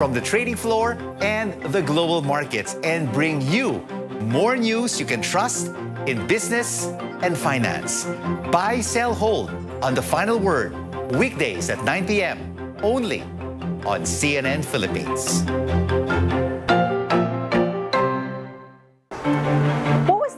from the trading floor and the global markets and bring you more news you can trust in business and finance. Buy, sell, hold on The Final Word, weekdays at 9 p.m. only on CNN Philippines.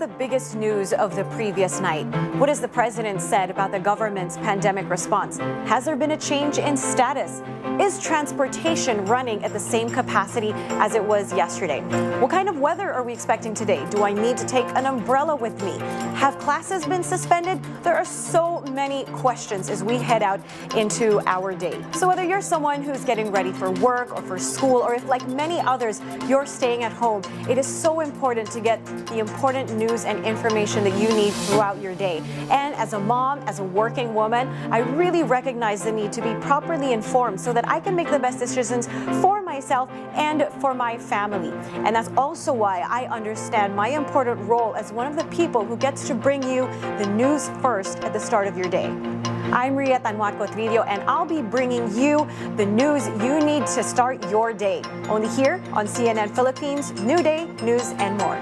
The biggest news of the previous night? What has the president said about the government's pandemic response? Has there been a change in status? Is transportation running at the same capacity as it was yesterday? What kind of weather are we expecting today? Do I need to take an umbrella with me? Have classes been suspended? There are so many questions as we head out into our day. So whether you're someone who's getting ready for work or for school, or if like many others, you're staying at home, it is so important to get the important news and information that you need throughout your day. And as a mom, as a working woman, I really recognize the need to be properly informed so that I can make the best decisions for myself and for my family. And that's also why I understand my important role as one of the people who gets to bring you the news first at the start of your day. I'm Ria Tanwatco Trillo, and I'll be bringing you the news you need to start your day. Only here on CNN Philippines, New Day, News and More.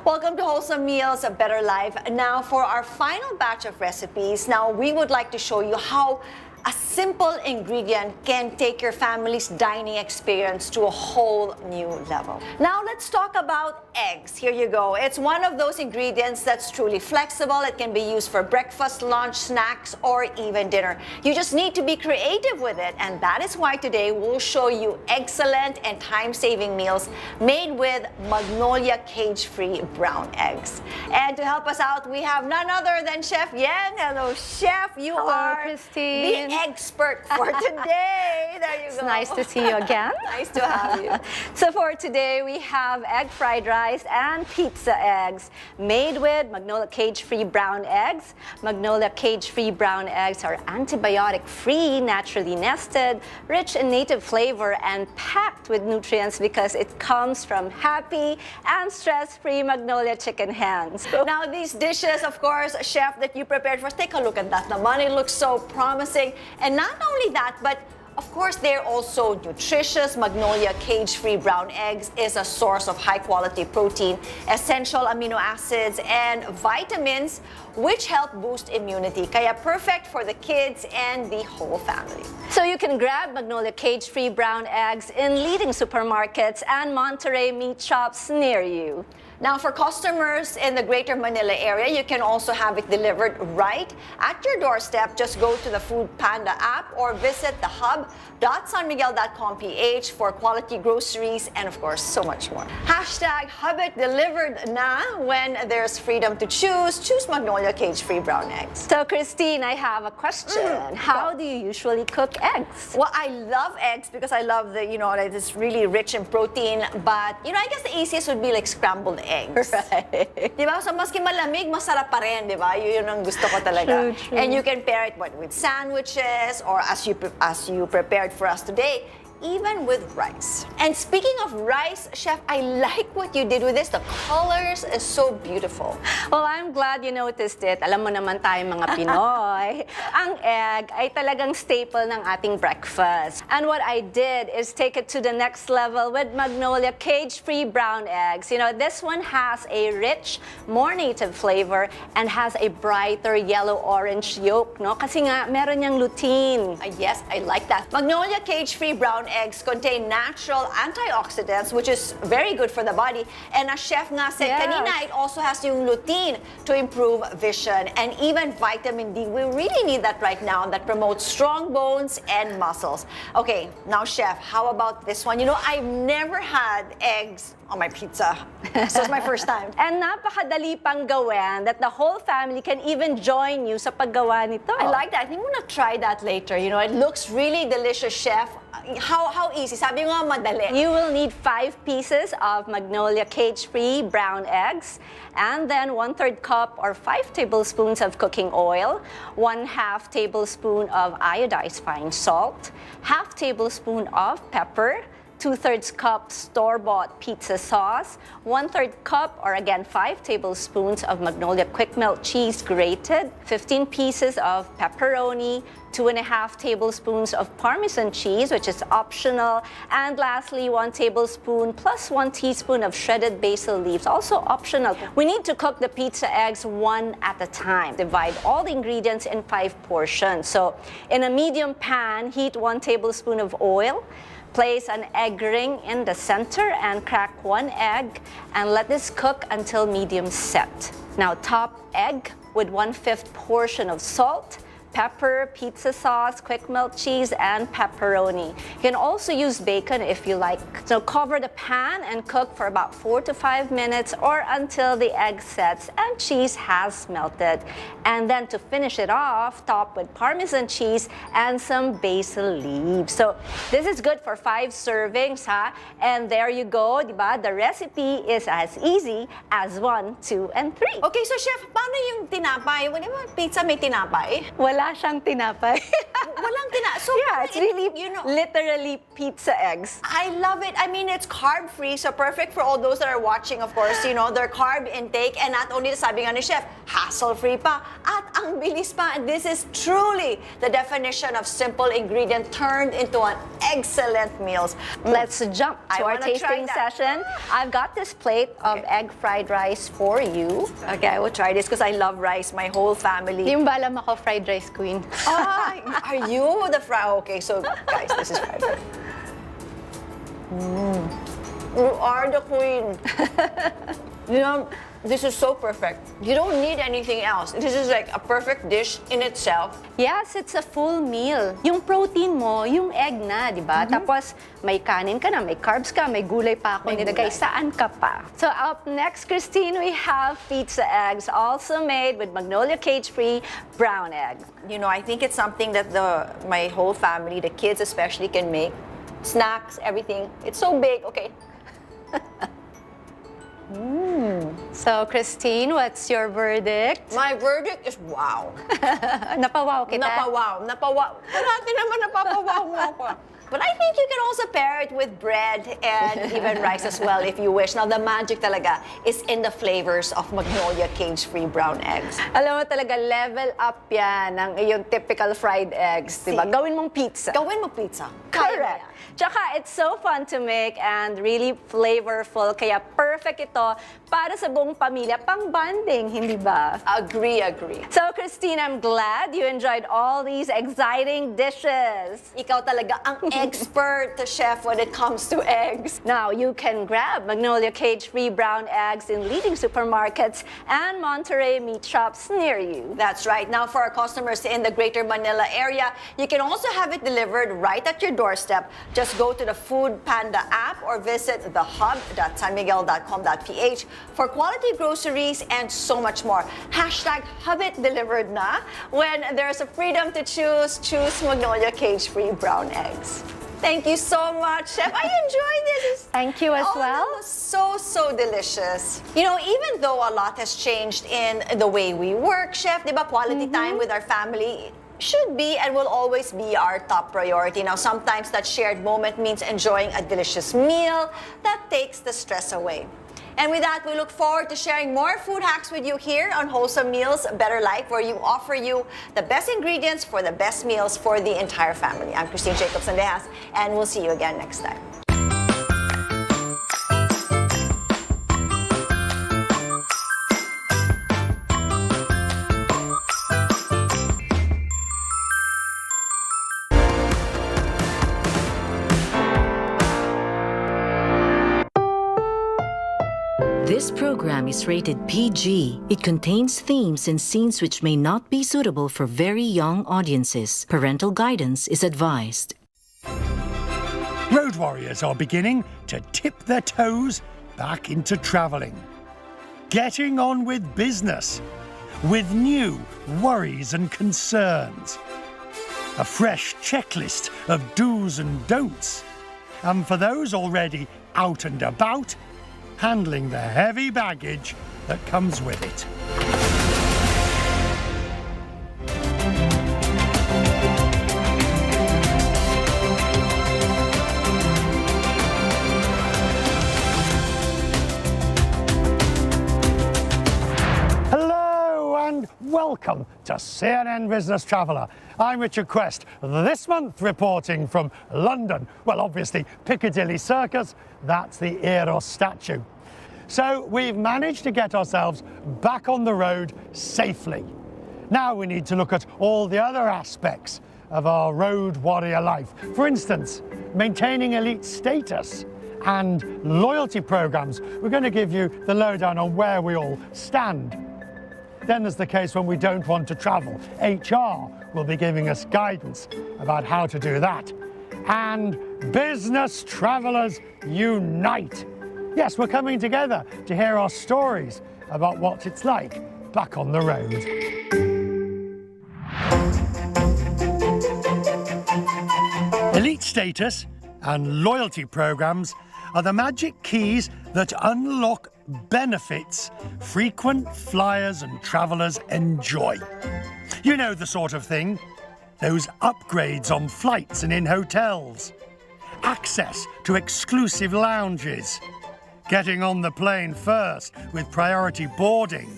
Welcome to Wholesome Meals, A Better Life. Now for our final batch of recipes, now we would like to show you how a simple ingredient can take your family's dining experience to a whole new level. Now let's talk about eggs. Here you go. It's one of those ingredients that's truly flexible. It can be used for breakfast, lunch, snacks, or even dinner. You just need to be creative with it, and that is why today we'll show you excellent and time-saving meals made with Magnolia cage-free brown eggs. And to help us out, we have none other than Chef Yen. Hello, Chef. Hello, are Christine. the expert for today. There you go. It's nice to see you again. Nice to have you. So for today, we have egg fried rice and pizza eggs made with Magnolia cage-free brown eggs. Magnolia cage-free brown eggs are antibiotic-free, naturally nested, rich in native flavor, and packed with nutrients because it comes from happy and stress-free Magnolia chicken hens. Now these dishes, of course, Chef, that you prepared for us, take a look at that naman. It looks so promising. And not only that, but of course, they're also nutritious. Magnolia cage-free brown eggs is a source of high-quality protein, essential amino acids, and vitamins, which help boost immunity. Kaya perfect for the kids and the whole family. So you can grab Magnolia cage-free brown eggs in leading supermarkets and Monterey meat shops near you. Now, for customers in the Greater Manila area, you can also have it delivered right at your doorstep. Just go to the Food Panda app or visit the hub.sanmiguel.com.ph for quality groceries and, of course, so much more. Hashtag Hub It Delivered na. When there's freedom to choose, choose Magnolia cage-free brown eggs. So, Christine, I have a question. How do you usually cook eggs? Well, I love eggs because I love the, that it's really rich in protein. But, I guess the easiest would be like scrambled eggs. Right. Diba? So, maski malamig, masarap pa rin, diba? Yun ang gusto ko talaga. True. And you can pair it with sandwiches or as you prepared for us today, even with rice. And speaking of rice, Chef, I like what you did with this. The colors is so beautiful. Well, I'm glad you noticed it. Alam mo naman tayo mga Pinoy, ang egg ay talagang staple ng ating breakfast. And what I did is take it to the next level with Magnolia cage-free brown eggs. This one has a rich, more native flavor and has a brighter yellow-orange yolk, no? Kasi nga, meron niyang lutein. Yes, I like that. Magnolia cage-free brown eggs contain natural antioxidants, which is very good for the body. And as Chef nga said kanina, it also has yung lutein to improve vision and even vitamin D. We really need that right now, that promotes strong bones and muscles. Okay, now Chef, how about this one? I've never had eggs on my pizza. So it's my first time. And napakadali pang gawin that the whole family can even join you sa paggawa nito. I like that. I think I'm gonna try that later. It looks really delicious, Chef. How easy? Sabi nga madali. You will need 5 pieces of Magnolia cage-free brown eggs, and then 1/3 cup or 5 tablespoons of cooking oil, 1/2 tablespoon of iodized fine salt, 1/2 tablespoon of pepper, 2/3 cup store-bought pizza sauce, 1/3 cup, or again 5 tablespoons of Magnolia quick melt cheese grated, 15 pieces of pepperoni, 2.5 tablespoons of Parmesan cheese, which is optional, and lastly 1 tablespoon plus 1 teaspoon of shredded basil leaves, also optional. We need to cook the pizza eggs one at a time. Divide all the ingredients in 5 portions. So in a medium pan, heat 1 tablespoon of oil. Place an egg ring in the center and crack 1 egg and let this cook until medium set. Now top egg with 1/5 portion of salt, pepper, pizza sauce, quick melt cheese, and pepperoni. You can also use bacon if you like. So cover the pan and cook for about 4 to 5 minutes or until the egg sets and cheese has melted. And then to finish it off, top with Parmesan cheese and some basil leaves. So this is good for 5 servings, ha? And there you go, diba? The recipe is as easy as 1, 2, and 3. Okay, so chef, paano yung tinapay? Wala ba pizza may tinapay? Wala siyang tinapay. Walang tinapay. So Yeah, it's really, you know, literally pizza eggs. I love it. I mean, it's carb-free, so perfect for all those that are watching, of course, you know, their carb intake. And not only, sabi nga ni chef, hassle-free pa. At ang bilis pa. This is truly the definition of simple ingredient turned into an excellent meals. Let's jump I to our wanna try tasting that. session. I've got this plate of egg fried rice for you. Okay, I will try this because I love rice. My whole family. Yung balam ako fried rice queen. Ah, are you the fry? Okay, so guys, this is fried rice. You are the queen. You know, this is so perfect. You don't need anything else. This is like a perfect dish in itself. Yes, it's a full meal. Yung protein mo, yung egg na, di ba? Tapos may kanin ka na, may carbs ka, may gulay pa ako May nilagay. gulay. Saan ka pa? So up next, Christine, we have pizza eggs, also made with Magnolia cage-free brown egg. You know, I think it's something that my whole family, the kids especially, can make. Snacks, everything. It's so big. Okay. So Christine, what's your verdict? My verdict is wow. Napawaw kita. Napawaw. Napawaw. Parati naman napapawaw mo ako. But I think you can also pair it with bread and even rice as well if you wish. Now, the magic talaga is in the flavors of Magnolia cage-free brown eggs. Alam mo talaga, level up yan ng iyong typical fried eggs, di ba? Si- Gawin mong pizza. Gawin mo pizza. Kaya mo Correct. yan. Tsaka, it's so fun to make and really flavorful. Kaya perfect ito para sa buong pamilya, pang bonding, hindi ba? Agree. So, Christine, I'm glad you enjoyed all these exciting dishes. Ikaw talaga ang expert, chef, when it comes to eggs. Now, you can grab Magnolia cage-free brown eggs in leading supermarkets and Monterey meat shops near you. That's right. Now, for our customers in the Greater Manila area, you can also have it delivered right at your doorstep. Just go to the Food Panda app or visit thehub.sanmiguel.com.ph for quality groceries and so much more. Hashtag #HubItDelivered na. When there's a freedom to choose Magnolia cage-free brown eggs. Thank you so much, Chef. I enjoyed this. Thank you as well. That was so delicious. You know, even though a lot has changed in the way we work, Chef, di ba, quality time with our family should be and will always be our top priority. Now, sometimes that shared moment means enjoying a delicious meal that takes the stress away. And with that, we look forward to sharing more food hacks with you here on Wholesome Meals, Better Life, where you offer you the best ingredients for the best meals for the entire family. I'm Christine Jacobs-Sandejas, and we'll see you again next time. This program is rated PG. It contains themes and scenes which may not be suitable for very young audiences. Parental guidance is advised. Road warriors are beginning to tip their toes back into travelling. Getting on with business, with new worries and concerns. A fresh checklist of do's and don'ts. And for those already out and about, handling the heavy baggage that comes with it. welcome to CNN Business Traveller. I'm Richard Quest, this month reporting from London. Well, obviously Piccadilly Circus, that's the Eros statue. So we've managed to get ourselves back on the road safely. Now we need to look at all the other aspects of our road warrior life. For instance, maintaining elite status and loyalty programs. We're going to give you the lowdown on where we all stand. Then there's the case when we don't want to travel. HR will be giving us guidance about how to do that. And business travellers unite. Yes, we're coming together to hear our stories about what it's like back on the road. Elite status and loyalty programs are the magic keys that unlock benefits frequent flyers and travellers enjoy. You know the sort of thing. Those upgrades on flights and in hotels. Access to exclusive lounges. Getting on the plane first with priority boarding.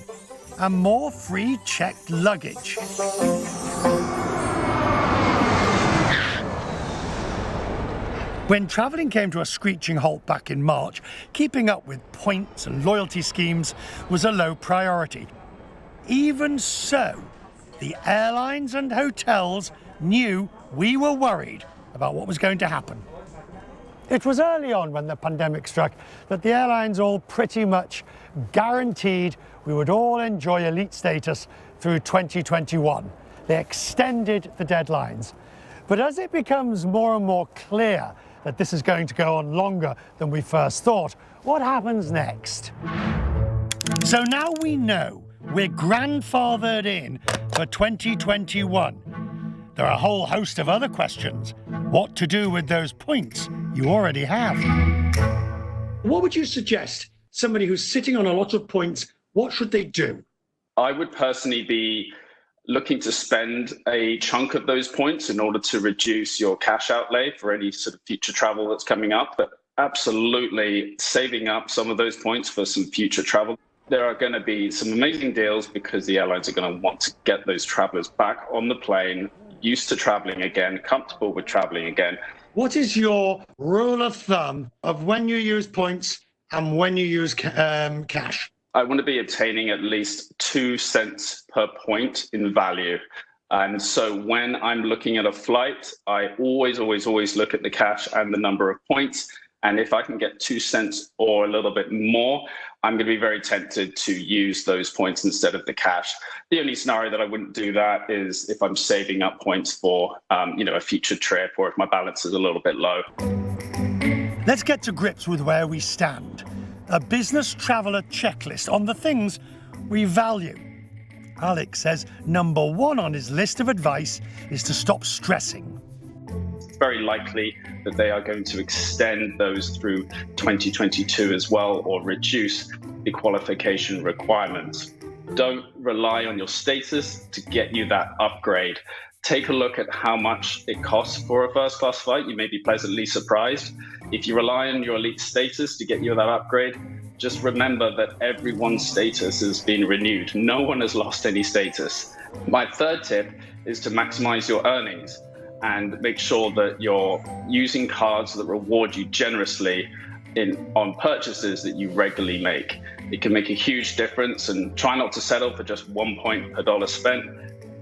And more free checked luggage. When travelling came to a screeching halt back in March, keeping up with points and loyalty schemes was a low priority. Even so, the airlines and hotels knew we were worried about what was going to happen. It was early on when the pandemic struck that the airlines all pretty much guaranteed we would all enjoy elite status through 2021. They extended the deadlines. But as it becomes more and more clear that this is going to go on longer than we first thought, what happens next? So now we know we're grandfathered in for 2021. There are a whole host of other questions. What to do with those points you already have? What would you suggest somebody who's sitting on a lot of points, what should they do? I would personally be looking to spend a chunk of those points in order to reduce your cash outlay for any sort of future travel that's coming up, but absolutely saving up some of those points for some future travel. There are going to be some amazing deals because the airlines are going to want to get those travelers back on the plane, used to traveling again, comfortable with traveling again. What is your rule of thumb of when you use points and when you use cash? I want to be obtaining at least 2 cents per point in value. And so when I'm looking at a flight, I always look at the cash and the number of points. And if I can get 2 cents or a little bit more, I'm going to be very tempted to use those points instead of the cash. The only scenario that I wouldn't do that is if I'm saving up points for, a future trip or if my balance is a little bit low. Let's get to grips with where we stand. A business traveller checklist on the things we value. Alex says number one on his list of advice is to stop stressing. It's very likely that they are going to extend those through 2022 as well, or reduce the qualification requirements. Don't rely on your status to get you that upgrade. Take a look at how much it costs for a first class flight. You may be pleasantly surprised. If you rely on your elite status to get you that upgrade, just remember that everyone's status has been renewed. No one has lost any status. My third tip is to maximize your earnings and make sure that you're using cards that reward you generously on purchases that you regularly make. It can make a huge difference, and try not to settle for just 1 point per dollar spent.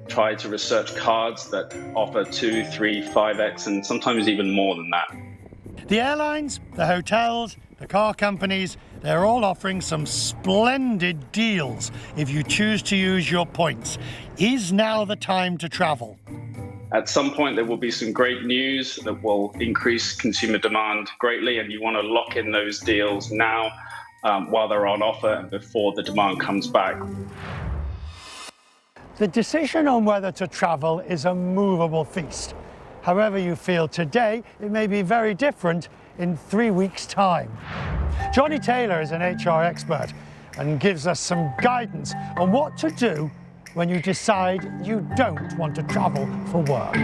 Try to research cards that offer 2, 3, 5x, and sometimes even more than that. The airlines, the hotels, the car companies, they're all offering some splendid deals if you choose to use your points. Is now the time to travel? At some point, there will be some great news that will increase consumer demand greatly, and you want to lock in those deals now while they're on offer and before the demand comes back. The decision on whether to travel is a movable feast. However you feel today, it may be very different in 3 weeks' time. Johnny Taylor is an HR expert and gives us some guidance on what to do when you decide you don't want to travel for work.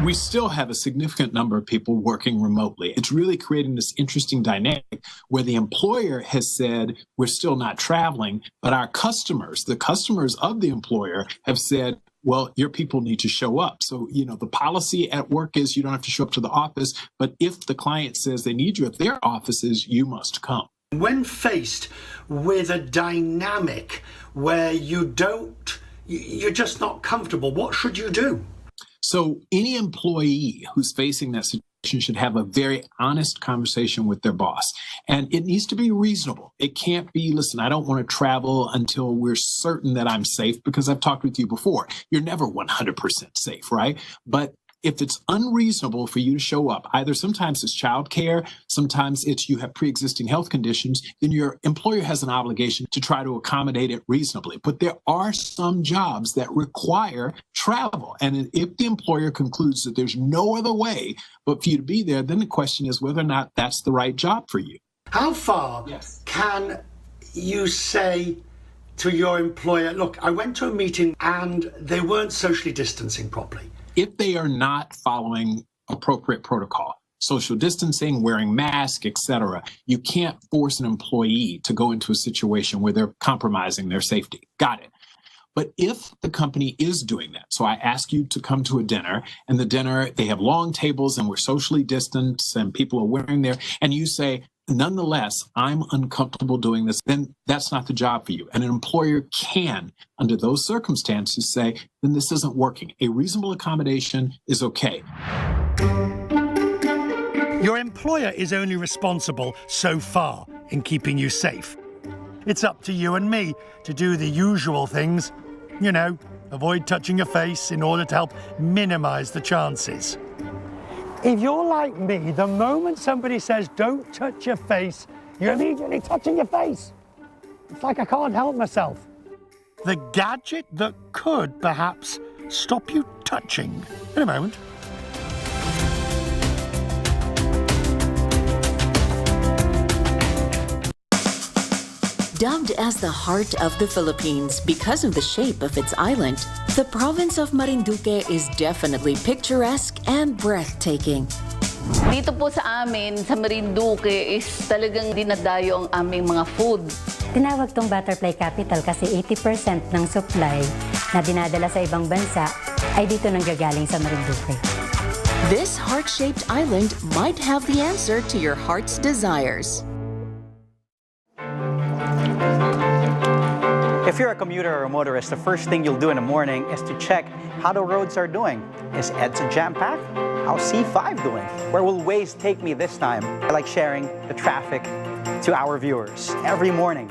We still have a significant number of people working remotely. It's really creating this interesting dynamic where the employer has said, we're still not traveling, but our customers, the customers of the employer have said, well, your people need to show up. So, the policy at work is you don't have to show up to the office, but if the client says they need you at their offices, you must come. When faced with a dynamic where you're just not comfortable, what should you do? So any employee who's facing that situation should have a very honest conversation with their boss. And it needs to be reasonable. It can't be, listen, I don't want to travel until we're certain that I'm safe, because I've talked with you before. You're never 100% safe, right? But if it's unreasonable for you to show up, either sometimes it's childcare, sometimes it's you have pre-existing health conditions, then your employer has an obligation to try to accommodate it reasonably. But there are some jobs that require travel. And if the employer concludes that there's no other way but for you to be there, then the question is whether or not that's the right job for you. How far can you say to your employer, look, I went to a meeting and they weren't socially distancing properly? If they are not following appropriate protocol, social distancing, wearing masks, etc., you can't force an employee to go into a situation where they're compromising their safety. Got it. But if the company is doing that, so I ask you to come to a dinner, and the dinner, they have long tables and we're socially distanced and people are wearing there, and you say, nonetheless, I'm uncomfortable doing this, then that's not the job for you. And an employer can, under those circumstances, say, then this isn't working. A reasonable accommodation is okay. Your employer is only responsible so far in keeping you safe. It's up to you and me to do the usual things, avoid touching your face in order to help minimize the chances. If you're like me, the moment somebody says, don't touch your face, you're immediately touching your face. It's like I can't help myself. The gadget that could perhaps stop you touching. In a moment. Dubbed as the heart of the Philippines because of the shape of its island, the province of Marinduque is definitely picturesque and breathtaking. Dito po sa amin, sa Marinduque, is talagang dinadayo ang aming mga food. Tinawag tong butterfly capital kasi 80% ng supply na dinadala sa ibang bansa ay dito nanggagaling sa Marinduque. This heart-shaped island might have the answer to your heart's desires. If you're a commuter or a motorist, the first thing you'll do in the morning is to check how the roads are doing. Is EDSA jam-packed? How's C5 doing? Where will Waze take me this time? I like sharing the traffic to our viewers every morning.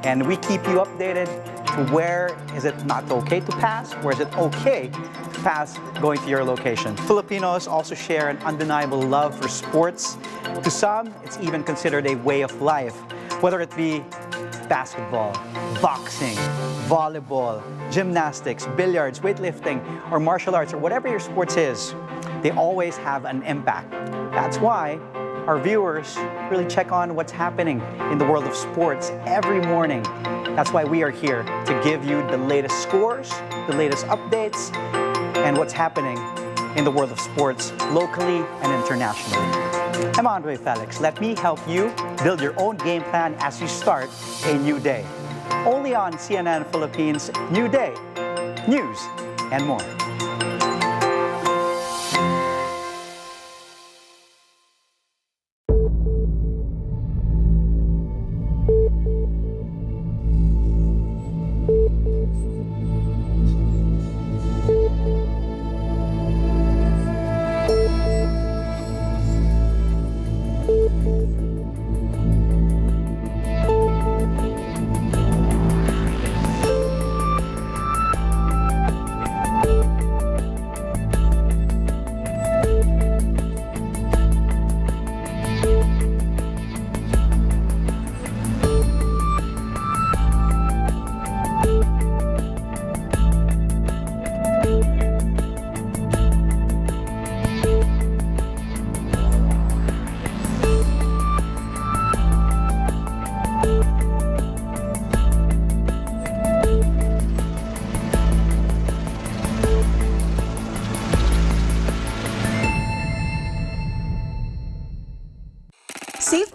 And we keep you updated to where is it not okay to pass, where is it okay to pass going to your location. Filipinos also share an undeniable love for sports. To some, it's even considered a way of life, whether it be basketball, boxing, volleyball, gymnastics, billiards, weightlifting, or martial arts, or whatever your sports is, they always have an impact. That's why our viewers really check on what's happening in the world of sports every morning. That's why we are here to give you the latest scores, the latest updates, and what's happening in the world of sports locally and internationally. I'm Andre Felix. Let me help you build your own game plan as you start a new day. Only on CNN Philippines New Day, news and more.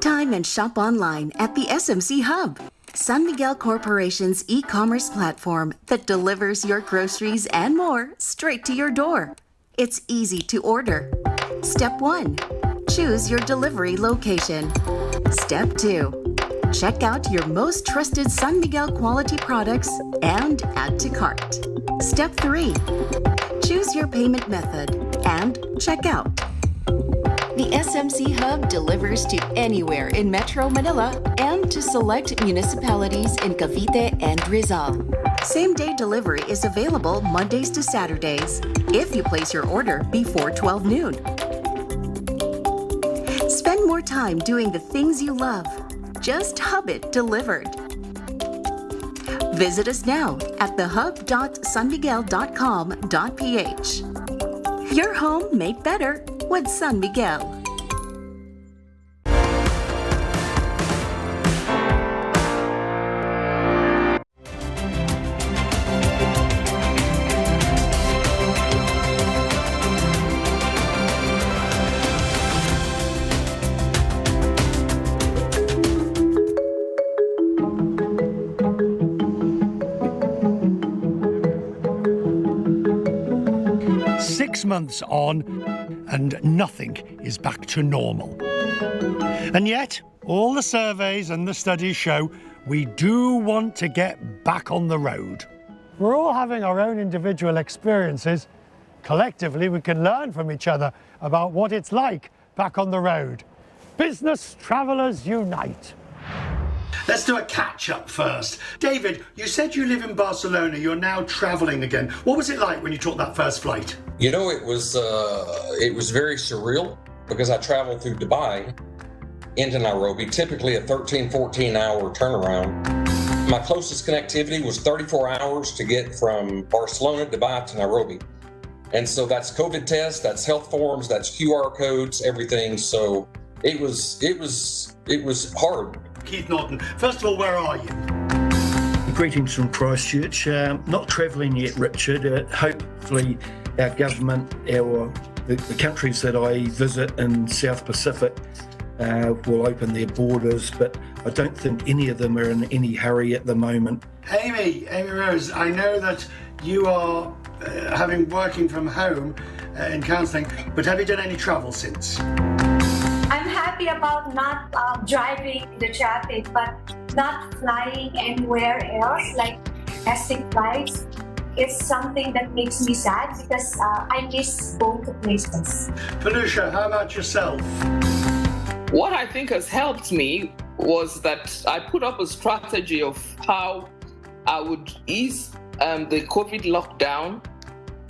time and shop online at the SMC Hub, San Miguel Corporation's e-commerce platform that delivers your groceries and more straight to your door. It's easy to order. Step 1. Choose your delivery location. Step 2. Check out your most trusted San Miguel quality products and add to cart. Step 3. Choose your payment method and check out. The SMC Hub delivers to anywhere in Metro Manila and to select municipalities in Cavite and Rizal. Same-day delivery is available Mondays to Saturdays if you place your order before 12 noon. Spend more time doing the things you love. Just hub it delivered. Visit us now at thehub.sanmiguel.com.ph. Your home made better with San Miguel. Months on, and nothing is back to normal. And yet, all the surveys and the studies show we do want to get back on the road. We're all having our own individual experiences. Collectively, we can learn from each other about what it's like back on the road. Business Travellers Unite. Let's do a catch-up first. David, you said you live in Barcelona. You're now travelling again. What was it like when you took that first flight? You know, it was very surreal because I traveled through Dubai into Nairobi, typically a 13, 14-hour turnaround. My closest connectivity was 34 hours to get from Barcelona, Dubai to Nairobi. And so that's COVID tests, that's health forms, that's QR codes, everything. So it was hard. Keith Norton, first of all, where are you? Greetings from Christchurch. Not travelling yet, Richard. Hopefully our government, the countries that I visit in South Pacific will open their borders, but I don't think any of them are in any hurry at the moment. Amy Rose, I know that you are working from home in counselling, but have you done any travel since? I'm happy about not driving the traffic, but not flying anywhere else, like domestic flights. It's something that makes me sad because I miss going to places. Felicia, how about yourself? What I think has helped me was that I put up a strategy of how I would ease the COVID lockdown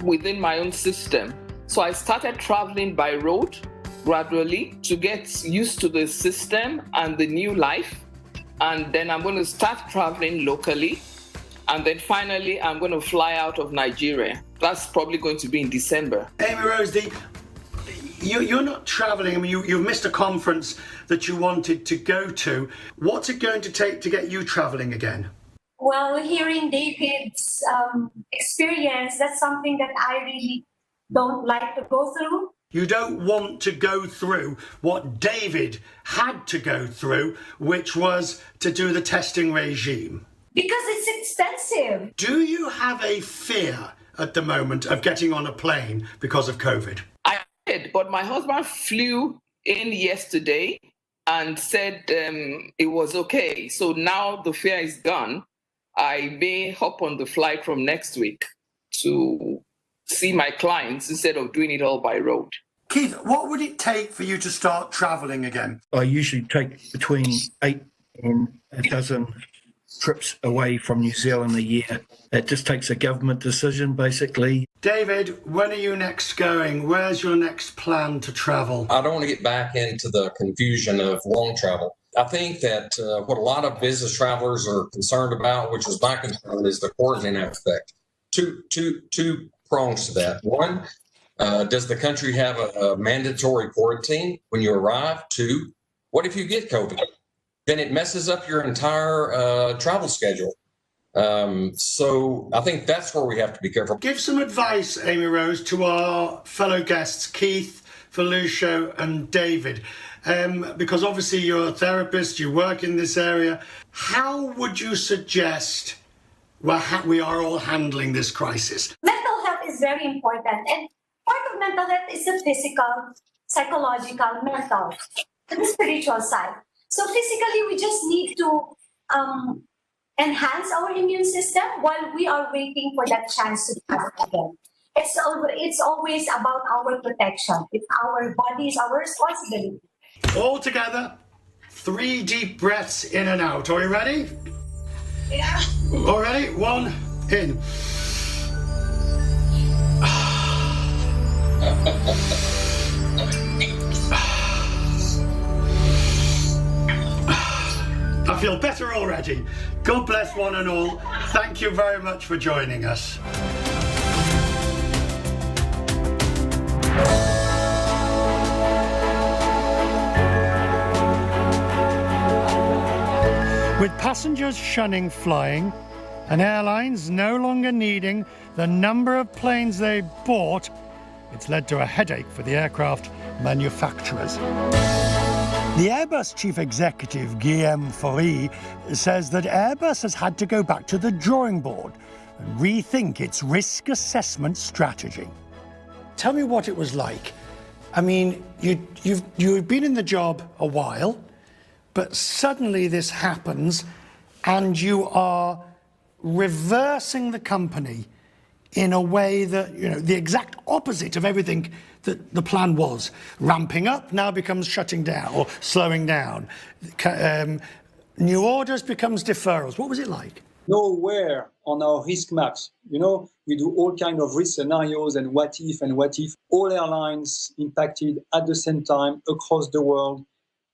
within my own system. So I started traveling by road gradually to get used to the system and the new life. And then I'm going to start traveling locally. And then finally, I'm going to fly out of Nigeria. That's probably going to be in December. Amy Rose, you're not traveling. I mean, you've missed a conference that you wanted to go to. What's it going to take to get you traveling again? Well, hearing David's experience, that's something that I really don't like to go through. You don't want to go through what David had to go through, which was to do the testing regime. Because it's expensive. Do you have a fear at the moment of getting on a plane because of COVID? I did, but my husband flew in yesterday and said it was okay. So now the fear is gone. I may hop on the flight from next week to see my clients instead of doing it all by road. Keith, what would it take for you to start travelling again? I usually take between 8 and a dozen trips away from New Zealand a year. It just takes a government decision, basically. David, when are you next going? Where's your next plan to travel? I don't want to get back into the confusion of long travel. I think that what a lot of business travelers are concerned about, which is my concern, is the quarantine aspect. Two prongs to that. One, does the country have a mandatory quarantine when you arrive? Two, what if you get COVID? Then it messes up your entire travel schedule. So I think that's where we have to be careful. Give some advice, Amy Rose, to our fellow guests, Keith, Felicia and David. because obviously you're a therapist, you work in this area. How would you suggest we are all handling this crisis? Mental health is very important, and part of mental health is the physical, psychological, mental, and the spiritual side. So physically, we just need to enhance our immune system while we are waiting for that chance to pass again. It's always about our protection. It's our body is our responsibility. All together, 3 deep breaths in and out. Are you ready? Yeah. All ready? 1, in. I feel better already. God bless one and all. Thank you very much for joining us. With passengers shunning flying and airlines no longer needing the number of planes they bought, it's led to a headache for the aircraft manufacturers. The Airbus chief executive, Guillaume Faury, says that Airbus has had to go back to the drawing board and rethink its risk assessment strategy. Tell me what it was like. I mean, you've been in the job a while, but suddenly this happens and you are reversing the company in a way that, the exact opposite of everything that the plan was. Ramping up now becomes shutting down or slowing down. New orders becomes deferrals. What was it like? Nowhere on our risk maps. We do all kinds of risk scenarios and what if. All airlines impacted at the same time across the world.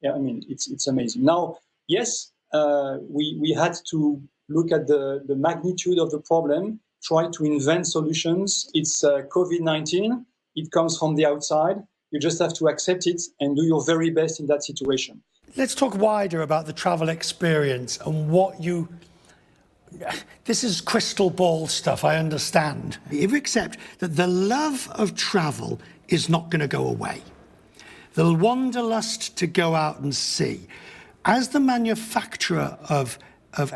Yeah, I mean, it's amazing. Now, yes, we had to look at the magnitude of the problem, try to invent solutions. It's COVID-19. It comes from the outside. You just have to accept it and do your very best in that situation. Let's talk wider about the travel experience and what you... This is crystal ball stuff, I understand. If you accept that the love of travel is not going to go away, the wanderlust to go out and see. As the manufacturer of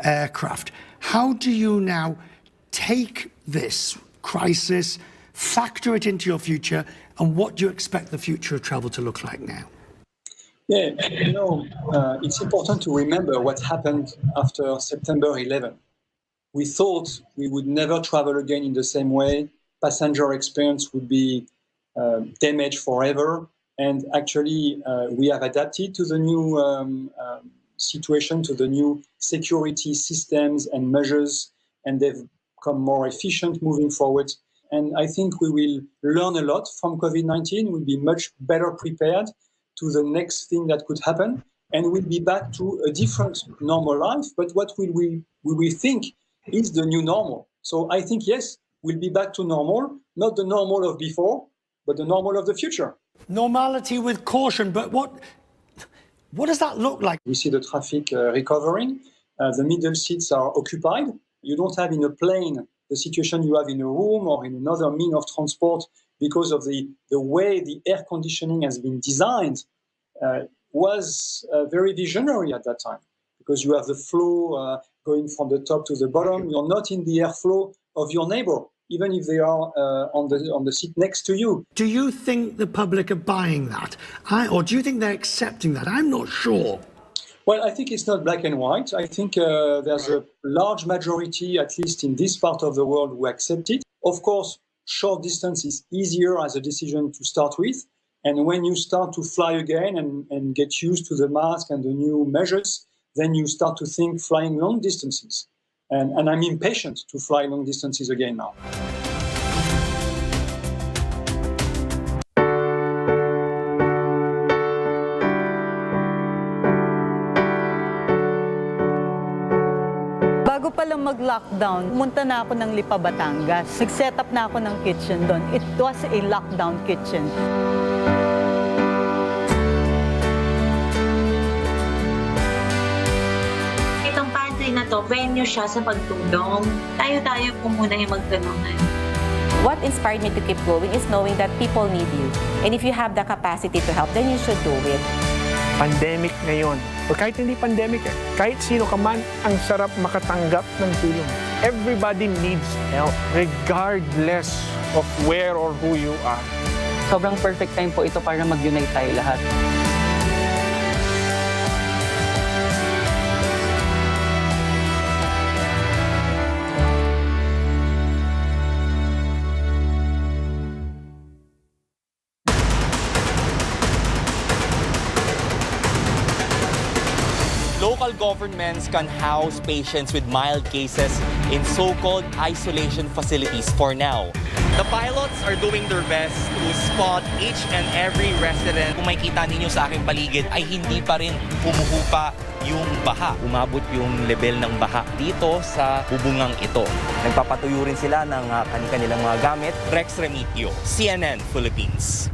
aircraft, how do you now take this crisis, factor it into your future, and what do you expect the future of travel to look like now? Yeah, it's important to remember what happened after September 11. We thought we would never travel again in the same way. Passenger experience would be damaged forever. And actually, we have adapted to the new situation, to the new security systems and measures, and they've become more efficient moving forward. And I think we will learn a lot from COVID-19. We'll be much better prepared to the next thing that could happen, and we'll be back to a different normal life. But what will we think is the new normal? So I think, yes, we'll be back to normal, not the normal of before, but the normal of the future. Normality with caution, but what does that look like? We see the traffic recovering. The middle seats are occupied. You don't have in a plane the situation you have in a room or in another mean of transport because of the way the air conditioning has been designed was very visionary at that time, because you have the flow going from the top to the bottom. You're not in the airflow of your neighbor, even if they are on the seat next to you. Do you think the public are buying that? Or do you think they're accepting that? I'm not sure. Well, I think it's not black and white. I think there's a large majority, at least in this part of the world, who accept it. Of course, short distance is easier as a decision to start with. And when you start to fly again and get used to the mask and the new measures, then you start to think flying long distances. And I'm impatient to fly long distances again now. Bago pa lang mag-lockdown, pumunta na ako ng Lipa, Batangas. Nag-set up na ako ng kitchen doon. It was a lockdown kitchen. Itong pantry na to, venue siya sa pagtulong. Tayo-tayo po muna yung magtulungan. What inspired me to keep going is knowing that people need you. And if you have the capacity to help, then you should do it. Pandemic ngayon. O kahit hindi pandemic, kahit sino ka man, ang sarap makatanggap ng tulong. Everybody needs help, regardless of where or who you are. Sobrang perfect time po ito para mag-unite tayo lahat. Local governments can house patients with mild cases in so-called isolation facilities for now. The pilots are doing their best to spot each and every resident. Kung makikita ninyo sa aking paligid ay hindi pa rin humuhupa yung baha. Umabot yung level ng baha dito sa bubungang ito. Nagpapatuyo rin sila ng kanilang mga gamit. Rex Remitio, CNN Philippines.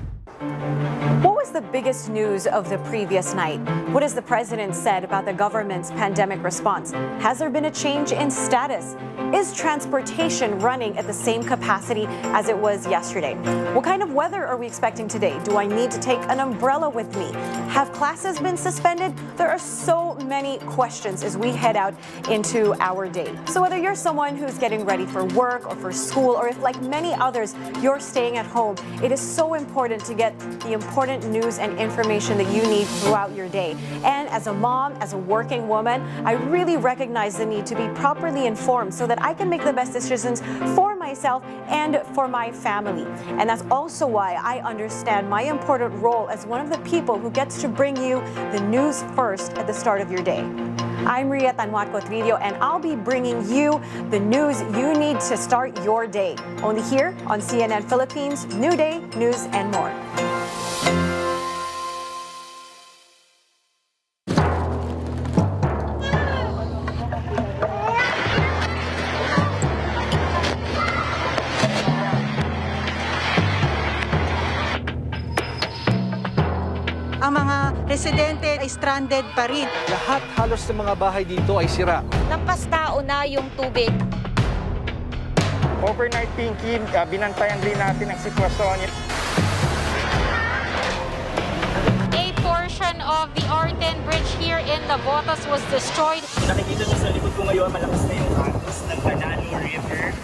What was the biggest news of the previous night? What has the president said about the government's pandemic response? Has there been a change in status? Is transportation running at the same capacity as it was yesterday? What kind of weather are we expecting today? Do I need to take an umbrella with me? Have classes been suspended? There are so many questions as we head out into our day. So whether you're someone who's getting ready for work or for school, or if like many others, you're staying at home, it is so important to get the important news and information that you need throughout your day. And as a mom, as a working woman, I really recognize the need to be properly informed so that I can make the best decisions for myself and for my family. And that's also why I understand my important role as one of the people who gets to bring you the news first at the start of your day. I'm Ria Tanwatco Trillo, and I'll be bringing you the news you need to start your day. Only here on CNN Philippines, New Day, News, and More. Ang mga residente ay stranded pa rin. Lahat halos ng mga bahay dito ay sira. Lampas tao na yung tubig. Overnight, Pinky, binantayan din natin ang sitwasyon. A portion of the Arten Bridge here in Navotas was destroyed. Nakikita niyo sa likod ko ngayon, malakas na yung agos ng Banano River.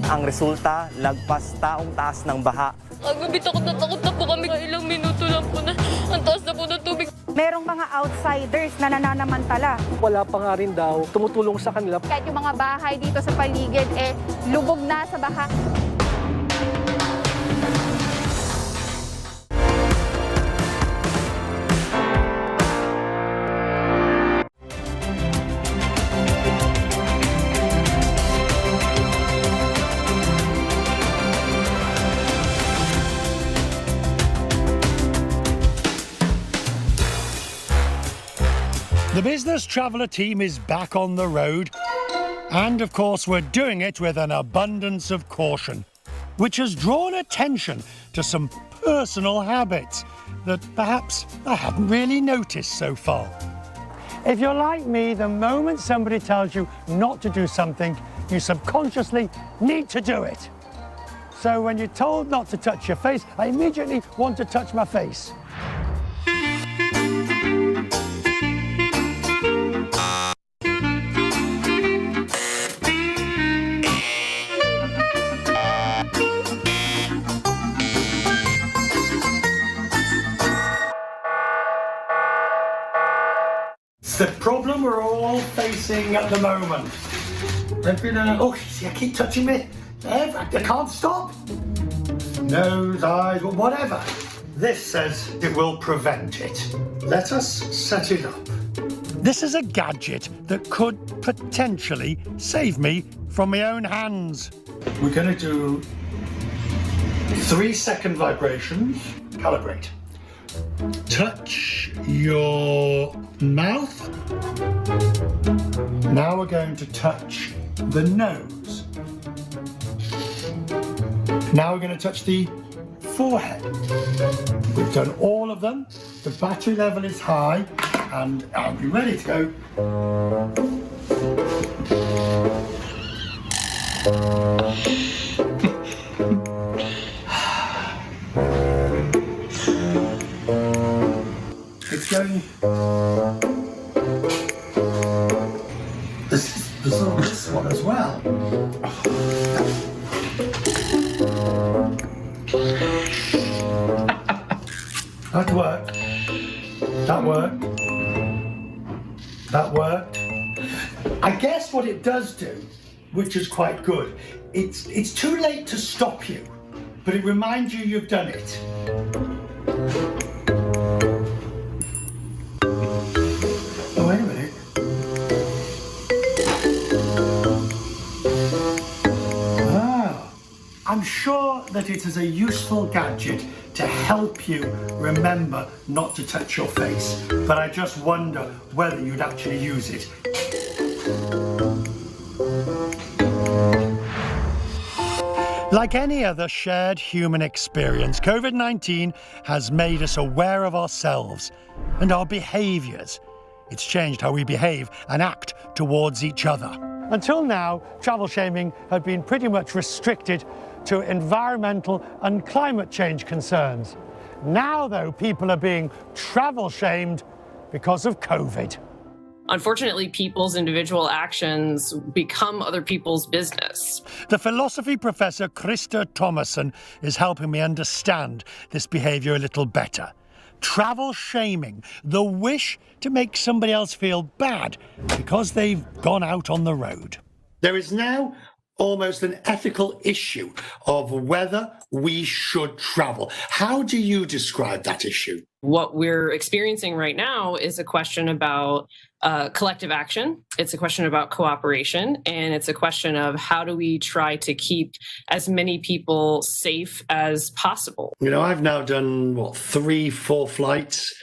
Ang resulta, lagpas taong taas ng baha. Kagabi takot na po kami. Ilang minuto lang po na ang taas na po ng tubig. Merong mga outsiders na nananamantala. Wala pa nga rin daw tumutulong sa kanila. Kahit yung mga bahay dito sa paligid, lubog na sa baha. The Business Traveller team is back on the road. And of course, we're doing it with an abundance of caution, which has drawn attention to some personal habits that perhaps I hadn't really noticed so far. If you're like me, the moment somebody tells you not to do something, you subconsciously need to do it. So when you're told not to touch your face, I immediately want to touch my face. The problem we're all facing at the moment. I've been, oh, see, I keep touching me. I can't stop. Nose, eyes, whatever. This says it will prevent it. Let us set it up. This is a gadget that could potentially save me from my own hands. We're going to do 3-second vibrations. Calibrate. Touch your mouth. Now we're going to touch the nose. Now we're going to touch the forehead. We've done all of them. The battery level is high and I'll be ready to go. There's this one as well. That worked. That worked. That worked. I guess what it does do, which is quite good, it's too late to stop you, but it reminds you you've done it. Oh, wait a minute. Ah, I'm sure that it is a useful gadget to help you remember not to touch your face, but I just wonder whether you'd actually use it. Like any other shared human experience, COVID-19 has made us aware of ourselves and our behaviours. It's changed how we behave and act towards each other. Until now, travel shaming had been pretty much restricted to environmental and climate change concerns. Now, though, people are being travel shamed because of COVID. Unfortunately, people's individual actions become other people's business. The philosophy professor Krista Thomason is helping me understand this behaviour a little better. Travel shaming, the wish to make somebody else feel bad because they've gone out on the road. There is now almost an ethical issue of whether we should travel. How do you describe that issue? What we're experiencing right now is a question about collective action. It's a question about cooperation, and it's a question of how do we try to keep as many people safe as possible. You know, I've now done, 3-4 flights,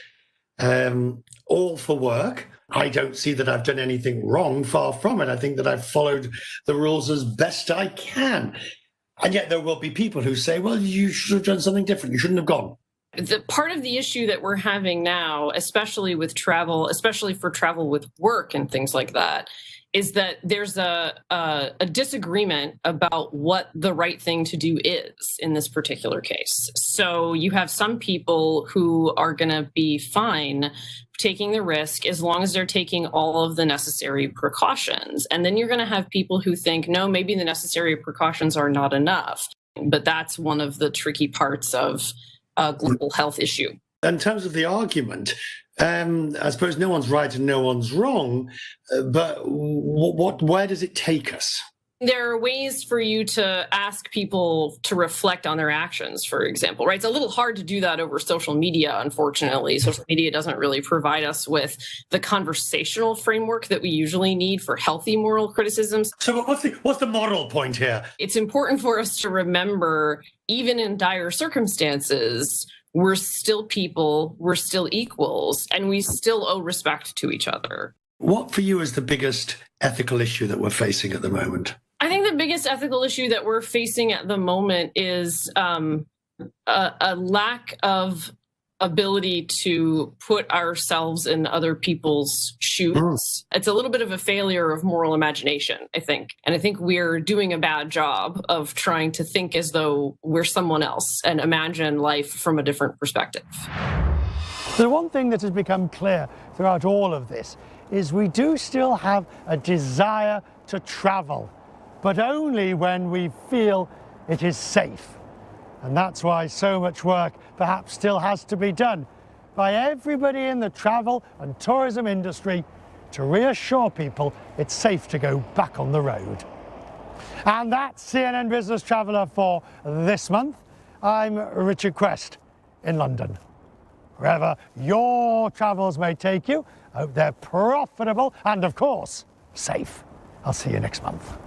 all for work. I don't see that I've done anything wrong, far from it. I think that I've followed the rules as best I can. And yet there will be people who say, well, you should have done something different. You shouldn't have gone. The part of the issue that we're having now, especially with travel, especially for travel with work and things like that, is that there's a disagreement about what the right thing to do is in this particular case. So you have some people who are going to be fine taking the risk as long as they're taking all of the necessary precautions. And then you're going to have people who think, no, maybe the necessary precautions are not enough. But that's one of the tricky parts of a global health issue. In terms of the argument, I suppose no one's right and no one's wrong, but where does it take us? There are ways for you to ask people to reflect on their actions, for example, right? It's a little hard to do that over social media, unfortunately. Social media doesn't really provide us with the conversational framework that we usually need for healthy moral criticisms. So what's the moral point here? It's important for us to remember, even in dire circumstances, we're still people, we're still equals, and we still owe respect to each other. What for you is the biggest ethical issue that we're facing at the moment? I think the biggest ethical issue that we're facing at the moment is a lack of ability to put ourselves in other people's shoes. It's a little bit of a failure of moral imagination, I think. And I think we're doing a bad job of trying to think as though we're someone else and imagine life from a different perspective. The one thing that has become clear throughout all of this is we do still have a desire to travel, but only when we feel it is safe. And that's why so much work perhaps still has to be done by everybody in the travel and tourism industry to reassure people it's safe to go back on the road. And that's CNN Business Traveller for this month. I'm Richard Quest in London. Wherever your travels may take you, I hope they're profitable and, of course, safe. I'll see you next month.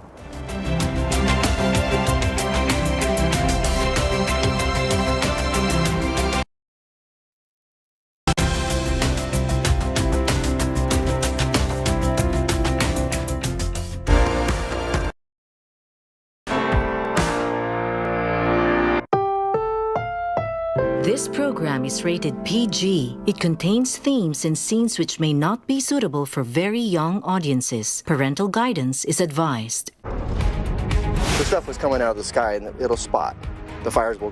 This program is rated PG. It contains themes and scenes which may not be suitable for very young audiences. Parental guidance is advised. The stuff was coming out of the sky and it'll spot. The fires will,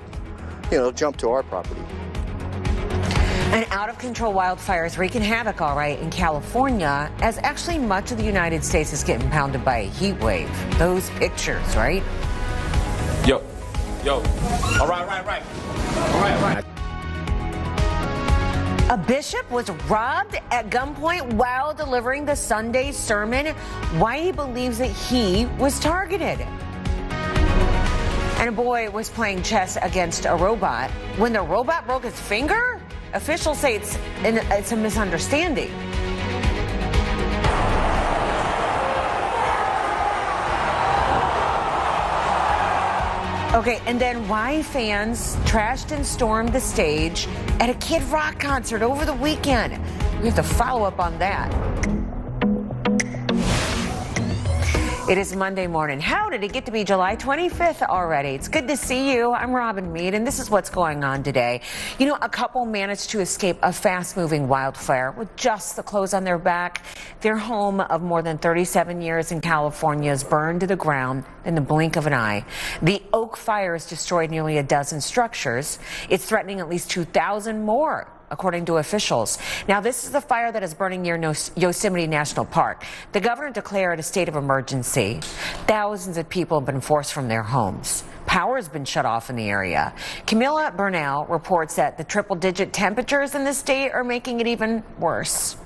jump to our property. And out-of-control wildfires wreaking havoc, all right, in California, as actually much of the United States is getting pounded by a heat wave. Those pictures, right? Yo. All right. A bishop was robbed at gunpoint while delivering the Sunday sermon. Why he believes that he was targeted. And a boy was playing chess against a robot. When the robot broke his finger, officials say it's a misunderstanding. Okay, and then why fans trashed and stormed the stage at a Kid Rock concert over the weekend. We have to follow up on that. It is Monday morning. How did it get to be July 25th already? It's good to see you. I'm Robin Meade, and this is what's going on today. You know, a couple managed to escape a fast-moving wildfire with just the clothes on their back. Their home of more than 37 years in California is burned to the ground in the blink of an eye. The Oak Fire has destroyed nearly a dozen structures. It's threatening at least 2,000 more, according to officials. Now, this is the fire that is burning near Yosemite National Park. The governor declared a state of emergency. Thousands of people have been forced from their homes. Power has been shut off in the area. Camila Bernal reports that the triple-digit temperatures in the state are making it even worse.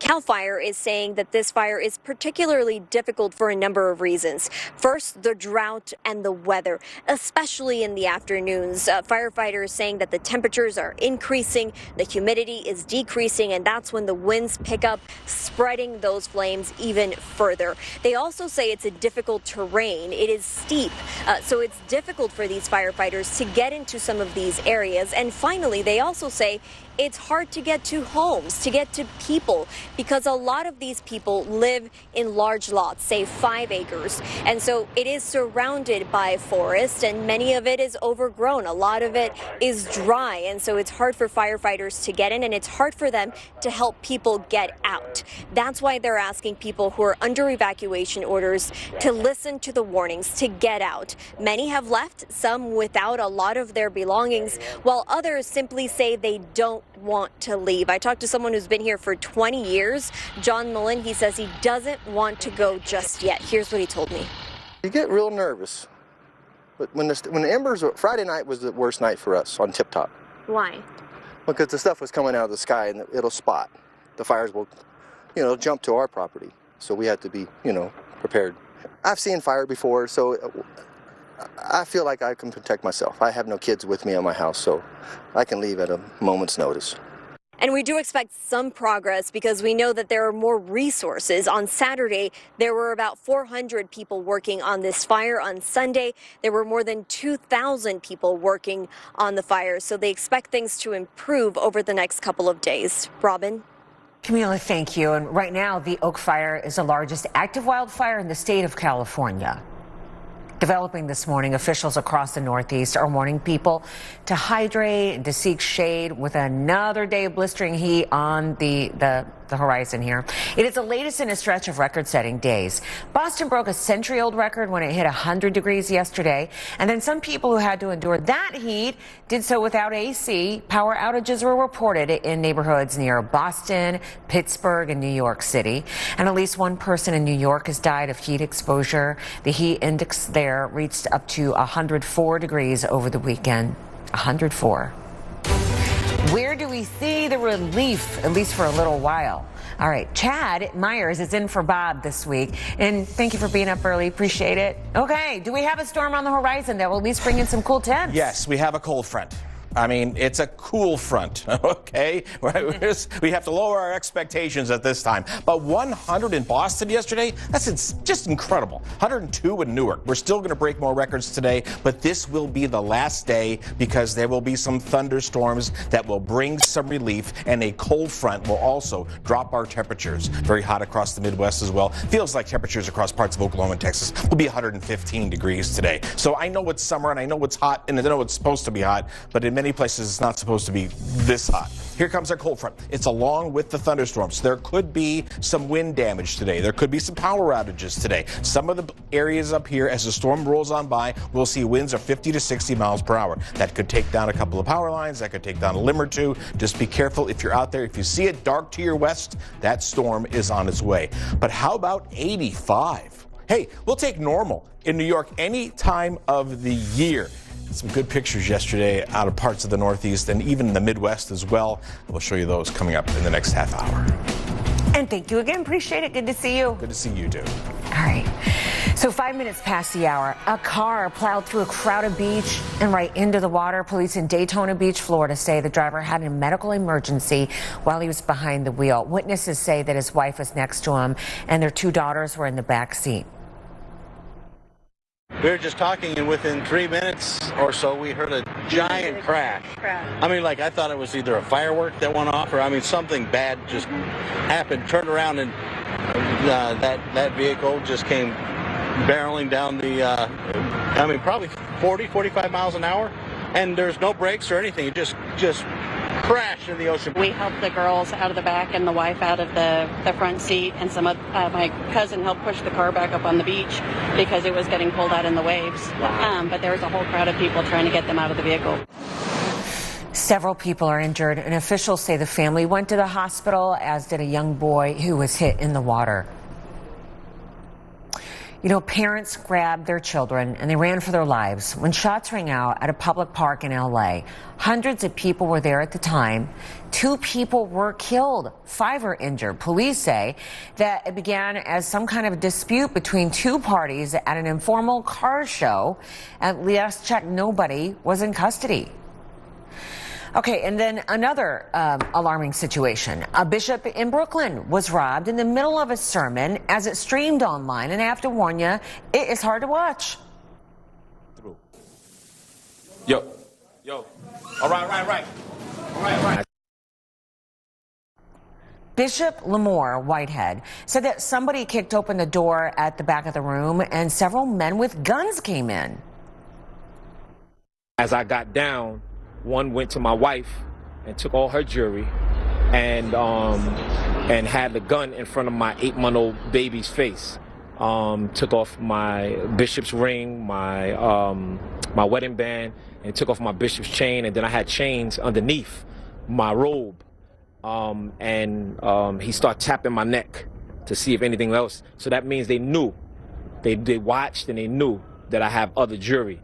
CAL FIRE is saying that this fire is particularly difficult for a number of reasons. First, the drought and the weather, especially in the afternoons. Firefighters saying that the temperatures are increasing, the humidity is decreasing, and that's when the winds pick up, spreading those flames even further. They also say it's a difficult terrain. It is steep, so it's difficult for these firefighters to get into some of these areas. And finally, they also say it's hard to get to homes, to get to people, because a lot of these people live in large lots, say 5 acres. And so it is surrounded by forest, and many of it is overgrown. A lot of it is dry, and so it's hard for firefighters to get in, and it's hard for them to help people get out. That's why they're asking people who are under evacuation orders to listen to the warnings, to get out. Many have left, some without a lot of their belongings, while others simply say they don't want to leave. I talked to someone who's been here for 20 years, John Mullen. He says he doesn't want to go just yet. Here's what he told me. You get real nervous, but when the embers, Friday night was the worst night for us on Tip Top. Why? Because the stuff was coming out of the sky and it'll spot. The fires will, jump to our property. So we had to be, prepared. I've seen fire before, so I feel like I can protect myself. I have no kids with me in my house, so I can leave at a moment's notice. And we do expect some progress because we know that there are more resources. On Saturday, there were about 400 people working on this fire. On Sunday, there were more than 2,000 people working on the fire. So they expect things to improve over the next couple of days. Robin? Camila, thank you. And right now, the Oak Fire is the largest active wildfire in the state of California. Developing this morning, officials across the Northeast are warning people to hydrate and to seek shade with another day of blistering heat on the horizon here. It is the latest in a stretch of record-setting days. Boston broke a century-old record when it hit 100 degrees yesterday, and then some people who had to endure that heat did so without AC. Power outages were reported in neighborhoods near Boston, Pittsburgh, and New York City. And at least one person in New York has died of heat exposure. The heat index there reached up to 104 degrees over the weekend. 104. Where do we see the relief, at least for a little while? All right, Chad Myers is in for Bob this week, and thank you for being up early. Appreciate it. Okay, do we have a storm on the horizon that will at least bring in some cool temps? Yes, we have a cold front. I mean, it's a cool front, okay? We have to lower our expectations at this time. But 100 in Boston yesterday, that's just incredible. 102 in Newark. We're still going to break more records today, but this will be the last day because there will be some thunderstorms that will bring some relief, and a cold front will also drop our temperatures. Very hot across the Midwest as well. Feels like temperatures across parts of Oklahoma and Texas will be 115 degrees today. So I know it's summer, and I know it's hot, and I know it's supposed to be hot, but in many places it's not supposed to be this hot. Here comes our cold front. It's along with the thunderstorms. There could be some wind damage today. There could be some power outages today. Some of the areas up here, as the storm rolls on by, we'll see winds of 50 to 60 miles per hour. That could take down a couple of power lines. That could take down a limb or two. Just be careful if you're out there. If you see it dark to your west, that storm is on its way. But how about 85? Hey, we'll take normal in New York any time of the year. Some good pictures yesterday out of parts of the Northeast and even in the Midwest as well. We'll show you those coming up in the next half hour. And thank you again. Appreciate it. Good to see you. Good to see you, too. All right. So 5 minutes past the hour, a car plowed through a crowded beach and right into the water. Police in Daytona Beach, Florida say the driver had a medical emergency while he was behind the wheel. Witnesses say that his wife was next to him and their 2 daughters were in the back seat. We were just talking, and within 3 minutes or so, we heard a giant crash. I mean, like, I thought it was either a firework that went off, or, I mean, something bad just happened. Turned around, and that vehicle just came barreling down the, I mean, probably 40, 45 miles an hour, and there's no brakes or anything. It just crashed in the ocean. We helped the girls out of the back and the wife out of the front seat, and some of my cousin helped push the car back up on the beach because it was getting pulled out in the waves. But there was a whole crowd of people trying to get them out of the vehicle. Several people are injured, and officials say the family went to the hospital, as did a young boy who was hit in the water. You know, parents grabbed their children and they ran for their lives when shots rang out at a public park in L.A. Hundreds of people were there at the time. 2 people were killed. 5 were injured. Police say that it began as some kind of dispute between 2 parties at an informal car show. At last check, nobody was in custody. Okay, and then another alarming situation. A bishop in Brooklyn was robbed in the middle of a sermon as it streamed online, and I have to warn you, it is hard to watch. Yo. All right. Bishop Lamore Whitehead said that somebody kicked open the door at the back of the room and several men with guns came in. As I got down, one went to my wife and took all her jewelry and had the gun in front of my 8-month-old baby's face. Took off my bishop's ring, my wedding band, and took off my bishop's chain, and then I had chains underneath my robe. He started tapping my neck to see if anything else. So that means they knew. They watched and they knew that I have other jewelry.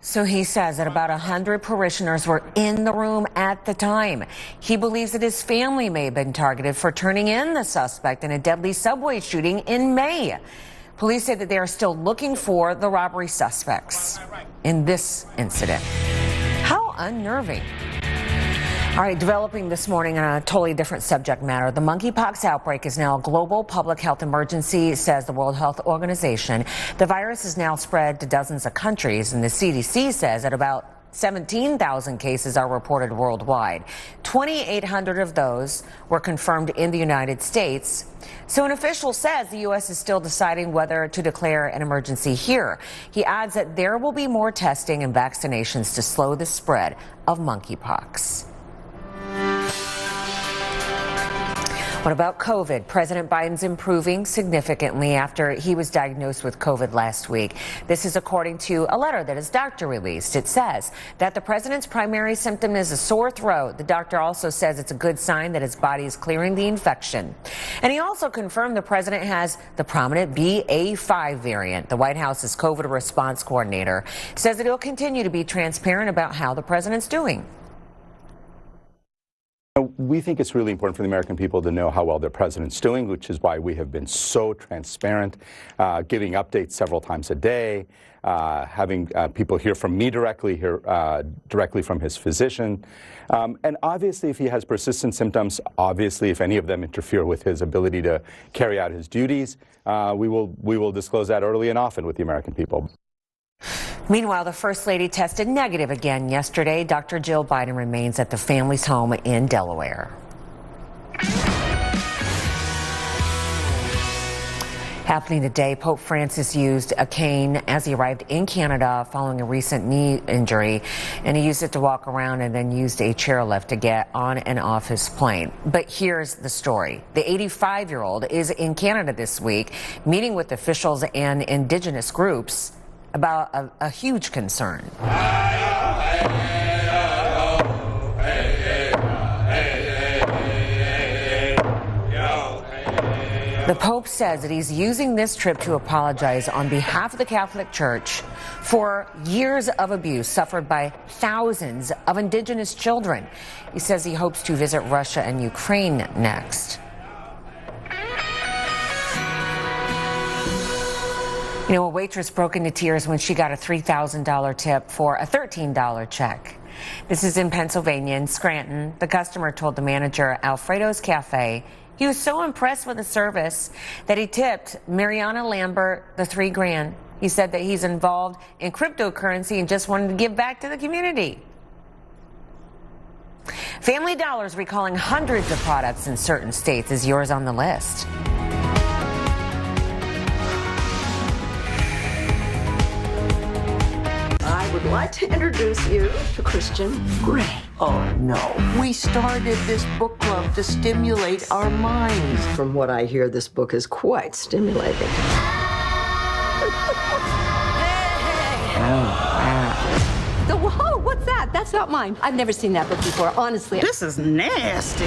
So he says that about 100 parishioners were in the room at the time. He believes that his family may have been targeted for turning in the suspect in a deadly subway shooting in May. Police say that they are still looking for the robbery suspects in this incident. How unnerving. All right, developing this morning on a totally different subject matter. The monkeypox outbreak is now a global public health emergency, says the World Health Organization. The virus is now spread to dozens of countries, and the CDC says that about 17,000 cases are reported worldwide. 2,800 of those were confirmed in the United States. So an official says the U.S. is still deciding whether to declare an emergency here. He adds that there will be more testing and vaccinations to slow the spread of monkeypox. What about COVID? President Biden's improving significantly after he was diagnosed with COVID last week. This is according to a letter that his doctor released. It says that the president's primary symptom is a sore throat. The doctor also says it's a good sign that his body is clearing the infection. And he also confirmed the president has the prominent BA.5 variant. The White House's COVID response coordinator says that he'll continue to be transparent about how the president's doing. We think it's really important for the American people to know how well their president's doing, which is why we have been so transparent, giving updates several times a day, having people hear from me directly, hear directly from his physician. And obviously, if he has persistent symptoms, obviously, if any of them interfere with his ability to carry out his duties, we will disclose that early and often with the American people. Meanwhile, the First Lady tested negative again yesterday. Dr. Jill Biden remains at the family's home in Delaware. Happening today, Pope Francis used a cane as he arrived in Canada following a recent knee injury, and he used it to walk around and then used a chairlift to get on and off his plane. But here's the story. The 85-year-old is in Canada this week, meeting with officials and Indigenous groups about a huge concern. The Pope says that he's using this trip to apologize on behalf of the Catholic Church for years of abuse suffered by thousands of Indigenous children. He says he hopes to visit Russia and Ukraine next. You know, a waitress broke into tears when she got a $3,000 tip for a $13 check. This is in Pennsylvania, in Scranton. The customer told the manager at Alfredo's Cafe he was so impressed with the service that he tipped Mariana Lambert the $3,000. He said that he's involved in cryptocurrency and just wanted to give back to the community. Family Dollar is recalling hundreds of products in certain states. Is yours on the list? I would like to introduce you to Christian Grey. Oh, no. We started this book club to stimulate our minds. From what I hear, this book is quite stimulating. Whoa, what's that? That's not mine. I've never seen that book before, honestly. This is nasty.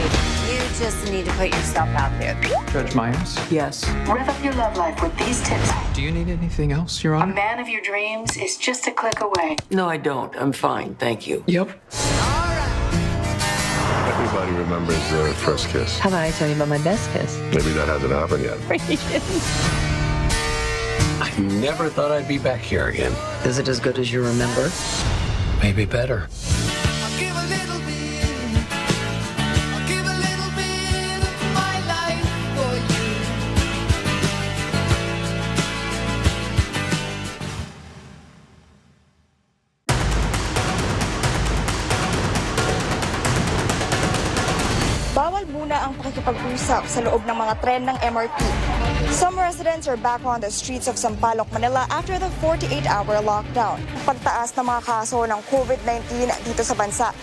You just need to put yourself out there. Judge Myers? Yes. Rev up your love life with these tips. Do you need anything else, Your A Honor? man of your dreams is just a click away. No, I don't. I'm fine. Thank you. Yep. Everybody remembers their first kiss. How about I tell you about my best kiss? Maybe that hasn't happened yet. I never thought I'd be back here again. Is it as good as you remember? Maybe better. Bawal muna ang pakikipag-usap sa loob ng mga tren ng MRT. Some residents are back on the streets of Sampaloc, Manila after the 48-hour lockdown. Pagtaas ng mga kaso ng COVID-19 dito sa bansa.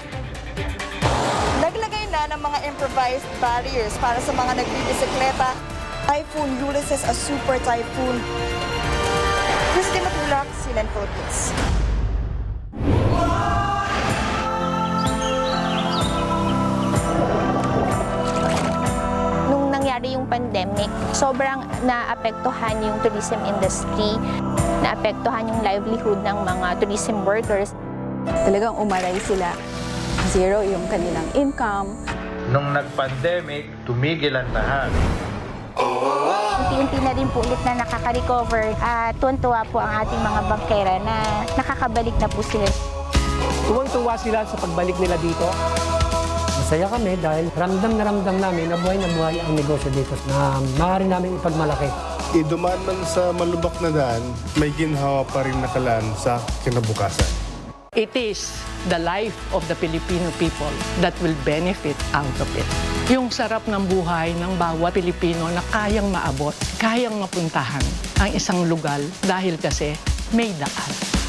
Naglagay na ng mga improvised barriers para sa mga nagbibisikleta. Typhoon Ulysses, a super typhoon. Christine Matulak, CNN Philippines. Nangyari yung pandemic, sobrang naapektuhan yung tourism industry, naapektuhan yung livelihood ng mga tourism workers. Talagang umaray sila. Zero yung kanilang income. Nung nag-pandemic, tumigil ang lahat. Unti-unti na rin po ulit na nakaka-recover at tuwan-tuwa po ang ating mga bangkera na nakakabalik na po sila. Tuwang-tuwa sila sa pagbalik nila dito. Masaya kami dahil ramdam namin na buhay ang negosyo dito na maaari namin ipagmalaki. Idumaan man sa malubak na daan, may ginhawa pa rin nakalaan sa kinabukasan. It is the life of the Filipino people that will benefit out of it. Yung sarap ng buhay ng bawat Pilipino na kayang maabot, kayang mapuntahan ang isang lugar dahil kasi may daan.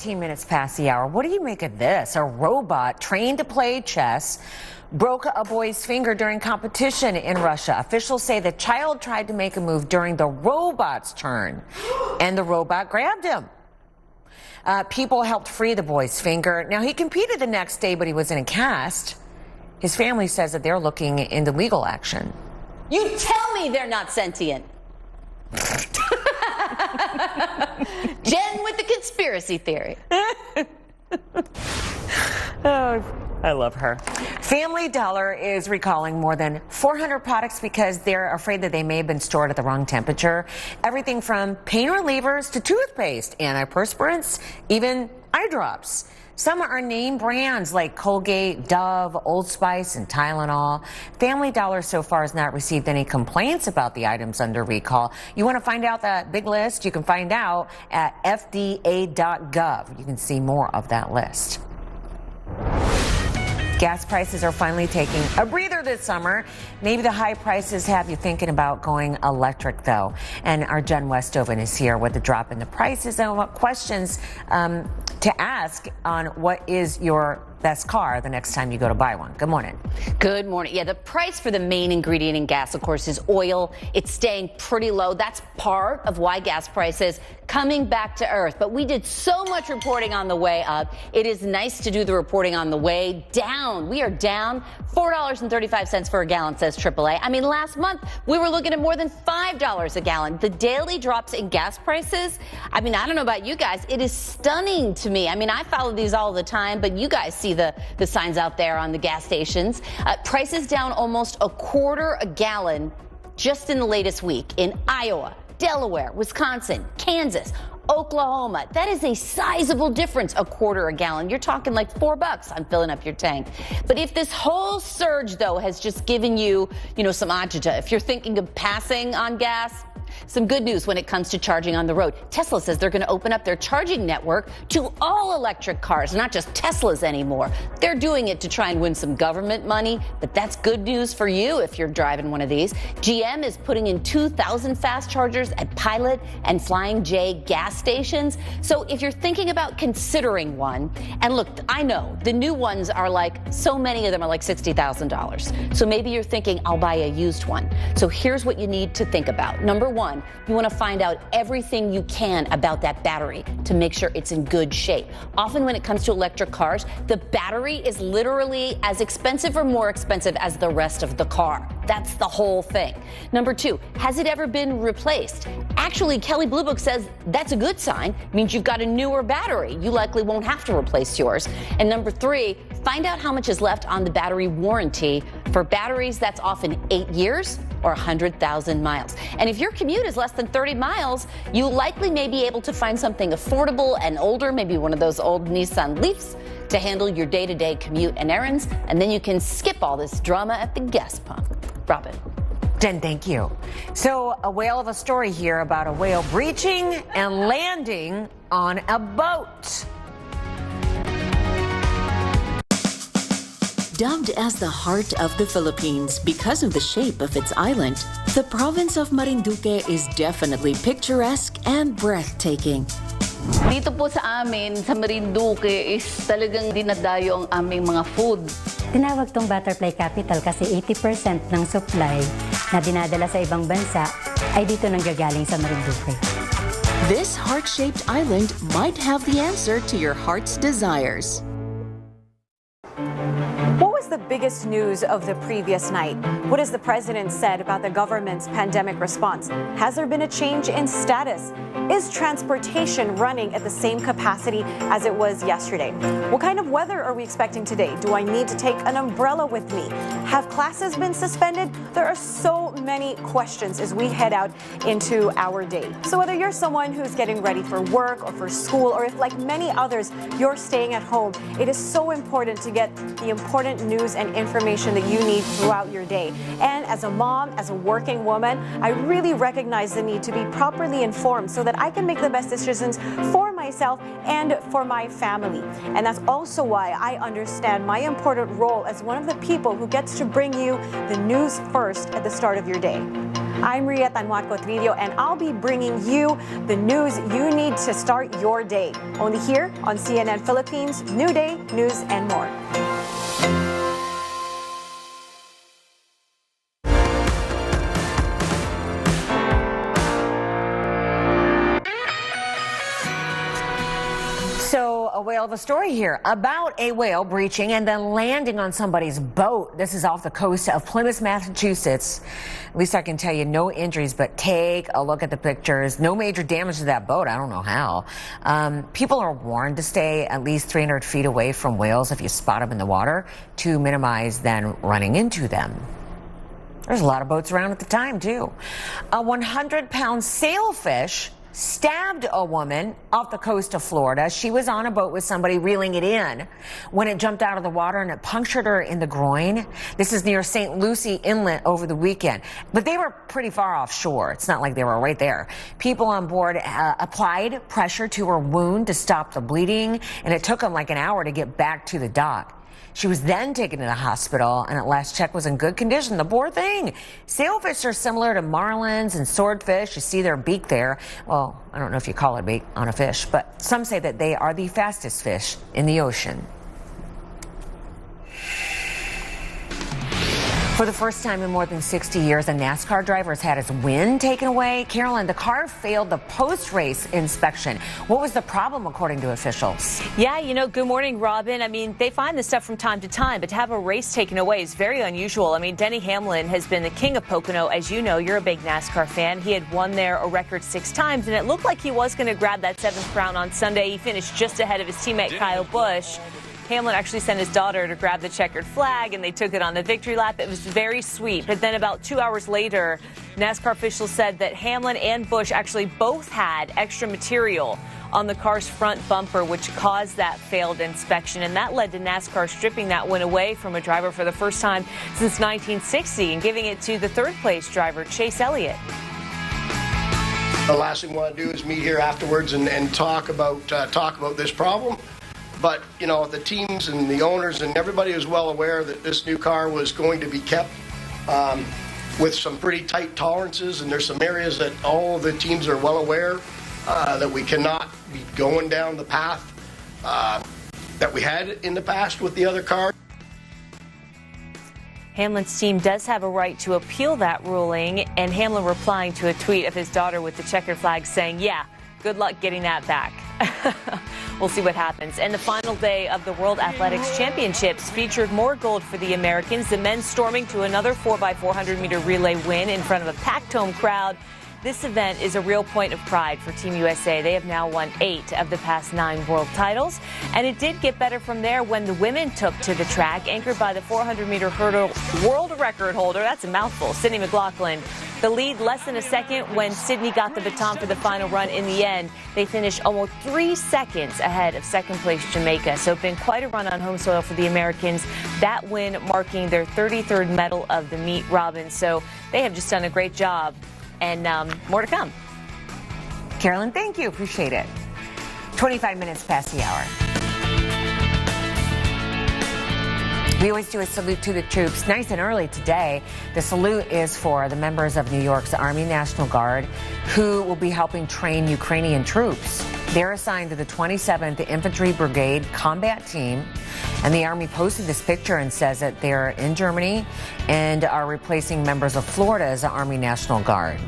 Minutes past the hour. What do you make of this? A robot trained to play chess broke a boy's finger during competition in Russia. Officials say the child tried to make a move during the robot's turn, and the robot grabbed him. People helped free the boy's finger. Now, he competed the next day, but he was in a cast. His family says that they're looking into legal action. You tell me they're not sentient. Jen with the conspiracy theory. Oh, I love her. Family Dollar is recalling more than 400 products because they're afraid that they may have been stored at the wrong temperature. Everything from pain relievers to toothpaste, antiperspirants, even eye drops. Some are name brands like Colgate, Dove, Old Spice, and Tylenol. Family Dollar so far has not received any complaints about the items under recall. You want to find out that big list? You can find out at FDA.gov. You can see more of that list. Gas prices are finally taking a breather this summer. Maybe the high prices have you thinking about going electric, though. And our Jen Westoven is here with the drop in the prices and what questions to ask on what is your best car the next time you go to buy one. Good morning. Good morning. Yeah, the price for the main ingredient in gas, of course, is oil. It's staying pretty low. That's part of why gas prices coming back to earth. But we did so much reporting on the way up. It is nice to do the reporting on the way down. We are down $4.35 for a gallon, says AAA. I mean, last month we were looking at more than $5 a gallon. The daily drops in gas prices, I mean, I don't know about you guys. It is stunning to me. I mean, I follow these all the time, but you guys see the signs out there on the gas stations. Prices down almost a quarter a gallon just in the latest week in Iowa, Delaware, Wisconsin, Kansas, Oklahoma. That is a sizable difference, a quarter a gallon. You're talking like $4 on filling up your tank. But if this whole surge, though, has just given you, some agita, if you're thinking of passing on gas, some good news when it comes to charging on the road. Tesla says they're going to open up their charging network to all electric cars, not just Teslas anymore. They're doing it to try and win some government money, but that's good news for you if you're driving one of these. GM is putting in 2,000 fast chargers at Pilot and Flying J gas stations. So if you're thinking about considering one, and look, I know the new ones are so many of them are like $60,000. So maybe you're thinking, I'll buy a used one. So here's what you need to think about. Number one, you want to find out everything you can about that battery to make sure it's in good shape. Often when it comes to electric cars, the battery is literally as expensive or more expensive as the rest of the car. That's the whole thing. Number two, has it ever been replaced? Actually, Kelley Blue Book says that's a good sign. It means you've got a newer battery. You likely won't have to replace yours. And number three, find out how much is left on the battery warranty. For batteries, that's often 8 years or 100,000 miles. And if your commute is less than 30 miles, you likely may be able to find something affordable and older, maybe one of those old Nissan Leafs, to handle your day-to-day commute and errands, and then you can skip all this drama at the gas pump. Robin. Jen, thank you. So, a whale of a story here about a whale breaching and landing on a boat. Dubbed as the heart of the Philippines because of the shape of its island, the province of Marinduque is definitely picturesque and breathtaking. Dito po sa amin, sa Marinduque, is talagang dinadayo ang aming mga food. Tinawag tong butterfly capital kasi 80% ng supply na dinadala sa ibang bansa ay dito nanggagaling sa Marinduque. This heart-shaped island might have the answer to your heart's desires. What was the biggest news of the previous night? What has the president said about the government's pandemic response? Has there been a change in status? Is transportation running at the same capacity as it was yesterday? What kind of weather are we expecting today? Do I need to take an umbrella with me? Have classes been suspended? There are so many questions as we head out into our day. So whether you're someone who's getting ready for work or for school, or if like many others, you're staying at home, it is so important to get the important news and information that you need throughout your day. And as a mom, as a working woman, I really recognize the need to be properly informed so that I can make the best decisions for myself and for my family. And that's also why I understand my important role as one of the people who gets to bring you the news first at the start of your day. I'm Ria Tanwatco Trillo, and I'll be bringing you the news you need to start your day. Only here on CNN Philippines, New Day, News and More. A whale of a story here about a whale breaching and then landing on somebody's boat. This is off the coast of Plymouth, Massachusetts. At least I can tell you no injuries, but take a look at the pictures. No major damage to that boat. I don't know how. People are warned to stay at least 300 feet away from whales if you spot them in the water to minimize then running into them. There's a lot of boats around at the time, too. A 100-pound sailfish stabbed a woman off the coast of Florida. She was on a boat with somebody reeling it in when it jumped out of the water and it punctured her in the groin. This is near St. Lucie Inlet over the weekend. But they were pretty far offshore. It's not like they were right there. People on board applied pressure to her wound to stop the bleeding, and it took them like an hour to get back to the dock. She was then taken to the hospital and at last check was in good condition. The poor thing. Sailfish are similar to marlins and swordfish. You see their beak there. Well, I don't know if you call it a beak on a fish, but some say that they are the fastest fish in the ocean. For the first time in more than 60 years, a NASCAR driver has had his win taken away. Carolyn, the car failed the post-race inspection. What was the problem, according to officials? Yeah, good morning, Robin. I mean, they find this stuff from time to time, but to have a race taken away is very unusual. I mean, Denny Hamlin has been the king of Pocono. As you know, you're a big NASCAR fan. He had won there a record 6 times, and it looked like he was going to grab that 7th crown on Sunday. He finished just ahead of his teammate Kyle Busch. Hamlin actually sent his daughter to grab the checkered flag, and they took it on the victory lap. It was very sweet. But then about 2 hours later, NASCAR officials said that Hamlin and Busch actually both had extra material on the car's front bumper, which caused that failed inspection. And that led to NASCAR stripping that win away from a driver for the first time since 1960 and giving it to the 3rd place driver, Chase Elliott. The last thing we want to do is meet here afterwards and talk about this problem. But, the teams and the owners and everybody is well aware that this new car was going to be kept with some pretty tight tolerances. And there's some areas that all of the teams are well aware that we cannot be going down the path that we had in the past with the other car. Hamlin's team does have a right to appeal that ruling, and Hamlin replying to a tweet of his daughter with the checkered flag saying, yeah, good luck getting that back. We'll see what happens. And the final day of the World Athletics Championships featured more gold for the Americans. The men storming to another 4x400 meter relay win in front of a packed home crowd. This event is a real point of pride for Team USA. They have now won 8 of the past 9 world titles. And it did get better from there when the women took to the track, anchored by the 400-meter hurdle world record holder. That's a mouthful, Sydney McLaughlin. The lead less than a second when Sydney got the baton for the final run. In the end, they finished almost 3 seconds ahead of second-place Jamaica. So it's been quite a run on home soil for the Americans. That win marking their 33rd medal of the meet, Robin. So they have just done a great job. And more to come. Carolyn, thank you. Appreciate it. 25 minutes past the hour. We always do a salute to the troops. Nice and early today. The salute is for the members of New York's Army National Guard who will be helping train Ukrainian troops. They're assigned to the 27th Infantry Brigade combat team. And the Army posted this picture and says that they're in Germany and are replacing members of Florida's Army National Guard.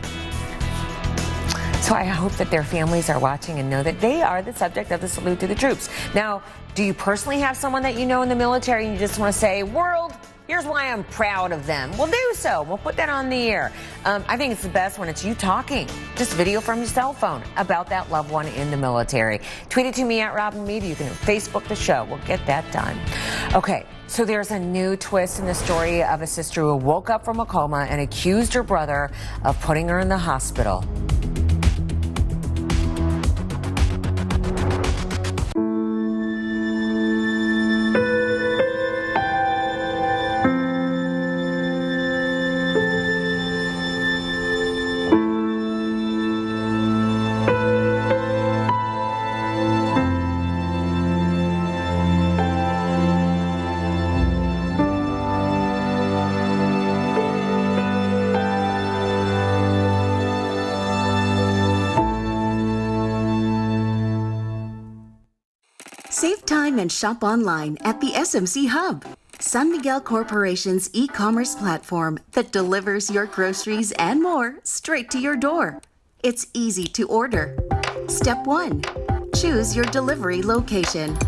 So I hope that their families are watching and know that they are the subject of the salute to the troops. Now, do you personally have someone that you know in the military and you just want to say, world, here's why I'm proud of them? We'll do so. We'll put that on the air. I think it's the best when it's you talking. Just video from your cell phone about that loved one in the military. Tweet it to me at Robin Meade. You can Facebook the show. We'll get that done. Okay, so there's a new twist in the story of a sister who woke up from a coma and accused her brother of putting her in the hospital. Save time and shop online at the SMC Hub, San Miguel Corporation's e-commerce platform that delivers your groceries and more straight to your door. It's easy to order. Step 1. Choose your delivery location.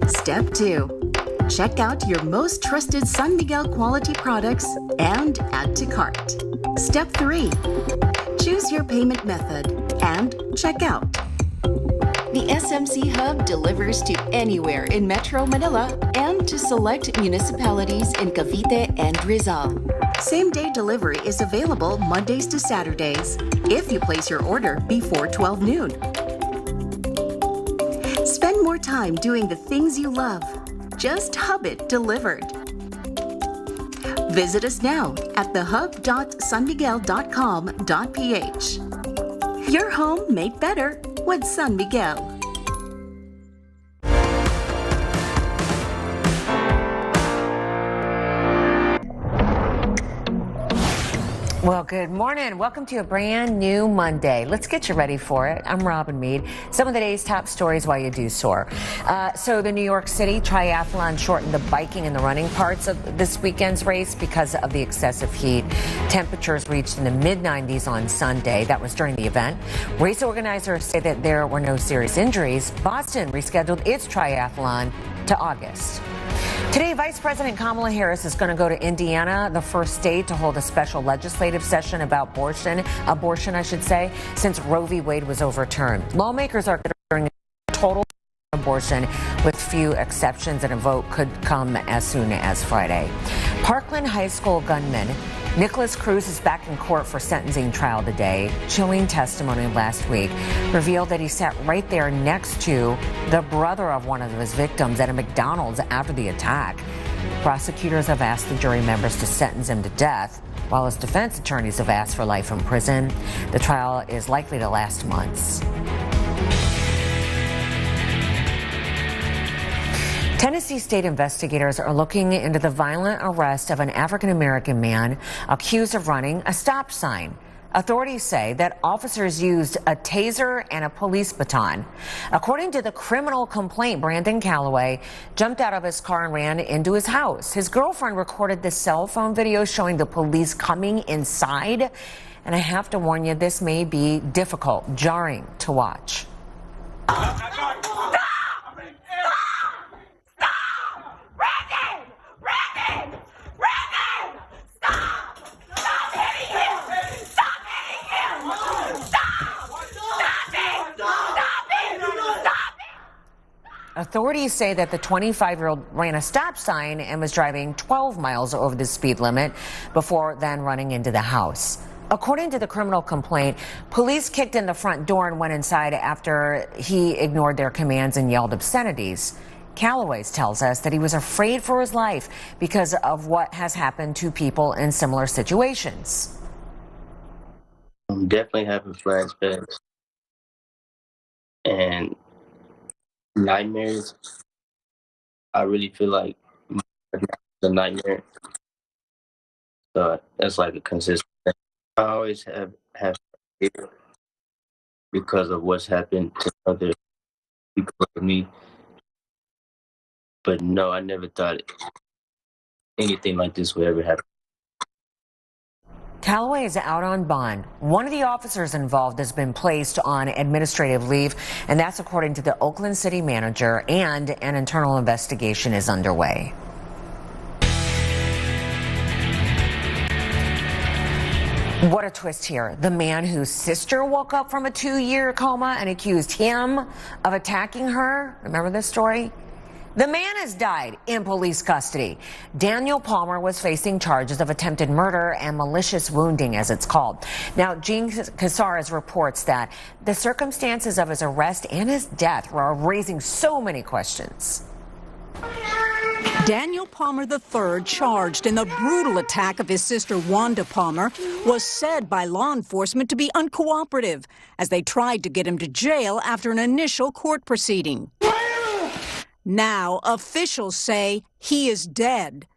Step 2. Check out your most trusted San Miguel quality products and add to cart. Step 3. Choose your payment method and check out. The SMC Hub delivers to anywhere in Metro Manila and to select municipalities in Cavite and Rizal. Same-day delivery is available Mondays to Saturdays if you place your order before 12 noon. Spend more time doing the things you love. Just hub it delivered. Visit us now at thehub.sanmiguel.com.ph. Your home made better with San Miguel. Well, good morning. Welcome to a brand new Monday. Let's get you ready for it. I'm Robin Meade. Some of the day's top stories while you do soar. So the New York City Triathlon shortened the biking and the running parts of this weekend's race because of the excessive heat. Temperatures reached in the mid-90s on Sunday. That was during the event. Race organizers say that there were no serious injuries. Boston rescheduled its triathlon to August. Today, Vice President Kamala Harris is going to go to Indiana, the first state to hold a special legislative session about abortion, since Roe v. Wade was overturned. Lawmakers are considering a total abortion with few exceptions, and a vote could come as soon as Friday. Parkland High School gunman Nicholas Cruz is back in court for sentencing trial today. Chilling testimony last week revealed that he sat right there next to the brother of one of his victims at a McDonald's after the attack. Prosecutors have asked the jury members to sentence him to death, while his defense attorneys have asked for life in prison. The trial is likely to last months. Tennessee state investigators are looking into the violent arrest of an African-American man accused of running a stop sign. Authorities say that officers used a taser and a police baton. According to the criminal complaint, Brandon Calloway jumped out of his car and ran into his house. His girlfriend recorded the cell phone video showing the police coming inside. And I have to warn you, this may be difficult, jarring to watch. Authorities say that the 25-year-old ran a stop sign and was driving 12 miles over the speed limit before then running into the house. According to the criminal complaint, police kicked in the front door and went inside after he ignored their commands and yelled obscenities. Calloway tells us that he was afraid for his life because of what has happened to people in similar situations. I'm definitely having flashbacks and nightmares. I really feel like it's a nightmare. So that's like a consistent thing. I always have fear because of what's happened to other people like me. But no, I never thought anything like this would ever happen. Calloway is out on bond. One of the officers involved has been placed on administrative leave, and that's according to the Oakland City manager, and an internal investigation is underway. What a twist here. The man whose sister woke up from a 2-year coma and accused him of attacking her. Remember this story? The man has died in police custody. Daniel Palmer was facing charges of attempted murder and malicious wounding, as it's called. Now, Gene Casares reports that the circumstances of his arrest and his death are raising so many questions. Daniel Palmer III, charged in the brutal attack of his sister Wanda Palmer, was said by law enforcement to be uncooperative as they tried to get him to jail after an initial court proceeding. Now, officials say he is dead.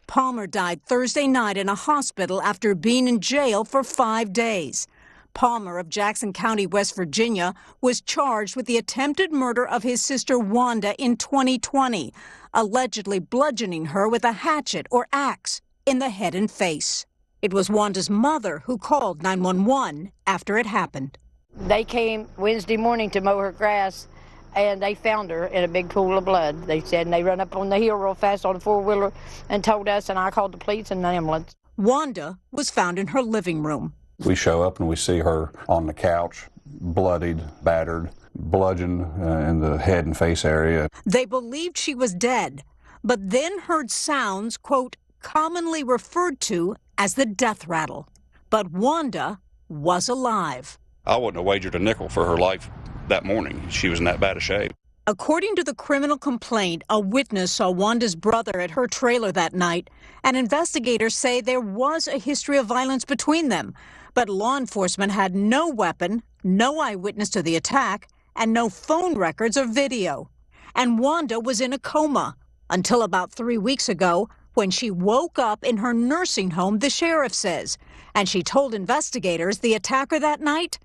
Palmer died Thursday night in a hospital after being in jail for 5 days. Palmer of Jackson County, West Virginia, was charged with the attempted murder of his sister Wanda in 2020, allegedly bludgeoning her with a hatchet or axe in the head and face. It was Wanda's mother who called 911 after it happened. They came Wednesday morning to mow her grass, and they found her in a big pool of blood, they said, and they run up on the hill real fast on a four-wheeler and told us, and I called the police and the ambulance. Wanda was found in her living room. We show up and we see her on the couch, bloodied, battered, bludgeoned in the head and face area. They believed she was dead, but then heard sounds, quote, commonly referred to as the death rattle. But Wanda was alive. I wouldn't have wagered a nickel for her life that morning. She was in that bad a shape. According to the criminal complaint, a witness saw Wanda's brother at her trailer that night, and investigators say there was a history of violence between them. But law enforcement had no weapon, no eyewitness to the attack, and no phone records or video. And Wanda was in a coma until about 3 weeks ago when she woke up in her nursing home, the sheriff says. And she told investigators the attacker that night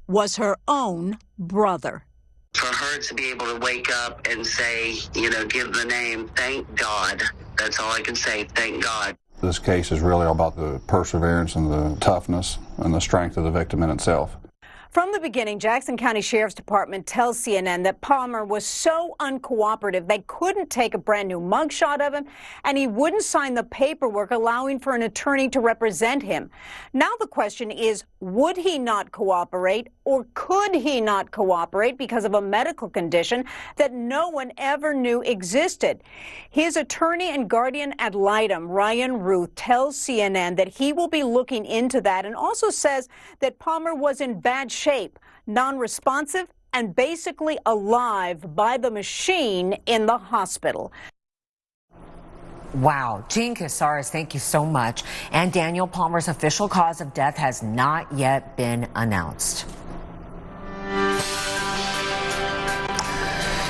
was her own brother. For her to be able to wake up and say, give the name, thank God. That's all I can say, thank God. This case is really about the perseverance and the toughness and the strength of the victim in itself. From the beginning, Jackson County Sheriff's Department tells CNN that Palmer was so uncooperative they couldn't take a brand new mugshot of him, and he wouldn't sign the paperwork allowing for an attorney to represent him. Now the question is, would he not cooperate, or could he not cooperate because of a medical condition that no one ever knew existed? His attorney and guardian ad litem, Ryan Ruth, tells CNN that he will be looking into that, and also says that Palmer was in bad shape, non-responsive, and basically alive by the machine in the hospital. Wow. Gene Casares, thank you so much. And Daniel Palmer's official cause of death has not yet been announced.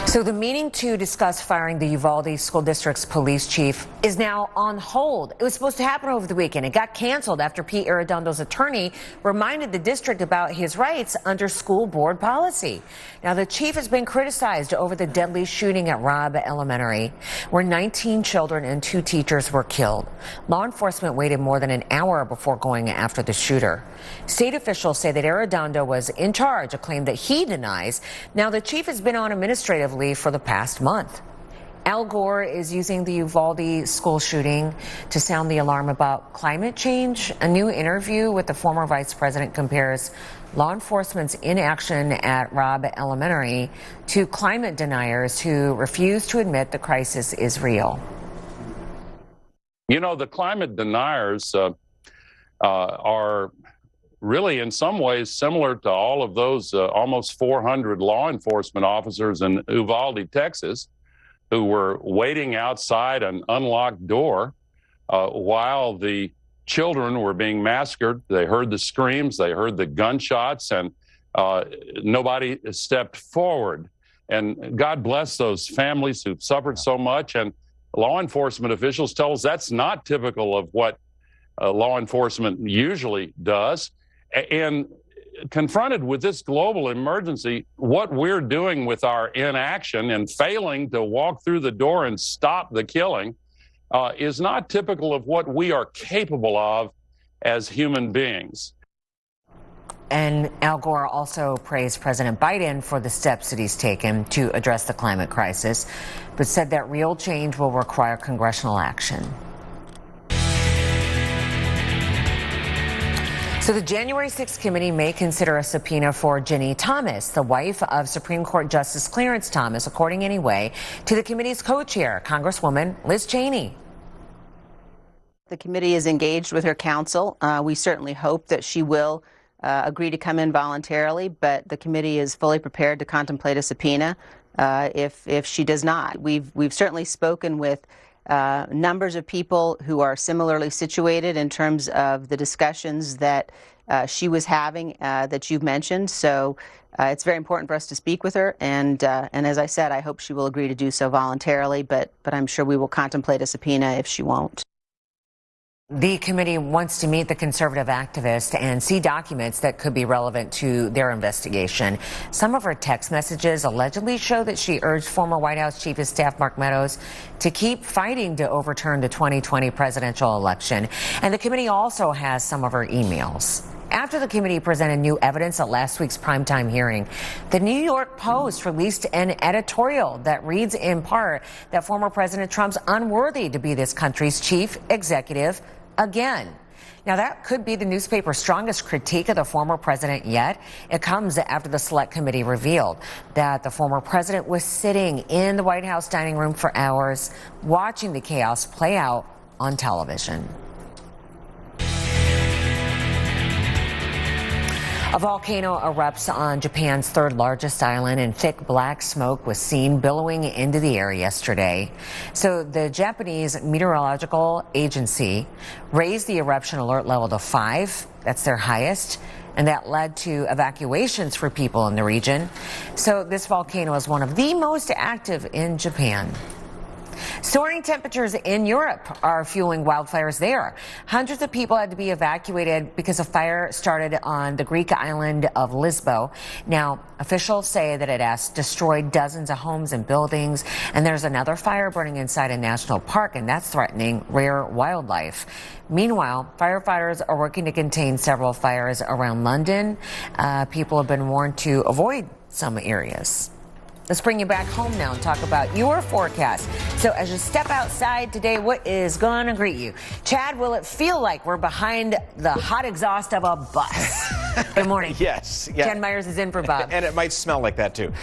So the meeting to discuss firing the Uvalde School District's police chief is now on hold. It was supposed to happen over the weekend. It got canceled after Pete Arredondo's attorney reminded the district about his rights under school board policy. Now, the chief has been criticized over the deadly shooting at Robb Elementary, where 19 children and 2 teachers were killed. Law enforcement waited more than an hour before going after the shooter. State officials say that Arredondo was in charge, a claim that he denies. Now, the chief has been on administrative leave for the past month. Al Gore is using the Uvalde school shooting to sound the alarm about climate change. A new interview with the former vice president compares law enforcement's inaction at Robb Elementary to climate deniers who refuse to admit the crisis is real. You know, the climate deniers are really in some ways similar to all of those almost 400 law enforcement officers in Uvalde, Texas, who were waiting outside an unlocked door while the children were being massacred. They heard the screams, they heard the gunshots, and nobody stepped forward. And God bless those families who've suffered so much. And law enforcement officials tell us that's not typical of what law enforcement usually does. And confronted with this global emergency, what we're doing with our inaction and failing to walk through the door and stop the killing is not typical of what we are capable of as human beings. And Al Gore also praised President Biden for the steps that he's taken to address the climate crisis, but said that real change will require congressional action. So the January 6th committee may consider a subpoena for Ginny Thomas, the wife of Supreme Court Justice Clarence Thomas, according anyway to the committee's co-chair, Congresswoman Liz Cheney. The committee is engaged with her counsel. We certainly hope that she will agree to come in voluntarily, but the committee is fully prepared to contemplate a subpoena if she does not. We've certainly spoken with numbers of people who are similarly situated in terms of the discussions that she was having that you've mentioned. So it's very important for us to speak with her. And as I said, I hope she will agree to do so voluntarily, but I'm sure we will contemplate a subpoena if she won't. The committee wants to meet the conservative activist and see documents that could be relevant to their investigation. Some of her text messages allegedly show that she urged former White House Chief of Staff Mark Meadows to keep fighting to overturn the 2020 presidential election. And the committee also has some of her emails. After the committee presented new evidence at last week's primetime hearing, the New York Post released an editorial that reads in part that former President Trump's unworthy to be this country's chief executive again. Now, that could be the newspaper's strongest critique of the former president yet. It comes after the Select Committee revealed that the former president was sitting in the White House dining room for hours, watching the chaos play out on television. A volcano erupts on Japan's third largest island, and thick black smoke was seen billowing into the air yesterday. So the Japanese Meteorological Agency raised the eruption alert level to 5. That's their highest. And that led to evacuations for people in the region. So this volcano is one of the most active in Japan. Soaring temperatures in Europe are fueling wildfires there. Hundreds of people had to be evacuated because a fire started on the Greek island of Lisbon. Now, officials say that it has destroyed dozens of homes and buildings, and there's another fire burning inside a national park, and that's threatening rare wildlife. Meanwhile, firefighters are working to contain several fires around London. People have been warned to avoid some areas. Let's bring you back home now and talk about your forecast. So as you step outside today, what is going to greet you? Chad, will it feel like we're behind the hot exhaust of a bus? Good morning. Yes. Yeah. Jen Myers is in for Bob. And it might smell like that, too.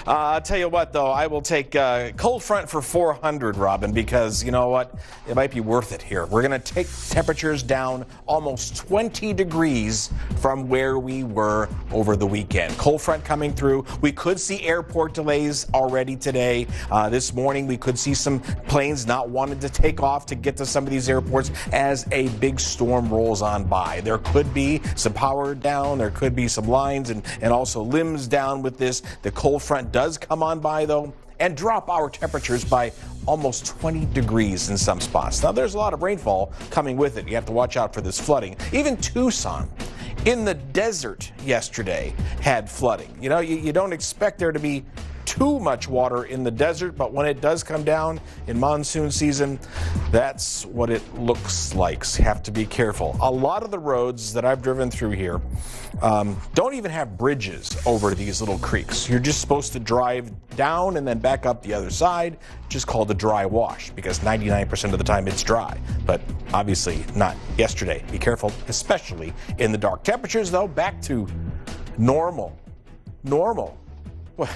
I'll tell you what, though, I will take cold front for 400, Robin, because you know what? It might be worth it here. We're going to take temperatures down almost 20 degrees from where we were over the weekend. Cold front coming through. We could see airport delays already today. This morning, we could see some planes not wanting to take off to get to some of these airports as a big storm rolls on by. There could be some power down. There could be some lines and also limbs down with this. The cold front does come on by, though, and drop our temperatures by almost 20 degrees in some spots. Now, there's a lot of rainfall coming with it. You have to watch out for this flooding. Even Tucson, in the desert yesterday, had flooding. You know, you don't expect there to be too much water in the desert, but when it does come down in monsoon season, that's what it looks like. So you have to be careful. A lot of the roads that I've driven through here don't even have bridges over these little creeks. You're just supposed to drive down and then back up the other side, just called a dry wash, because 99% of the time it's dry, but obviously not yesterday. Be careful, especially in the dark. Temperatures, though, back to normal. Normal. Well,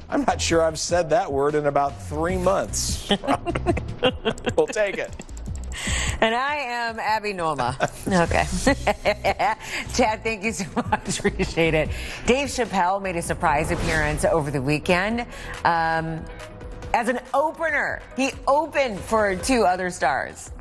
I'm not sure I've said that word in about 3 months. We'll take it. And I am Abby Norma. Okay. Chad, thank you so much. Appreciate it. Dave Chappelle made a surprise appearance over the weekend as an opener. He opened for 2 other stars.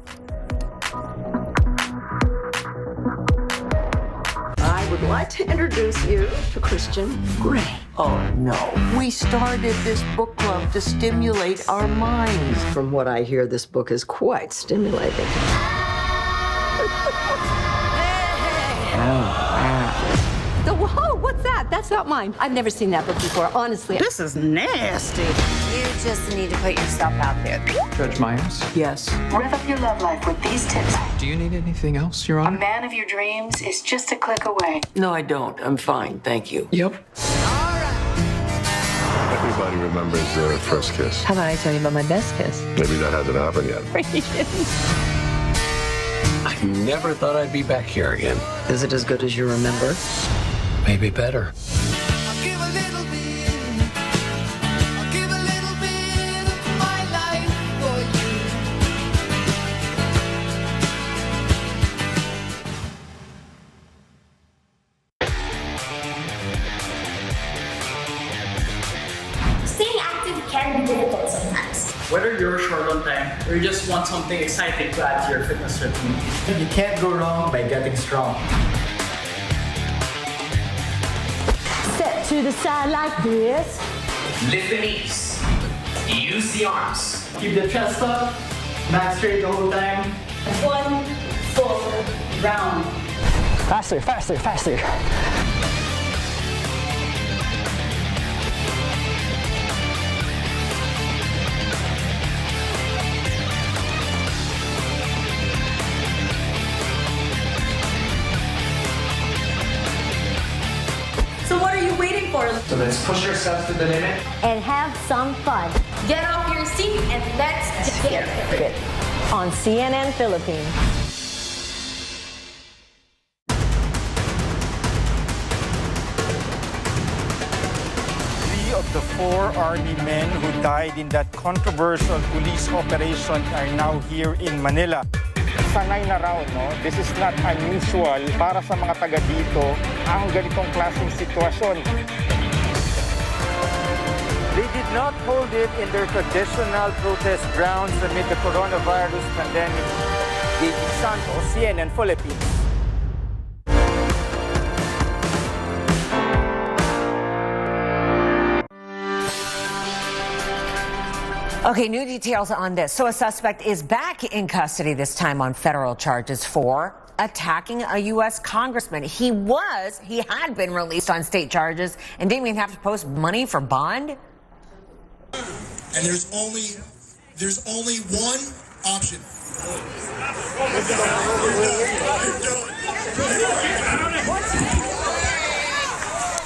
I would like to introduce you to Christian Grey. Oh, no. We started this book club to stimulate our minds. From what I hear, this book is quite stimulating. Whoa, what's that? That's not mine. I've never seen that book before, honestly. This is nasty. You just need to put yourself out there. Judge Myers? Yes. Rev up your love life with these tips. Do you need anything else, Your Honor? A man of your dreams is just a click away. No, I don't. I'm fine, thank you. Yep. Everybody remembers their first kiss. How about I tell you about my best kiss? Maybe that hasn't happened yet. I never thought I'd be back here again. Is it as good as you remember? Maybe better. Staying active can be difficult sometimes. Whether you're short on time or you just want something exciting to add to your fitness routine, you can't go wrong by getting strong. Step to the side like this. Lift the knees. Use the arms. Keep the chest up. Back straight the whole time. 1 full round. Faster, faster, faster. So what are you waiting for? So let's push ourselves to the limit. And have some fun. Get off your seat and let's get it. On CNN Philippines. 3 of the 4 Army men who died in that controversial police operation are now here in Manila. Sanay na raw, no? This is not unusual para sa mga taga dito ang ganitong klaseng sitwasyon. They did not hold it in their traditional protest grounds amid the coronavirus pandemic. David Santos, CNN Philippines. Okay, new details on this. So a suspect is back in custody, this time on federal charges for attacking a U.S. congressman. He had been released on state charges and didn't even have to post money for bond. And there's only one option.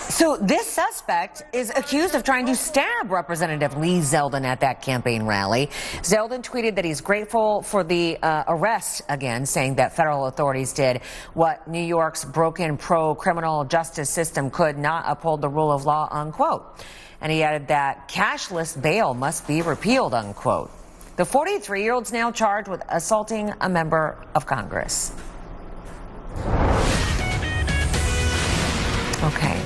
So this suspect is accused of trying to stab Representative Lee Zeldin at that campaign rally. Zeldin tweeted that he's grateful for the arrest again, saying that federal authorities did what New York's broken pro-criminal justice system could not uphold the rule of law, unquote. And he added that cashless bail must be repealed, unquote. The 43-year-old's now charged with assaulting a member of Congress. Okay.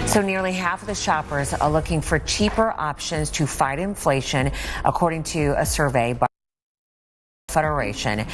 So nearly half of the shoppers are looking for cheaper options to fight inflation, according to a survey by the Federation.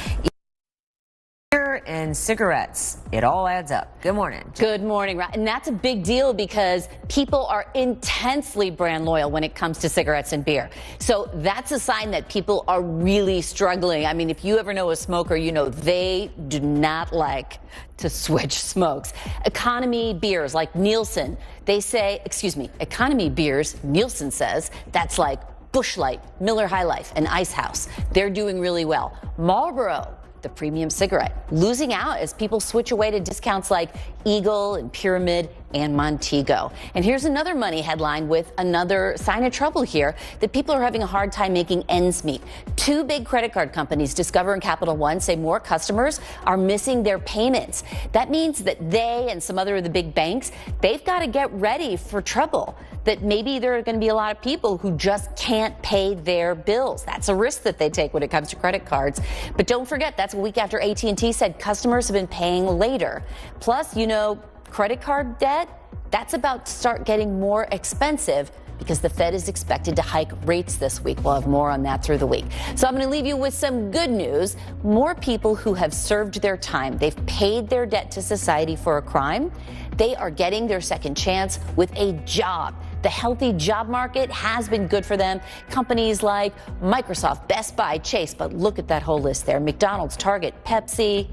And cigarettes, it all adds up. Good morning. Good morning. And that's a big deal because people are intensely brand loyal when it comes to cigarettes and beer. So that's a sign that people are really struggling. I mean, if you ever know a smoker, you know they do not like to switch smokes. Economy beers like Nielsen, economy beers, Nielsen says, that's like Busch Light, Miller High Life, and Ice House. They're doing really well. Marlboro, the premium cigarette, losing out as people switch away to discounts like Eagle and Pyramid and Montego. And here's another money headline with another sign of trouble here, that people are having a hard time making ends meet. Two big credit card companies, Discover and Capital One, say more customers are missing their payments. That means that they and some other of the big banks, they've got to get ready for trouble. That maybe there are going to be a lot of people who just can't pay their bills. That's a risk that they take when it comes to credit cards. But don't forget, that's a week after AT&T said customers have been paying later. Plus, you know, credit card debt, that's about to start getting more expensive because the Fed is expected to hike rates this week. We'll have more on that through the week. So I'm going to leave you with some good news. More people who have served their time, they've paid their debt to society for a crime, they are getting their second chance with a job. The healthy job market has been good for them. Companies like Microsoft, Best Buy, Chase, but look at that whole list there. McDonald's, Target, Pepsi,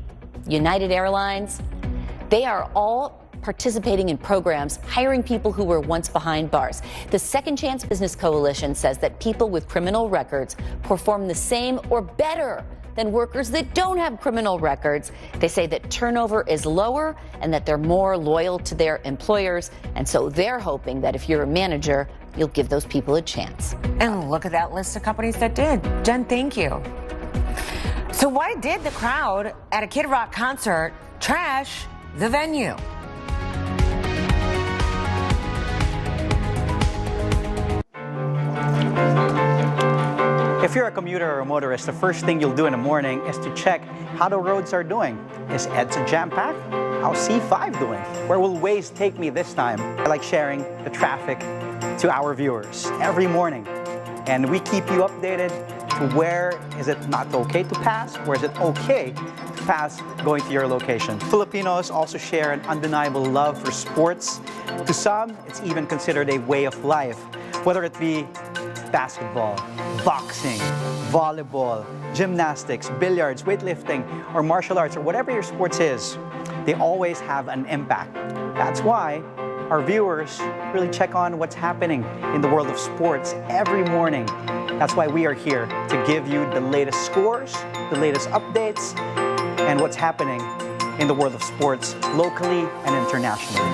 United Airlines, they are all participating in programs, hiring people who were once behind bars. The Second Chance Business Coalition says that people with criminal records perform the same or better than workers that don't have criminal records. They say that turnover is lower and that they're more loyal to their employers. And so they're hoping that if you're a manager, you'll give those people a chance. And look at that list of companies that did. Jen, thank you. So why did the crowd at a Kid Rock concert trash the venue? If you're a commuter or a motorist, the first thing you'll do in the morning is to check how the roads are doing. Is EDSA jam-packed? How's C5 doing? Where will Waze take me this time? I like sharing the traffic to our viewers every morning. And we keep you updated to where is it not okay to pass, where is it okay to pass going to your location. Filipinos also share an undeniable love for sports. To some, it's even considered a way of life, whether it be basketball, boxing, volleyball, gymnastics, billiards, weightlifting, or martial arts, or whatever your sports is, they always have an impact. That's why our viewers really check on what's happening in the world of sports every morning. That's why we are here to give you the latest scores, the latest updates, and what's happening in the world of sports locally and internationally.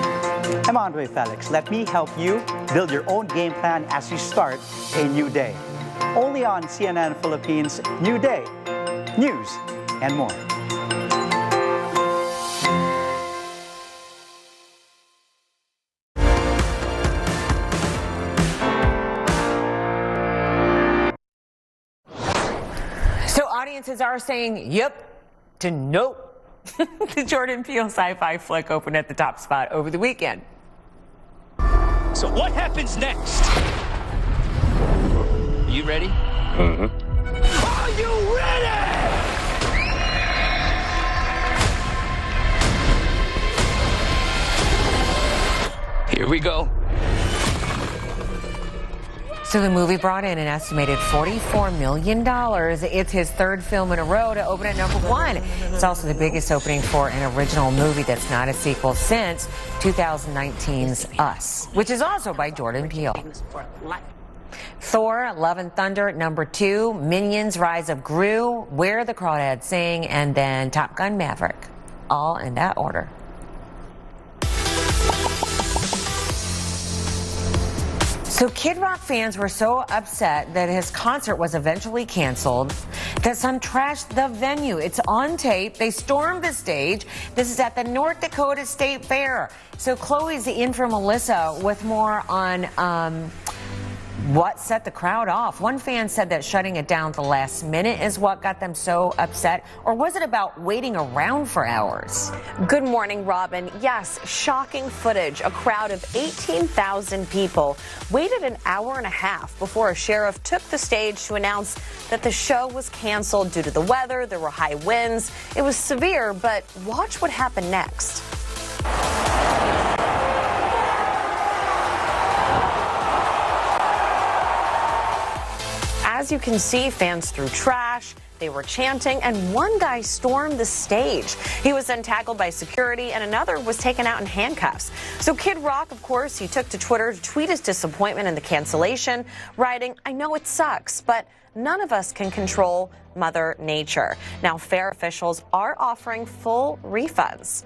I'm Andre Felix. Let me help you build your own game plan as you start a new day. Only on CNN Philippines New Day, news and more. So audiences are saying, yep, to nope. The Jordan Peele sci-fi flick opened at the top spot over the weekend. So what happens next? You ready? Mm-hmm. Are you ready? Here we go. So the movie brought in an estimated $44 million. It's his third film in a row to open at #1. It's also the biggest opening for an original movie that's not a sequel since 2019's Us, which is also by Jordan Peele. Thor, Love and Thunder at #2, Minions, Rise of Gru, Where the Crawdads Sing, and then Top Gun Maverick. All in that order. So Kid Rock fans were so upset that his concert was eventually canceled that some trashed the venue. It's on tape. They stormed the stage. This is at the North Dakota State Fair. So Chloe's in for Melissa with more on what set the crowd off. One fan said that shutting it down at the last minute is what got them so upset. Or was it about waiting around for hours? Good morning, Robin. Yes, shocking footage. A crowd of 18,000 people waited an hour and a half before a sheriff took the stage to announce that the show was canceled due to the weather. There were high winds. It was severe, but watch what happened next. As you can see, fans threw trash, they were chanting, and one guy stormed the stage. He was then tackled by security, and another was taken out in handcuffs. So Kid Rock, of course, he took to Twitter to tweet his disappointment in the cancellation, writing, "I know it sucks, but none of us can control Mother Nature." Now, fair officials are offering full refunds.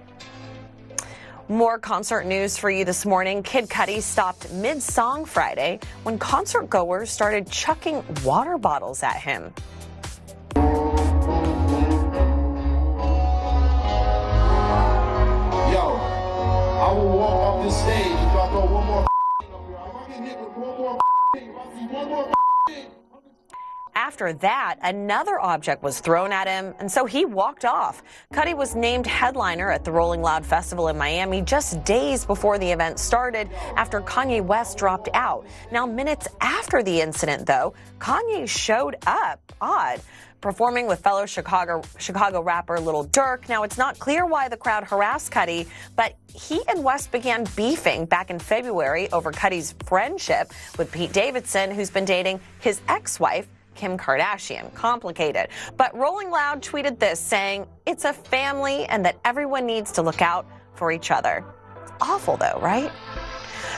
More concert news for you this morning. Kid Cudi stopped mid-song Friday when concert goers started chucking water bottles at him. Yo, I will walk off this stage if y'all throw one more up here. If I get hit with one more if I see one more After that, another object was thrown at him, and so he walked off. Cudi was named headliner at the Rolling Loud Festival in Miami just days before the event started after Kanye West dropped out. Now, minutes after the incident, though, Kanye showed up. Odd. Performing with fellow Chicago rapper Lil Durk. Now, it's not clear why the crowd harassed Cudi, but he and West began beefing back in February over Cudi's friendship with Pete Davidson, who's been dating his ex-wife, Kim Kardashian. Complicated. But Rolling Loud tweeted this, saying, "It's a family and that everyone needs to look out for each other." It's awful, though, right?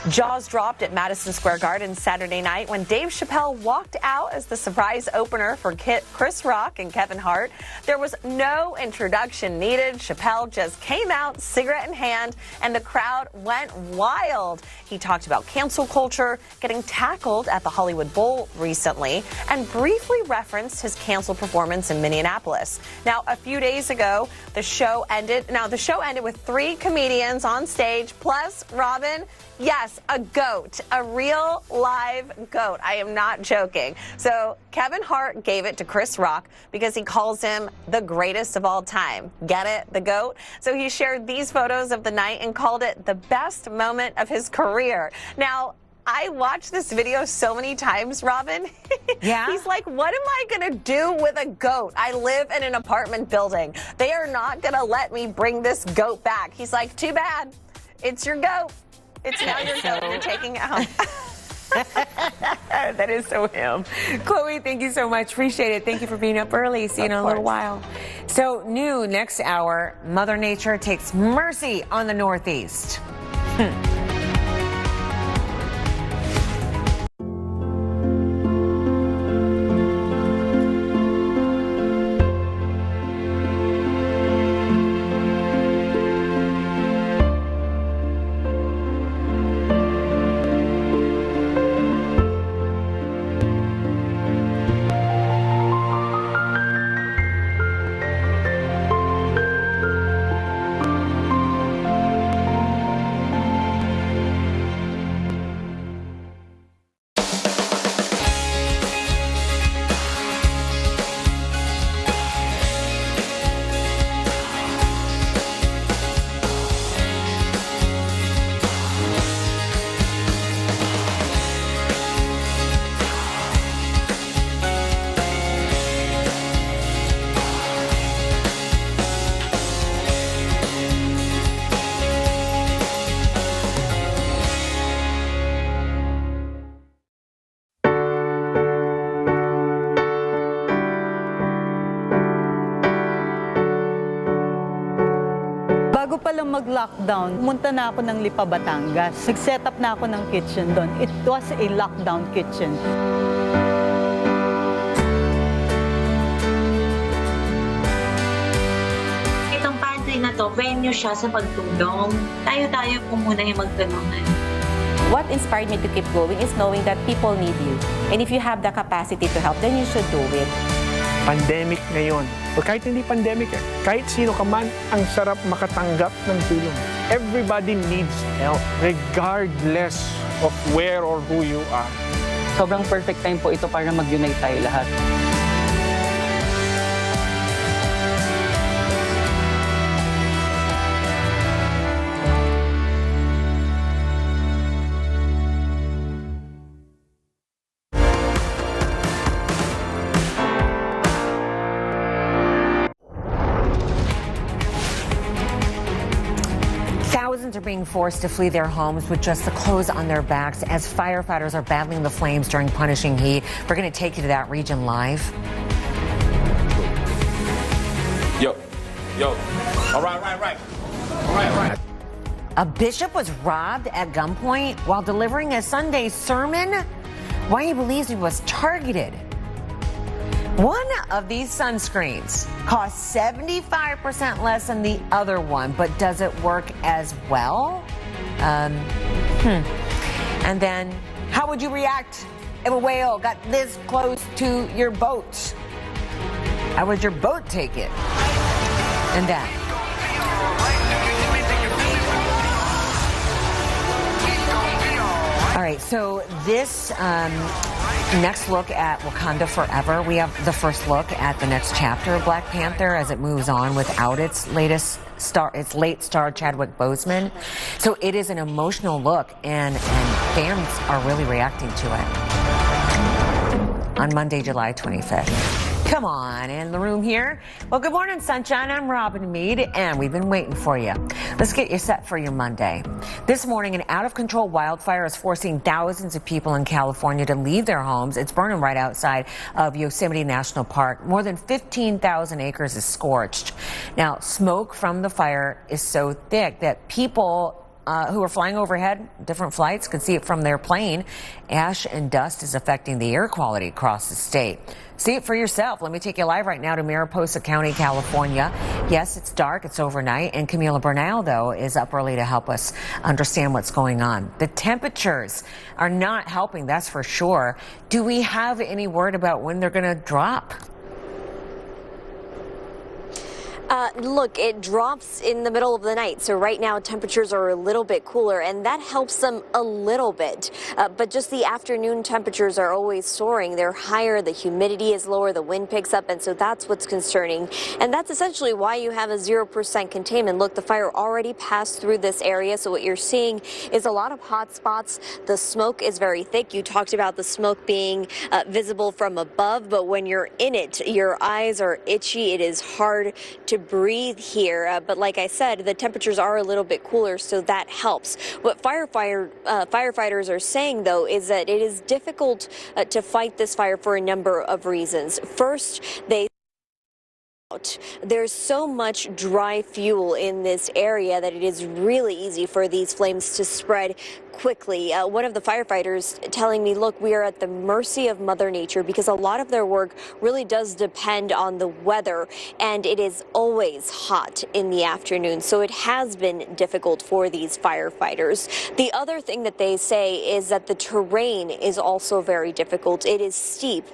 Jaws dropped at Madison Square Garden Saturday night when Dave Chappelle walked out as the surprise opener for Chris Rock and Kevin Hart. There was no introduction needed. Chappelle just came out, cigarette in hand, and the crowd went wild. He talked about cancel culture, getting tackled at the Hollywood Bowl recently, and briefly referenced his canceled performance in Minneapolis. Now, a few days ago, the show ended with 3 comedians on stage, plus Robin. Yes, a goat, a real live goat. I am not joking. So Kevin Hart gave it to Chris Rock because he calls him the greatest of all time. Get it? The goat? So he shared these photos of the night and called it the best moment of his career. Now, I watched this video so many times, Robin. Yeah? He's like, what am I going to do with a goat? I live in an apartment building. They are not going to let me bring this goat back. He's like, too bad. It's your goat. It's now your goat. You're taking it home. That is so him. Chloe, thank you so much. Appreciate it. Thank you for being up early. See you in a little while. So new next hour, Mother Nature takes mercy on the Northeast. mag-lockdown, pumunta na ako ng Lipa, Batangas. Nag-set up na ako ng kitchen doon. It was a lockdown kitchen. Itong pantry na to, venue siya sa pagtulong. Tayo-tayo po muna yung magtulungan. What inspired me to keep going is knowing that people need you. And if you have the capacity to help, then you should do it. Pandemic ngayon. O kahit hindi pandemic, kahit sino ka man, ang sarap makatanggap ng tulong. Everybody needs help, regardless of where or who you are. Sobrang perfect time po ito para mag-unite tayo lahat. Thousands are being forced to flee their homes with just the clothes on their backs as firefighters are battling the flames during punishing heat. We're going to take you to that region live. Yo. All right. A bishop was robbed at gunpoint while delivering a Sunday sermon. Why he believes he was targeted. One of these sunscreens costs 75% less than the other one, but does it work as well? And then, how would you react if a whale got this close to your boat? How would your boat take it? And that. All right, so this next look at Wakanda Forever, we have the first look at the next chapter of Black Panther as it moves on without its late star Chadwick Boseman. So it is an emotional look, and fans are really reacting to it on Monday, July 25th. Come on, in the room here. Well, good morning, sunshine. I'm Robin Meade, and we've been waiting for you. Let's get you set for your Monday. This morning, an out-of-control wildfire is forcing thousands of people in California to leave their homes. It's burning right outside of Yosemite National Park. More than 15,000 acres is scorched. Now, smoke from the fire is so thick that people who are flying overhead, different flights, could see it from their plane. Ash and dust is affecting the air quality across the state. See it for yourself. Let me take you live right now to Mariposa County, California. Yes, it's dark. It's overnight. And Camila Bernal, though, is up early to help us understand what's going on. The temperatures are not helping, that's for sure. Do we have any word about when they're going to drop? Look, it drops in the middle of the night. So right now temperatures are a little bit cooler, and that helps them a little bit. But just the afternoon temperatures are always soaring. They're higher. The humidity is lower. The wind picks up. And so that's what's concerning. And that's essentially why you have a 0% containment. Look, the fire already passed through this area. So what you're seeing is a lot of hot spots. The smoke is very thick. You talked about the smoke being visible from above. But when you're in it, your eyes are itchy. It is hard to breathe here, but like I said, the temperatures are a little bit cooler, so that helps. What firefighters are saying, though, is that it is difficult to fight this fire for a number of reasons. First, there's so much dry fuel in this area that it is really easy for these flames to spread quickly. One of the firefighters telling me, look, we are at the mercy of Mother Nature because a lot of their work really does depend on the weather, and it is always hot in the afternoon. So it has been difficult for these firefighters. The other thing that they say is that the terrain is also very difficult. It is steep.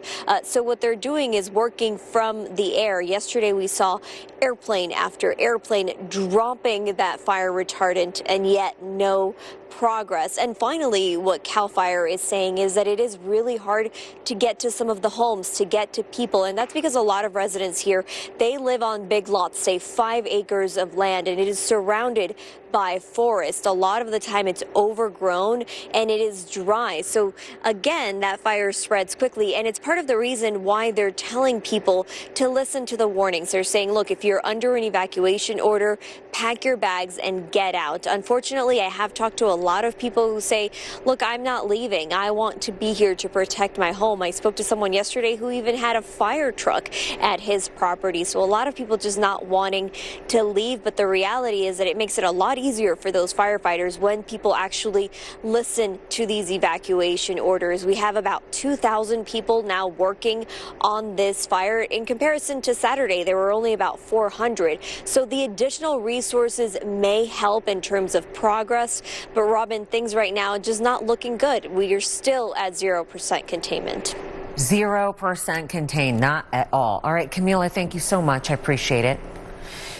So what they're doing is working from the air. Yesterday we saw airplane after airplane dropping that fire retardant, and yet no progress. And finally, what CAL FIRE is saying is that it is really hard to get to some of the homes, to get to people. And that's because a lot of residents here, they live on big lots, say 5 acres of land, and it is surrounded by forest. A lot of the time it's overgrown and it is dry. So again, that fire spreads quickly, and it's part of the reason why they're telling people to listen to the warnings. They're saying, look, if you're under an evacuation order, pack your bags and get out. Unfortunately, I have talked to a lot of people who say, look, I'm not leaving. I want to be here to protect my home. I spoke to someone yesterday who even had a fire truck at his property. So a lot of people just not wanting to leave. But the reality is that it makes it a lot easier for those firefighters when people actually listen to these evacuation orders. We have about 2,000 people now working on this fire. In comparison to Saturday, there were only about 400. So the additional resources may help in terms of progress. But Robin, things right now just not looking good. We are still at 0% containment. 0% contained, not at all. All right, Camila, thank you so much. I appreciate it.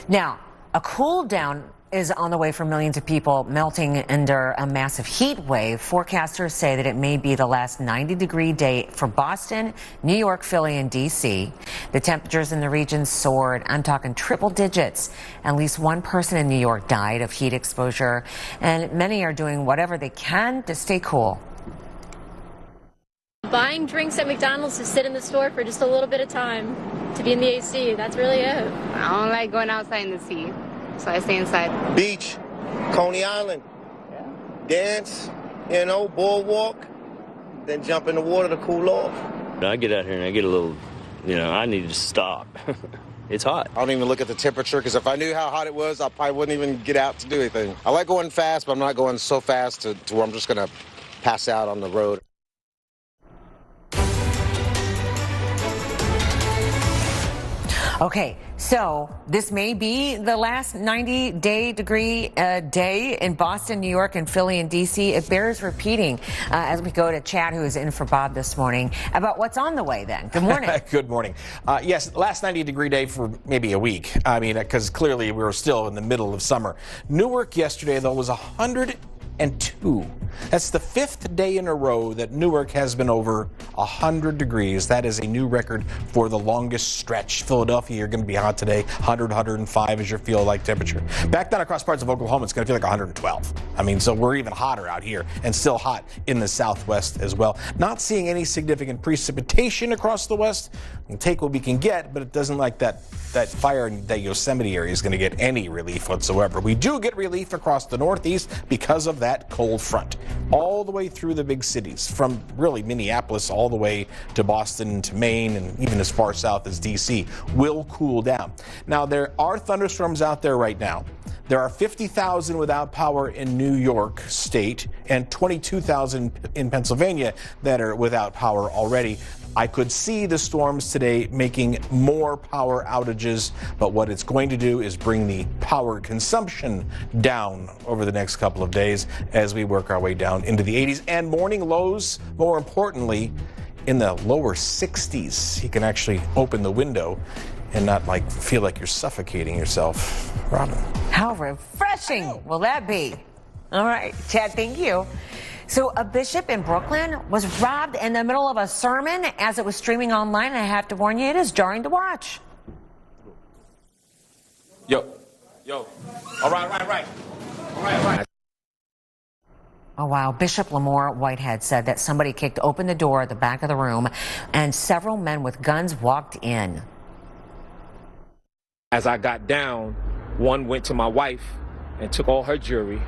Now, a cool down is on the way for millions of people melting under a massive heat wave. Forecasters say that it may be the last 90-degree day for Boston, New York, Philly, and D.C. The temperatures in the region soared. I'm talking triple digits. At least one person in New York died of heat exposure, and many are doing whatever they can to stay cool. Buying drinks at McDonald's to sit in the store for just a little bit of time, to be in the AC. That's really it. I don't like going outside in the sea, so I stay inside. Beach, Coney Island, dance, boardwalk, then jump in the water to cool off. I get out here and I get a little, I need to stop. It's hot. I don't even look at the temperature because if I knew how hot it was, I probably wouldn't even get out to do anything. I like going fast, but I'm not going so fast to where I'm just going to pass out on the road. Okay, so this may be the last 90-degree day in Boston, New York, and Philly and D.C. It bears repeating as we go to Chad, who is in for Bob this morning, about what's on the way then. Good morning. Good morning. Yes, last 90-degree day for maybe a week. I mean, because clearly we were still in the middle of summer. Newark yesterday, though, was 102. That's the 5th day in a row that Newark has been over 100 degrees. That is a new record for the longest stretch. Philadelphia, you're going to be hot today. 100, 105 is your feel-like temperature. Back down across parts of Oklahoma, it's going to feel like 112. I mean, so we're even hotter out here and still hot in the southwest as well. Not seeing any significant precipitation across the west. We'll take what we can get, but it doesn't like that fire in that Yosemite area is going to get any relief whatsoever. We do get relief across the northeast because of that cold front. All the way through the big cities, from really Minneapolis all the way to Boston, to Maine, and even as far south as D.C. will cool down. Now, there are thunderstorms out there right now. There are 50,000 without power in New York State and 22,000 in Pennsylvania that are without power already. I could see the storms today making more power outages, but what it's going to do is bring the power consumption down over the next couple of days as we work our way down into the 80s and morning lows, more importantly, in the lower 60s. You can actually open the window and not feel like you're suffocating yourself. Robin. How refreshing will that be? All right, Chad, thank you. So a bishop in Brooklyn was robbed in the middle of a sermon as it was streaming online, and I have to warn you, it is jarring to watch. Yo. All right. Oh, wow. Bishop Lamore Whitehead said that somebody kicked open the door at the back of the room, and several men with guns walked in. As I got down, one went to my wife and took all her jewelry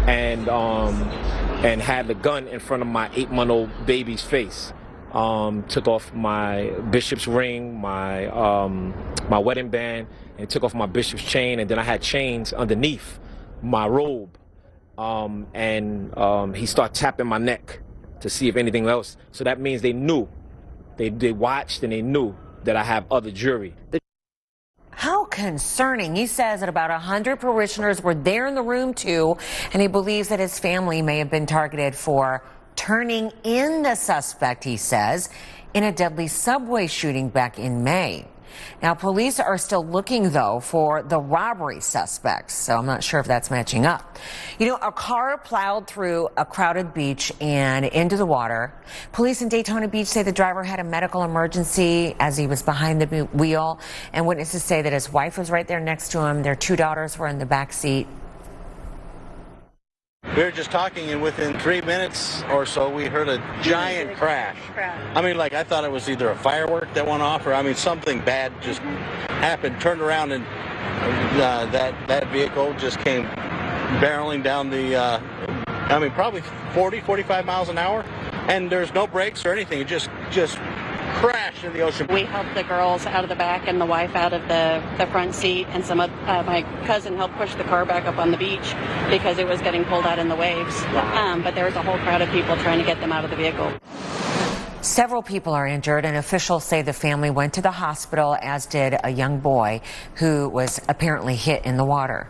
and had the gun in front of my 8-month-old baby's face. Took off my bishop's ring, my wedding band, and took off my bishop's chain, and then I had chains underneath my robe. He started tapping my neck to see if anything else. So that means they knew. They watched and they knew that I have other jewelry. How concerning. He says that about 100 parishioners were there in the room too, and he believes that his family may have been targeted for turning in the suspect, he says, in a deadly subway shooting back in May. Now, police are still looking, though, for the robbery suspects, so I'm not sure if that's matching up. You know, a car plowed through a crowded beach and into the water. Police in Daytona Beach say the driver had a medical emergency as he was behind the wheel, and witnesses say that his wife was right there next to him. Their 2 daughters were in the back seat. We were just talking, and within 3 minutes or so, we heard a giant crash. I mean, I thought it was either a firework that went off, or something bad just happened. Turned around, and that vehicle just came barreling down the I mean, probably 40, 45 miles an hour, and there's no brakes or anything. It just crashed in the ocean. We helped the girls out of the back and the wife out of the front seat, and some of my cousin helped push the car back up on the beach because it was getting pulled out in the waves. But there was a whole crowd of people trying to get them out of the vehicle. Several people are injured, and officials say the family went to the hospital, as did a young boy who was apparently hit in the water.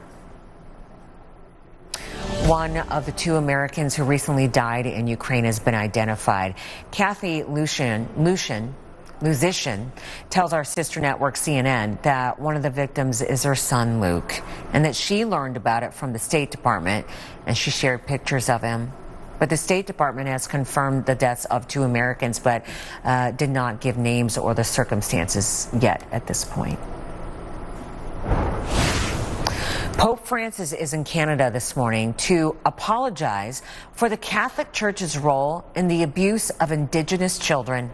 One of the 2 Americans who recently died in Ukraine has been identified. Kathy Lushin tells our sister network CNN that one of the victims is her son Luke, and that she learned about it from the State Department, and she shared pictures of him. But the State Department has confirmed the deaths of 2 Americans, but did not give names or the circumstances yet at this point. Pope Francis is in Canada this morning to apologize for the Catholic Church's role in the abuse of Indigenous children.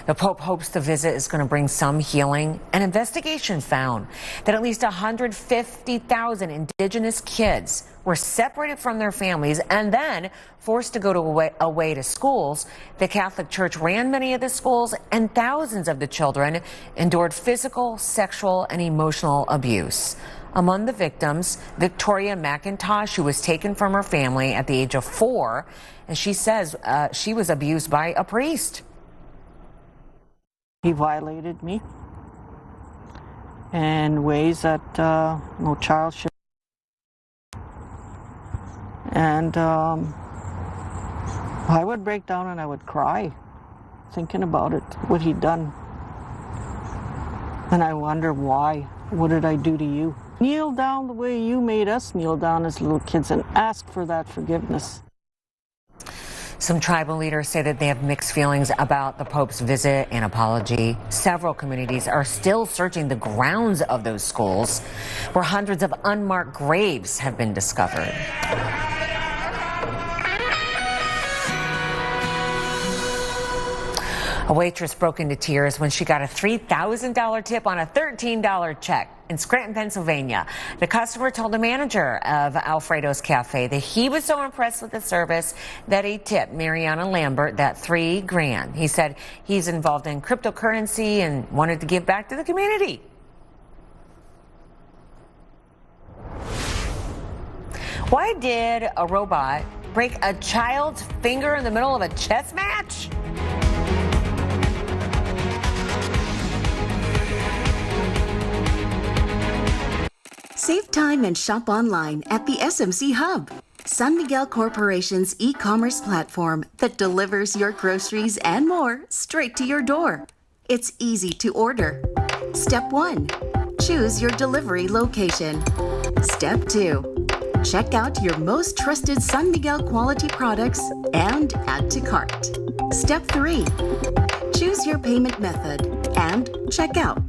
The Pope hopes the visit is going to bring some healing. An investigation found that at least 150,000 Indigenous kids were separated from their families and then forced to go away to schools. The Catholic Church ran many of the schools, and thousands of the children endured physical, sexual, and emotional abuse. Among the victims, Victoria McIntosh, who was taken from her family at the age of 4, and she says she was abused by a priest. He violated me in ways that no child should. And I would break down and I would cry thinking about it, what he'd done. And I wonder why. What did I do to you? Kneel down the way you made us kneel down as little kids and ask for that forgiveness. Some tribal leaders say that they have mixed feelings about the Pope's visit and apology. Several communities are still searching the grounds of those schools, where hundreds of unmarked graves have been discovered. A waitress broke into tears when she got a $3,000 tip on a $13 check in Scranton, Pennsylvania. The customer told the manager of Alfredo's Cafe that he was so impressed with the service that he tipped Mariana Lambert that $3,000. He said he's involved in cryptocurrency and wanted to give back to the community. Why did a robot break a child's finger in the middle of a chess match? Save time and shop online at the SMC Hub, San Miguel Corporation's e-commerce platform that delivers your groceries and more straight to your door. It's easy to order. Step 1. Choose your delivery location. Step 2. Check out your most trusted San Miguel quality products and add to cart. Step 3. Choose your payment method and check out.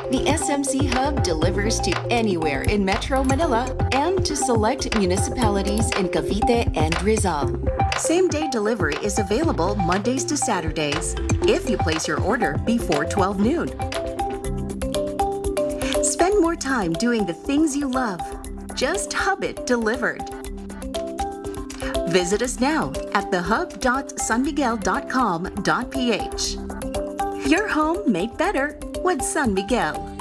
The SMC Hub delivers to anywhere in Metro Manila and to select municipalities in Cavite and Rizal. Same-day delivery is available Mondays to Saturdays if you place your order before 12 noon. Spend more time doing the things you love. Just hub it delivered. Visit us now at thehub.sanmiguel.com.ph. Your home made better with San Miguel.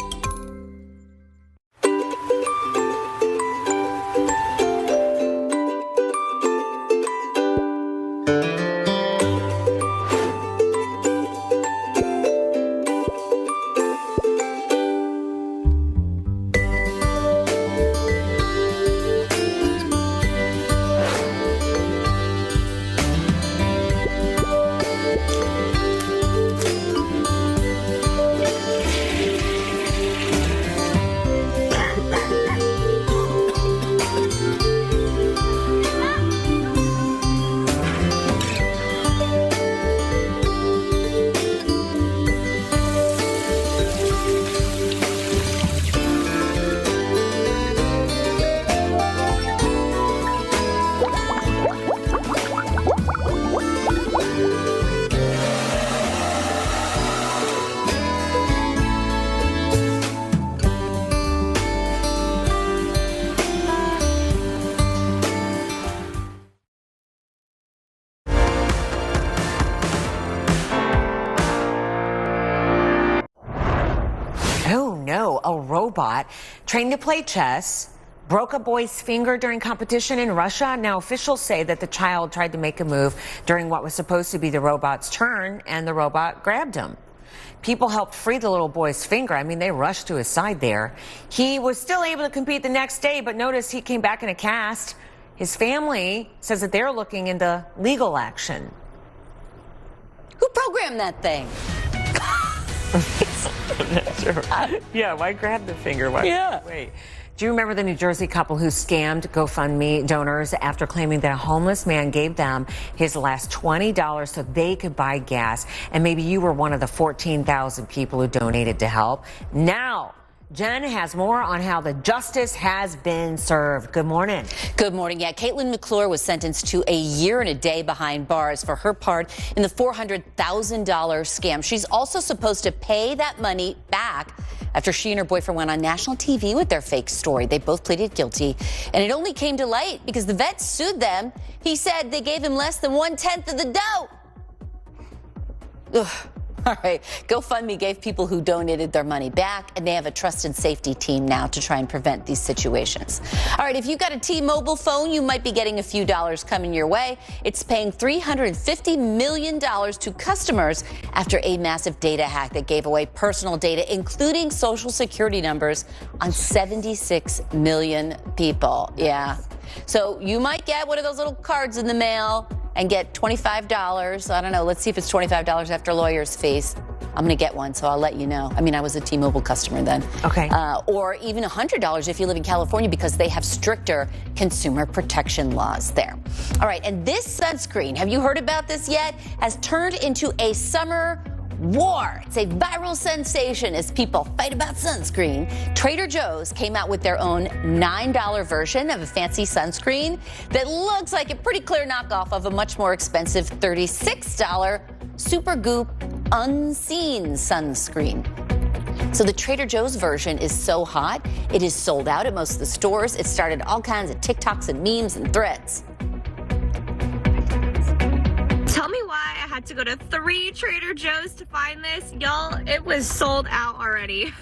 Oh no, a robot trained to play chess broke a boy's finger during competition in Russia. Now officials say that the child tried to make a move during what was supposed to be the robot's turn, and the robot grabbed him. People helped free the little boy's finger. I mean, they rushed to his side there. He was still able to compete the next day, but notice he came back in a cast. His family says that they're looking into legal action. Who programmed that thing? Yeah, why grab the finger? Why? Yeah. Wait. Do you remember the New Jersey couple who scammed GoFundMe donors after claiming that a homeless man gave them his last $20 so they could buy gas? And maybe you were one of the 14,000 people who donated to help. Now, Jen has more on how the justice has been served. Good morning. Good morning. Yeah, Caitlin McClure was sentenced to a year and a day behind bars for her part in the $400,000 scam. She's also supposed to pay that money back after she and her boyfriend went on national TV with their fake story. They both pleaded guilty, and it only came to light because the vet sued them. He said they gave him less than 1/10 of the dough. Ugh. All right, GoFundMe gave people who donated their money back, and they have a trust and safety team now to try and prevent these situations. All right, if you've got a T-Mobile phone, you might be getting a few dollars coming your way. It's paying $350 million to customers after a massive data hack that gave away personal data, including social security numbers, on 76 million people. Yeah. So you might get one of those little cards in the mail and get $25. I don't know. Let's see if it's $25 after lawyer's fees. I'm going to get one, so I'll let you know. I mean, I was a T-Mobile customer then. Okay. Or even $100 if you live in California, because they have stricter consumer protection laws there. All right, and this sunscreen, have you heard about this yet? Has turned into a summer war. It's a viral sensation as people fight about sunscreen. Trader Joe's came out with their own $9 version of a fancy sunscreen that looks like a pretty clear knockoff of a much more expensive $36 Supergoop Unseen sunscreen. So the Trader Joe's version is so hot, it is sold out at most of the stores. It started all kinds of TikToks and memes and threads. Tell me why I had to go to 3 Trader Joe's to find this. Y'all, it was sold out already.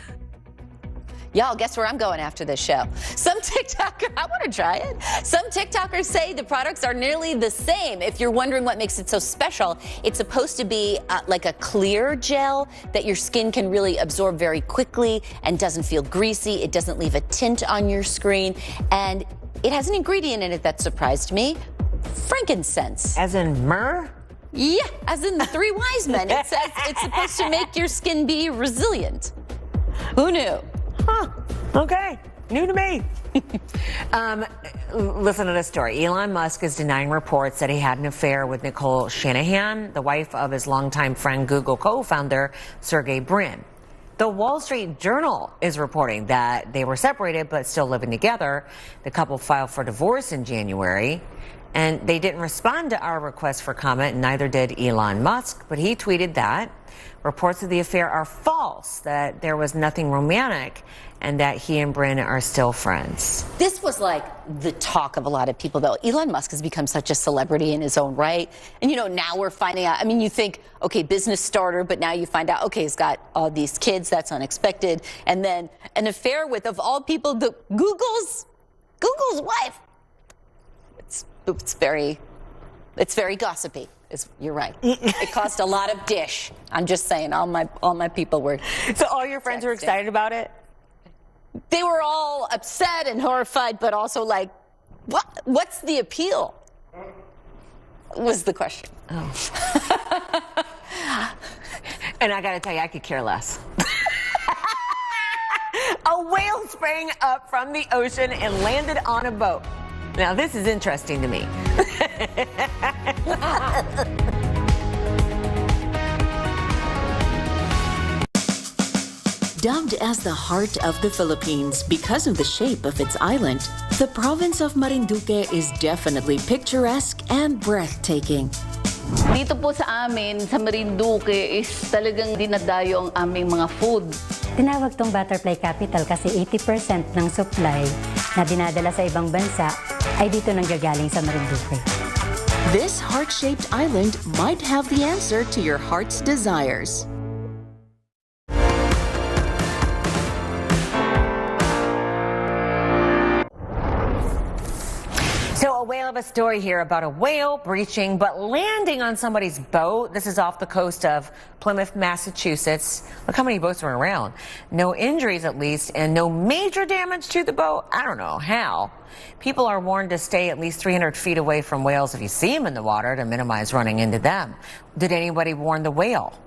Y'all, guess where I'm going after this show? Some TikToker, I want to try it. Some TikTokers say the products are nearly the same. If you're wondering what makes it so special, it's supposed to be like a clear gel that your skin can really absorb very quickly and doesn't feel greasy. It doesn't leave a tint on your screen. And it has an ingredient in it that surprised me. Frankincense. As in myrrh? Yeah, as in the 3 wise men. It says it's supposed to make your skin be resilient. Who knew? Huh. Okay. New to me. Listen to this story. Elon Musk is denying reports that he had an affair with Nicole Shanahan, the wife of his longtime friend Google co-founder Sergey Brin. The Wall Street Journal is reporting that they were separated but still living together. The couple filed for divorce in January, and they didn't respond to our request for comment, and neither did Elon Musk, but he tweeted that reports of the affair are false, that there was nothing romantic, and that he and Brin are still friends. This was like the talk of a lot of people, though. Elon Musk has become such a celebrity in his own right. And, you know, now we're finding out, I mean, you think, okay, business starter, but now you find out, okay, he's got all these kids. That's unexpected. And then an affair with, of all people, Google's wife. It's very gossipy. You're right. It cost a lot of dish. I'm just saying, all my people were. So all your friends were excited about it? They were all upset and horrified, but also like, what's the appeal? Was the question. Oh. And I got to tell you, I could care less. A whale sprang up from the ocean and landed on a boat. Now, this is interesting to me. Dubbed as the heart of the Philippines because of the shape of its island, the province of Marinduque is definitely picturesque and breathtaking. Dito po sa amin, sa Marinduque, is talagang dinadayo ang aming mga food. Tinawag tong butterfly capital kasi 80% ng supply na dinadala sa ibang bansa ay dito nanggagaling sa Marinduque. This heart-shaped island might have the answer to your heart's desires. have a story here about a whale breaching but landing on somebody's boat. This is off the coast of Plymouth, Massachusetts. Look how many boats were around. No injuries, at least, and no major damage to the boat. I don't know how. People are warned to stay at least 300 feet away from whales if you see them in the water to minimize running into them. Did anybody warn the whale?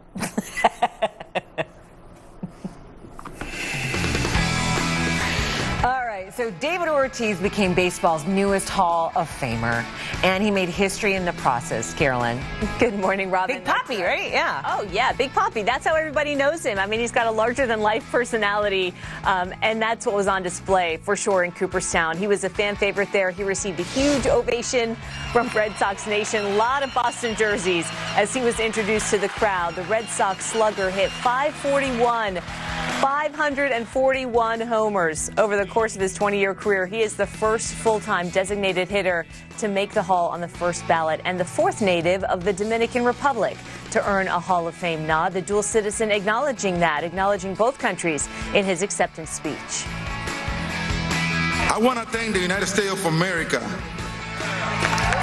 All right, so David Ortiz became baseball's newest Hall of Famer, and he made history in the process. Carolyn. Good morning, Robin. Big Papi, right? Yeah. Oh, yeah, Big Papi. That's how everybody knows him. I mean, he's got a larger-than-life personality, and that's what was on display, for sure, in Cooperstown. He was a fan favorite there. He received a huge ovation from Red Sox Nation. A lot of Boston jerseys as he was introduced to the crowd. The Red Sox slugger hit 541 homers over the course of his 20-year career. He is the first full-time designated hitter to make the Hall on the first ballot and the fourth native of the Dominican Republic to earn a Hall of Fame nod. The dual citizen acknowledging both countries in his acceptance speech. I want to thank the United States of America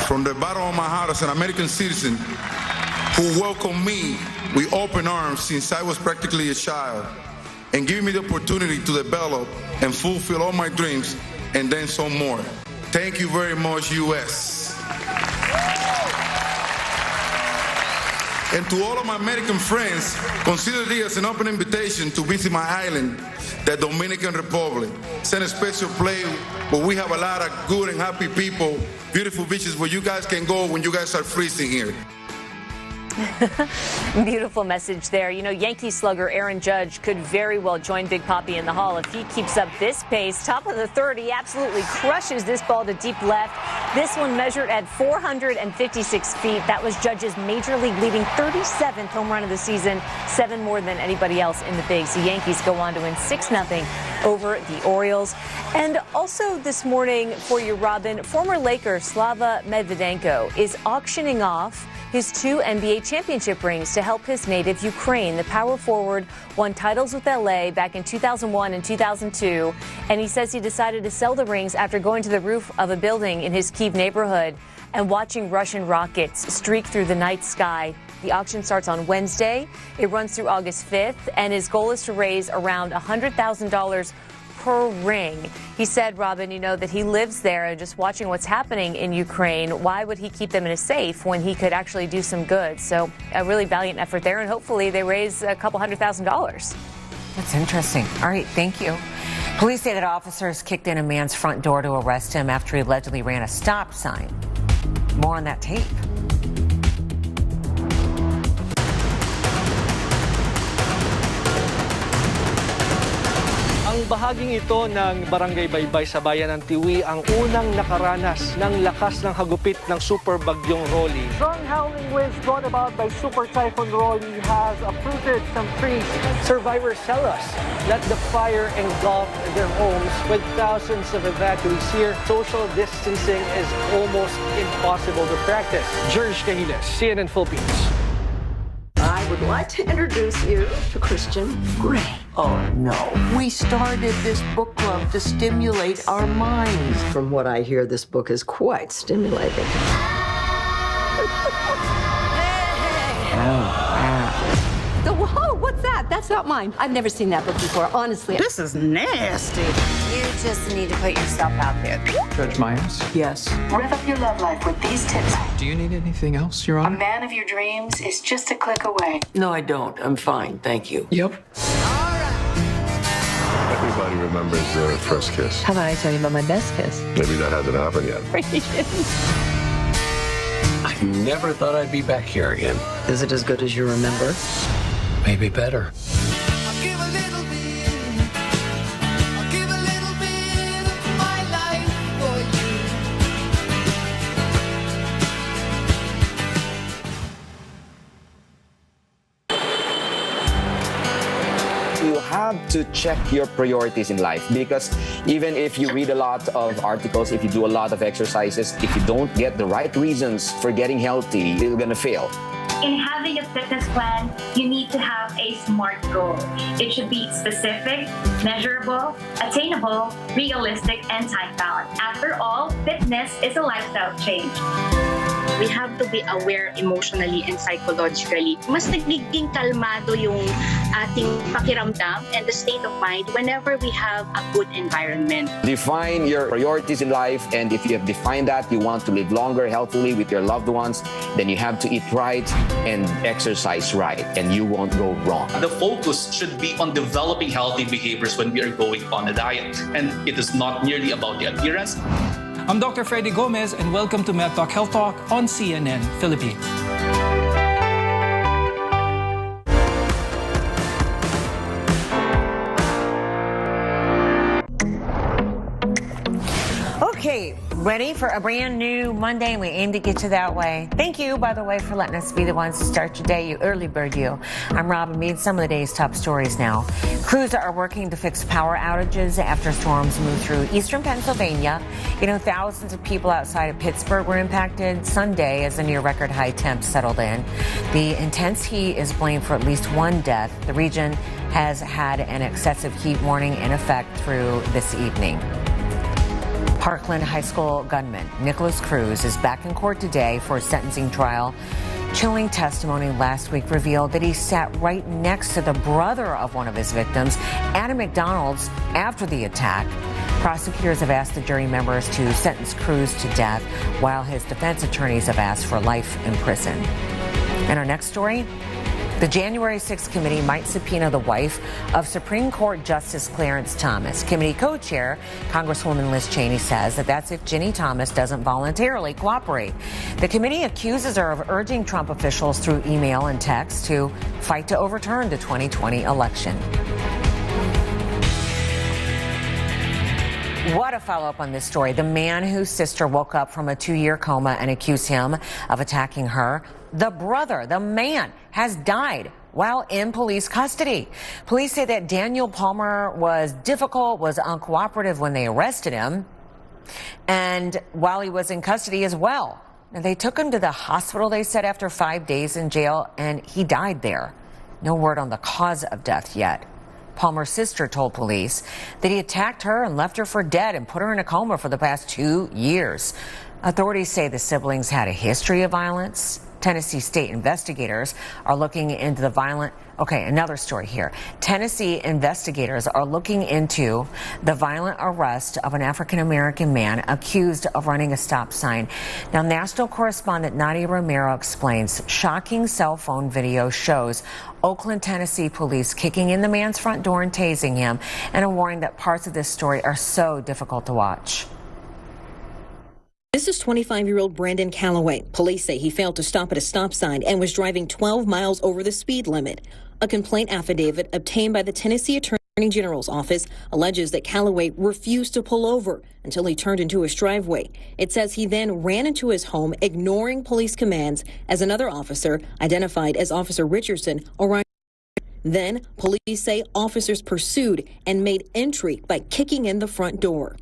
from the bottom of my heart as an American citizen who welcomed me with open arms since I was practically a child, and give me the opportunity to develop and fulfill all my dreams and then some more. Thank you very much, U.S. And to all of my American friends, consider this as an open invitation to visit my island, the Dominican Republic. Send a special place where we have a lot of good and happy people, beautiful beaches where you guys can go when you guys are freezing here. Beautiful message there. You know, Yankee slugger Aaron Judge could very well join Big Papi in the Hall if he keeps up this pace. Top of the third, he absolutely crushes this ball to deep left. This one measured at 456 feet. That was Judge's major league leading 37th home run of the season, 7 more than anybody else in the Bigs. The Yankees go on to win 6-0 over the Orioles. And also this morning for you, Robin, former Laker Slava Medvedenko is auctioning off his 2 NBA championship rings to help his native Ukraine. The power forward won titles with LA back in 2001 and 2002, and he says he decided to sell the rings after going to the roof of a building in his Kyiv neighborhood and watching Russian rockets streak through the night sky. The auction starts on Wednesday. It runs through August 5th, and his goal is to raise around $100,000 per ring. He said, Robin, you know, that he lives there and just watching what's happening in Ukraine. Why would he keep them in a safe when he could actually do some good? So a really valiant effort there, and hopefully they raise a couple $100,000. That's interesting. All right, thank you. Police say that officers kicked in a man's front door to arrest him after he allegedly ran a stop sign. More on that tape. Ang bahaging ito ng Barangay Baybay sa bayan ng Tiwi ang unang nakaranas ng lakas ng hagupit ng super bagyong Rolly. Strong howling winds brought about by Super Typhoon Rolly has uprooted some trees. Survivors tell us that the fire engulfed their homes with thousands of evacuees here. Social distancing is almost impossible to practice. George Cahiles, CNN Philippines. I would like to introduce you to Christian Grey. Oh, no. We started this book club to stimulate our minds. From what I hear, this book is quite stimulating. Whoa, what's that? That's not mine. I've never seen that book before, honestly. This is nasty. You just need to put yourself out there. Judge Myers? Yes. Rev up your love life with these tips. Do you need anything else, Your A Honor? man of your dreams is just a click away. No, I don't. I'm fine, thank you. Yep. Everybody remembers their first kiss. How about I tell you about my best kiss? Maybe that hasn't happened yet. I never thought I'd be back here again. Is it as good as you remember? Maybe better. You have to check your priorities in life, because even if you read a lot of articles, if you do a lot of exercises, if you don't get the right reasons for getting healthy, you're gonna fail. In having a fitness plan, you need to have a SMART goal. It should be specific, measurable, attainable, realistic, and time-bound. After all, fitness is a lifestyle change. We have to be aware emotionally and psychologically. Mas nagiging kalmado yung ating pakiramdam and the state of mind whenever we have a good environment. Define your priorities in life, and if you have defined that, you want to live longer, healthily with your loved ones, then you have to eat right and exercise right, and you won't go wrong. The focus should be on developing healthy behaviors when we are going on a diet, and it is not merely about the appearance. I'm Dr. Freddy Gomez, and welcome to MedTalk Health Talk on CNN Philippines. Okay, ready for a brand new Monday, and we aim to get you that way. Thank you, by the way, for letting us be the ones to start your day, you early bird you. I'm Robin Meade. Some of the day's top stories now. Crews are working to fix power outages after storms move through eastern Pennsylvania. You know, thousands of people outside of Pittsburgh were impacted Sunday as the near-record high temps settled in. The intense heat is blamed for at least one death. The region has had an excessive heat warning in effect through this evening. Parkland High School gunman Nicholas Cruz is back in court today for a sentencing trial. Chilling testimony last week revealed that he sat right next to the brother of one of his victims at a McDonald's after the attack. Prosecutors have asked the jury members to sentence Cruz to death, while his defense attorneys have asked for life in prison. And our next story, the January 6th committee might subpoena the wife of Supreme Court Justice Clarence Thomas. Committee co-chair, Congresswoman Liz Cheney, says that that's if Ginny Thomas doesn't voluntarily cooperate. The committee accuses her of urging Trump officials through email and text to fight to overturn the 2020 election. What a follow-up on this story. The man whose sister woke up from a 2-year coma and accused him of attacking her. The brother, the man, has died while in police custody. Police say that Daniel Palmer was difficult, was uncooperative when they arrested him, and while he was in custody as well. Now, they took him to the hospital, they said, after 5 days in jail, and he died there. No word on the cause of death yet. Palmer's sister told police that he attacked her and left her for dead and put her in a coma for the past 2 years. Authorities say the siblings had a history of violence. Tennessee state investigators are looking into the violent... Okay, another story here. Tennessee investigators are looking into the violent arrest of an African-American man accused of running a stop sign. Now, national correspondent Nadia Romero explains shocking cell phone video shows Oakland, Tennessee police kicking in the man's front door and tasing him, and a warning that parts of this story are so difficult to watch. This is 25-year-old Brandon Calloway. Police say he failed to stop at a stop sign and was driving 12 miles over the speed limit. A complaint affidavit obtained by the Tennessee Attorney General's office alleges that Calloway refused to pull over until he turned into his driveway. It says he then ran into his home, ignoring police commands, as another officer, identified as Officer Richardson, arrived. Then, police say officers pursued and made entry by kicking in the front door.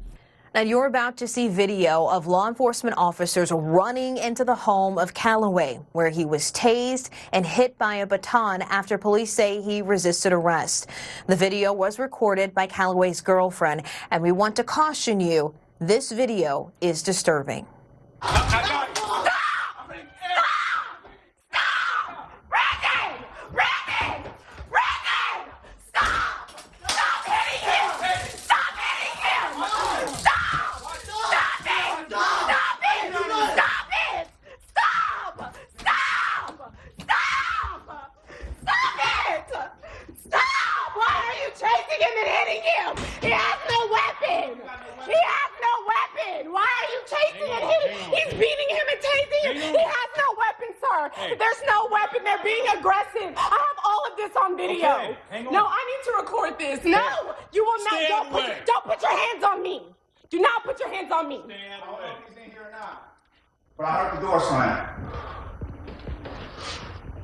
Now, you're about to see video of law enforcement officers running into the home of Calloway, where he was tased and hit by a baton after police say he resisted arrest. The video was recorded by Calloway's girlfriend, and we want to caution you, this video is disturbing. There's no weapon. They're being aggressive. I have all of this on video. Okay, hang on. No, I need to record this. No, you will not. Don't put your hands on me. Do not put your hands on me. I don't know if he's in here or not. But I heard the door slam.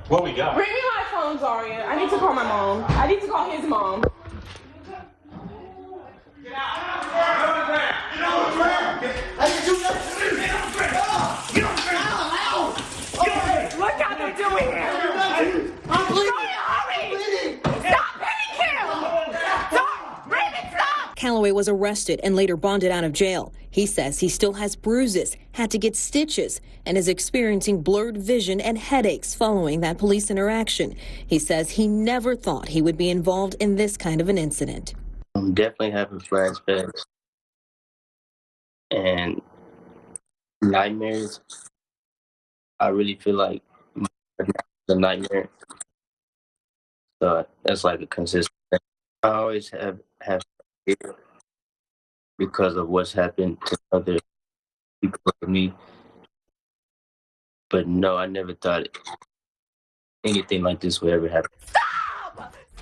What we got? Bring me my phone, Zaria. I need to call my mom. I need to call his mom. Get out. Get on the ground. Get on the ground. Get on the ground. Get on the ground. Get on the ground. Okay, look how they're doing him. Callaway was arrested and later bonded out of jail. He says he still has bruises, had to get stitches, and is experiencing blurred vision and headaches following that police interaction. He says he never thought he would be involved in this kind of an incident. I'm definitely having flashbacks and nightmares. I really feel like it's a nightmare. So that's like a consistent thing. I always have fear because of what's happened to other people like me. But no, I never thought anything like this would ever happen.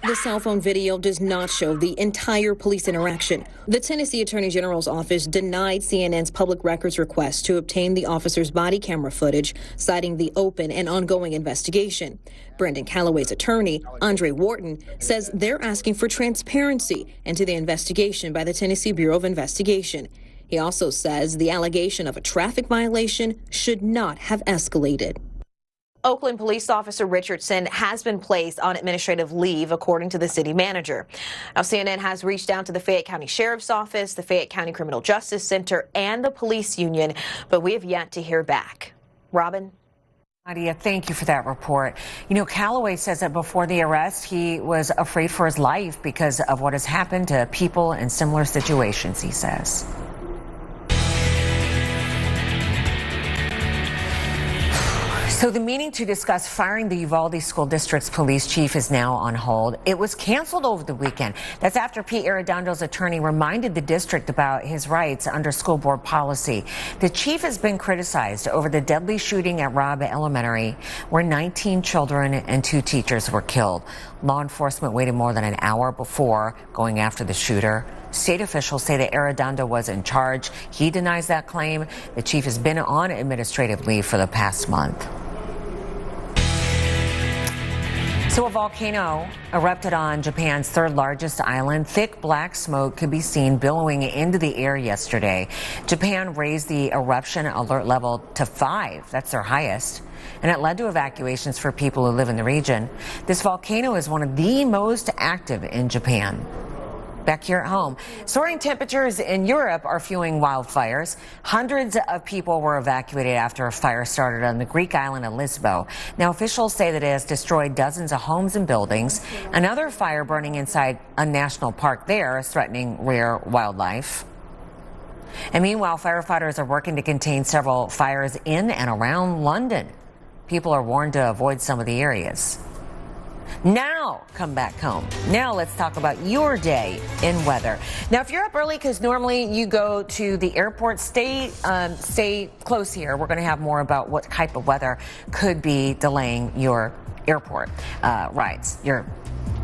The cell phone video does not show the entire police interaction. The Tennessee Attorney General's office denied CNN's public records request to obtain the officer's body camera footage, citing the open and ongoing investigation. Brendan Callaway's attorney, Andre Wharton, says they're asking for transparency into the investigation by the Tennessee Bureau of Investigation. He also says the allegation of a traffic violation should not have escalated. Oakland police officer Richardson has been placed on administrative leave, according to the city manager. Now, CNN has reached out to the Fayette County Sheriff's Office, the Fayette County Criminal Justice Center, and the police union, but we have yet to hear back. Robin? Nadia, thank you for that report. You know, Callaway says that before the arrest, he was afraid for his life because of what has happened to people in similar situations, he says. So the meeting to discuss firing the Uvalde School District's police chief is now on hold. It was canceled over the weekend. That's after Pete Arredondo's attorney reminded the district about his rights under school board policy. The chief has been criticized over the deadly shooting at Robb Elementary, where 19 children and 2 teachers were killed. Law enforcement waited more than an hour before going after the shooter. State officials say that Arredondo was in charge. He denies that claim. The chief has been on administrative leave for the past month. So a volcano erupted on Japan's 3rd largest island. Thick black smoke could be seen billowing into the air yesterday. Japan raised the eruption alert level to 5. That's their highest. And it led to evacuations for people who live in the region. This volcano is one of the most active in Japan. Back here at home, soaring temperatures in Europe are fueling wildfires. Hundreds of people were evacuated after a fire started on the Greek island of Lisbon. Now, officials say that it has destroyed dozens of homes and buildings. Another fire burning inside a national park there is threatening rare wildlife. And meanwhile, firefighters are working to contain several fires in and around London. People are warned to avoid some of the areas. Now, come back home. Now let's talk about your day in weather. Now, if you're up early, because normally you go to the airport, stay close here. We're going to have more about what type of weather could be delaying your airport rides, your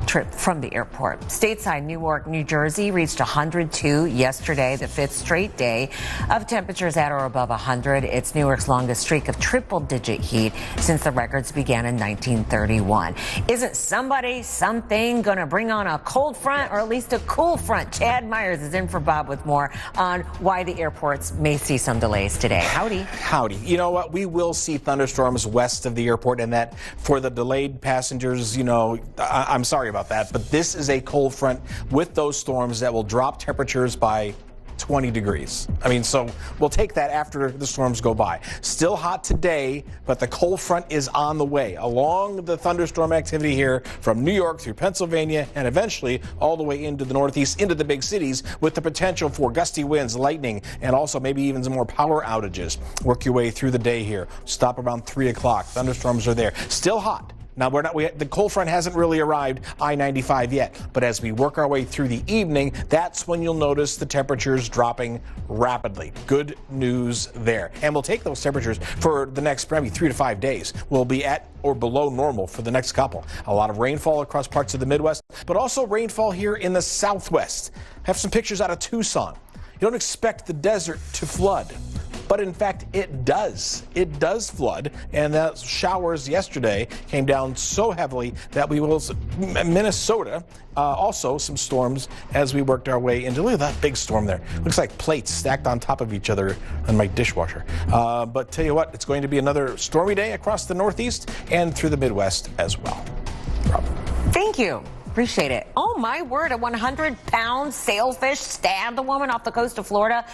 trip from the airport. Stateside Newark, New Jersey reached 102 yesterday, the 5th straight day of temperatures at or above 100. It's Newark's longest streak of triple-digit heat since the records began in 1931. Isn't something going to bring on a cold front or at least a cool front? Chad Myers is in for Bob with more on why the airports may see some delays today. Howdy. Howdy. You know what? We will see thunderstorms west of the airport, and that for the delayed passengers, you know, I'm sorry about that, but this is a cold front with those storms that will drop temperatures by 20 degrees. I mean, so we'll take that after the storms go by. Still hot today, but the cold front is on the way along the thunderstorm activity here from New York through Pennsylvania and eventually all the way into the Northeast, into the big cities, with the potential for gusty winds, lightning, and also maybe even some more power outages. Work your way through the day here. Stop around 3 o'clock. Thunderstorms are there. Still hot. Now, the cold front hasn't really arrived I-95 yet, but as we work our way through the evening, that's when you'll notice the temperatures dropping rapidly. Good news there. And we'll take those temperatures for the next maybe 3 to 5 days. We'll be at or below normal for the next couple. A lot of rainfall across parts of the Midwest, but also rainfall here in the Southwest. I have some pictures out of Tucson. You don't expect the desert to flood, but in fact, it does. It does flood, and the showers yesterday came down so heavily that we will, Minnesota, also some storms as we worked our way into, look at that big storm there. Looks like plates stacked on top of each other on my dishwasher. But tell you what, it's going to be another stormy day across the Northeast and through the Midwest as well. Rob. Thank you. Appreciate it. Oh, my word, a 100-pound sailfish stabbed a woman off the coast of Florida.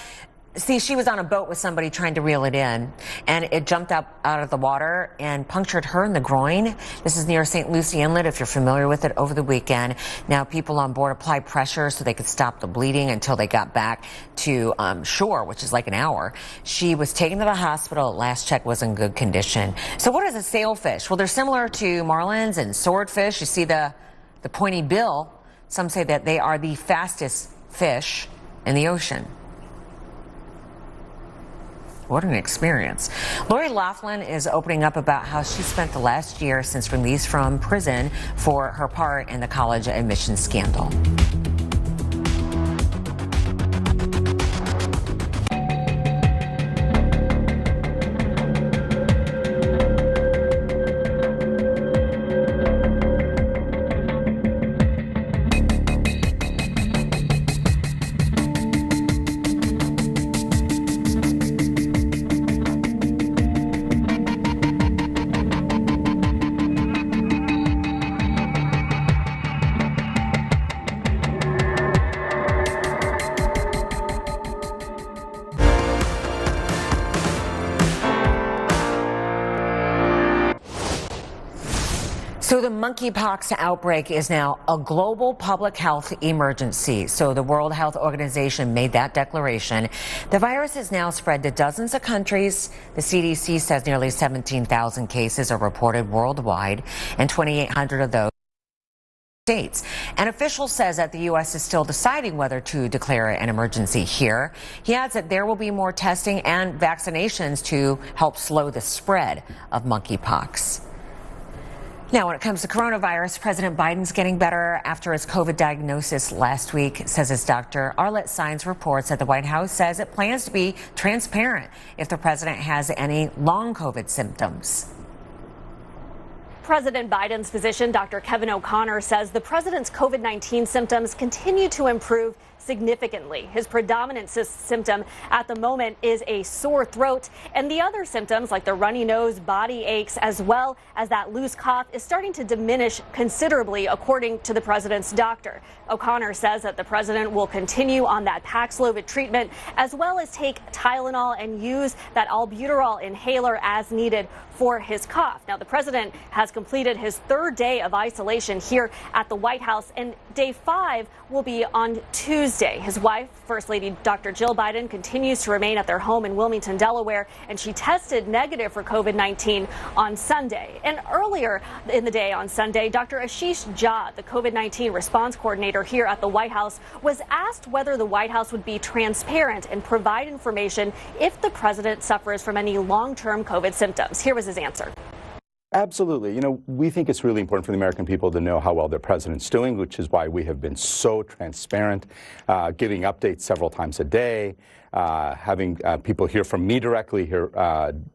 See, she was on a boat with somebody trying to reel it in, and it jumped up out of the water and punctured her in the groin. This is near St. Lucie Inlet, if you're familiar with it, over the weekend. Now, people on board applied pressure so they could stop the bleeding until they got back to shore, which is like an hour. She was taken to the hospital. Last check was in good condition. So what is a sailfish? Well, they're similar to marlins and swordfish. You see the pointy bill. Some say that they are the fastest fish in the ocean. What an experience. Lori Laughlin is opening up about how she spent the last year since release from prison for her part in the college admissions scandal. So the monkeypox outbreak is now a global public health emergency. So the World Health Organization made that declaration. The virus has now spread to dozens of countries. The CDC says nearly 17,000 cases are reported worldwide, and 2,800 of those states. An official says that the U.S. is still deciding whether to declare an emergency here. He adds that there will be more testing and vaccinations to help slow the spread of monkeypox. Now, when it comes to coronavirus, President Biden's getting better after his COVID diagnosis last week, says his doctor. Arlette Saenz reports that the White House says it plans to be transparent if the president has any long COVID symptoms. President Biden's physician, Dr. Kevin O'Connor, says the president's COVID-19 symptoms continue to improve significantly. His predominant symptom at the moment is a sore throat, and the other symptoms like the runny nose, body aches, as well as that loose cough is starting to diminish considerably, according to the president's doctor. O'Connor says that the president will continue on that Paxlovid treatment, as well as take Tylenol and use that albuterol inhaler as needed for his cough. Now, the president has completed his third day of isolation here at the White House, and day 5 will be on Tuesday. His wife, First Lady Dr. Jill Biden, continues to remain at their home in Wilmington, Delaware, and she tested negative for COVID-19 on Sunday. And earlier in the day on Sunday, Dr. Ashish Jha, the COVID-19 response coordinator here at the White House, was asked whether the White House would be transparent and provide information if the president suffers from any long-term COVID symptoms. Here was his answer. Absolutely. You know, we think it's really important for the American people to know how well their president's doing, which is why we have been so transparent, giving updates several times a day, having people hear from me directly, hear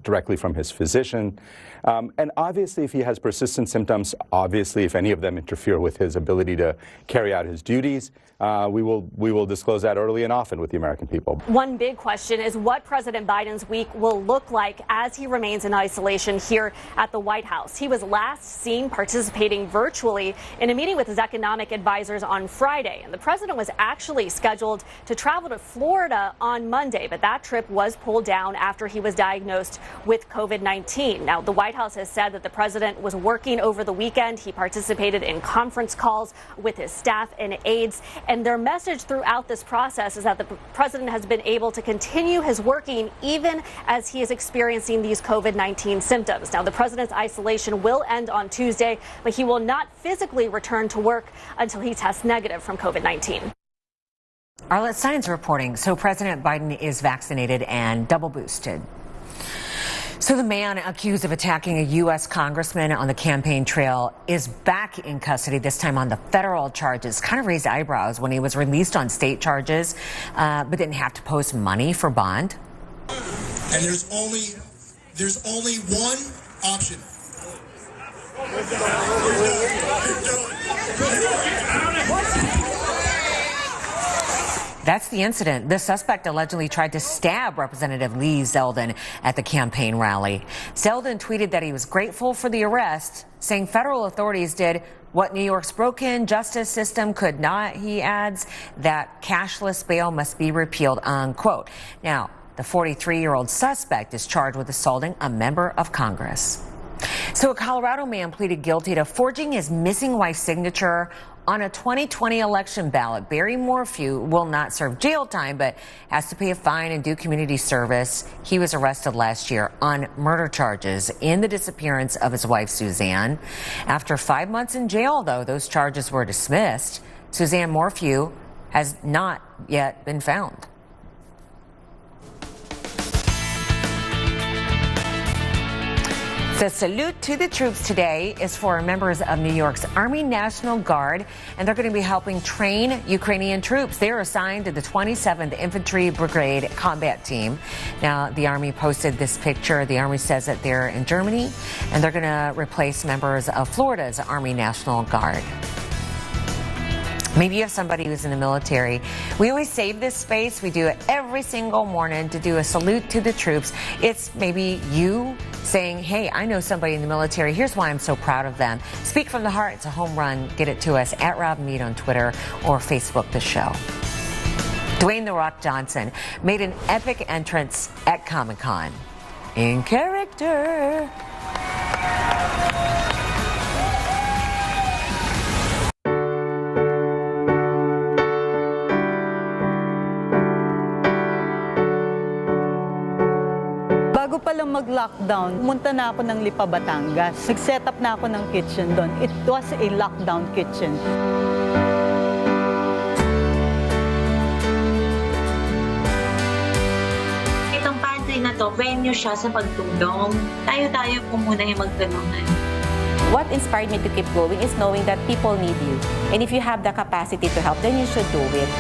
directly from his physician. And obviously, if he has persistent symptoms, obviously, if any of them interfere with his ability to carry out his duties, we will disclose that early and often with the American people. One big question is what President Biden's week will look like as he remains in isolation here at the White House. He was last seen participating virtually in a meeting with his economic advisors on Friday, and the president was actually scheduled to travel to Florida on Monday, but that trip was pulled down after he was diagnosed with COVID-19. Now, the White House has said that the president was working over the weekend. He participated in conference calls with his staff and aides, and their message throughout this process is that the president has been able to continue his working even as he is experiencing these COVID-19 symptoms. Now, the president's isolation will end on Tuesday, but he will not physically return to work until he tests negative from COVID-19. Arlette Saenz reporting. So President Biden is vaccinated and double boosted. So the man accused of attacking a U.S. congressman on the campaign trail is back in custody, this time on the federal charges. Kind of raised eyebrows when he was released on state charges, but didn't have to post money for bond. And there's only one option. That's the incident. The suspect allegedly tried to stab Representative Lee Zeldin at the campaign rally. Zeldin tweeted that he was grateful for the arrest, saying federal authorities did what New York's broken justice system could not, he adds, that cashless bail must be repealed, unquote. Now, the 43-year-old suspect is charged with assaulting a member of Congress. So a Colorado man pleaded guilty to forging his missing wife's signature on a 2020 election ballot. Barry Morphew will not serve jail time, but has to pay a fine and do community service. He was arrested last year on murder charges in the disappearance of his wife, Suzanne. After 5 months in jail, though, those charges were dismissed. Suzanne Morphew has not yet been found. The salute to the troops today is for members of New York's Army National Guard, and they're going to be helping train Ukrainian troops. They're assigned to the 27th Infantry Brigade Combat Team. Now, the Army posted this picture. The Army says that they're in Germany, and they're going to replace members of Florida's Army National Guard. Maybe you have somebody who's in the military. We always save this space. We do it every single morning to do a salute to the troops. It's maybe you saying, hey, I know somebody in the military. Here's why I'm so proud of them. Speak from the heart. It's a home run. Get it to us at Rob Mead on Twitter or Facebook the show. Dwayne "The Rock" Johnson made an epic entrance at Comic-Con. In character. Bago pa lang mag-lockdown, pumunta na ako ng Lipa, Batangas. Nag-set up na ako ng kitchen doon. It was a lockdown kitchen. Itong pantry na to, venue siya sa pagtulong. Tayo-tayo po muna yung magtulungan. What inspired me to keep going is knowing that people need you. And if you have the capacity to help, then you should do it.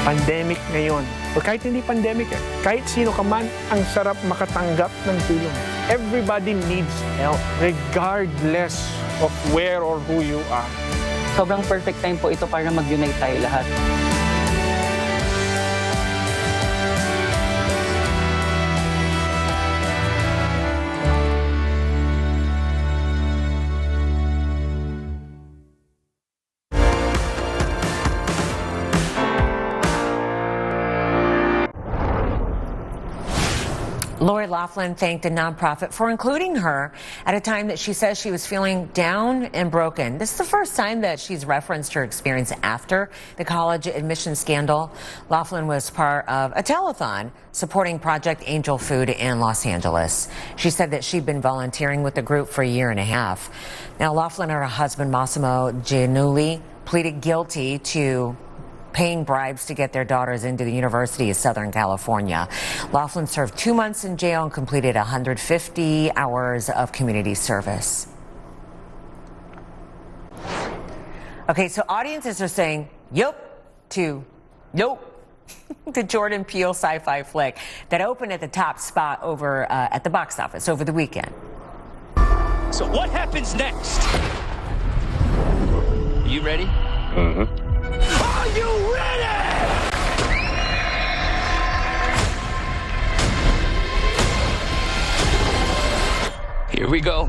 Pandemic ngayon, o kahit hindi pandemic kahit sino ka man, ang sarap makatanggap ng tulong. Everybody needs help, regardless of where or who you are. Sobrang perfect time po ito para mag-unite tayo lahat. Lori Loughlin thanked a nonprofit for including her at a time that she says she was feeling down and broken. This is the first time that she's referenced her experience after the college admission scandal. Loughlin was part of a telethon supporting Project Angel Food in Los Angeles. She said that she'd been volunteering with the group for a year and a half. Now, Loughlin and her husband, Massimo Giannulli, pleaded guilty to paying bribes to get their daughters into the University of Southern California. Loughlin served 2 months in jail and completed 150 hours of community service. Okay, so audiences are saying, yup, to nope, the Jordan Peele sci-fi flick that opened at the top spot over at the box office over the weekend. So what happens next? Are you ready? Mm-hmm. Are you ready? Here we go.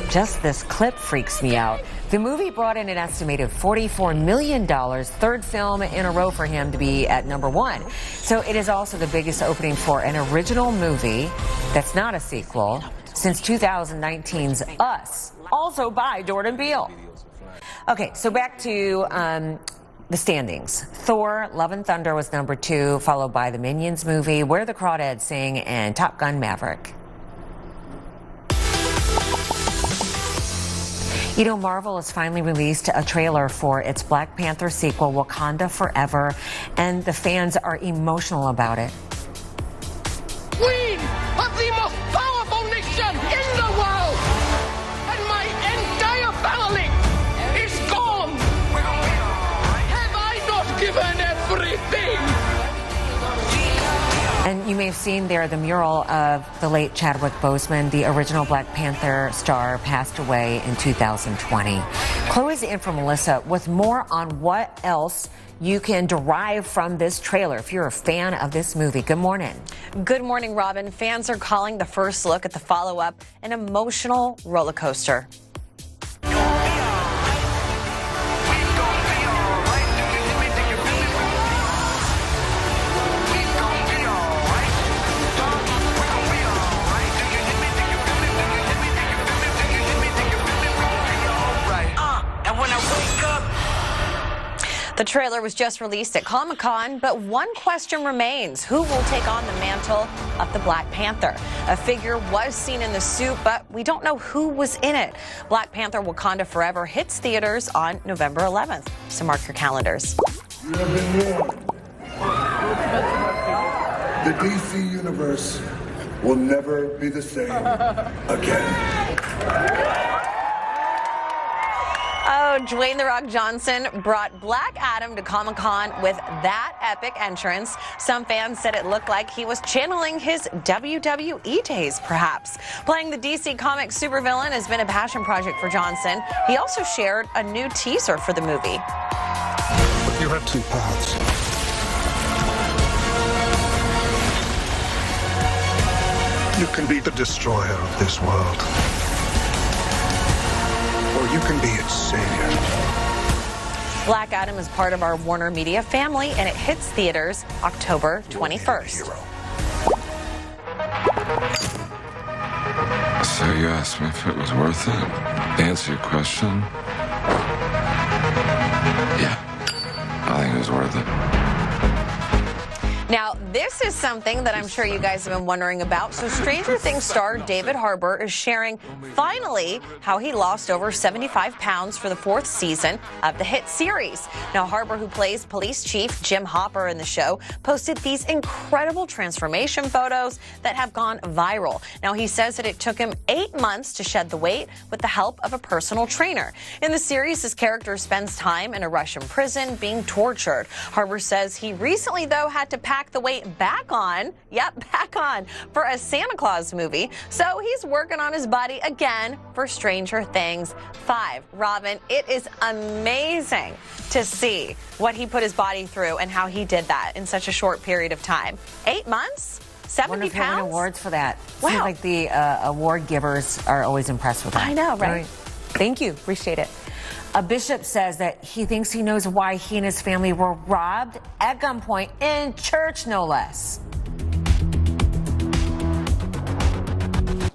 Just this clip freaks me out. The movie brought in an estimated $44 million, third film in a row for him to be at #1. So it is also the biggest opening for an original movie that's not a sequel since 2019's Us, also by Jordan Peele. Okay, so back to the standings. Thor, Love and Thunder was #2, followed by the Minions movie, Where the Crawdads Sing, and Top Gun Maverick. You know, Marvel has finally released a trailer for its Black Panther sequel, Wakanda Forever, and the fans are emotional about it. Queen of the most powerful nation in the world, and my entire family is gone. Have I not given everything? And you may have seen there the mural of the late Chadwick Boseman, the original Black Panther star, passed away in 2020. Chloe's in for Melissa with more on what else you can derive from this trailer if you're a fan of this movie. Good morning. Good morning, Robin. Fans are calling the first look at the follow-up an emotional roller coaster. The trailer was just released at Comic-Con, but one question remains. Who will take on the mantle of the Black Panther? A figure was seen in the suit, but we don't know who was in it. Black Panther Wakanda Forever hits theaters on November 11th. So mark your calendars. The DC universe will never be the same again. Oh, Dwayne "The Rock" Johnson brought Black Adam to Comic-Con with that epic entrance. Some fans said it looked like he was channeling his WWE days, perhaps. Playing the DC Comics supervillain has been a passion project for Johnson. He also shared a new teaser for the movie. You have two paths. You can be the destroyer of this world, or you can be its savior. Black Adam is part of our Warner Media family, and it hits theaters October 21st. So you asked me if it was worth it? To answer your question, yeah, I think it was worth it. Now, this is something that I'm sure you guys have been wondering about. So Stranger Things star David Harbour is sharing, finally, how he lost over 75 pounds for the 4th season of the hit series. Now, Harbour, who plays police chief Jim Hopper in the show, posted these incredible transformation photos that have gone viral. Now, he says that it took him 8 months to shed the weight with the help of a personal trainer. In the series, his character spends time in a Russian prison being tortured. Harbour says he recently, though, had to pack the weight back on, for a Santa Claus movie. So he's working on his body again for Stranger Things 5. Robin, it is amazing to see what he put his body through and how he did that in such a short period of time. 8 months? 70 pounds? Won awards for that. Wow. Seems like the award givers are always impressed with that. I know, right? Thank you. Appreciate it. A bishop says that he thinks he knows why he and his family were robbed at gunpoint in church, no less.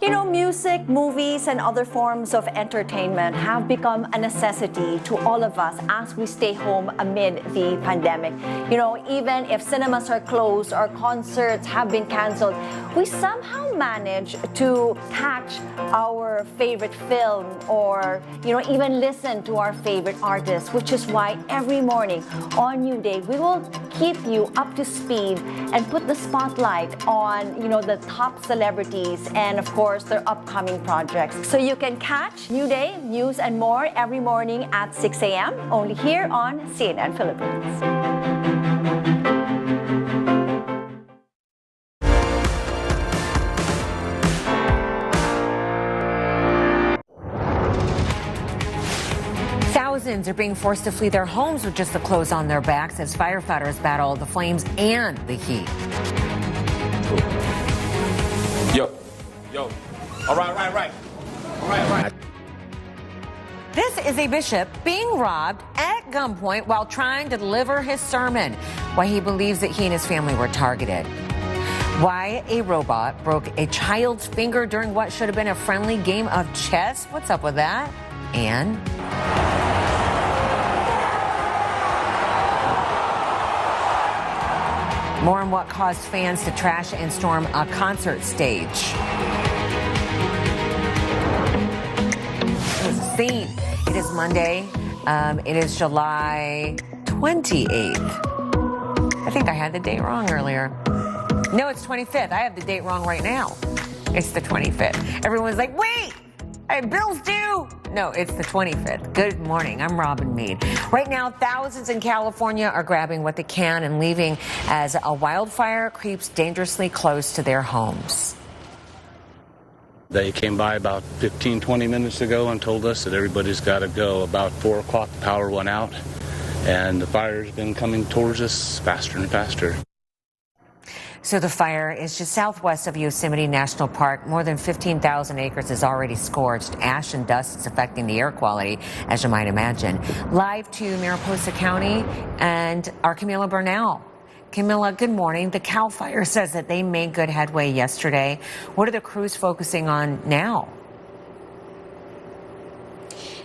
You know, music, movies, and other forms of entertainment have become a necessity to all of us as we stay home amid the pandemic. You know, even if cinemas are closed or concerts have been canceled, we somehow manage to catch our favorite film or, you know, even listen to our favorite artists, which is why every morning on New Day, we will keep you up to speed and put the spotlight on, you know, the top celebrities and, of course, their upcoming projects. So you can catch New Day, news and more every morning at 6 a.m. only here on CNN Philippines. Thousands are being forced to flee their homes with just the clothes on their backs as firefighters battle the flames and the heat. Yo. All right. This is a bishop being robbed at gunpoint while trying to deliver his sermon. Why he believes that he and his family were targeted. Why a robot broke a child's finger during what should have been a friendly game of chess. What's up with that? And more on what caused fans to trash and storm a concert stage. Scene. It is Monday. It is July 28th. I think I had the date wrong earlier. No, it's 25th. I have the date wrong right now. It's the 25th. Everyone's like, wait, bills due. No, it's the 25th. Good morning. I'm Robin Meade. Right now, thousands in California are grabbing what they can and leaving as a wildfire creeps dangerously close to their homes. They came by about 15, 20 minutes ago and told us that everybody's got to go. About 4 o'clock, the power went out, and the fire's been coming towards us faster and faster. So the fire is just southwest of Yosemite National Park. More than 15,000 acres is already scorched. Ash and dust is affecting the air quality, as you might imagine. Live to Mariposa County and our Camila Bernal. Camila, good morning. The CAL FIRE says that they made good headway yesterday. What are the crews focusing on now?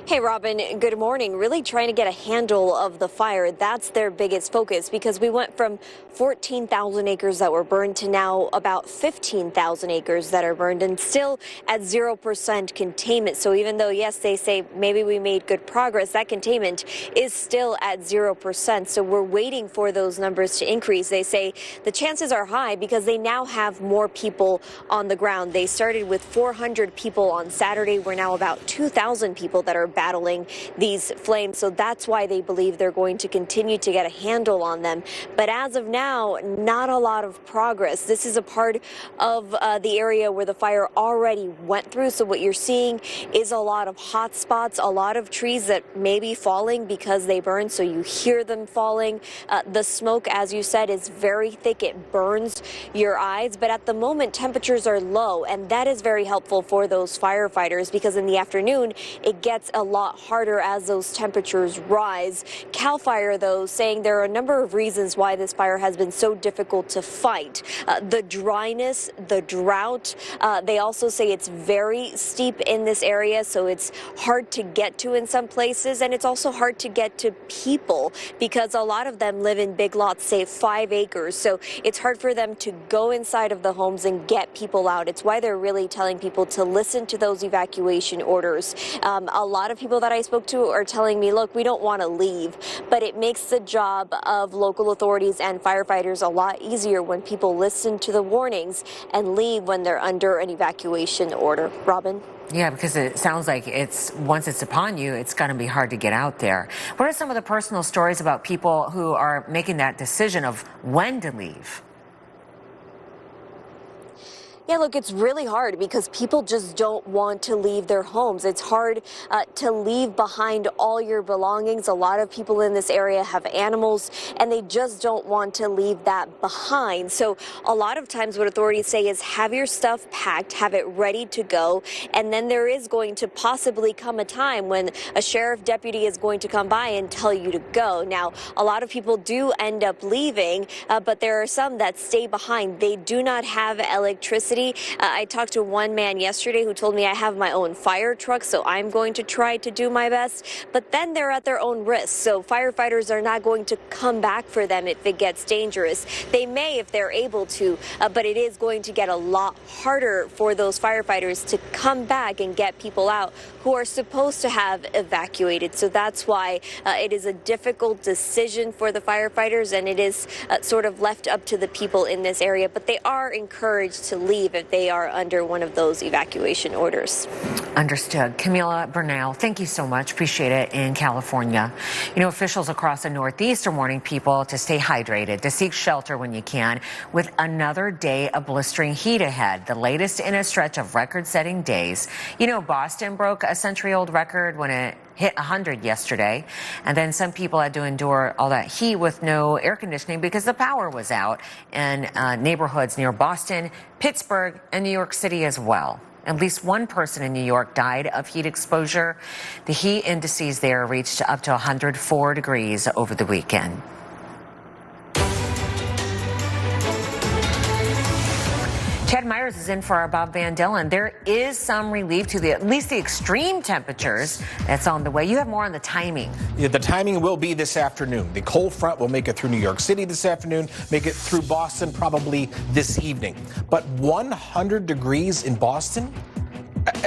Hey, Robin, good morning. Really trying to get a handle of the fire. That's their biggest focus because we went from 14,000 acres that were burned to now about 15,000 acres that are burned and still at 0% containment. So even though, yes, they say maybe we made good progress, that containment is still at 0%. So we're waiting for those numbers to increase. They say the chances are high because they now have more people on the ground. They started with 400 people on Saturday. We're now about 2,000 people that are battling these flames. So that's why they believe they're going to continue to get a handle on them. But as of now, not a lot of progress. This is a part of the area where the fire already went through. So what you're seeing is a lot of hot spots, a lot of trees that may be falling because they burn. So you hear them falling. The smoke, as you said, is very thick. It burns your eyes. But at the moment, temperatures are low, and that is very helpful for those firefighters because in the afternoon, it gets a lot harder as those temperatures rise. CAL FIRE, though, saying there are a number of reasons why this fire has been so difficult to fight. The dryness, the drought. They also say it's very steep in this area, so it's hard to get to in some places, and it's also hard to get to people because a lot of them live in big lots, say 5 acres, so it's hard for them to go inside of the homes and get people out. It's why they're really telling people to listen to those evacuation orders. A lot of people that I spoke to are telling me, look, we don't want to leave, but it makes the job of local authorities and firefighters a lot easier when people listen to the warnings and leave when they're under an evacuation order. Robin? Yeah, because it sounds like once it's upon you, it's going to be hard to get out there. What are some of the personal stories about people who are making that decision of when to leave? Yeah, look, it's really hard because people just don't want to leave their homes. It's hard to leave behind all your belongings. A lot of people in this area have animals, and they just don't want to leave that behind. So a lot of times what authorities say is have your stuff packed, have it ready to go, and then there is going to possibly come a time when a sheriff deputy is going to come by and tell you to go. Now, a lot of people do end up leaving, but there are some that stay behind. They do not have electricity. I talked to one man yesterday who told me I have my own fire truck, so I'm going to try to do my best. But then they're at their own risk, so firefighters are not going to come back for them if it gets dangerous. They may if they're able to, but it is going to get a lot harder for those firefighters to come back and get people out who are supposed to have evacuated. So that's why it is a difficult decision for the firefighters, and it is sort of left up to the people in this area. But they are encouraged to leave if they are under one of those evacuation orders. Understood. Camila Bernal, thank you so much. Appreciate it in California. You know, officials across the Northeast are warning people to stay hydrated, to seek shelter when you can, with another day of blistering heat ahead, the latest in a stretch of record-setting days. You know, Boston broke a century-old record when it hit 100 yesterday, and then some people had to endure all that heat with no air conditioning because the power was out in neighborhoods near Boston, Pittsburgh, and New York City as well. At least one person in New York died of heat exposure. The heat indices there reached up to 104 degrees over the weekend. Chad Myers is in for our Bob Van Dillon. There is some relief to at least the extreme temperatures that's on the way. You have more on the timing. Yeah, the timing will be this afternoon. The cold front will make it through New York City this afternoon, make it through Boston probably this evening. But 100 degrees in Boston?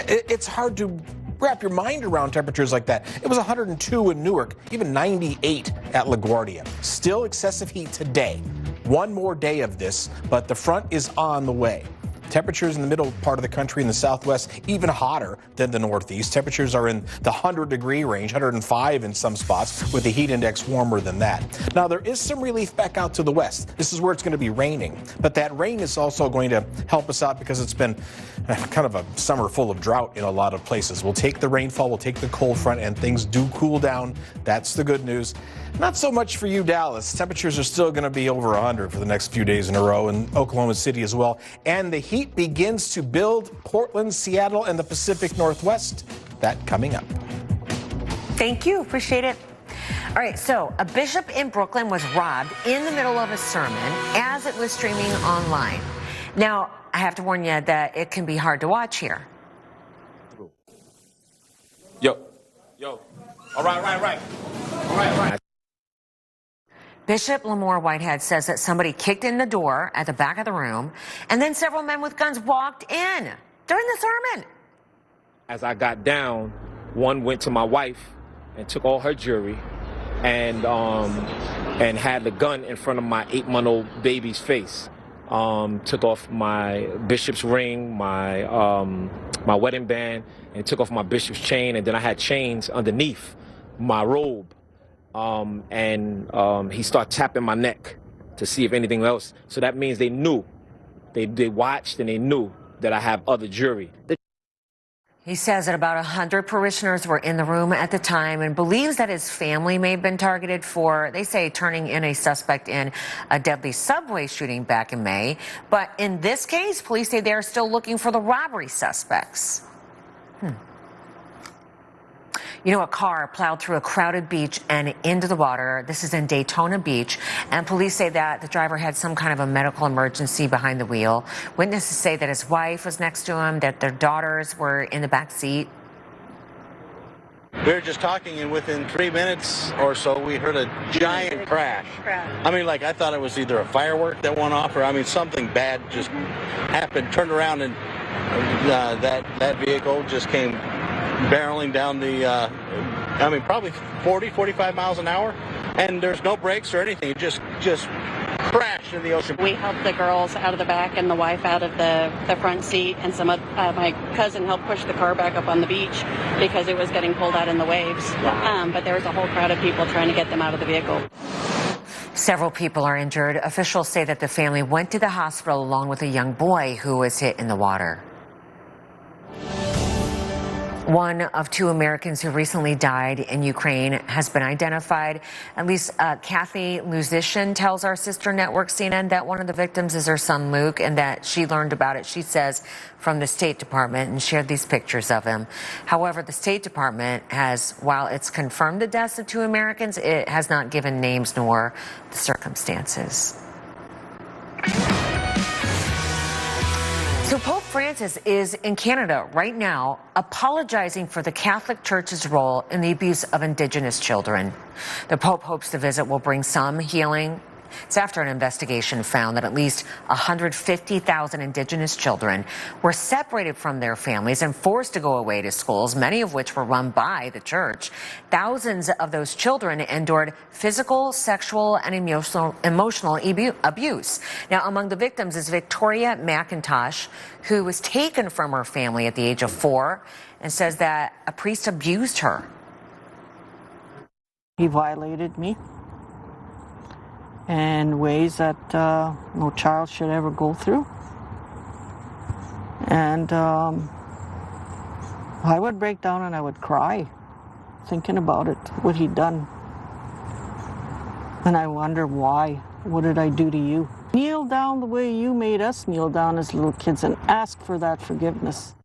It's hard to wrap your mind around temperatures like that. It was 102 in Newark, even 98 at LaGuardia. Still excessive heat today. One more day of this, but the front is on the way. Temperatures in the middle part of the country in the southwest, even hotter than the northeast. Temperatures are in the 100-degree range, 105 in some spots, with the heat index warmer than that. Now, there is some relief back out to the west. This is where it's going to be raining. But that rain is also going to help us out because it's been kind of a summer full of drought in a lot of places. We'll take the rainfall, we'll take the cold front, and things do cool down. That's the good news. Not so much for you, Dallas. Temperatures are still going to be over 100 for the next few days in a row, and Oklahoma City as well. And the heat begins to build Portland, Seattle, and the Pacific Northwest. That coming up. Thank you. Appreciate it. All right, so a bishop in Brooklyn was robbed in the middle of a sermon as it was streaming online. Now, I have to warn you that it can be hard to watch here. Yo, Yo. All right. Bishop Lamore Whitehead says that somebody kicked in the door at the back of the room, and then several men with guns walked in during the sermon. As I got down, one went to my wife and took all her jewelry and had the gun in front of my 8-month-old baby's face. Took off my bishop's ring, my wedding band, and took off my bishop's chain, and then I had chains underneath my robe. He started tapping my neck to see if anything else. So that means they knew. They watched and they knew that I have other jewelry. He says that about 100 parishioners were in the room at the time and believes that his family may have been targeted for, they say, turning in a suspect in a deadly subway shooting back in May. But in this case, police say they're still looking for the robbery suspects. You know, a car plowed through a crowded beach and into the water. This is in Daytona Beach. And police say that the driver had some kind of a medical emergency behind the wheel. Witnesses say that his wife was next to him, that their daughters were in the back seat. We were just talking, and within 3 minutes or so, we heard a giant crash. I mean, like, I thought it was either a firework that went off, or, I mean, something bad just happened. Turned around, and that vehicle just came barreling down the, probably 40, 45 miles an hour, and there's no brakes or anything. It just crashed in the ocean. We helped the girls out of the back and the wife out of the front seat, and some of my cousin helped push the car back up on the beach because it was getting pulled out in the waves. But there was a whole crowd of people trying to get them out of the vehicle. Several people are injured. Officials say that the family went to the hospital along with a young boy who was hit in the water. One of 2 Americans who recently died in Ukraine has been identified. At least Kathy Luzishin tells our sister network CNN that one of the victims is her son Luke, and that she learned about it, she says, from the State Department and shared these pictures of him. However, the State Department has, while it's confirmed the deaths of 2 Americans, it has not given names nor the circumstances. So Pope Francis is in Canada right now apologizing for the Catholic Church's role in the abuse of Indigenous children. The Pope hopes the visit will bring some healing. It's after an investigation found that at least 150,000 Indigenous children were separated from their families and forced to go away to schools, many of which were run by the church. Thousands of those children endured physical, sexual, and emotional abuse. Now, among the victims is Victoria McIntosh, who was taken from her family at the age of 4 and says that a priest abused her. He violated me in ways that no child should ever go through. And I would break down and I would cry thinking about it, what he'd done. And I wonder why. What did I do to you? Kneel down the way you made us kneel down as little kids and ask for that forgiveness.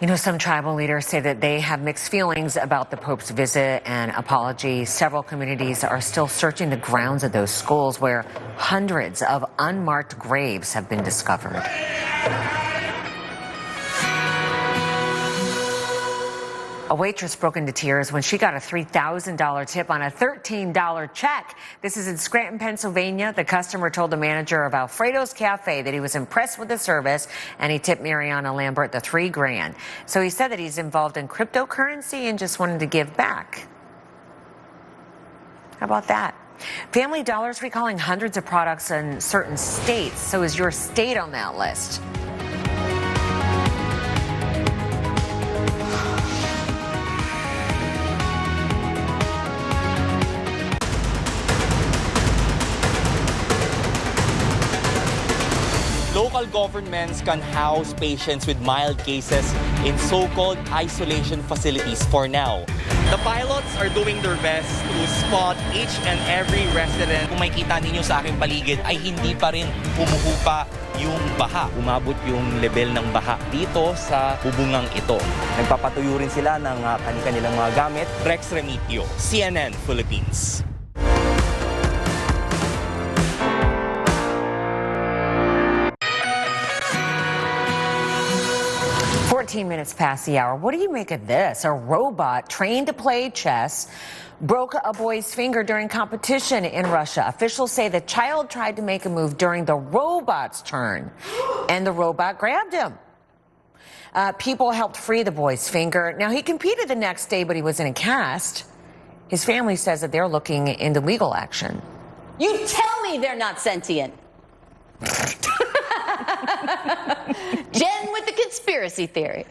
You know, some tribal leaders say that they have mixed feelings about the Pope's visit and apology. Several communities are still searching the grounds of those schools where hundreds of unmarked graves have been discovered. A waitress broke into tears when she got a $3,000 tip on a $13 check. This is in Scranton, Pennsylvania. The customer told the manager of Alfredo's Cafe that he was impressed with the service, and he tipped Mariana Lambert the $3,000. So he said that he's involved in cryptocurrency and just wanted to give back. How about that? Family Dollar's recalling hundreds of products in certain states. So is your state on that list? Local governments can house patients with mild cases in so-called isolation facilities for now. The pilots are doing their best to spot each and every resident. Kung makita ninyo sa aking paligid ay hindi pa rin humuhupa yung baha. Umabot yung level ng baha dito sa bubungang ito. Nagpapatuyo rin sila ng kanilang mga gamit. Rex Remitio, CNN Philippines. 14 14 minutes past the hour. What do you make of this? A robot trained to play chess broke a boy's finger during competition in Russia. Officials say the child tried to make a move during the robot's turn, and the robot grabbed him. People helped free the boy's finger. Now, he competed the next day, but he was in a cast. His family says that they're looking into legal action. You tell me they're not sentient. Jen with the conspiracy theory.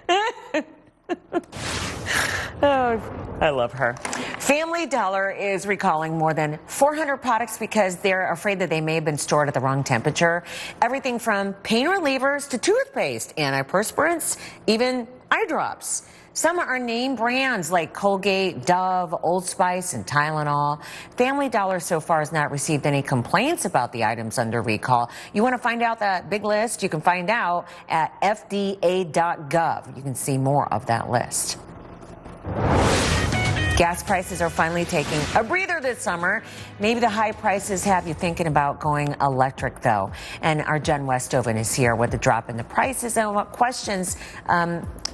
Oh, I love her. Family Dollar is recalling more than 400 products because they're afraid that they may have been stored at the wrong temperature. Everything from pain relievers to toothpaste, antiperspirants, even eye drops. Some are name brands like Colgate, Dove, Old Spice, and Tylenol. Family Dollar so far has not received any complaints about the items under recall. You want to find out that big list? You can find out at FDA.gov. You can see more of that list. Gas prices are finally taking a breather this summer. Maybe the high prices have you thinking about going electric, though. And our Jen Westoven is here with the drop in the prices and what questions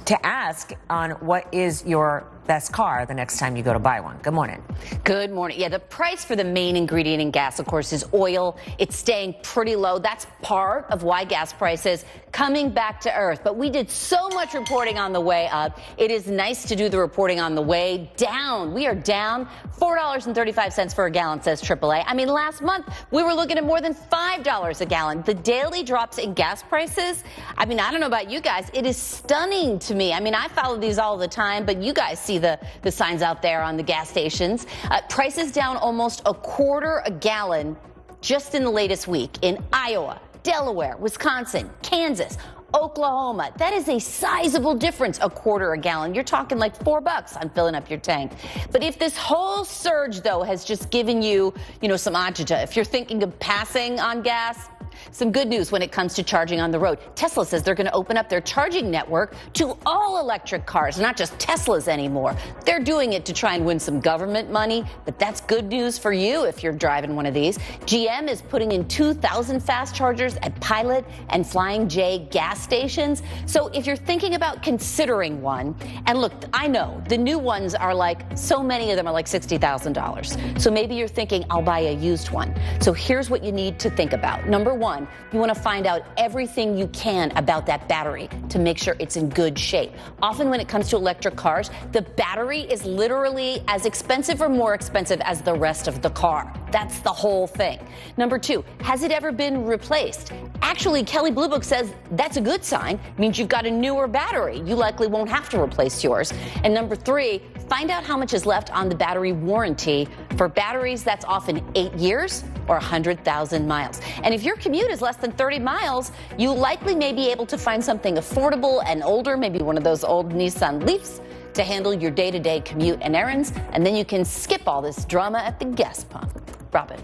to ask on what is your best car the next time you go to buy one. Good morning. Good morning. Yeah, the price for the main ingredient in gas, of course, is oil. It's staying pretty low. That's part of why gas prices coming back to earth. But we did so much reporting on the way up. It is nice to do the reporting on the way down. We are down $4.35 for a gallon, says AAA. I mean, last month we were looking at more than $5 a gallon. The daily drops in gas prices, I mean, I don't know about you guys. It is stunning to me. I mean, I follow these all the time, but you guys see the signs out there on the gas stations. Prices down almost a quarter a gallon just in the latest week in Iowa, Delaware, Wisconsin, Kansas, Oklahoma. That is a sizable difference, a quarter a gallon. You're talking like $4 on filling up your tank. But if this whole surge, though, has just given you, some agita, if you're thinking of passing on gas, some good news when it comes to charging on the road. Tesla says they're going to open up their charging network to all electric cars, not just Teslas anymore. They're doing it to try and win some government money, but that's good news for you if you're driving one of these. GM is putting in 2,000 fast chargers at Pilot and Flying J gas stations. So if you're thinking about considering one, and look, I know the new ones are so many of them are like $60,000. So maybe you're thinking, I'll buy a used one. So here's what you need to think about. Number one, you want to find out everything you can about that battery to make sure it's in good shape. Often when it comes to electric cars, the battery is literally as expensive or more expensive as the rest of the car. That's the whole thing. Number two, has it ever been replaced? Actually, Kelley Blue Book says that's a good sign. It means you've got a newer battery. You likely won't have to replace yours. And number three, find out how much is left on the battery warranty. For batteries, that's often 8 years or 100,000 miles. And if your commute is less than 30 miles, you likely may be able to find something affordable and older, maybe one of those old Nissan Leafs, to handle your day-to-day commute and errands. And then you can skip all this drama at the gas pump. Robin.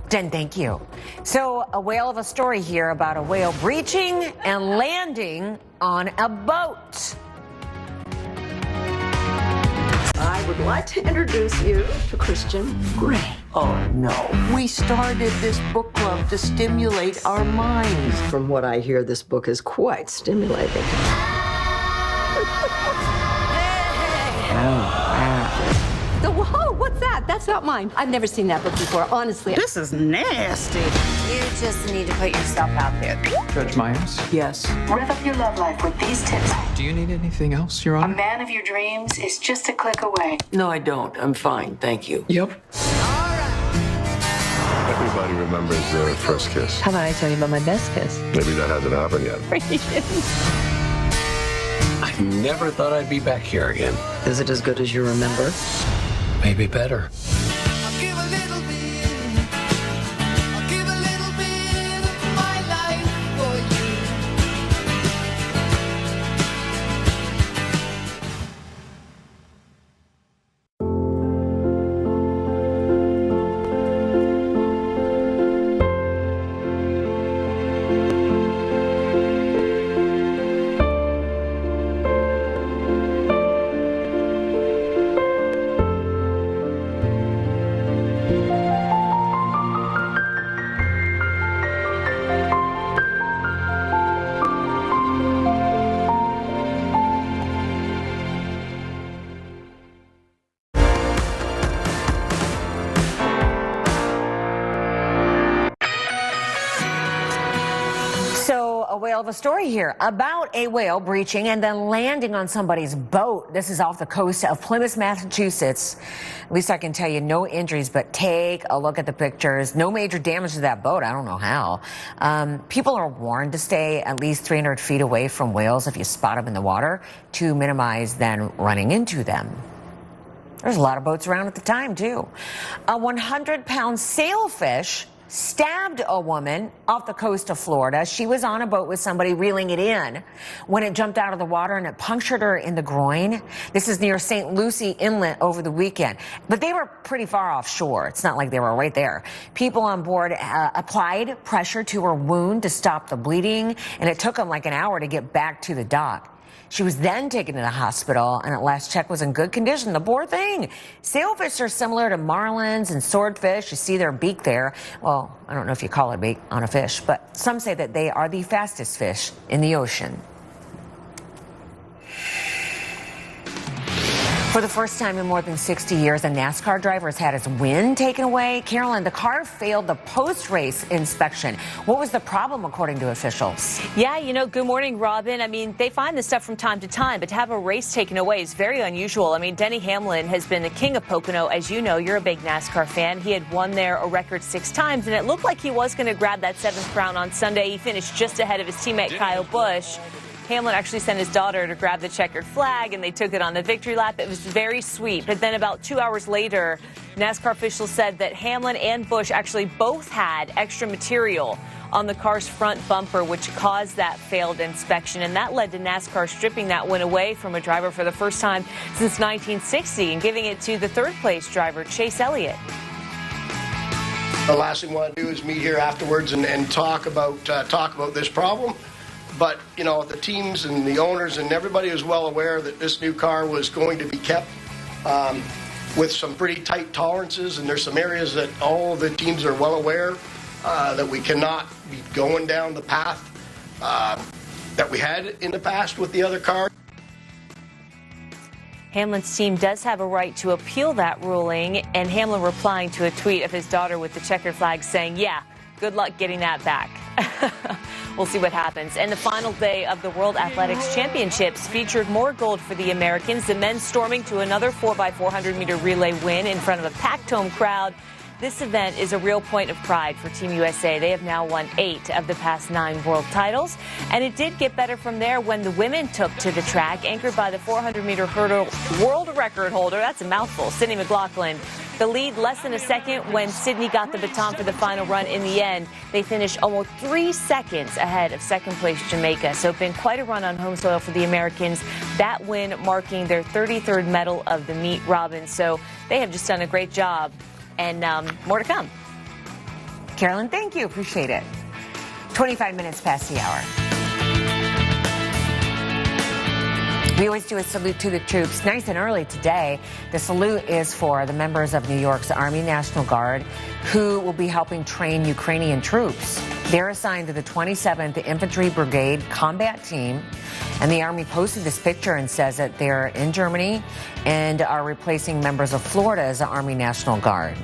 Jen, thank you. So, a whale of a story here about a whale breaching and landing on a boat. I would like to introduce you to Christian Grey. Oh, no. We started this book club to stimulate our minds. From what I hear, this book is quite stimulating. Whoa, what's that? That's not mine. I've never seen that book before, honestly. This is nasty. You just need to put yourself out there. Judge Myers? Yes. Rev up your love life with these tips. Do you need anything else, Your A Honor? man of your dreams is just a click away. No, I don't. I'm fine, thank you. Yep. Everybody remembers their first kiss. How about I tell you about my best kiss? Maybe that hasn't happened yet. I never thought I'd be back here again. Is it as good as you remember? Maybe better. whale of a story here about a whale breaching and then landing on somebody's boat. This is off the coast of Plymouth, Massachusetts. At least I can tell you no injuries, but take a look at the pictures. No major damage to that boat. I don't know how. People are warned to stay at least 300 feet away from whales if you spot them in the water to minimize then running into them. There's a lot of boats around at the time, too. A 100-pound sailfish stabbed a woman off the coast of Florida. She was on a boat with somebody reeling it in when it jumped out of the water and it punctured her in the groin. This is near St. Lucie Inlet over the weekend. But they were pretty far offshore. It's not like they were right there. People on board applied pressure to her wound to stop the bleeding, and it took them like an hour to get back to the dock. She was then taken to the hospital and at last check was in good condition. The poor thing. Sailfish are similar to marlins and swordfish. You see their beak there. Well, I don't know if you call it a beak on a fish, but some say that they are the fastest fish in the ocean. For the first time in more than 60 years, a NASCAR driver has had his win taken away. Carolyn, the car failed the post-race inspection. What was the problem, according to officials? Yeah, good morning, Robin. I mean, they find this stuff from time to time, but to have a race taken away is very unusual. I mean, Denny Hamlin has been the king of Pocono. As you know, you're a big NASCAR fan. He had won there a record 6 times, and it looked like he was going to grab that 7th crown on Sunday. He finished just ahead of his teammate Kyle Busch. Hamlin actually sent his daughter to grab the checkered flag, and they took it on the victory lap. It was very sweet. But then about 2 hours later, NASCAR officials said that Hamlin and Busch actually both had extra material on the car's front bumper, which caused that failed inspection. And that led to NASCAR stripping that win away from a driver for the first time since 1960 and giving it to the 3rd place driver, Chase Elliott. The last thing we want to do is meet here afterwards and talk about this problem. But, the teams and the owners and everybody was well aware that this new car was going to be kept with some pretty tight tolerances. And there's some areas that all the teams are well aware that we cannot be going down the path that we had in the past with the other car. Hamlin's team does have a right to appeal that ruling, and Hamlin replying to a tweet of his daughter with the checkered flag saying, yeah, good luck getting that back. We'll see what happens. And the final day of the World Athletics Championships featured more gold for the Americans. The men storming to another 4x400-meter relay win in front of a packed home crowd. This event is a real point of pride for Team USA. They have now won 8 of the past 9 world titles. And it did get better from there when the women took to the track, anchored by the 400-meter hurdle world record holder. That's a mouthful, Sydney McLaughlin. The lead less than a second when Sydney got the baton for the final run. In the end, they finished almost 3 seconds ahead of second-place Jamaica. So it's been quite a run on home soil for the Americans. That win marking their 33rd medal of the meet, Robin. So they have just done a great job. And more to come. Carolyn, thank you. Appreciate it. 25 minutes past the hour. We always do a salute to the troops nice and early today. The salute is for the members of New York's Army National Guard who will be helping train Ukrainian troops. They're assigned to the 27th Infantry Brigade combat team. And the Army posted this picture and says that they're in Germany and are replacing members of Florida's Army National Guard.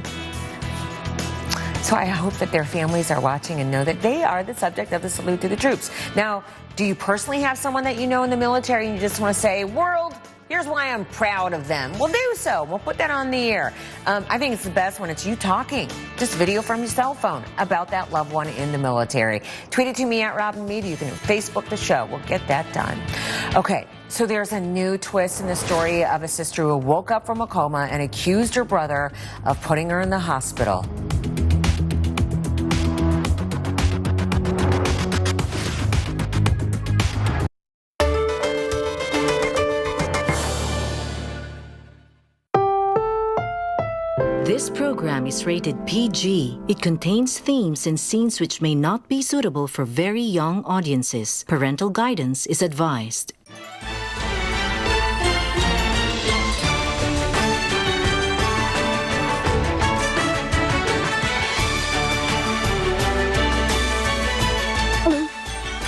So I hope that their families are watching and know that they are the subject of the salute to the troops. Now, do you personally have someone that you know in the military and you just want to say, world, here's why I'm proud of them? We'll do so. We'll put that on the air. I think it's the best when it's you talking, just video from your cell phone about that loved one in the military. Tweet it to me at Robin Media. You can Facebook the show. We'll get that done. Okay, so there's a new twist in the story of a sister who woke up from a coma and accused her brother of putting her in the hospital. This program is rated PG. It contains themes and scenes which may not be suitable for very young audiences. Parental guidance is advised.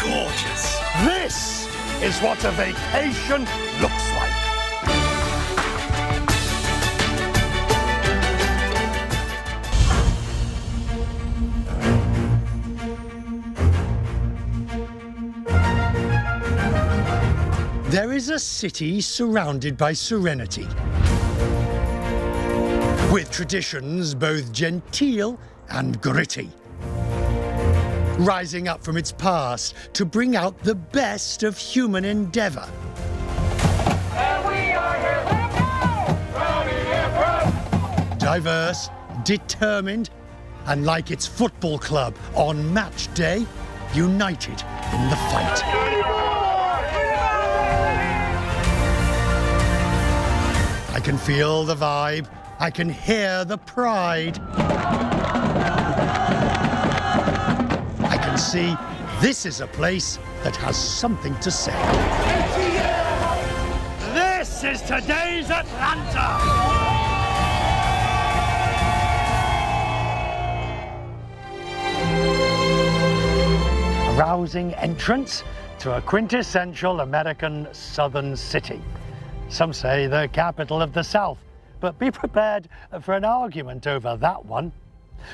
Gorgeous. This is what a vacation looks like. There is a city surrounded by serenity, with traditions both genteel and gritty, rising up from its past to bring out the best of human endeavour. Diverse, determined, and like its football club on match day, united in the fight. I can feel the vibe, I can hear the pride. I can see this is a place that has something to say. This is today's Atlanta! A rousing entrance to a quintessential American southern city. Some say the capital of the South, but be prepared for an argument over that one.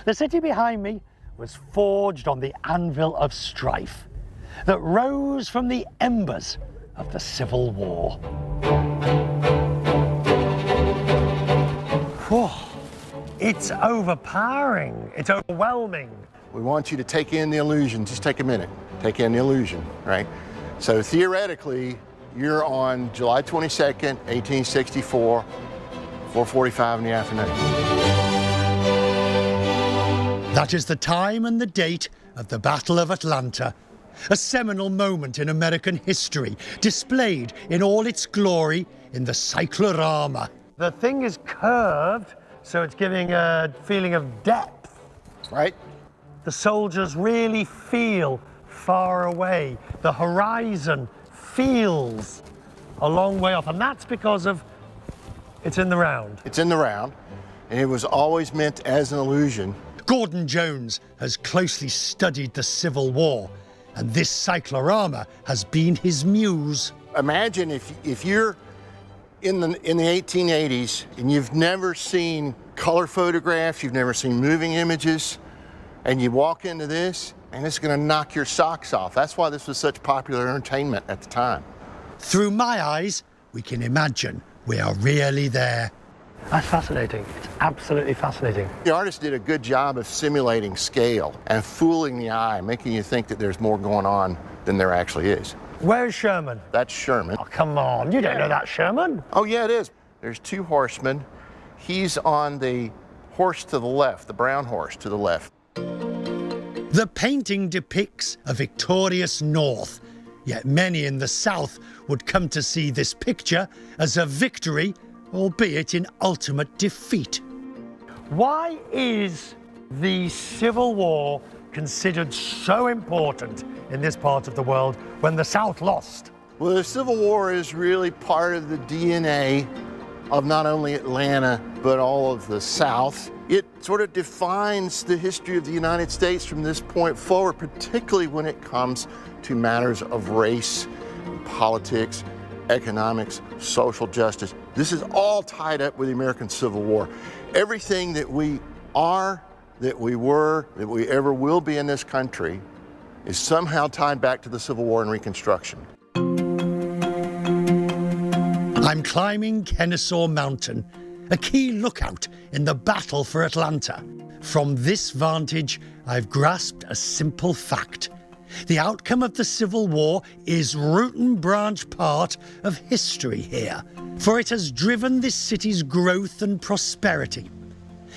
The city behind me was forged on the anvil of strife that rose from the embers of the Civil War. Whew. It's overpowering, it's overwhelming. We want you to take in the illusion. Just take a minute. Take in the illusion, right? So theoretically, you're on July 22nd, 1864, 4:45 in the afternoon. That is the time and the date of the Battle of Atlanta, a seminal moment in American history, displayed in all its glory in the cyclorama. The thing is curved, so it's giving a feeling of depth. Right. The soldiers really feel far away. The horizon feels a long way off, and that's because of it's in the round. It's in the round, and it was always meant as an illusion. Gordon Jones has closely studied the Civil War, and this cyclorama has been his muse. Imagine if you're in the 1880s and you've never seen color photographs, you've never seen moving images, and you walk into this, and it's going to knock your socks off. That's why this was such popular entertainment at the time. Through my eyes, we can imagine we are really there. That's fascinating. It's absolutely fascinating. The artist did a good job of simulating scale and fooling the eye, making you think that there's more going on than there actually is. Where's Sherman? That's Sherman. Oh, come on. You don't know that Sherman? Oh, yeah, it is. There's two horsemen. He's on the horse to the left, the brown horse to the left. The painting depicts a victorious North, yet many in the South would come to see this picture as a victory, albeit in ultimate defeat. Why is the Civil War considered so important in this part of the world when the South lost? Well, the Civil War is really part of the DNA of not only Atlanta, but all of the South. It sort of defines the history of the United States from this point forward, particularly when it comes to matters of race, politics, economics, social justice. This is all tied up with the American Civil War. Everything that we are, that we were, that we ever will be in this country is somehow tied back to the Civil War and Reconstruction. I'm climbing Kennesaw Mountain, a key lookout in the battle for Atlanta. From this vantage, I've grasped a simple fact. The outcome of the Civil War is root and branch part of history here, for it has driven this city's growth and prosperity.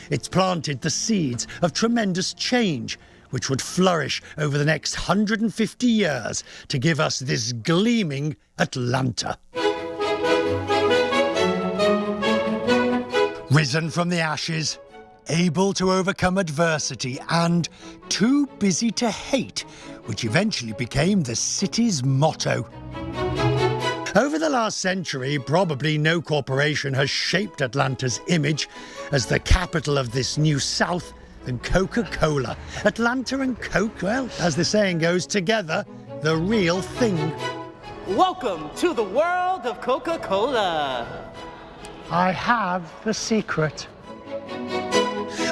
It's planted the seeds of tremendous change, which would flourish over the next 150 years to give us this gleaming Atlanta. Risen from the ashes, able to overcome adversity, and too busy to hate, which eventually became the city's motto. Over the last century, probably no corporation has shaped Atlanta's image as the capital of this new South than Coca-Cola. Atlanta and Coke, well, as the saying goes, together, the real thing. Welcome to the world of Coca-Cola. I have the secret.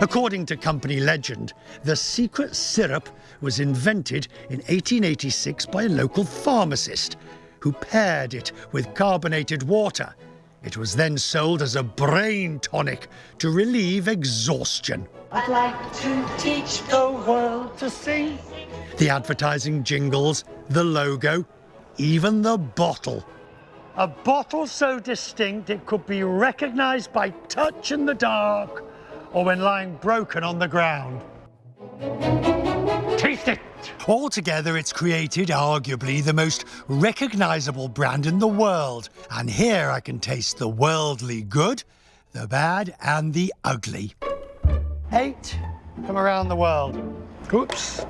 According to company legend, the secret syrup was invented in 1886 by a local pharmacist who paired it with carbonated water. It was then sold as a brain tonic to relieve exhaustion. I'd like to teach the world to sing. The advertising jingles, the logo, even the bottle. A bottle so distinct it could be recognised by touch in the dark or when lying broken on the ground. Taste it! Altogether, it's created arguably the most recognisable brand in the world. And here I can taste the worldly good, the bad and the ugly. 8 from around the world. Oops.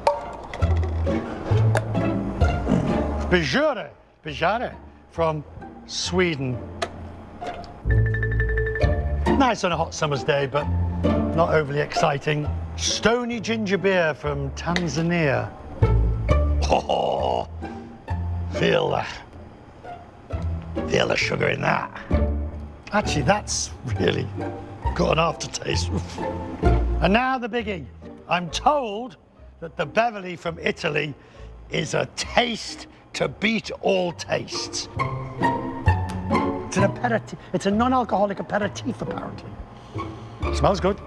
Bijare from Sweden. Nice on a hot summer's day, but not overly exciting. Stony ginger beer from Tanzania. Oh, feel that. Feel the sugar in that. Actually, that's really got an aftertaste. And now the biggie. I'm told that the Beverly from Italy is a taste to beat all tastes. It's an aperitif. It's a non-alcoholic aperitif, apparently. Smells good.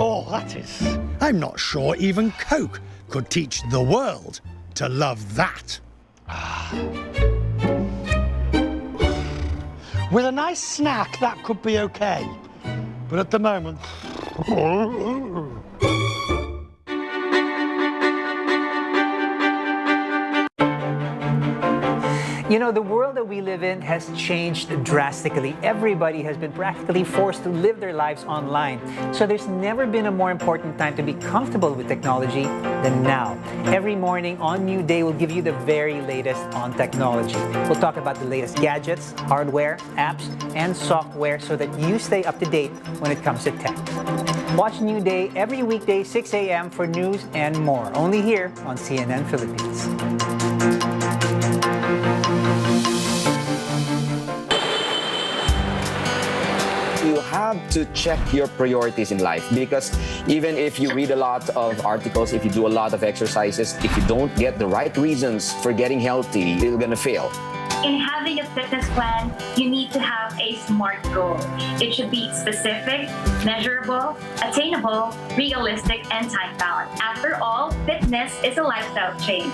Oh, that is... I'm not sure even Coke could teach the world to love that. With a nice snack, that could be okay. But at the moment... You know, the world that we live in has changed drastically. Everybody has been practically forced to live their lives online. So there's never been a more important time to be comfortable with technology than now. Every morning on New Day, we'll give you the very latest on technology. We'll talk about the latest gadgets, hardware, apps, and software so that you stay up to date when it comes to tech. Watch New Day every weekday, 6 a.m. for news and more. Only here on CNN Philippines. You have to check your priorities in life, because even if you read a lot of articles, if you do a lot of exercises, if you don't get the right reasons for getting healthy, you're gonna fail. In having a fitness plan, you need to have a SMART goal. It should be specific, measurable, attainable, realistic, and time-bound. After all, fitness is a lifestyle change.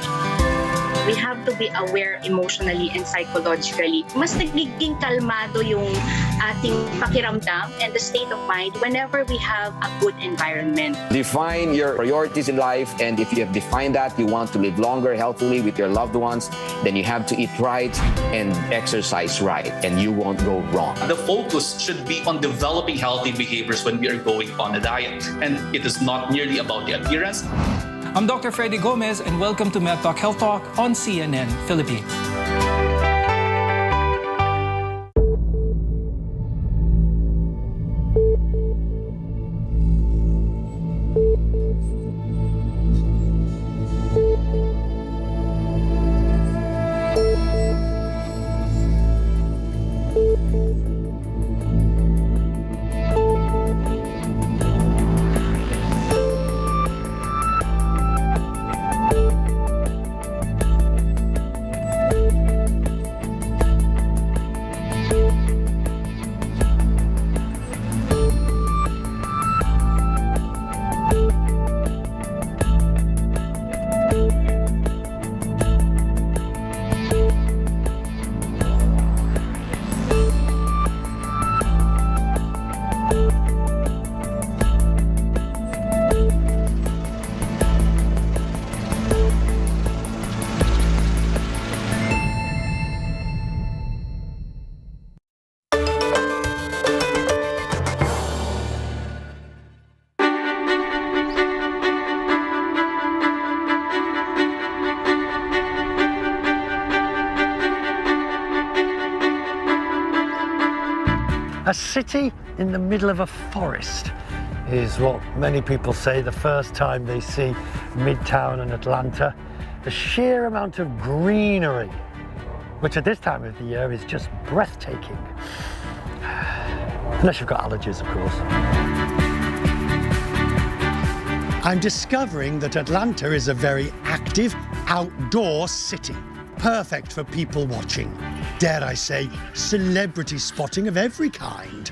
We have to be aware emotionally and psychologically. Mas nagiging kalmado yung ating pakiramdam and the state of mind whenever we have a good environment. Define your priorities in life, and if you have defined that, you want to live longer, healthily with your loved ones, then you have to eat right and exercise right, and you won't go wrong. The focus should be on developing healthy behaviors when we are going on a diet, and it is not merely about the appearance. I'm Dr. Freddy Gomez, and welcome to Med Talk Health Talk on CNN Philippines. A city in the middle of a forest is what many people say the first time they see Midtown and Atlanta. The sheer amount of greenery, which at this time of the year is just breathtaking. Unless you've got allergies, of course. I'm discovering that Atlanta is a very active, outdoor city. Perfect for people watching. Dare I say, celebrity spotting of every kind.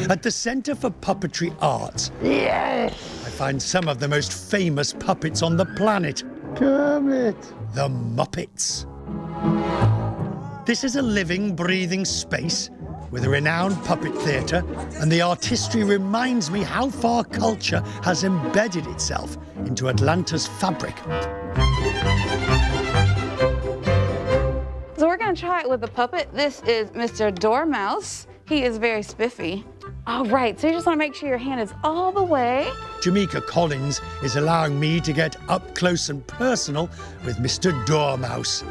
At the Center for Puppetry Arts, I find some of the most famous puppets on the planet. Kermit! The Muppets. This is a living, breathing space with a renowned puppet theatre, and the artistry reminds me how far culture has embedded itself into Atlanta's fabric. So we're gonna try it with a puppet. This is Mr. Dormouse. He is very spiffy. All right, so you just wanna make sure your hand is all the way. Jamaica Collins is allowing me to get up close and personal with Mr. Dormouse,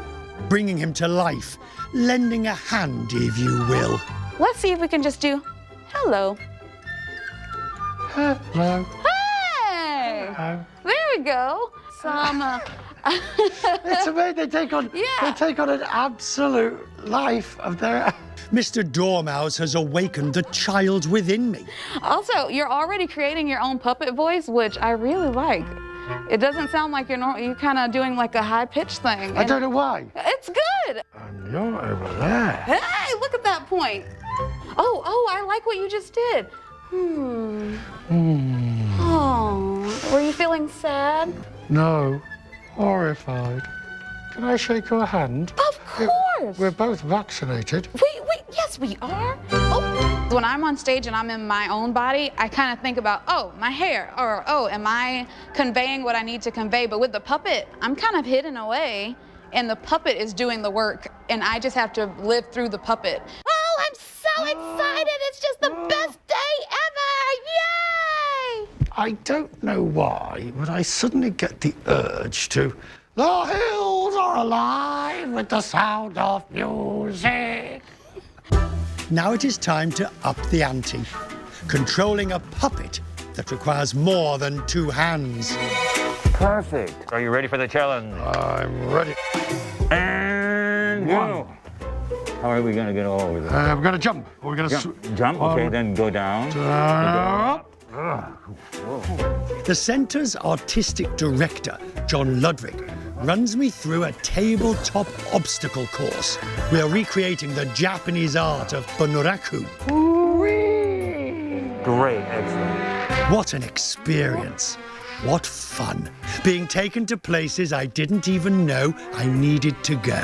bringing him to life, lending a hand, if you will. Let's see if we can just do hello. Hello. Hey! Hello. There we go. Some, It's amazing. They take on an absolute life of their. Mr. Dormouse has awakened the child within me. Also, you're already creating your own puppet voice, which I really like. It doesn't sound like you're kind of doing like a high-pitched thing. I don't know why. It's good. And you're over there. Hey, look at that point. Oh, I like what you just did. Oh, were you feeling sad? No, horrified. Can I shake your hand? Of course. We're both vaccinated. Yes, we are. Oh. When I'm on stage and I'm in my own body, I kind of think about, oh, my hair, or oh, am I conveying what I need to convey? But with the puppet, I'm kind of hidden away, and the puppet is doing the work, and I just have to live through the puppet. Oh, I'm so excited. It's just the best day ever. Yay! I don't know why, but I suddenly get the urge to. The hills are alive with the sound of music. Now it is time to up the ante, controlling a puppet that requires more than two hands. Perfect. Are you ready for the challenge? I'm ready. And go. How are we going to get over this? We're going to jump. We're going to jump. Okay, then go down. Up. The centre's artistic director, John Ludwig, runs me through a tabletop obstacle course. We are recreating the Japanese art of bunraku. Great, excellent. What an experience. What fun. Being taken to places I didn't even know I needed to go.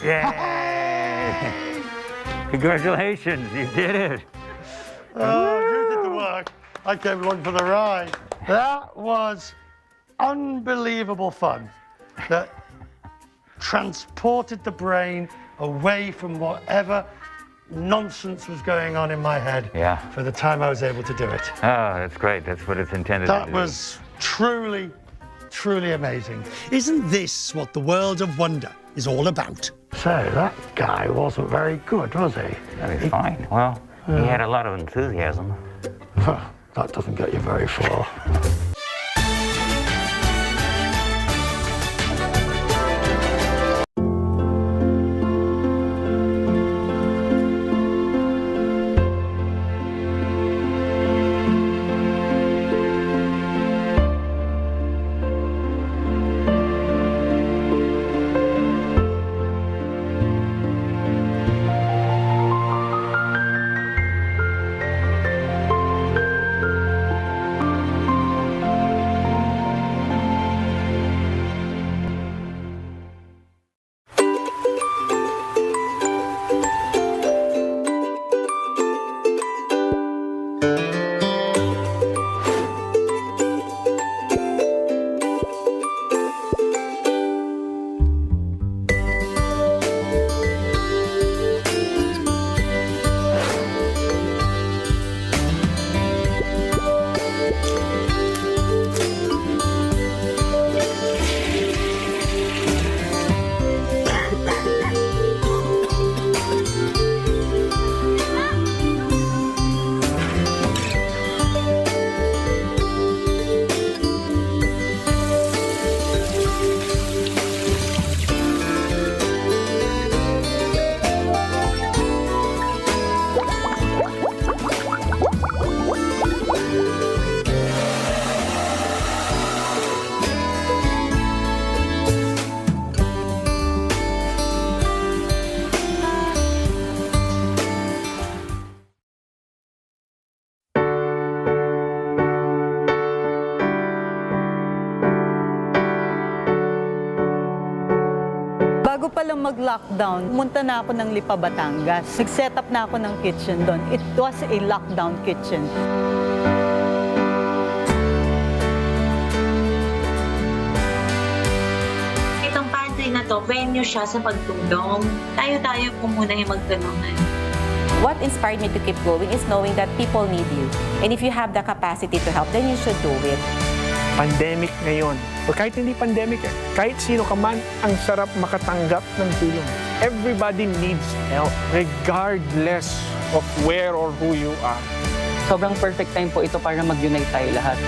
Yay! Congratulations, you did it. You did the work. I came along for the ride. That was unbelievable fun. That transported the brain away from whatever nonsense was going on in my head. Yeah. For the time I was able to do it. Oh, that's great. That's what it's intended to do. That was truly, truly amazing. Isn't this what the world of wonder is all about? So that guy wasn't very good, was he? That is fine. Well, he had a lot of enthusiasm. That doesn't get you very far. Bago pa lang mag-lockdown, pumunta na ako ng Lipa, Batangas. Nag-set up na ako ng kitchen doon. It was a lockdown kitchen. Itong pantry na to, venue siya sa pagtulong. Tayo-tayo po muna yung magtulungan. What inspired me to keep going is knowing that people need you. And if you have the capacity to help, then you should do it. Pandemic ngayon. O kahit hindi pandemic, kahit sino ka man, ang sarap makatanggap ng tulong. Everybody needs help, regardless of where or who you are. Sobrang perfect time po ito para mag-unite tayo lahat.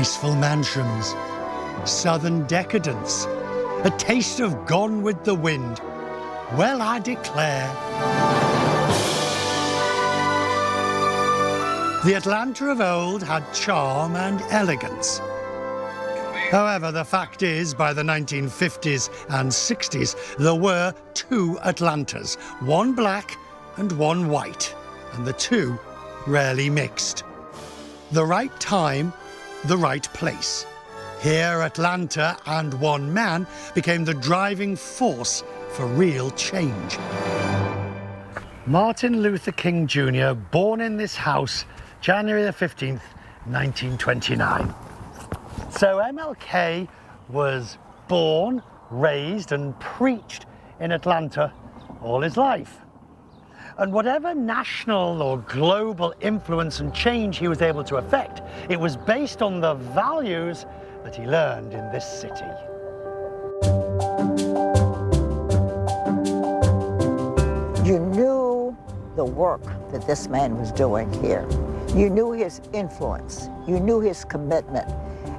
Graceful mansions, southern decadence, a taste of Gone with the Wind. Well, I declare. The Atlanta of old had charm and elegance. However, the fact is, by the 1950s and 60s, there were two Atlantas, one black and one white, and the two rarely mixed. The right time, the right place. Here, Atlanta and one man became the driving force for real change. Martin Luther King Jr., born in this house, January the 15th, 1929. So MLK was born, raised and preached in Atlanta all his life. And whatever national or global influence and change he was able to effect, it was based on the values that he learned in this city. You knew the work that this man was doing here. You knew his influence. You knew his commitment.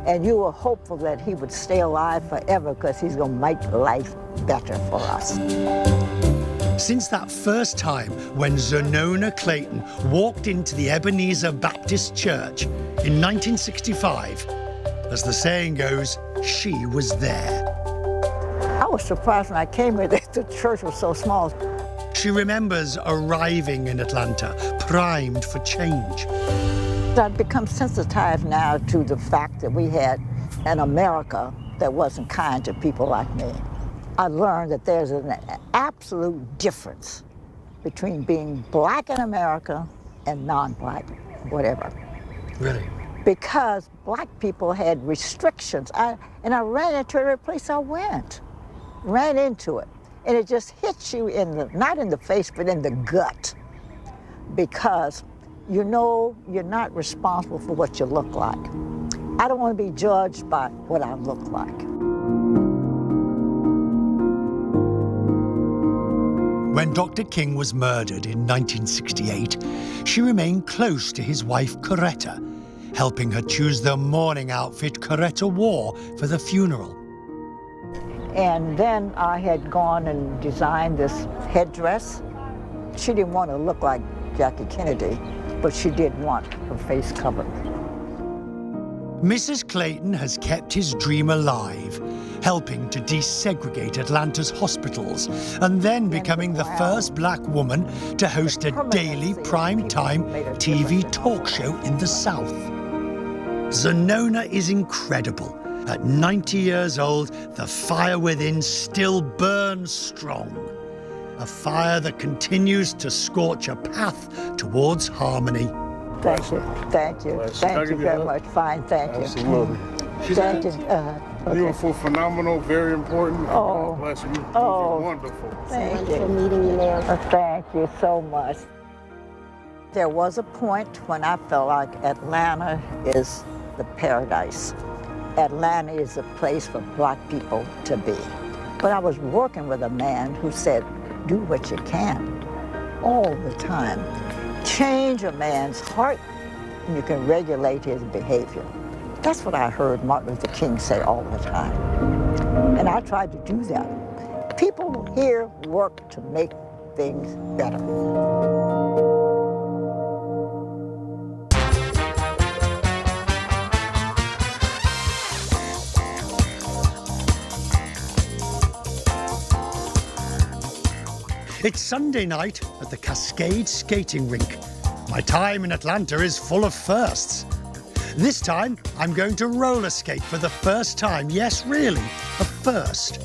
And you were hopeful that he would stay alive forever because he's going to make life better for us. Since that first time when Zenona Clayton walked into the Ebenezer Baptist Church in 1965, as the saying goes, she was there. I was surprised when I came here that the church was so small. She remembers arriving in Atlanta, primed for change. I've become sensitized now to the fact that we had an America that wasn't kind to people like me. I learned that there's an absolute difference between being black in America and non-black, whatever. Really? Because black people had restrictions. And I ran into every place I went. Ran into it. And it just hits you in the, not in the face, but in the gut. Because you know you're not responsible for what you look like. I don't want to be judged by what I look like. When Dr. King was murdered in 1968, she remained close to his wife, Coretta, helping her choose the mourning outfit Coretta wore for the funeral. And then I had gone and designed this headdress. She didn't want to look like Jackie Kennedy, but she did want her face covered. Mrs. Clayton has kept his dream alive, helping to desegregate Atlanta's hospitals and then becoming the first black woman to host a daily prime-time TV talk show in the South. Zenona is incredible. At 90 years old, the fire within still burns strong. A fire that continues to scorch a path towards harmony. Thank you, thank you, thank you very much. Fine, thank you. Absolutely. Thank you. Beautiful, phenomenal, very important. Oh, bless you. oh, Wonderful. Thank you for meeting you, ma'am. Thank you so much. There was a point when I felt like Atlanta is the paradise. Atlanta is a place for black people to be. But I was working with a man who said, do what you can, all the time. Change a man's heart, and you can regulate his behavior. That's what I heard Martin Luther King say all the time. And I tried to do that. People here work to make things better. It's Sunday night at the Cascade skating rink. My time in Atlanta is full of firsts. This time, I'm going to roller skate for the first time. Yes, really, a first.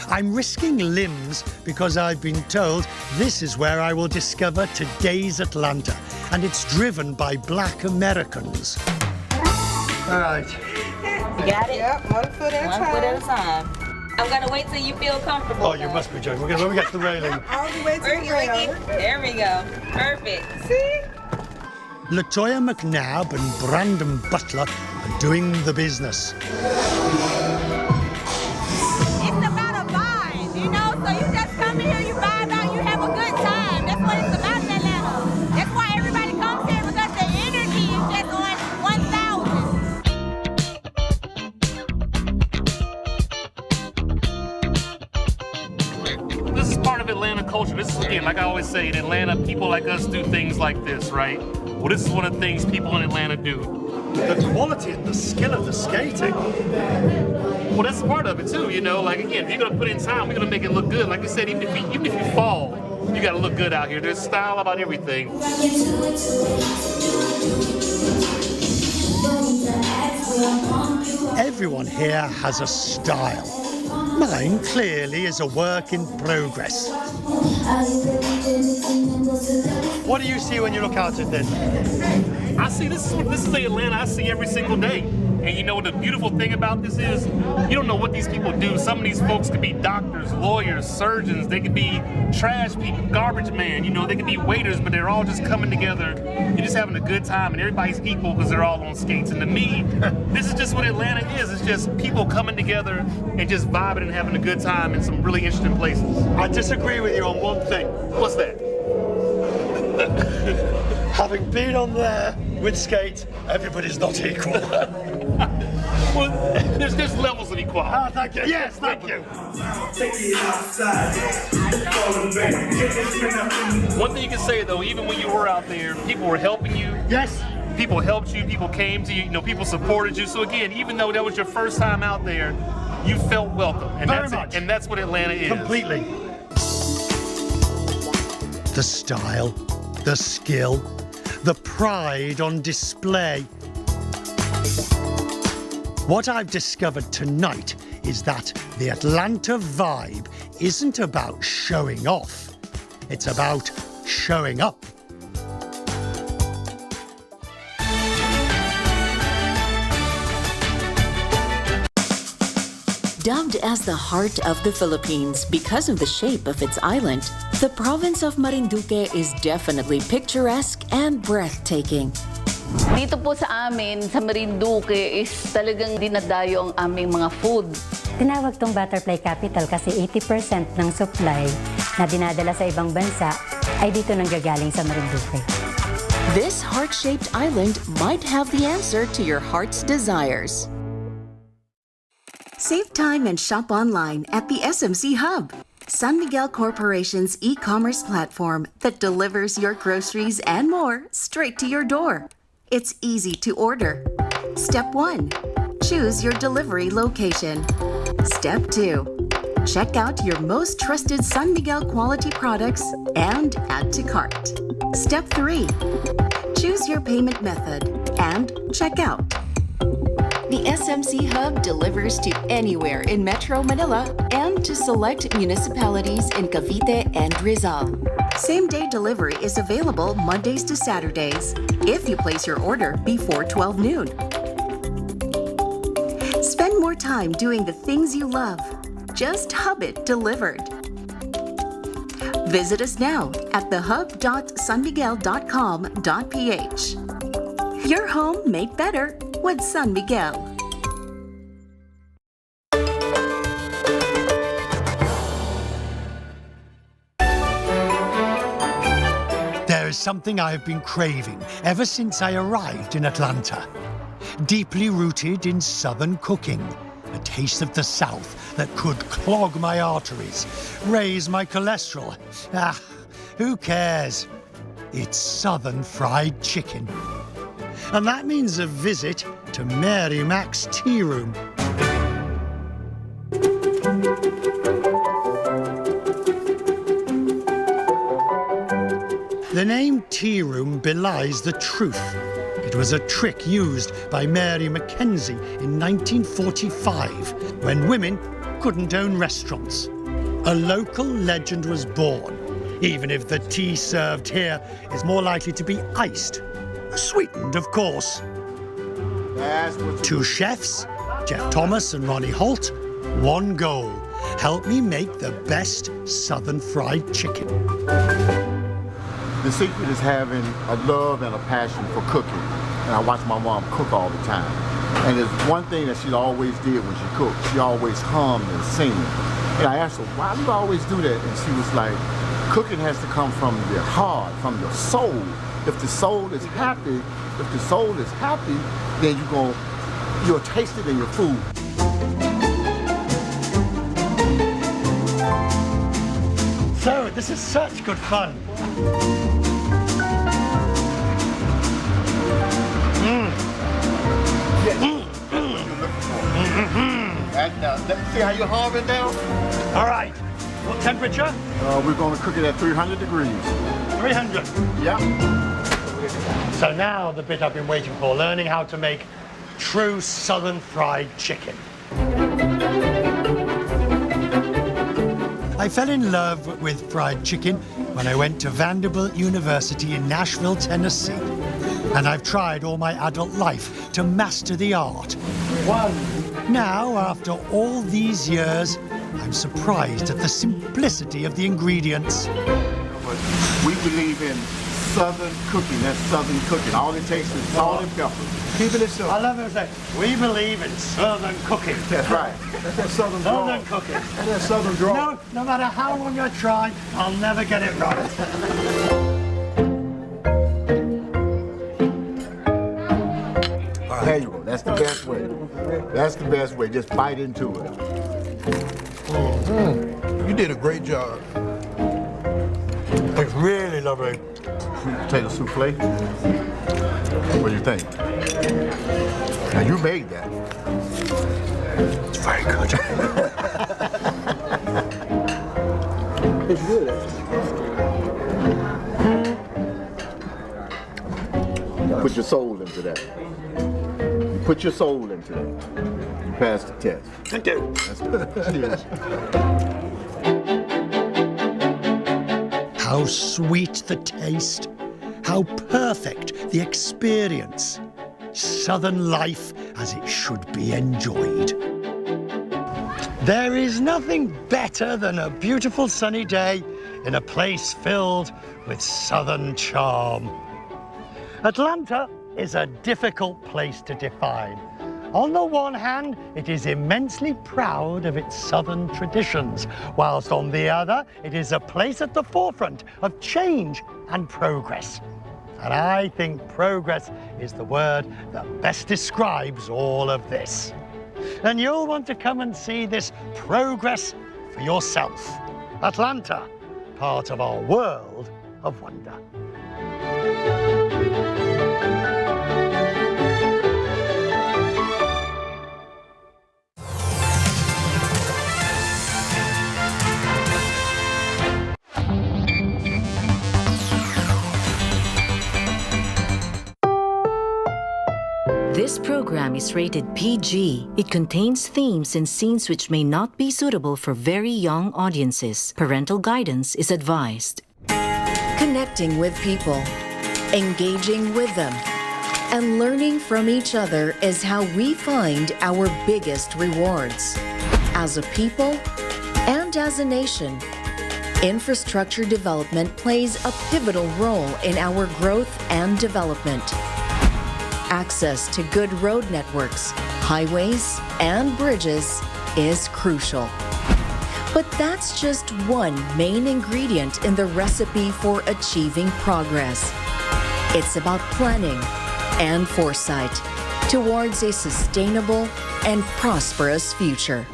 I'm risking limbs because I've been told this is where I will discover today's Atlanta, and it's driven by Black Americans. All right. You got it? Yep, one foot at a time. I'm gonna wait till you feel comfortable. Oh, you must be joking. When we get to the railing. All the way to the railing. There we go. Perfect. See? LaToya McNabb and Brandon Butler are doing the business. It's about a vibe, you know? So you just come in here, you vibe out, you have a good time. That's what it's about in Atlanta. That's why everybody comes here, because the energy is just on 1,000. This is part of Atlanta culture. This is, again, like I always say, in Atlanta, people like us do things like this, right? Well, this is one of the things people in Atlanta do. The quality and the skill of the skating. Well, that's part of it too, you know. Like, again, if you're gonna put in time, we're gonna make it look good. Like I said, even if you fall, you gotta look good out here. There's style about everything. Everyone here has a style. Mine clearly is a work in progress. What do you see when you look out at this? I see this is the Atlanta I see every single day. And you know what the beautiful thing about this is? You don't know what these people do. Some of these folks could be doctors, lawyers, surgeons. They could be trash people, garbage man. You know, they could be waiters, but they're all just coming together and just having a good time. And everybody's equal because they're all on skates. And to me, this is just what Atlanta is. It's just people coming together and just vibing and having a good time in some really interesting places. I disagree with you on one thing. What's that? Having been on there with skates, everybody's not equal. Well, there's levels of equality. Oh, thank you. Yes, thank you. One thing you can say though, even when you were out there, people were helping you. Yes. People helped you, people came to you, you know, people supported you. So again, even though that was your first time out there, you felt welcome. And Very much. And that's what Atlanta is. Completely. The style, the skill, the pride on display. What I've discovered tonight is that the Atlanta vibe isn't about showing off. It's about showing up. Dubbed as the heart of the Philippines because of the shape of its island, the province of Marinduque is definitely picturesque and breathtaking. Dito po sa amin, sa Marinduque, is talagang dinadayo ang aming mga food. Tinawag tong butterfly capital kasi 80% ng supply na dinadala sa ibang bansa ay dito nanggagaling sa Marinduque. This heart-shaped island might have the answer to your heart's desires. Save time and shop online at the SMC Hub, San Miguel Corporation's e-commerce platform that delivers your groceries and more straight to your door. It's easy to order. Step 1. Choose your delivery location. Step 2. Check out your most trusted San Miguel quality products and add to cart. Step 3. Choose your payment method and check out. The SMC Hub delivers to anywhere in Metro Manila and to select municipalities in Cavite and Rizal. Same-day delivery is available Mondays to Saturdays if you place your order before 12 noon. Spend more time doing the things you love. Just hub it delivered. Visit us now at thehub.sanmiguel.com.ph. Your home made better with San Miguel. There is something I have been craving ever since I arrived in Atlanta. Deeply rooted in Southern cooking, a taste of the South that could clog my arteries, raise my cholesterol. Ah, who cares? It's Southern fried chicken. And that means a visit to Mary Mac's Tea Room. The name tea room belies the truth. It was a trick used by Mary Mackenzie in 1945 when women couldn't own restaurants. A local legend was born, even if the tea served here is more likely to be iced. Sweetened, of course. Two chefs, Jeff Thomas and Ronnie Holt, one goal: help me make the best Southern fried chicken. The secret is having a love and a passion for cooking. And I watch my mom cook all the time. And there's one thing that she always did when she cooked. She always hummed and sang. And I asked her, why do you always do that? And she was like, cooking has to come from your heart, from your soul. If the soul is happy, then you'll taste it in your food. So, this is such good fun. See how you're harving now? All right. What temperature? We're going to cook it at 300 degrees. 300? Yeah. So now the bit I've been waiting for, learning how to make true Southern fried chicken. I fell in love with fried chicken when I went to Vanderbilt University in Nashville, Tennessee. And I've tried all my adult life to master the art. Now, after all these years, I'm surprised at the simplicity of the ingredients. We believe in Southern cooking. That's Southern cooking. All it takes is salt and pepper. Keep it simple. I love it. We believe in Southern cooking. That's right. That's that Southern draw. Southern cooking. That's that Southern draw. No matter how long I try, I'll never get it right. There you go. That's the best way. That's the best way. Just bite into it. You did a great job. It's really lovely. Potato souffle. What do you think? Now you made that. It's very good. It's good. Put your soul into that. You put your soul into that. You passed the test. Thank you. That's good. Cheers. How sweet the taste. How perfect the experience. Southern life as it should be enjoyed. There is nothing better than a beautiful sunny day in a place filled with Southern charm. Atlanta is a difficult place to define. On the one hand, it is immensely proud of its Southern traditions, whilst on the other, it is a place at the forefront of change and progress. And I think progress is the word that best describes all of this. And you'll want to come and see this progress for yourself. Atlanta, part of our world of wonder. This program is rated PG. It contains themes and scenes which may not be suitable for very young audiences. Parental guidance is advised. Connecting with people, engaging with them, and learning from each other is how we find our biggest rewards. As a people and as a nation, infrastructure development plays a pivotal role in our growth and development. Access to good road networks, highways, and bridges is crucial. But that's just one main ingredient in the recipe for achieving progress. It's about planning and foresight towards a sustainable and prosperous future.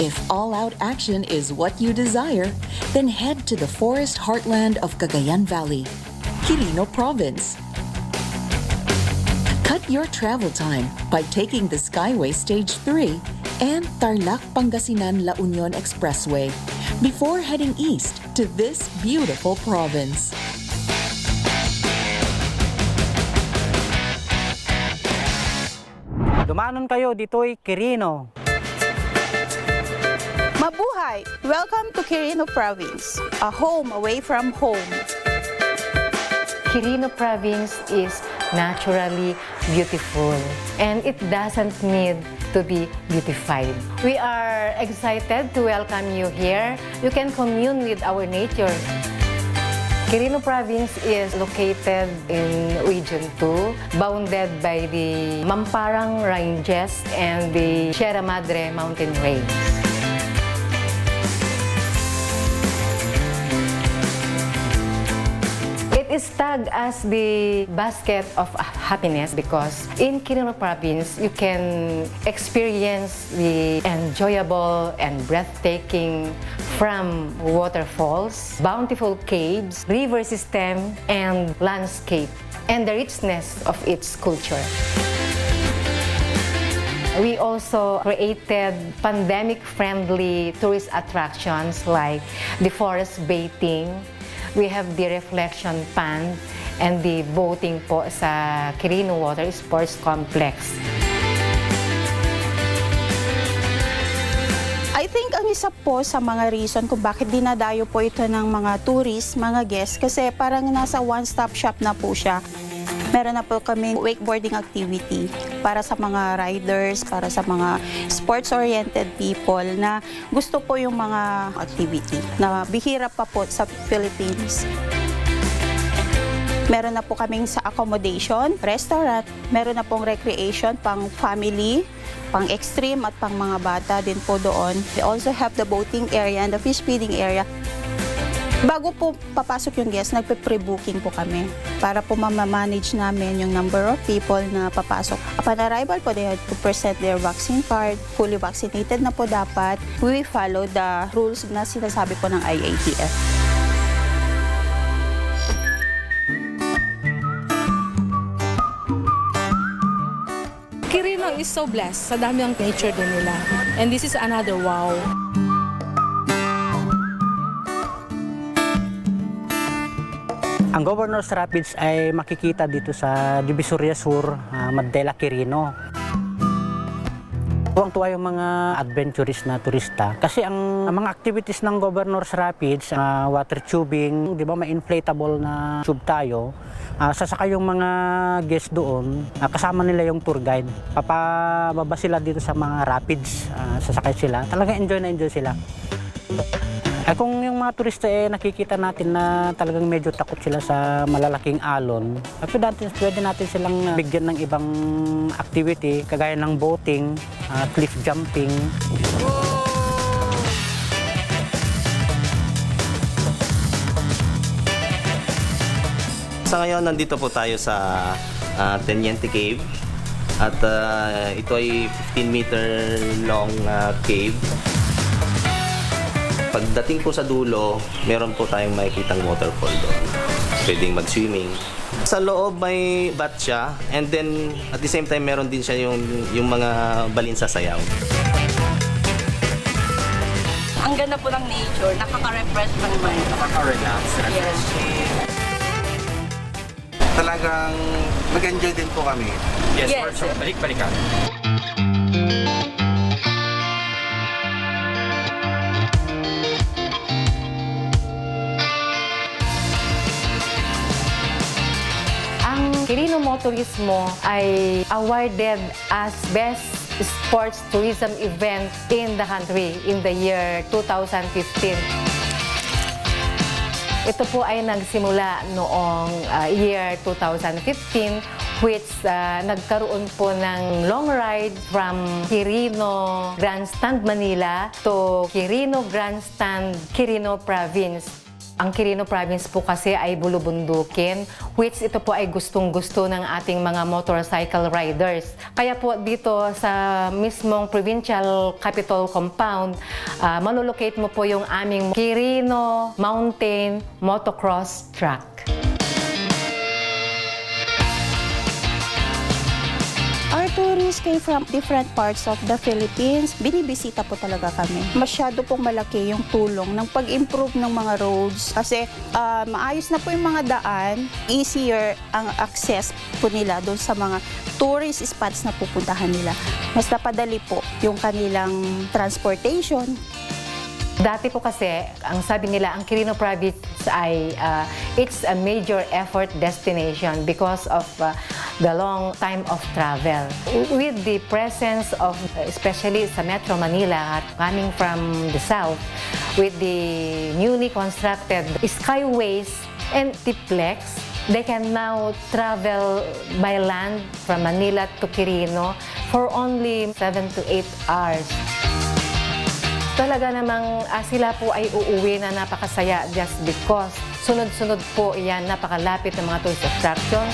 If all-out action is what you desire, then head to the forest heartland of Cagayan Valley, Quirino Province. Cut your travel time by taking the Skyway Stage 3 and Tarlac Pangasinan La Union Expressway before heading east to this beautiful province. Dumanon kayo, dito'y Quirino. Mabuhay! Welcome to Quirino Province, a home away from home. Quirino Province is naturally beautiful and it doesn't need to be beautified. We are excited to welcome you here. You can commune with our nature. Quirino Province is located in Region 2, bounded by the Mamparang Ranges and the Sierra Madre mountain range. It is tagged as the basket of happiness because in Quirino Province, you can experience the enjoyable and breathtaking from waterfalls, bountiful caves, river system, and landscape, and the richness of its culture. We also created pandemic-friendly tourist attractions like the forest bathing. We have the reflection pond and the boating po sa Quirino Water Sports Complex. I think ang isa po sa mga reason kung bakit dinadayo po ito ng mga tourists, mga guests, kasi parang nasa one-stop shop na po siya. Meron na po kaming wakeboarding activity para sa mga riders, para sa mga sports-oriented people na gusto po yung mga activity na bihira pa po sa Philippines. Meron na po kaming sa accommodation, restaurant, meron na pong recreation pang family, pang extreme at pang mga bata din po doon. We also have the boating area and the fish feeding area. Bago po papasok yung guest, nagpe-pre-booking po kami para po mamamanage namin yung number of people na papasok. Upon arrival po, they have to present their vaccine card. Fully vaccinated na po dapat. We follow the rules na sinasabi po ng IATF. Quirino is so blessed sa dami ang nature din nila. And this is another wow. Ang Governor's Rapids ay makikita dito sa Divisoria Sur, Mandela, Quirino. Tuwang-tuwa yung mga adventurist na turista. Kasi ang mga activities ng Governor's Rapids, water tubing, di ba may inflatable na tube tayo, sasakay yung mga guests doon, kasama nila yung tour guide. Papababa sila dito sa mga rapids, sasakay sila. Talagang enjoy na enjoy sila. Kung yung mga turista nakikita natin na talagang medyo takot sila sa malalaking alon, pwede natin silang bigyan ng ibang activity kagaya ng boating, cliff jumping. Sa ngayon, nandito po tayo sa Teniente Cave at ito ay 15-meter long cave. Pagdating po sa dulo, meron po tayong makikitang waterfall doon. Pwedeng mag-swimming. Sa loob may bat siya, and then at the same time meron din siya yung mga balin sa sayaw. Ang ganda po ng nature, nakaka-refresh ng mind. Nakaka-relax, refreshing. Talagang nag-enjoy din po kami. Yes, for sure. Balik-balikan. Quirino Motorismo ay awarded as Best Sports Tourism Event in the country in the year 2015. Ito po ay nagsimula noong year 2015 which nagkaroon po ng long ride from Quirino Grandstand, Manila to Quirino Grandstand, Quirino Province. Ang Quirino Province po kasi ay bulubundukin, which ito po ay gustong-gusto ng ating mga motorcycle riders. Kaya po dito sa mismong provincial capital compound, malolocate mo po yung aming Quirino Mountain Motocross Track. Our tourists came from different parts of the Philippines. Binibisita po talaga kami. Masyado pong malaki yung tulong ng pag-improve ng mga roads. Kasi maayos na po yung mga daan. Easier ang access po nila doon sa mga tourist spots na pupuntahan nila. Mas napadali po yung kanilang transportation. Dati po kasi, ang sabi nila, ang Quirino Province ay it's a major effort destination because of the long time of travel. With the presence of, especially sa Metro Manila, coming from the south, with the newly constructed skyways and tiplex, they can now travel by land from Manila to Quirino for only 7 to 8 hours. Talaga namang sila po ay uuwi na napakasaya just because sunod-sunod po yan, napakalapit ng mga tourist attractions.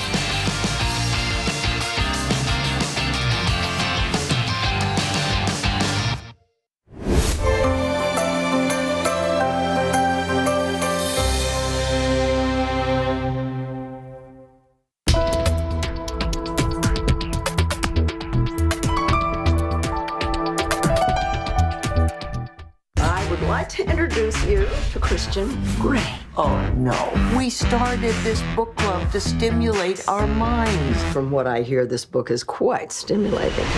To introduce you to Christian Grey. Oh no, we started this book club to stimulate our minds. From what I hear, this book is quite stimulating.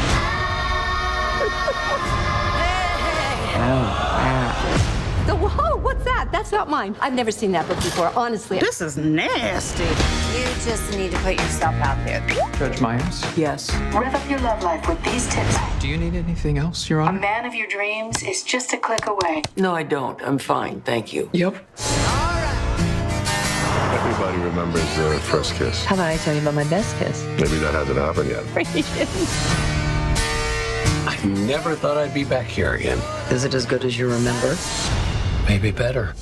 Whoa, what's that? That's not mine. I've never seen that book before, honestly. This is nasty. You just need to put yourself out there. Judge Myers? Yes. Rev up your love life with these tips. Do you need anything else, Your A Honor? man of your dreams is just a click away. No, I don't. I'm fine, thank you. Yep. Everybody remembers their first kiss. How about I tell you about my best kiss? Maybe that hasn't happened yet. I never thought I'd be back here again. Is it as good as you remember? Maybe better.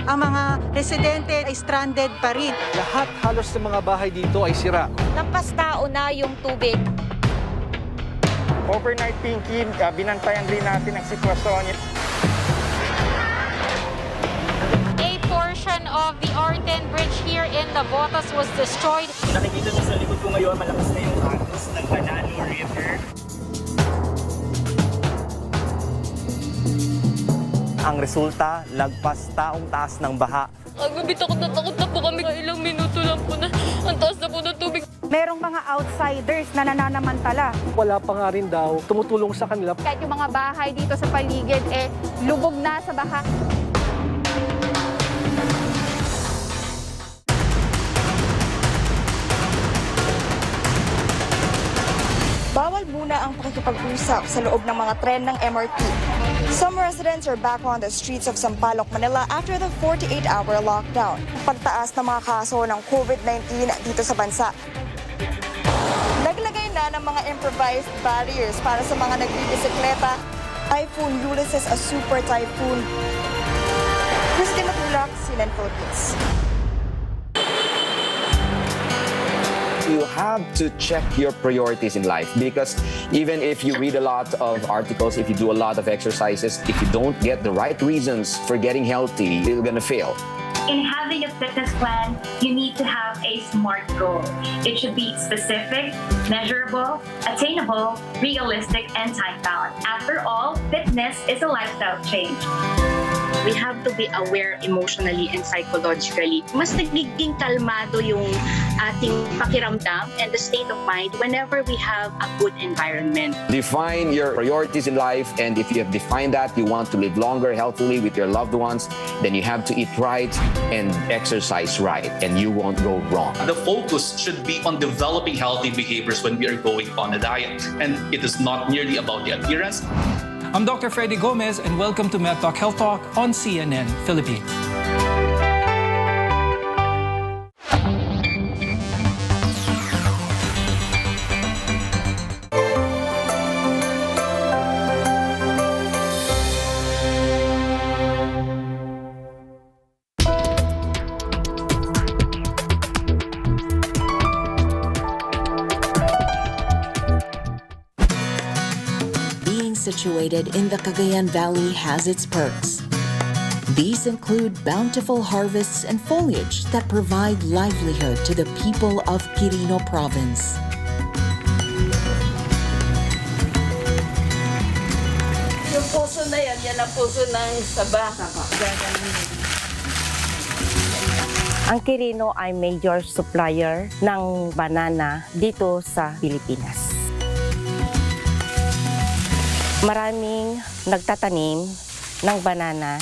Ang mga residente ay stranded pa rin. Lahat halos ng mga bahay dito ay sira. Lampas tao na yung tubig. Overnight, Pinky, binantayan din natin ang sitwasyon. A portion of the Arden Bridge here in Navotas was destroyed. Nakikita niyo sa likod ko ngayon, malakas na yung agos ng Banano River. Ang resulta, lagpas taong taas ng baha. Agabi, takot na po kami. Ilang minuto lang po na ang taas na po ng tubig. Merong mga outsiders na nananamantala. Wala pa nga rin daw tumutulong sa kanila. Kahit yung mga bahay dito sa paligid, lubog na sa baha. Bawal muna ang pakikipag-usap sa loob ng mga tren ng MRT. Some residents are back on the streets of Sampaloc, Manila after the 48-hour lockdown. Pagtaas ng mga kaso ng COVID-19 dito sa bansa. Naglagay na ng mga improvised barriers para sa mga nagbibisikleta. Typhoon Ulysses, a super typhoon. Christine Matulak, CNN Philippines. You have to check your priorities in life because even if you read a lot of articles, if you do a lot of exercises, if you don't get the right reasons for getting healthy, you're gonna fail. In having a fitness plan, you need to have a SMART goal. It should be specific, measurable, attainable, realistic, and time-bound. After all, fitness is a lifestyle change. We have to be aware emotionally and psychologically. Mas nagiging kalmado yung ating pakiramdam and the state of mind whenever we have a good environment. Define your priorities in life, and if you have defined that, you want to live longer, healthily with your loved ones, then you have to eat right and exercise right, and you won't go wrong. The focus should be on developing healthy behaviors when we are going on a diet, and it is not merely about the appearance. I'm Dr. Freddy Gomez, and welcome to MedTalk Health Talk on CNN Philippines. Situated in the Cagayan Valley has its perks. These include bountiful harvests and foliage that provide livelihood to the people of Quirino Province. Yung puso na yan ang puso ng saba. Ang Quirino ay major supplier ng banana dito sa Pilipinas. Maraming nagtatanim ng banana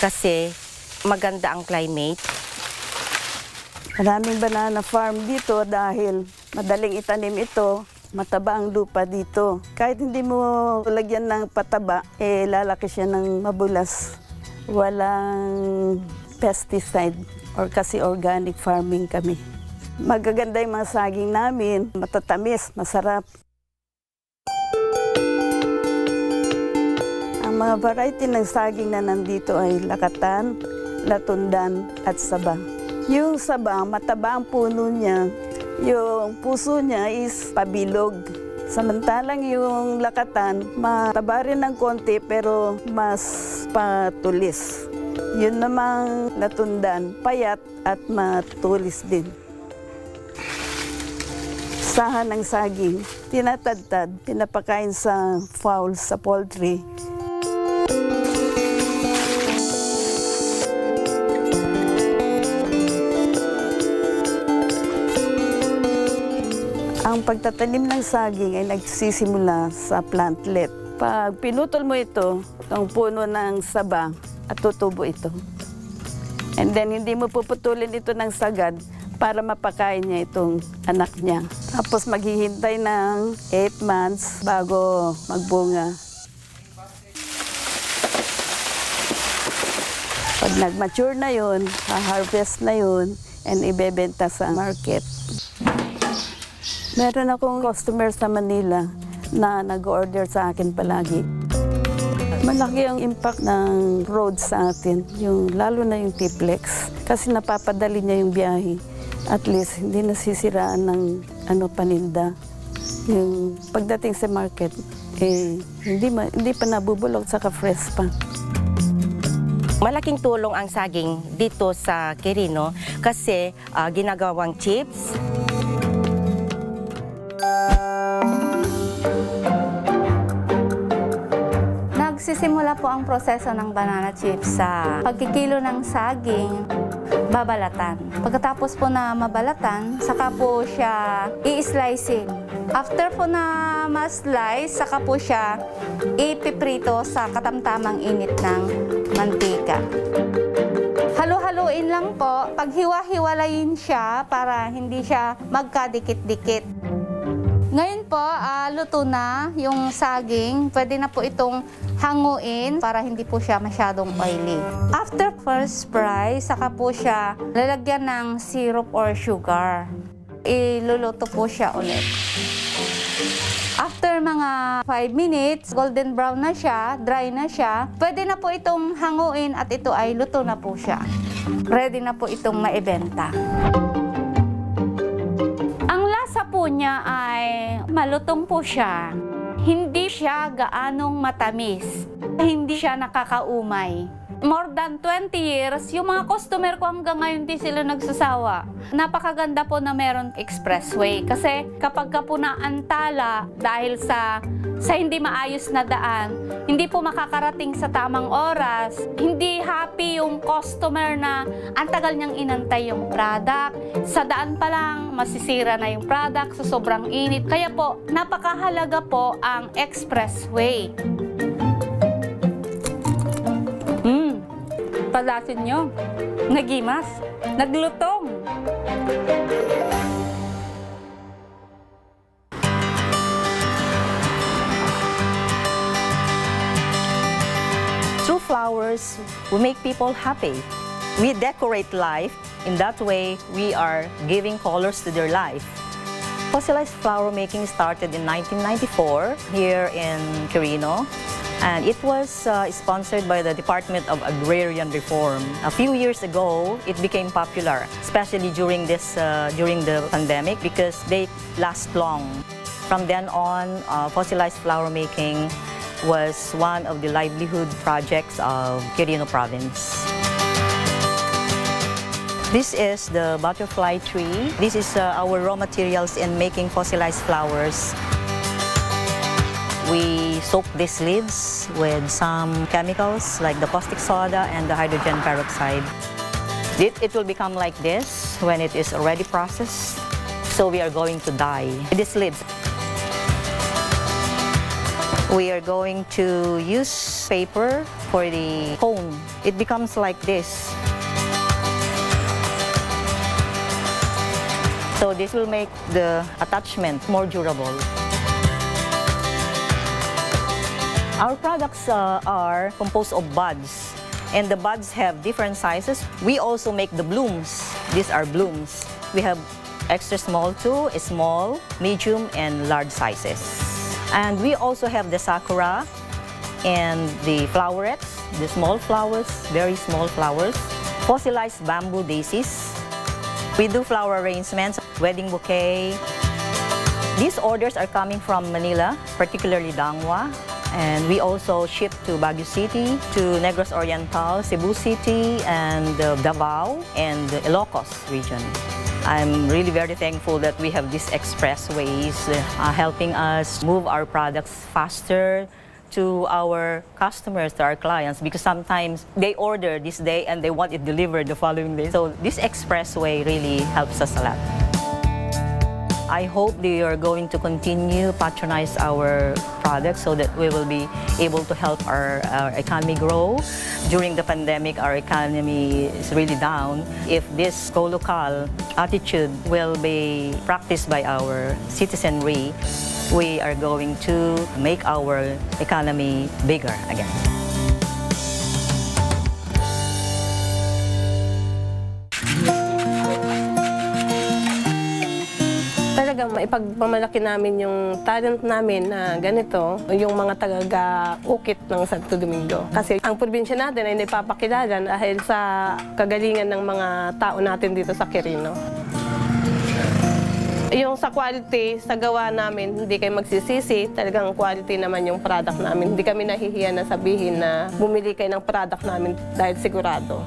kasi maganda ang climate. Maraming banana farm dito dahil madaling itanim ito, mataba ang lupa dito. Kahit hindi mo lagyan ng pataba, lalaki siya ng mabulas. Walang pesticide or kasi organic farming kami. Magaganda yung mga saging namin, matatamis, masarap. Ang mga variety ng saging na nandito ay lakatan, latundan, at saba. Yung saba, mataba ang puno niya. Yung puso niya is pabilog. Samantalang yung lakatan, mataba rin ng konti pero mas patulis. Yun namang latundan, payat at matulis din. Sahan ng saging, tinatadtad, pinapakain sa fowls, sa poultry. Ang pagtatanim ng saging ay nagsisimula sa plantlet. Pag pinutol mo ito, ang puno ng saba, at tutubo ito. And then hindi mo puputulin ito ng sagad para mapakain niya itong anak niya. Tapos maghihintay ng 8 months bago magbunga. Pag nag-mature na yun, ha-harvest na yun, and ibebenta sa market. Meron akong customer sa Manila na nag-order sa akin palagi. Malaki ang impact ng road sa atin, lalo na yung T-Plex. Kasi napapadali niya yung biyahe. At least hindi nasisiraan ng paninda. Yung pagdating sa market, hindi pa nabubulok, saka fresh pa. Malaking tulong ang saging dito sa Quirino kasi ginagawang chips. Nagsisimula po ang proseso ng banana chips sa pagkikilo ng saging, babalatan. Pagkatapos po na mabalatan, saka po siya i-slicing. After po na ma-slice, saka po siya ipiprito sa katamtamang init ng mantika. Halo-haloin lang po. Paghiwa-hiwalayin siya para hindi siya magkadikit-dikit. Ngayon po, luto na yung saging. Pwede na po itong hanguin para hindi po siya masyadong oily. After first fry, saka po siya lalagyan ng syrup or sugar. Iluluto po siya ulit. After mga 5 minutes, golden brown na siya, dry na siya, pwede na po itong hanguin at ito ay luto na po siya. Ready na po itong maibenta. Ang lasa po niya ay malutong po siya. Hindi siya gaanong matamis. Hindi siya nakakaumay. More than 20 years, yung mga customer ko hanggang ngayon di sila nagsasawa. Napakaganda po na meron expressway. Kasi kapag ka po naantala dahil sa hindi maayos na daan, hindi po makakarating sa tamang oras, hindi happy Hindi yung customer na ang tagal niyang inantay yung product. Sa daan pa lang, masisira na yung product sa sobrang init. Kaya po, napakahalaga po ang expressway. Palasin nyo, nagimas, naglutong. Through flowers, we make people happy. We decorate life. In that way, we are giving colors to their life. Fossilized flower making started in 1994 here in Quirino. And it was sponsored by the Department of Agrarian Reform. A few years ago, it became popular, especially during the pandemic, because they last long. From then on, fossilized flower making was one of the livelihood projects of Quirino Province. This is the butterfly tree. This is our raw materials in making fossilized flowers. We soak these leaves with some chemicals like the caustic soda and the hydrogen peroxide. It will become like this when it is already processed. So we are going to dye these leaves. We are going to use paper for the cone. It becomes like this. So this will make the attachment more durable. Our products are composed of buds, and the buds have different sizes. We also make the blooms. These are blooms. We have extra small too, small, medium, and large sizes. And we also have the sakura and the flowerets, the small flowers, very small flowers, fossilized bamboo daisies. We do flower arrangements, wedding bouquet. These orders are coming from Manila, particularly Dangwa. And we also ship to Baguio City, to Negros Oriental, Cebu City, and Davao, and the Ilocos region. I'm really very thankful that we have these expressways helping us move our products faster to our customers, to our clients, because sometimes they order this day and they want it delivered the following day. So this expressway really helps us a lot. I hope they are going to continue patronize our products so that we will be able to help our economy grow. During the pandemic, our economy is really down. If this go-local attitude will be practiced by our citizenry, we are going to make our economy bigger again. Talagang maipagmamalaki namin yung talent namin na ganito, yung mga taga-ukit ng Santo Domingo. Kasi ang probinsya natin ay napapakilala dahil sa kagalingan ng mga tao natin dito sa Quirino. Yung sa quality, sa gawa namin, hindi kayo magsisisi. Talagang quality naman yung product namin. Hindi kami nahihiya na sabihin na bumili kayo ng product namin dahil sigurado.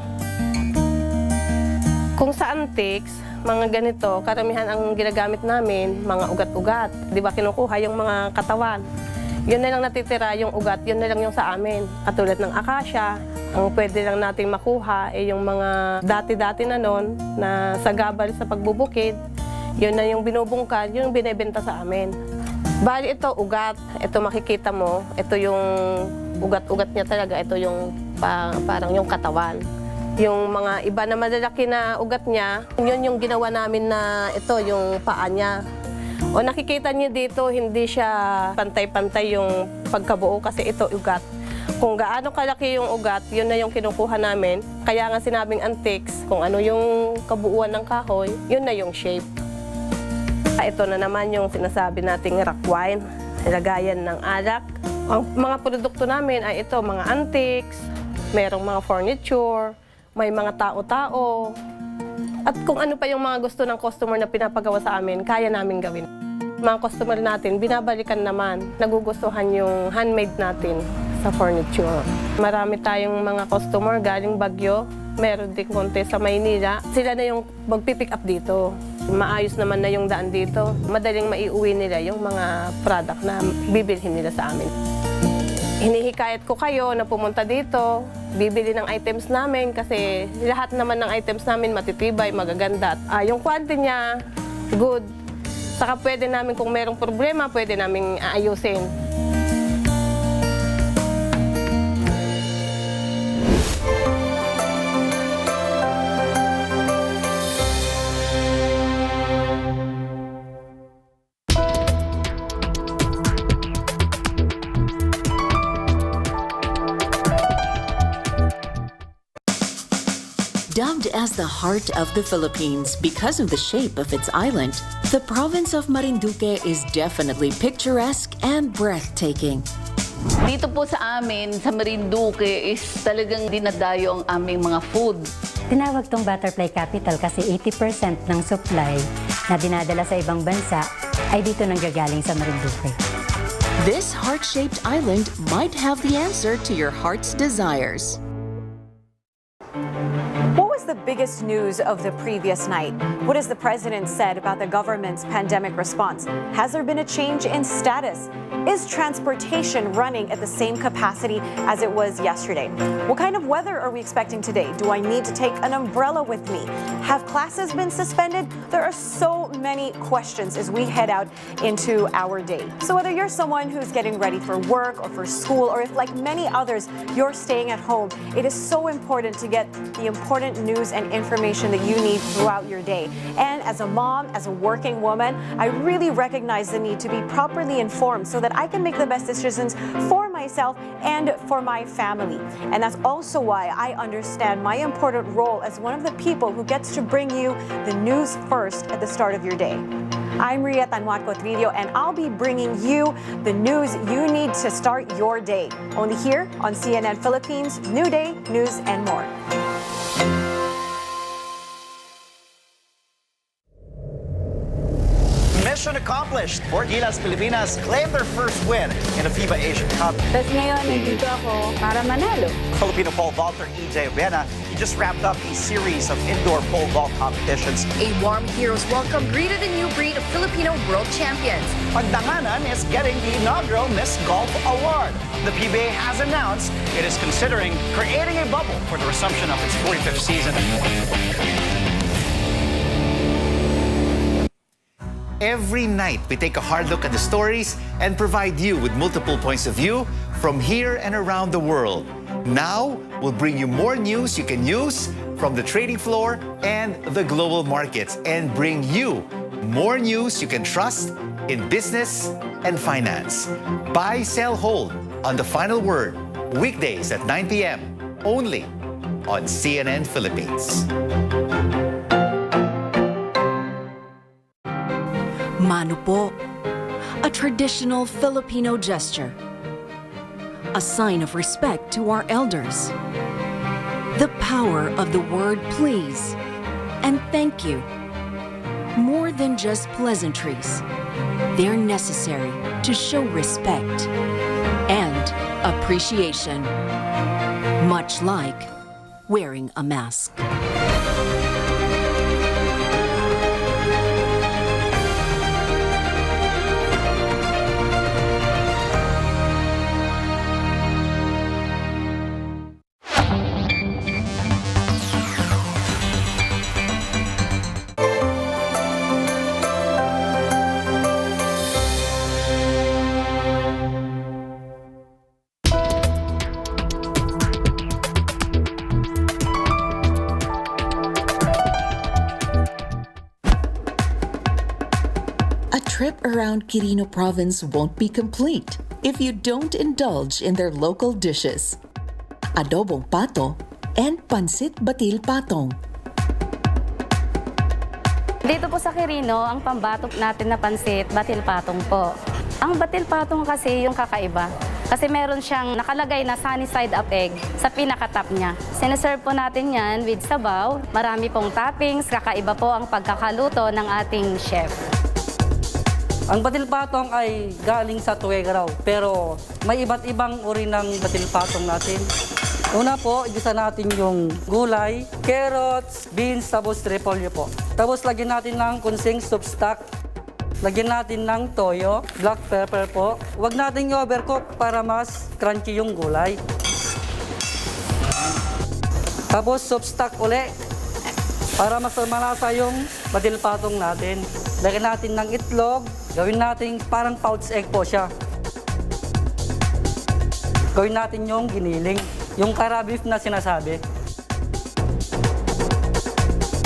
Kung sa antiques, mga ganito, karamihan ang ginagamit namin, mga ugat-ugat. Di ba kinukuha yung mga katawan? Yun na lang natitira, yung ugat, yun na lang yung sa amin. Katulad ng akasya, ang pwede lang natin makuha ay yung mga dati-dati na nun, na sagabal sa pagbubukid. Yun na yung binubungkal, yun yung binibenta sa amin. Bali ito, ugat. Ito makikita mo, ito yung ugat-ugat niya talaga. Ito yung parang yung katawan. Yung mga iba na malalaki na ugat niya, yun yung ginawa namin na ito, yung paa niya. O nakikita niyo dito, hindi siya pantay-pantay yung pagkabuo kasi ito ugat. Kung gaano kalaki yung ugat, yun na yung kinukuha namin. Kaya nga sinabing antiques, kung ano yung kabuuan ng kahoy, yun na yung shape. Ito na naman yung sinasabi nating rock wine, lagayan ng alak. Ang mga produkto namin ay ito, mga antiques, merong mga furniture, may mga tao-tao. At kung ano pa yung mga gusto ng customer na pinapagawa sa amin, kaya namin gawin. Mga customer natin, binabalikan naman, nagugustuhan yung handmade natin sa furniture. Marami tayong mga customer galing Baguio, meron din konti sa Maynila. Sila na yung magpipick up dito. Maayos naman na yung daan dito. Madaling maiuwi nila yung mga product na bibilhin nila sa amin. Hinihikayat ko kayo na pumunta dito, bibili ng items namin kasi lahat naman ng items namin matitibay, magaganda. Yung quality niya, good. Saka pwede namin, kung merong problema, pwede namin aayusin. Dubbed as the heart of the Philippines because of the shape of its island, the province of Marinduque is definitely picturesque and breathtaking. Dito po sa amin, sa Marinduque, is talagang dinadayo ang aming mga food. Tinawag tong butterfly capital kasi 80% ng supply na dinadala sa ibang bansa ay dito nanggagaling sa Marinduque. This heart-shaped island might have the answer to your heart's desires. What was the biggest news of the previous night? What has the president said about the government's pandemic response? Has there been a change in status? Is transportation running at the same capacity as it was yesterday? What kind of weather are we expecting today? Do I need to take an umbrella with me? Have classes been suspended? There are so many questions as we head out into our day. So whether you're someone who's getting ready for work or for school, or if like many others, you're staying at home, it is so important to get the important news and information that you need throughout your day. And as a mom, as a working woman, I really recognize the need to be properly informed so that I can make the best decisions for myself and for my family. And that's also why I understand my important role as one of the people who gets to bring you the news first at the start of your day. I'm Ria Tanwatco Trillo, and I'll be bringing you the news you need to start your day. Only here on CNN Philippines, New Day, News and More. Mission accomplished. 4 Gilas Pilipinas claimed their first win in the FIBA Asian Cup. Tapos ngayon, nandito ako para manalo. Filipino pole vaulter EJ Vena, he just wrapped up a series of indoor pole vault competitions. A warm hero's welcome greeted a new breed of Filipino world champions. Pagdanganan is getting the inaugural Miss Golf Award. The PBA has announced it is considering creating a bubble for the resumption of its 45th season. Every night, we take a hard look at the stories and provide you with multiple points of view from here and around the world. Now, we'll bring you more news you can use from the trading floor and the global markets, and bring you more news you can trust in business and finance. Buy, sell, hold on The Final Word, weekdays at 9 p.m. only on CNN Philippines. Mano po, a traditional Filipino gesture, a sign of respect to our elders. The power of the word please and thank you. More than just pleasantries, they're necessary to show respect and appreciation, much like wearing a mask. A trip around Quirino Province won't be complete if you don't indulge in their local dishes. Adobong pato and pansit batil patong. Dito po sa Quirino, ang pambatok natin na pansit, batil patong po. Ang batil patong kasi yung kakaiba. Kasi meron siyang nakalagay na sunny side up egg sa pinaka-top niya. Sineserve po natin yan with sabaw. Marami pong toppings. Kakaiba po ang pagkakaluto ng ating chef. Ang batil patong ay galing sa Tuwegaraw, pero may iba't ibang uri ng batil patong natin. Una po, igisa natin yung gulay, carrots, beans, tapos repolyo po. Tapos lagyan natin ng kunsing soup stock. Lagyan natin ng toyo, black pepper po. Huwag natin i-overcook para mas crunchy yung gulay. Tapos soup stock uli para mas malasa yung batil patong natin. Lagyan natin ng itlog. Gawin natin parang pouch egg po siya. Gawin natin yung giniling. Yung kara beef na sinasabi.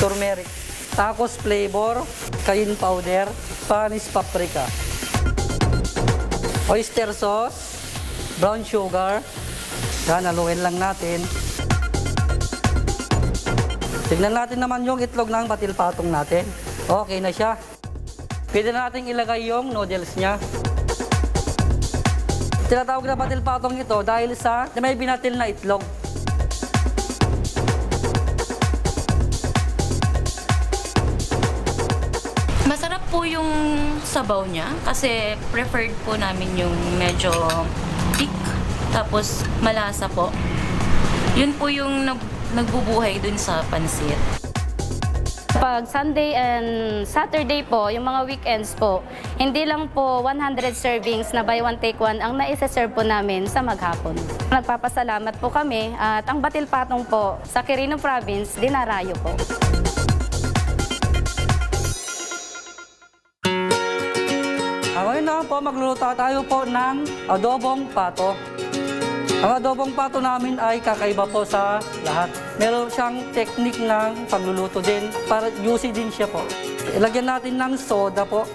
Turmeric. Tacos flavor, cayenne powder, Spanish paprika. Oyster sauce, brown sugar. Yan, haluin lang natin. Tignan natin naman yung itlog ng batil patong natin. Okay na siya. Pwede na natin ilagay yung noodles niya. Tinatawag na batil patong ito dahil sa may binatil na itlog. Masarap po yung sabaw niya kasi preferred po namin yung medyo thick tapos malasa po. Yun po yung nagbubuhay dun sa pansit. Pag Sunday and Saturday po, yung mga weekends po, hindi lang po 100 servings na buy one take one ang naisa-serve po namin sa maghapon. Nagpapasalamat po kami at ang batil patong po sa Quirino Province, dinarayo po. Ngayon naman po, magluluto tayo po ng adobong pato. Ang adobong pato namin ay kakaiba po sa lahat. Meron siyang technique ng pagluluto din, para juicy din siya po. Ilagyan natin ng soda po.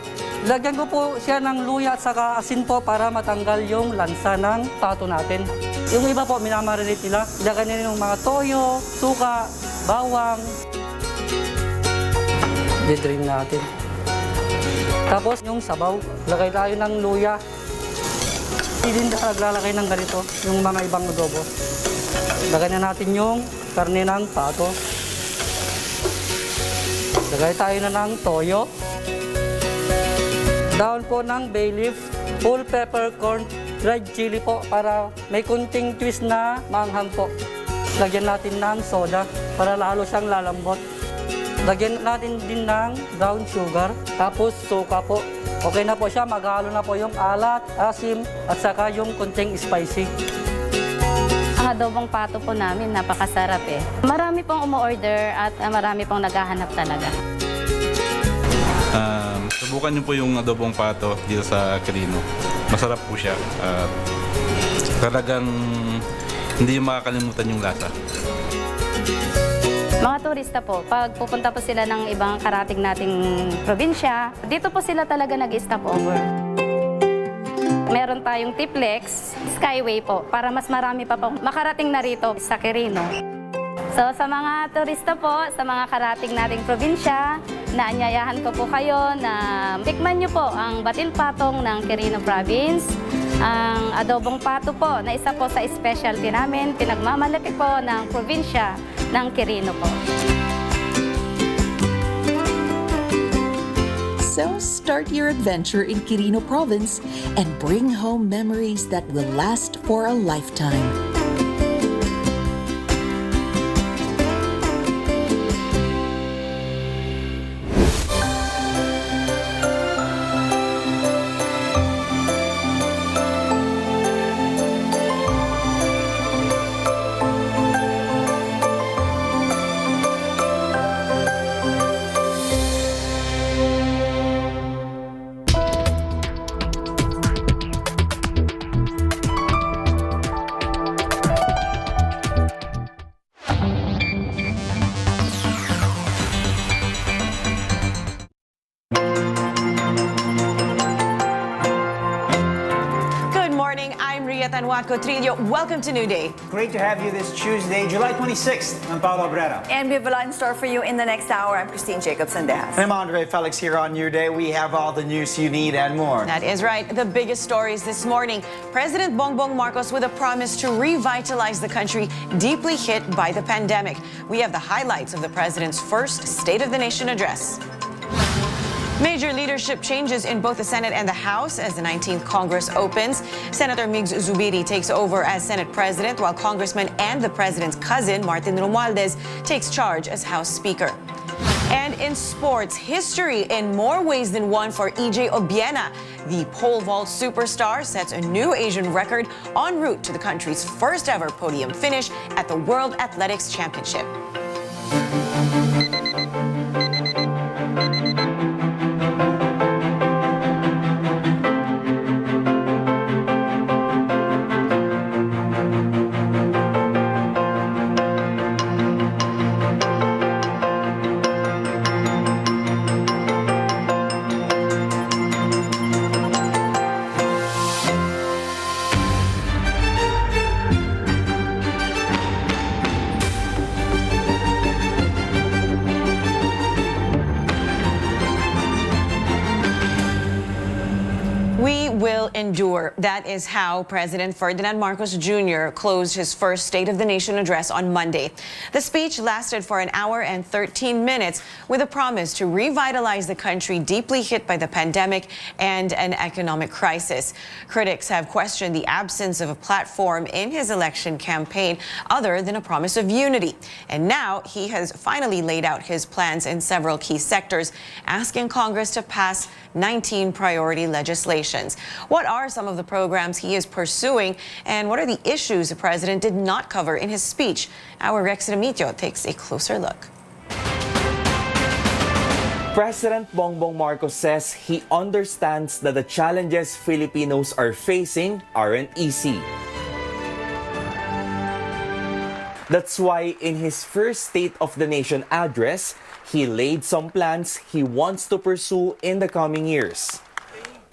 Ilagyan ko po siya ng luya at saka asin po para matanggal yung lansa ng pato natin. Yung iba po, minamarinate nila. Ilagyan nila yung mga toyo, suka, bawang. Didrain natin. Tapos yung sabaw, lagay tayo ng luya. Hindi din naglalagay ng ganito, yung mga ibang adobo. Lagay na natin yung karne ng pato. Lagay tayo na ng toyo. Dahon po ng bay leaf, whole peppercorn, dried chili po para may kunting twist na maanghang po. Lagyan natin ng soda para lalo siyang lalambot. Lagyan natin din ng brown sugar, tapos suka po. Okay na po siya, maghalo na po yung alat, asim, at saka yung kunting spicy. Ang adobong pato po namin, napakasarap eh. Marami pong umu-order at marami pong naghahanap talaga. Subukan niyo po yung adobong pato dito sa Quirino. Masarap po siya. Talagang hindi makakalimutan yung lasa. Mga turista po, pag pupunta po sila ng ibang karating nating probinsya, dito po sila talaga nag-stop over. Meron tayong Tiplex, Skyway po, para mas marami pa po makarating na rito sa Quirino. So sa mga turista po, sa mga karating nating probinsya, naanyayahan ko po kayo na tikman nyo po ang batil patong ng Quirino Province, ang adobong pato po na isa po sa specialty namin, pinagmamalaki po ng probinsya ng Quirino po. So start your adventure in Quirino Province and bring home memories that will last for a lifetime. Welcome to New Day. Great to have you this Tuesday, July 26th. I'm Paolo Abrera. And we have a lot in store for you in the next hour. I'm Christine Jacobson-Dejas. And I'm Andre Felix here on New Day. We have all the news you need and more. That is right. The biggest stories this morning. President Bongbong Marcos with a promise to revitalize the country deeply hit by the pandemic. We have the highlights of the president's first State of the Nation address. Major leadership changes in both the Senate and the House as the 19th Congress opens. Senator Migs Zubiri takes over as Senate President, while Congressman and the President's cousin, Martin Romualdez, takes charge as House Speaker. And in sports, history in more ways than one for EJ Obiena. The pole vault superstar sets a new Asian record en route to the country's first ever podium finish at the World Athletics Championship. Will endure. That is how President Ferdinand Marcos Jr. closed his first State of the Nation address on Monday. The speech lasted for an hour and 13 minutes with a promise to revitalize the country deeply hit by the pandemic and an economic crisis. Critics have questioned the absence of a platform in his election campaign other than a promise of unity. And now he has finally laid out his plans in several key sectors, asking Congress to pass 19 priority legislations. What are some of the programs he is pursuing, and what are the issues the president did not cover in his speech? Our Rex Remitio takes a closer look. President Bongbong Marcos says he understands that the challenges Filipinos are facing aren't easy. That's why in his first State of the Nation address, he laid some plans he wants to pursue in the coming years.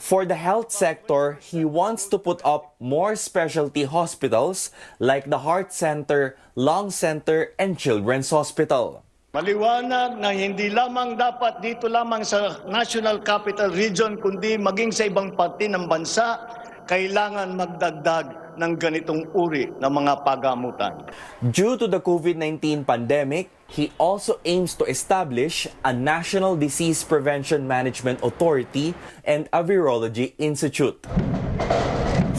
For the health sector, he wants to put up more specialty hospitals like the Heart Center, Lung Center, and Children's Hospital. Maliwanag na hindi lamang dapat dito lamang sa National Capital Region, kundi maging sa ibang parte ng bansa, kailangan magdagdag ng ganitong uri ng mga pagamutan. Due to the COVID-19 pandemic, he also aims to establish a National Disease Prevention Management Authority and a Virology Institute.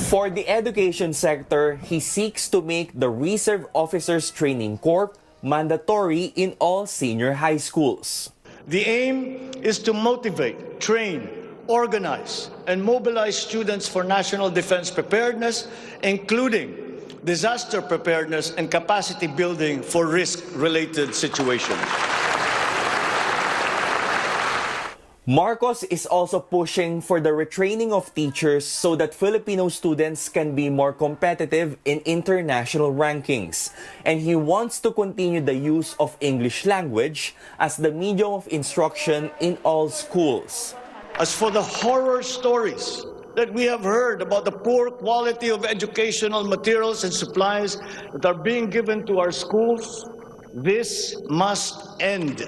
For the education sector, he seeks to make the Reserve Officers Training Corps mandatory in all senior high schools. The aim is to motivate, train, organize, and mobilize students for national defense preparedness, including disaster preparedness and capacity building for risk-related situations. Marcos is also pushing for the retraining of teachers so that Filipino students can be more competitive in international rankings. And he wants to continue the use of English language as the medium of instruction in all schools. As for the horror stories that we have heard about the poor quality of educational materials and supplies that are being given to our schools, this must end.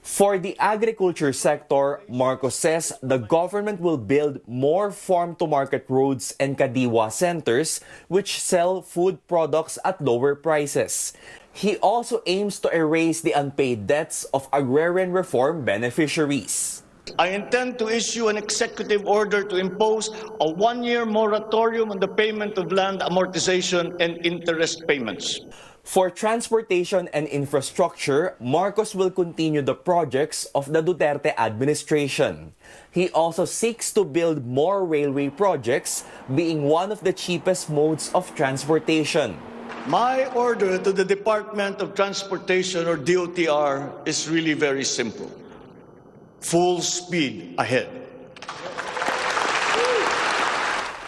For the agriculture sector, Marcos says the government will build more farm-to-market roads and kadiwa centers which sell food products at lower prices. He also aims to erase the unpaid debts of agrarian reform beneficiaries. I intend to issue an executive order to impose a one-year moratorium on the payment of land amortization and interest payments. For transportation and infrastructure, Marcos will continue the projects of the Duterte administration. He also seeks to build more railway projects, being one of the cheapest modes of transportation. My order to the Department of Transportation, or DOTR, is really very simple. Full speed ahead.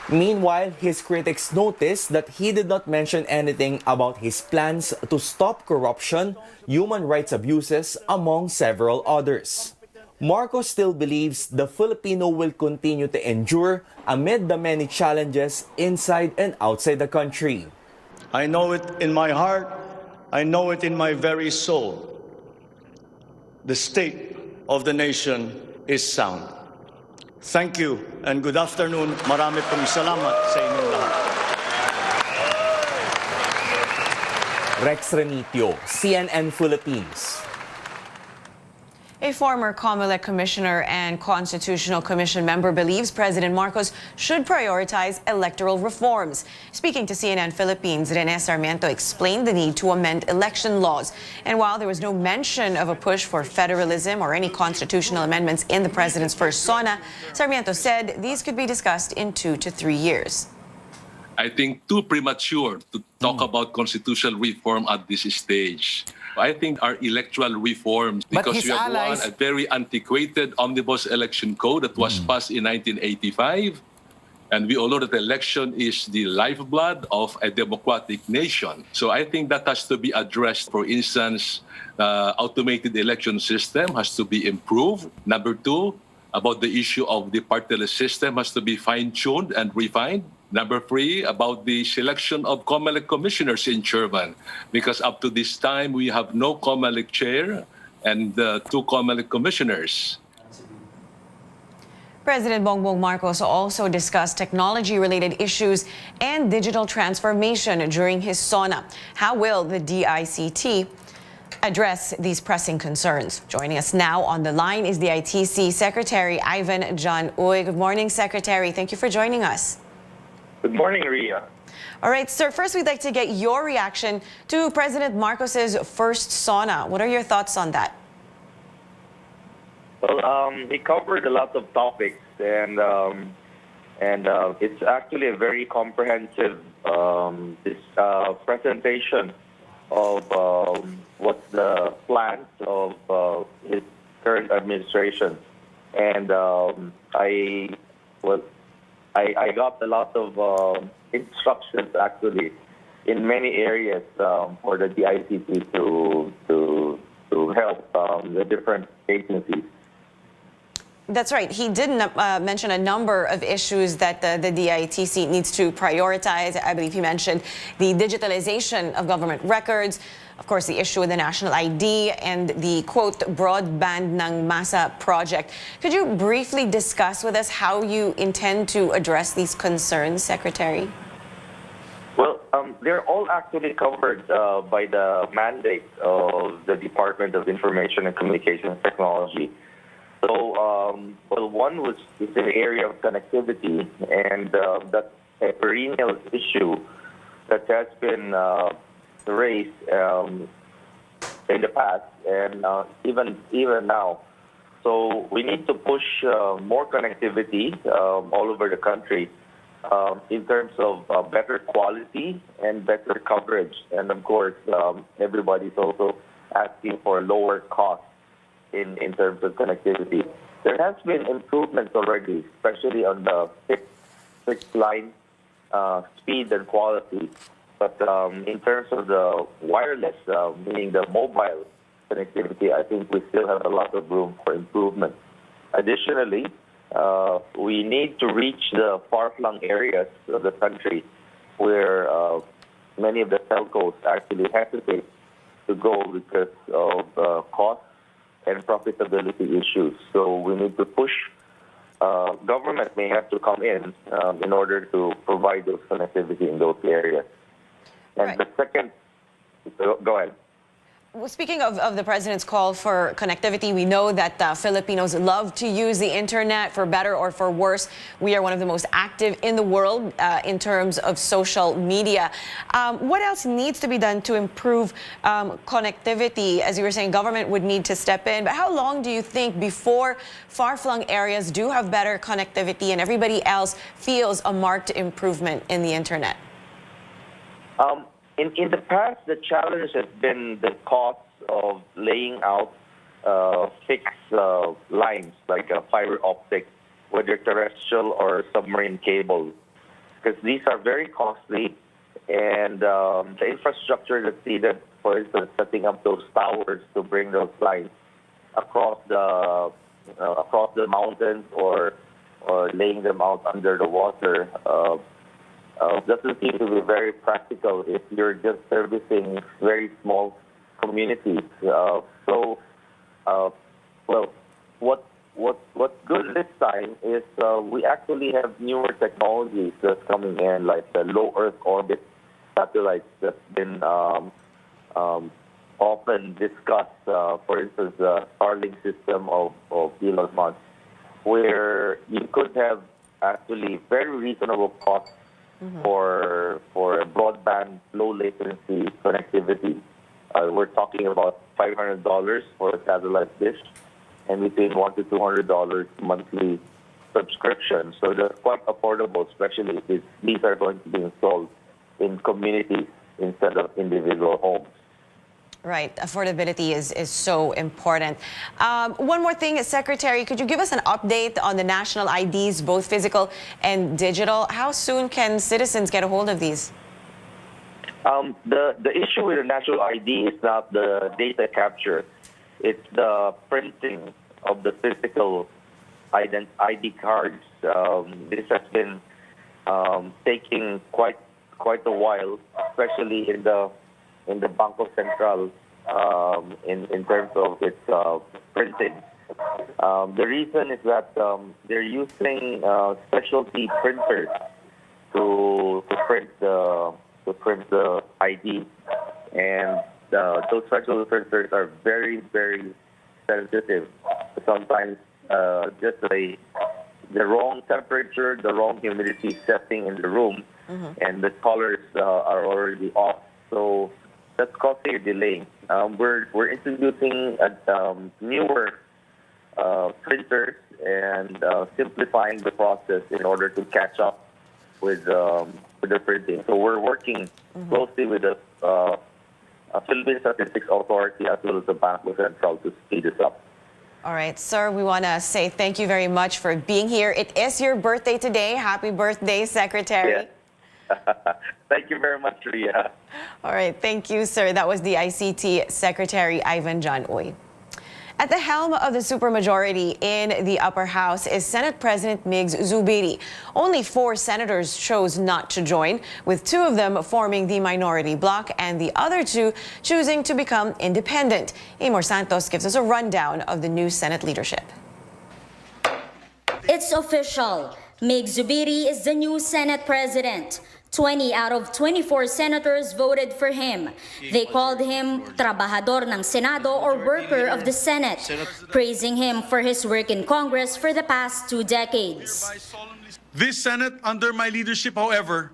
Meanwhile, his critics noticed that he did not mention anything about his plans to stop corruption, human rights abuses, among several others. Marcos still believes the Filipino will continue to endure amid the many challenges inside and outside the country. I know it in my heart, I know it in my very soul. The state of the nation is sound. Thank you and good afternoon. Marami pong salamat sa inyong lahat. Rex Remitio, CNN Philippines. A former COMELEC commissioner and Constitutional Commission member believes President Marcos should prioritize electoral reforms. Speaking to CNN Philippines, Rene Sarmiento explained the need to amend election laws. And while there was no mention of a push for federalism or any constitutional amendments in the president's first SONA, Sarmiento said these could be discussed in 2 to 3 years. I think too premature to talk about constitutional reform at this stage. I think our electoral reforms, because we have won a very antiquated omnibus election code that was passed in 1985, and we all know that the election is the lifeblood of a democratic nation. So I think that has to be addressed. For instance, automated election system has to be improved. Number 2, about the issue of the party-list system has to be fine-tuned and refined. Number 3, about the selection of COMELEC commissioners in chairman, because up to this time we have no COMELEC chair and 2 COMELEC commissioners. President Bongbong Marcos also discussed technology-related issues and digital transformation during his SONA. How will the DICT address these pressing concerns? Joining us now on the line is the ITC Secretary Ivan John Uy. Good morning, Secretary. Thank you for joining us. Good morning, Ria. All right, sir. First, we'd like to get your reaction to President Marcos's first SONA. What are your thoughts on that? Well, he covered a lot of topics, and it's actually a very comprehensive presentation of what's the plans of his current administration. And I got a lot of instructions actually in many areas for the DICT to help the different agencies. That's right. He did mention a number of issues that the DITC needs to prioritize. I believe he mentioned the digitalization of government records, of course, the issue with the national ID, and the, quote, broadband ng masa project. Could you briefly discuss with us how you intend to address these concerns, Secretary? Well, they're all actually covered by the mandate of the Department of Information and Communications Technology. So, well, one is an area of connectivity, and that's a perennial issue that has been raised in the past and even now. So we need to push more connectivity all over the country in terms of better quality and better coverage. And of course, everybody's also asking for lower costs in terms of connectivity. There has been improvements already, especially on the fixed line speed and quality. But in terms of the wireless, meaning the mobile connectivity, I think we still have a lot of room for improvement. Additionally, we need to reach the far-flung areas of the country where many of the telcos actually hesitate to go because of cost and profitability issues. So we need to push. Government may have to come in order to provide those connectivity in those areas. And the second, go ahead. Well, speaking of the president's call for connectivity, we know that Filipinos love to use the internet for better or for worse. We are one of the most active in the world in terms of social media. What else needs to be done to improve connectivity? As you were saying, government would need to step in. But how long do you think before far-flung areas do have better connectivity and everybody else feels a marked improvement in the internet? In the past, the challenge has been the cost of laying out fixed lines like a fiber optic, whether terrestrial or submarine cable, because these are very costly, and the infrastructure that's needed, for instance, setting up those towers to bring those lines across the mountains or laying them out under the water. Doesn't seem to be very practical if you're just servicing very small communities. Well, what's good this time is we actually have newer technologies that's coming in, like the low Earth orbit satellites that's been often discussed, for instance, the Starlink system of Elon Musk, where you could have actually very reasonable costs for broadband, low latency connectivity. We're talking about $500 for a satellite dish and between $100 to $200 monthly subscription. So that's quite affordable, especially if these are going to be installed in communities instead of individual homes. Right. Affordability is so important. One more thing, Secretary, could you give us an update on the national IDs, both physical and digital? How soon can citizens get a hold of these? The issue with the national ID is not the data capture. It's the printing of the physical ID cards. This has been taking quite a while, especially in the Bangko Central in terms of its printing. The reason is that they're using specialty printers to print the ID, and those special printers are very, very sensitive. Sometimes just the wrong temperature, the wrong humidity setting in the room, and the colors are already off. So that's causing a delay. We're introducing newer printers and simplifying the process in order to catch up with the printing. So we're working closely with the Philippine Statistics Authority as well as the Bangko Central to speed this up. All right, sir, we want to say thank you very much for being here. It is your birthday today. Happy birthday, Secretary. Yeah. Thank you very much, Ria. All right, thank you, sir. That was the ICT Secretary Ivan John Uy. At the helm of the supermajority in the upper house is Senate President Migs Zubiri. Only 4 senators chose not to join, with 2 of them forming the minority bloc and the other 2 choosing to become independent. Amor Santos gives us a rundown of the new Senate leadership. It's official. Migs Zubiri is the new Senate President. 20 out of 24 senators voted for him. They called him Trabajador ng Senado or Worker of the Senate, praising him for his work in Congress for the past 2 decades. This Senate, under my leadership, however,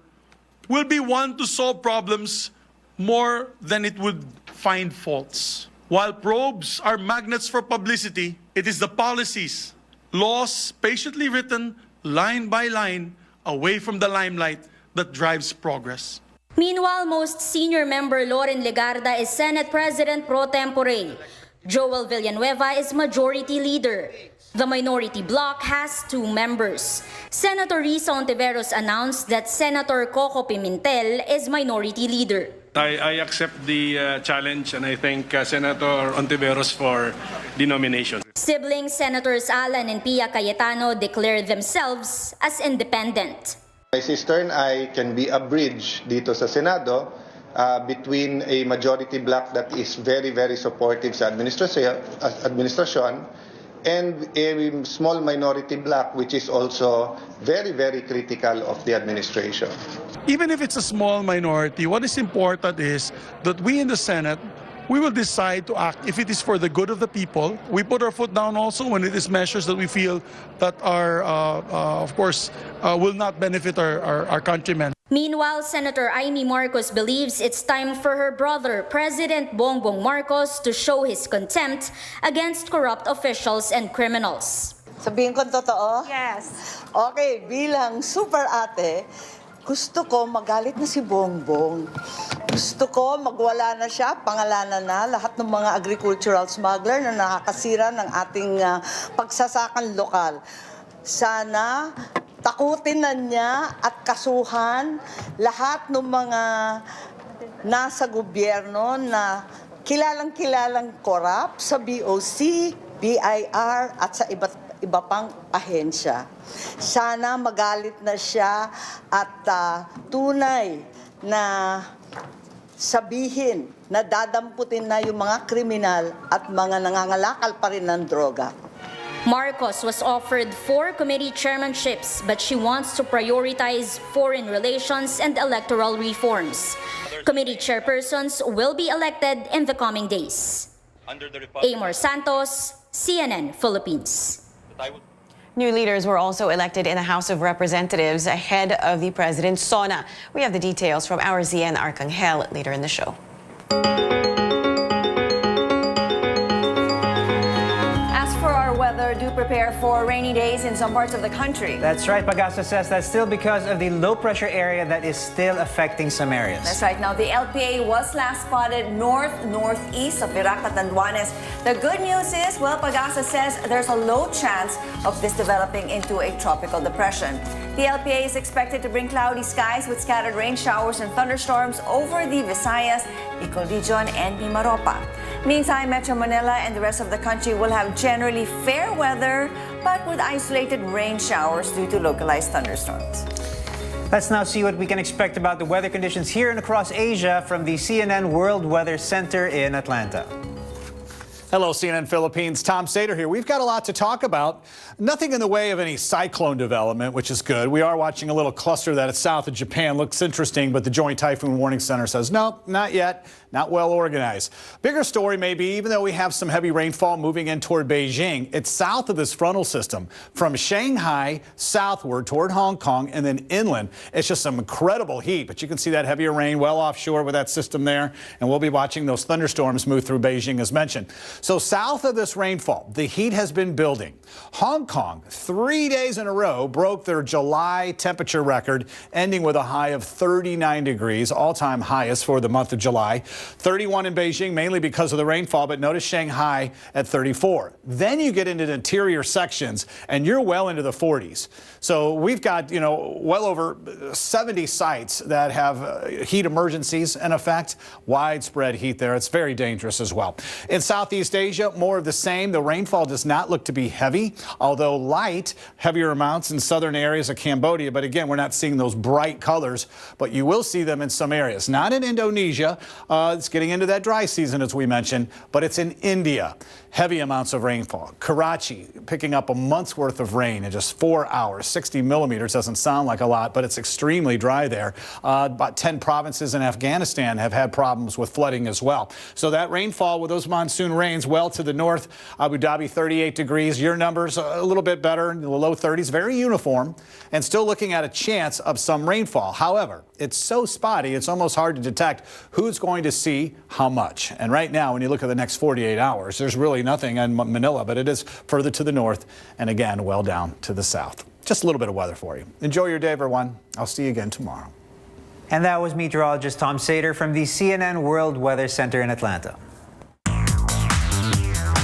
will be one to solve problems more than it would find faults. While probes are magnets for publicity, it is the policies, laws patiently written, line by line, away from the limelight that drives progress. Meanwhile, most senior member Loren Legarda is Senate President pro tempore. Joel Villanueva is Majority Leader. The minority bloc has 2 members. Senator Risa Hontiveros announced that Senator Coco Pimentel is Minority Leader. I accept the challenge and I thank Senator Hontiveros for the nomination. Sibling Senators Alan and Pia Cayetano declared themselves as independent. My sister and I can be a bridge dito sa Senado between a majority bloc that is very, very supportive sa administrasyon and a small minority bloc which is also very, very critical of the administration. Even if it's a small minority, what is important is that we in the Senate, we will decide to act if it is for the good of the people. We put our foot down also when it is measures that we feel that are, of course, will not benefit our countrymen. Meanwhile, Senator Amy Marcos believes it's time for her brother, President Bongbong Marcos, to show his contempt against corrupt officials and criminals. Sabihin ko totoo? Yes. Okay, bilang super ate, gusto ko magalit na si Bongbong. Gusto ko magwala na siya, pangalanan na lahat ng mga agricultural smuggler na nakakasira ng ating pagsasakan lokal. Sana takutin na niya at kasuhan lahat ng mga nasa gobyerno na kilalang-kilalang korap sa BOC, BIR at sa iba pang ahensya. Sana magalit na siya at tunay na sabihin na dadamputin na yung mga kriminal at mga nangangalakal pa rin ng droga. Marcos was offered 4 committee chairmanships, but she wants to prioritize foreign relations and electoral reforms. Committee chairpersons will be elected in the coming days. Amor Santos, CNN Philippines. New leaders were also elected in the House of Representatives ahead of the president's SONA. We have the details from our ZN Arcangel later in the show. Weather, do prepare for rainy days in some parts of the country. That's right, Pagasa says that's still because of the low pressure area that is still affecting some areas. That's right. Now, the LPA was last spotted northeast of Iraq at Tanduanes. The good news is, well, Pagasa says there's a low chance of this developing into a tropical depression. The LPA is expected to bring cloudy skies with scattered rain showers and thunderstorms over the Visayas, Bicol region, and Mimaropa. Meantime, Metro Manila and the rest of the country will have generally fair weather, but with isolated rain showers due to localized thunderstorms. Let's now see what we can expect about the weather conditions here and across Asia from the CNN World Weather Center in Atlanta. Hello, CNN Philippines. Tom Sater here. We've got a lot to talk about. Nothing in the way of any cyclone development, which is good. We are watching a little cluster that is south of Japan. Looks interesting, but the Joint Typhoon Warning Center says, no, not yet. Not well organized. Bigger story maybe, even though we have some heavy rainfall moving in toward Beijing, it's south of this frontal system from Shanghai southward toward Hong Kong and then inland. It's just some incredible heat, but you can see that heavier rain well offshore with that system there, and we'll be watching those thunderstorms move through Beijing as mentioned. So south of this rainfall, the heat has been building. Hong Kong, 3 days in a row, broke their July temperature record, ending with a high of 39 degrees, all-time highest for the month of July. 31 in Beijing, mainly because of the rainfall, but notice Shanghai at 34. Then you get into the interior sections, and you're well into the 40s. So we've got, well over 70 sites that have heat emergencies in effect. Widespread heat there. It's very dangerous as well. In Southeast Asia, more of the same. The rainfall does not look to be heavy, although light, heavier amounts in southern areas of Cambodia. But again, we're not seeing those bright colors, but you will see them in some areas. Not in Indonesia. It's getting into that dry season, as we mentioned, but it's in India. Heavy amounts of rainfall. Karachi picking up a month's worth of rain in just 4 hours. 60 millimeters doesn't sound like a lot, but it's extremely dry there. About 10 provinces in Afghanistan have had problems with flooding as well. So that rainfall with those monsoon rains well to the north. Abu Dhabi 38 degrees. Your numbers a little bit better in the low 30s. Very uniform and still looking at a chance of some rainfall. However, it's so spotty, it's almost hard to detect who's going to see how much. And right now, when you look at the next 48 hours, there's really nothing in Manila, but it is further to the north and again, well down to the south. Just a little bit of weather for you. Enjoy your day, everyone. I'll see you again tomorrow. And that was meteorologist Tom Sater from the CNN World Weather Center in Atlanta.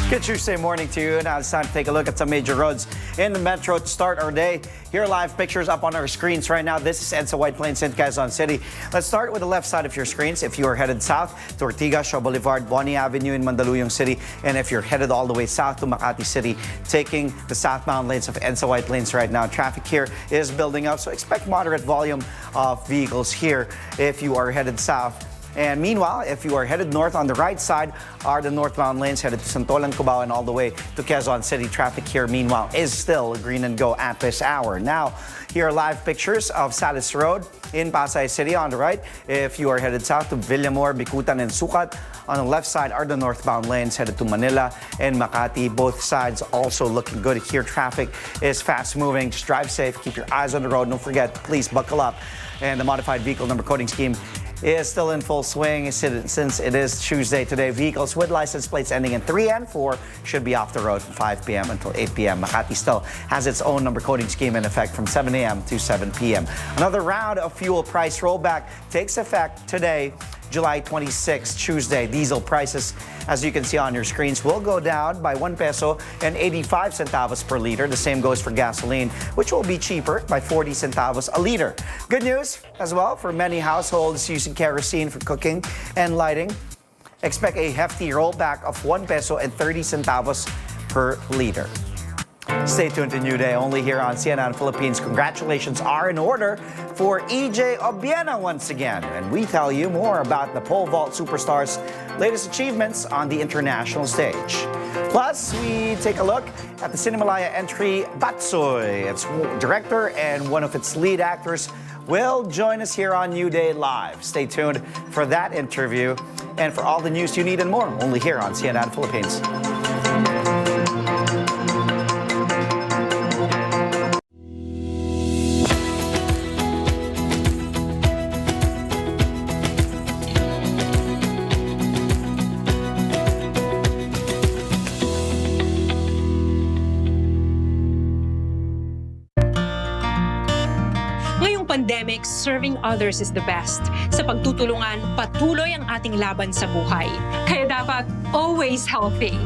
Good Tuesday morning to you. Now it's time to take a look at some major roads in the metro to start our day. Here are live pictures up on our screens right now. This is EDSA White Plains in Quezon City. Let's start with the left side of your screens. If you are headed south to Ortigas, Shaw Boulevard, Bonnie Avenue in Mandaluyong City, and if you're headed all the way south to Makati City, taking the southbound lanes of EDSA White Plains right now. Traffic here is building up, so expect moderate volume of vehicles here if you are headed south. And meanwhile, if you are headed north, on the right side are the northbound lanes headed to Santolan, Cubao, and all the way to Quezon City. Traffic here, meanwhile, is still green and go at this hour. Now, here are live pictures of Salis Road in Pasay City on the right. If you are headed south to Villamor, Bikutan, and Sucat, on the left side are the northbound lanes headed to Manila and Makati. Both sides also looking good here. Traffic is fast moving. Just drive safe. Keep your eyes on the road. Don't forget, please buckle up. And the modified vehicle number coding scheme is still in full swing since it is Tuesday today. Vehicles with license plates ending in 3 and 4 should be off the road from 5 p.m. until 8 p.m. Makati still has its own number coding scheme in effect from 7 a.m. to 7 p.m. Another round of fuel price rollback takes effect today, July 26, Tuesday. Diesel prices, as you can see on your screens, will go down by 1 peso and 85 centavos per liter. The same goes for gasoline, which will be cheaper by 40 centavos a liter. Good news as well for many households using kerosene for cooking and lighting. Expect a hefty rollback of 1 peso and 30 centavos per liter. Stay tuned to New Day, only here on CNN Philippines. Congratulations are in order for EJ Obiena once again. And we tell you more about the pole vault superstar's latest achievements on the international stage. Plus, we take a look at the Cinemalaya entry, Batsoy. Its director and one of its lead actors will join us here on New Day Live. Stay tuned for that interview and for all the news you need and more, only here on CNN Philippines. Pandemic, serving others is the best. Sa pagtutulungan, patuloy ang ating laban sa buhay. Kaya dapat always healthy.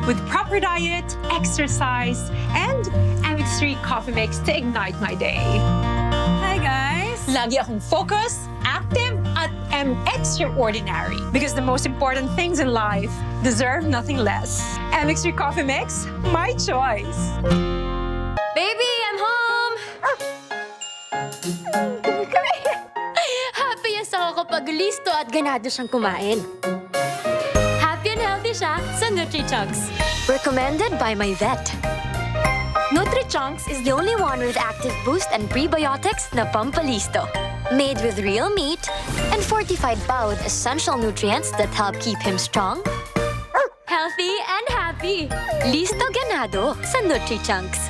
With proper diet, exercise, and MX3 coffee mix to ignite my day. Hi guys! Lagi akong focused, active, at extraordinary. Because the most important things in life deserve nothing less. MX3 coffee mix, my choice. Baby, I'm home! Happiest ako kapag listo at ganado siyang kumain. Happy and healthy siya sa Nutri-Chunks. Recommended by my vet. Nutri-Chunks is the only one with active boost and prebiotics na pampalisto. Made with real meat and fortified pa with essential nutrients that help keep him strong, healthy, and happy. Listo ganado sa Nutri-Chunks.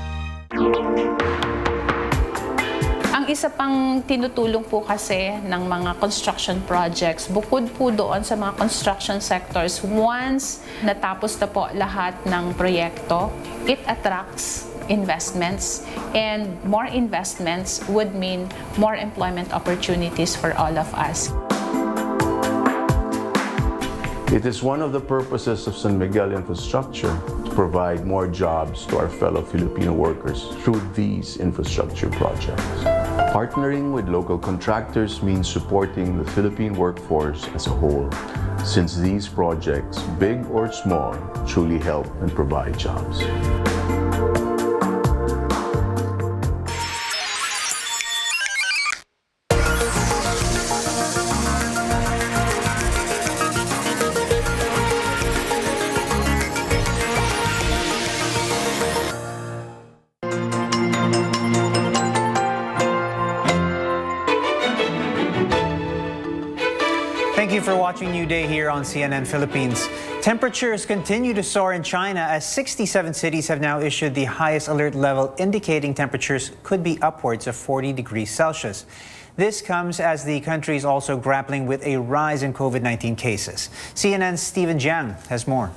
Ang isa pang tinutulong po kasi ng mga construction projects, bukod po doon sa mga construction sectors, once natapos na po lahat ng proyekto, it attracts investments, and more investments would mean more employment opportunities for all of us. It is one of the purposes of San Miguel Infrastructure to provide more jobs to our fellow Filipino workers through these infrastructure projects. Partnering with local contractors means supporting the Philippine workforce as a whole, since these projects, big or small, truly help and provide jobs. Thank you for watching New Day here on CNN Philippines. Temperatures continue to soar in China as 67 cities have now issued the highest alert level, indicating temperatures could be upwards of 40 degrees Celsius. This comes as the country is also grappling with a rise in COVID-19 cases. CNN's Stephen Jiang has more.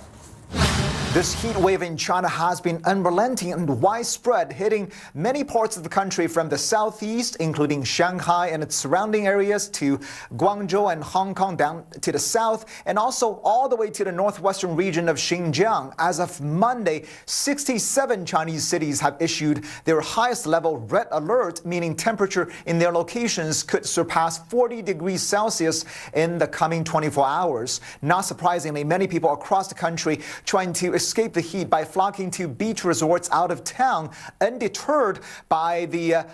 This heat wave in China has been unrelenting and widespread, hitting many parts of the country from the southeast, including Shanghai and its surrounding areas, to Guangzhou and Hong Kong down to the south, and also all the way to the northwestern region of Xinjiang. As of Monday, 67 Chinese cities have issued their highest level red alert, meaning temperature in their locations could surpass 40 degrees Celsius in the coming 24 hours. Not surprisingly, many people across the country trying to escape the heat by flocking to beach resorts out of town, undeterred by the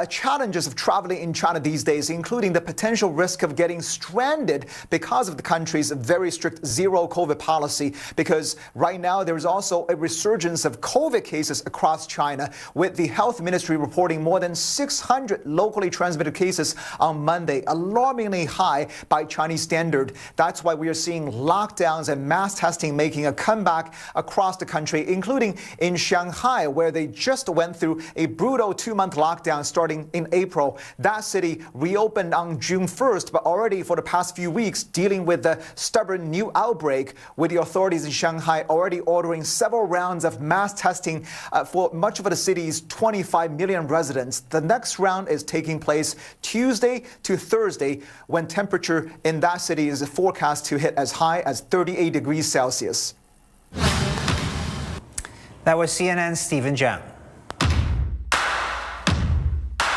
challenges of traveling in China these days, including the potential risk of getting stranded because of the country's very strict zero COVID policy. Because right now there is also a resurgence of COVID cases across China, with the health ministry reporting more than 600 locally transmitted cases on Monday, alarmingly high by Chinese standard. That's why we are seeing lockdowns and mass testing making a comeback across the country, including in Shanghai, where they just went through a brutal 2-month lockdown starting in April. That city reopened on June 1st, but already for the past few weeks dealing with the stubborn new outbreak, with the authorities in Shanghai already ordering several rounds of mass testing for much of the city's 25 million residents. The next round is taking place Tuesday to Thursday, when temperature in that city is forecast to hit as high as 38 degrees Celsius. That was CNN's Stephen Jiang.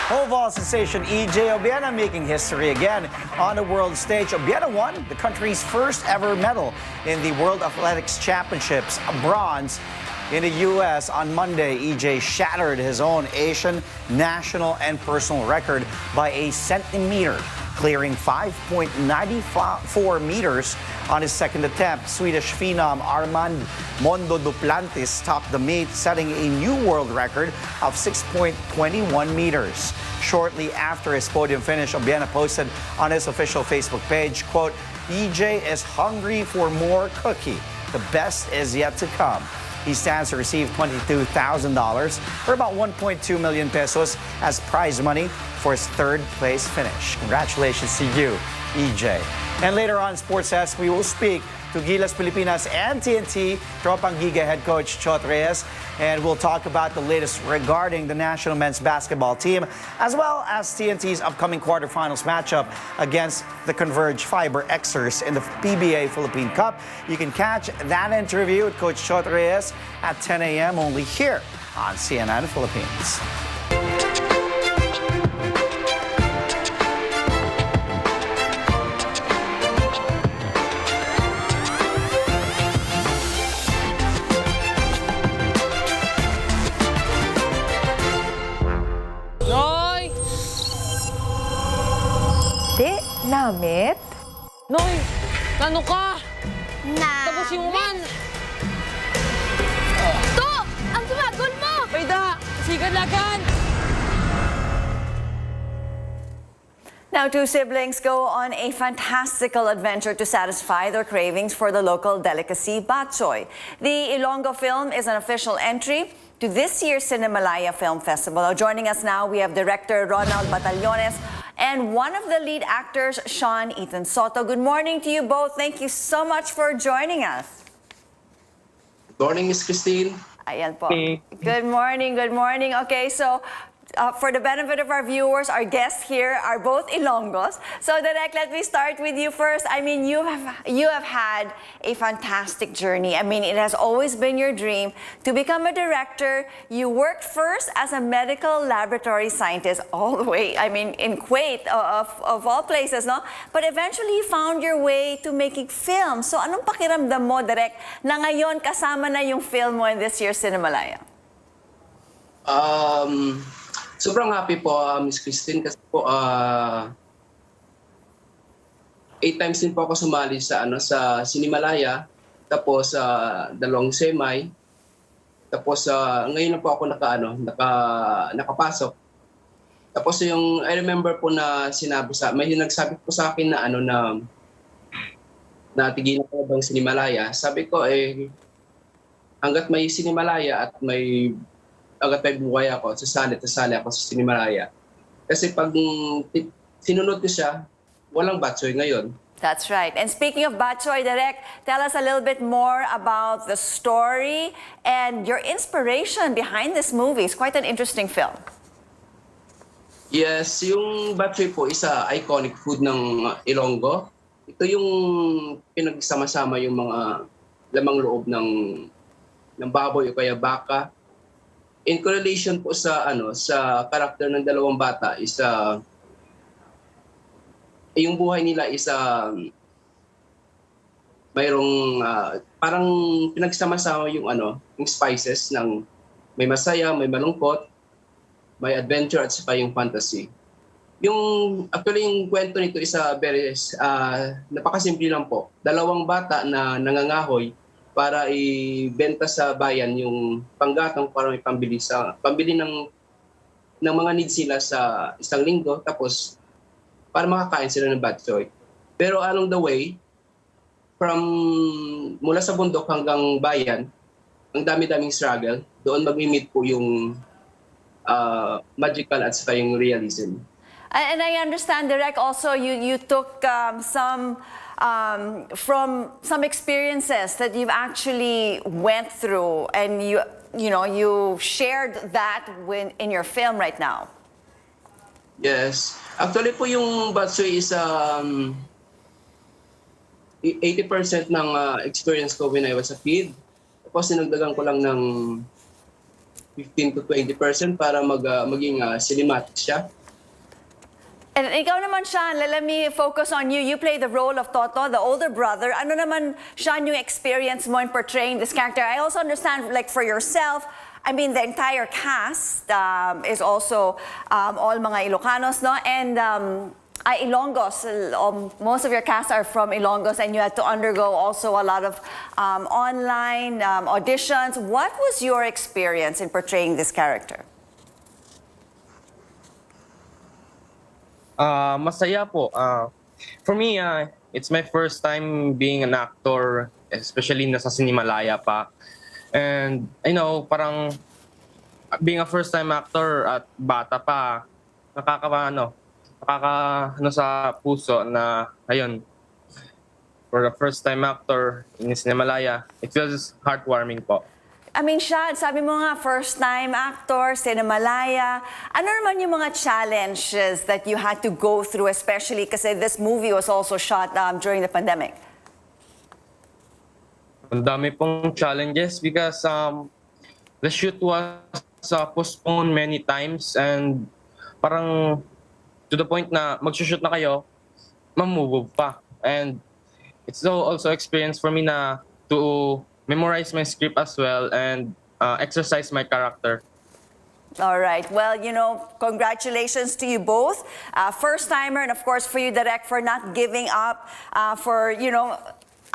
Pole vault sensation EJ Obiena making history again on the world stage. Obiena won the country's first ever medal in the World Athletics Championships, bronze. In the U.S. on Monday, EJ shattered his own Asian, national, and personal record by a centimeter, clearing 5.94 meters on his second attempt. Swedish phenom Armand Mondo Duplantis topped the meet, setting a new world record of 6.21 meters. Shortly after his podium finish, Obiena posted on his official Facebook page, quote, EJ is hungry for more cookie. The best is yet to come. He stands to receive $22,000 or about 1.2 million pesos as prize money for his third place finish. Congratulations to you, EJ. And later on, Sports S, we will speak to Gilas Pilipinas and TNT, Tropang Giga head coach Chot Reyes, and we'll talk about the latest regarding the national men's basketball team, as well as TNT's upcoming quarterfinals matchup against the Converge Fiber Xers in the PBA Philippine Cup. You can catch that interview with Coach Chot Reyes at 10 a.m. only here on CNN Philippines. Namit? Noy! Ano ka? Na. Tapusin mo man! To! Ang tumagol mo! Paida! Sigan lagan! Now, two siblings go on a fantastical adventure to satisfy their cravings for the local delicacy, batchoy. The Ilonggo film is an official entry to this year's Cinemalaya Film Festival. Joining us now, we have director Ronald Batallones and one of the lead actors, Sean Ethan Soto. Good morning to you both. Thank you so much for joining us. Good morning, Miss Christine. Ayan po. Good morning, good morning. Okay, so for the benefit of our viewers, our guests here are both Ilonggos. So Direk, let me start with you first. I mean, you have had a fantastic journey. I mean, it has always been your dream to become a director. You worked first as a medical laboratory scientist all the way, I mean, in Kuwait, of all places, no? But eventually you found your way to making film. So anong pakiramdam mo, Direk, na ngayon kasama na yung film mo in this year's Cinemalaya? Sobrang happy po, Miss Christine, kasi po 8 times din po ako sumali sa Cinemalaya, tapos 2 semi, tapos ngayon na po ako nakapasok. Tapos yung I remember po na may nagsabi po sa akin na tigilan ko bang Cinemalaya. Sabi ko hangga't may Cinemalaya at hangga't may buhay ako, sasali ako sa Cinemalaya. Kasi pag sinunod ko siya, walang batchoy ngayon. That's right. And speaking of batchoy, Direk, tell us a little bit more about the story and your inspiration behind this movie. It's quite an interesting film. Yes, yung batchoy po isa iconic food ng Ilonggo. Ito yung pinagsama-sama yung mga lamang loob ng baboy o kaya baka. In correlation po sa sa karakter ng dalawang bata is yung buhay nila is mayroong parang pinagsama-sama yung yung spices ng may masaya, may malungkot, may adventure at saka yung fantasy. Actually yung kwento nito is very napakasimple lang po. Dalawang bata na nangangahoy para ibenta sa bayan yung panggatong para may pambili ng mga needs nila sa isang linggo, tapos para makakain sila ng batchoy. Pero along the way, mula sa bundok hanggang bayan, ang dami-daming struggle. Doon mag-meet po yung magical at saka yung realism. And I understand, Direk, also you took from some experiences that you've actually went through, and you shared that in your film right now. Yes. Actually po yung batchoy is 80% ng experience ko when I was a kid. Tapos sinagdagan ko lang ng 15 to 20% para maging cinematic siya. And ikaw naman, Sean, let me focus on you. You play the role of Toto, the older brother. Ano naman, Sean, yung experience mo in portraying this character? I also understand, like, for yourself, I mean, the entire cast is also all mga Ilocanos, no? And Ilonggos, most of your cast are from Ilonggos, and you had to undergo also a lot of online auditions. What was your experience in portraying this character? Masaya po. For me, it's my first time being an actor, especially nasa Sinimalaya pa. And, parang being a first-time actor at bata pa, nakaka sa puso na, ayun, for a first-time actor in Sinimalaya, it feels heartwarming po. I mean, Shad, sabi mo nga, first-time actor, Sinimalaya. Ano naman yung mga challenges that you had to go through, especially kasi this movie was also shot during the pandemic? Ang dami pong challenges because the shoot was postponed many times and parang to the point na mag-shoot na kayo, mamove pa. And it's also experience for me na to memorize my script as well and exercise my character. All right. Well, congratulations to you both. First-timer, and of course for you, Direk, for not giving up, for,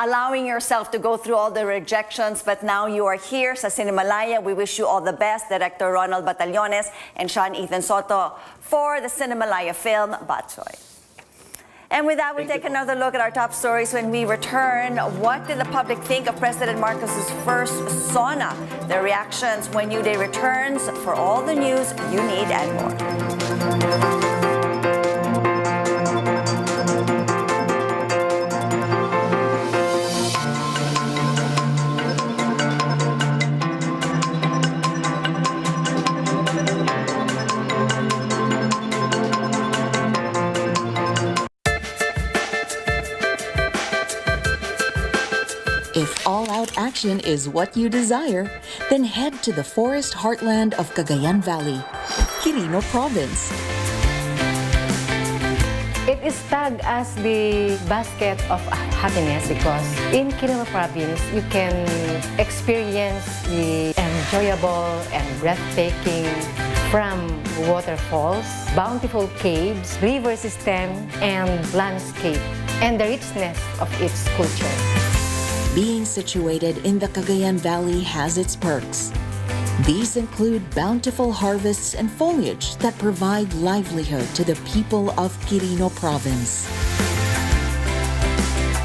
allowing yourself to go through all the rejections. But now you are here sa Sinimalaya. We wish you all the best, Director Ronald Batallones and Sean Ethan Soto, for the Sinimalaya film, Batsoy. And with that, we'll take another look at our top stories when we return. What did the public think of President Marcos's first SONA? Their reactions when New Day returns. For all the news you need and more. If all-out action is what you desire, then head to the forest heartland of Cagayan Valley, Quirino Province. It is tagged as the basket of happiness because in Quirino Province, you can experience the enjoyable and breathtaking from waterfalls, bountiful caves, river system, and landscape, and the richness of its culture. Being situated in the Cagayan Valley has its perks. These include bountiful harvests and foliage that provide livelihood to the people of Quirino Province.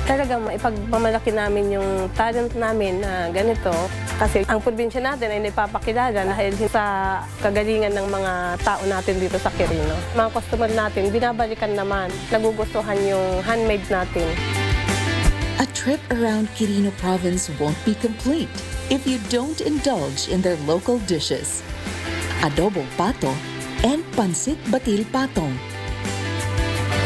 Talagang maipagmamalaki namin yung talent namin na ganito kasi ang probinsya natin ay napapakilala dahil sa kagalingan ng mga tao natin dito sa Quirino. Mga customer natin, binabalikan naman, nagugustuhan yung handmade natin. A trip around Quirino Province won't be complete if you don't indulge in their local dishes. Adobong pato and pansit batil patong.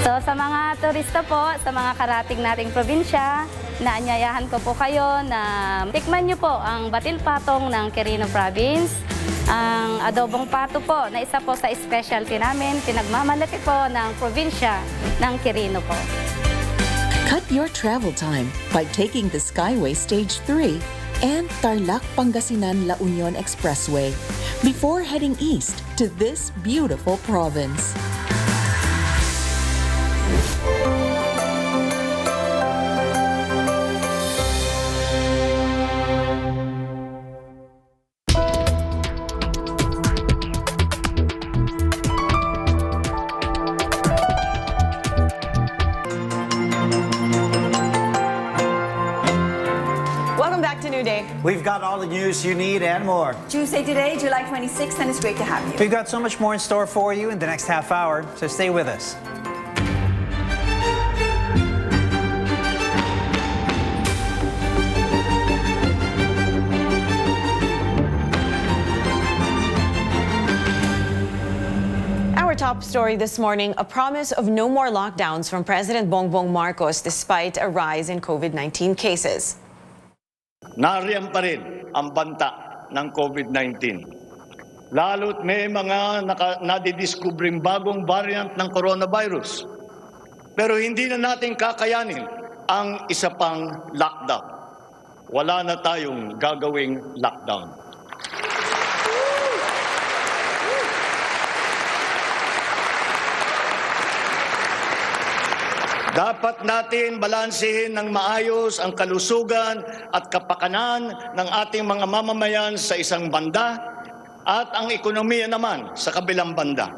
So sa mga turista po, sa mga karating nating probinsya, naanyayahan ko po kayo na tikman nyo po ang batil patong ng Quirino Province. Ang adobong pato po na isa po sa specialty namin, pinagmamalaki po ng probinsya ng Quirino po. Cut your travel time by taking the Skyway Stage 3 and Tarlac Pangasinan La Union Expressway before heading east to this beautiful province. We've got all the news you need and more. Tuesday today, July 26th, and it's great to have you. We've got so much more in store for you in the next half hour, so stay with us. Our top story this morning, a promise of no more lockdowns from President Bongbong Marcos despite a rise in COVID-19 cases. Nariyan pa rin ang banta ng COVID-19. lalo't may mga nadidiscovering bagong variant ng coronavirus. Pero hindi na natin kakayanin ang isa pang lockdown. Wala na tayong gagawing lockdown. Dapat natin balansehin ng maayos ang kalusugan at kapakanan ng ating mga mamamayan sa isang banda at ang ekonomiya naman sa kabilang banda.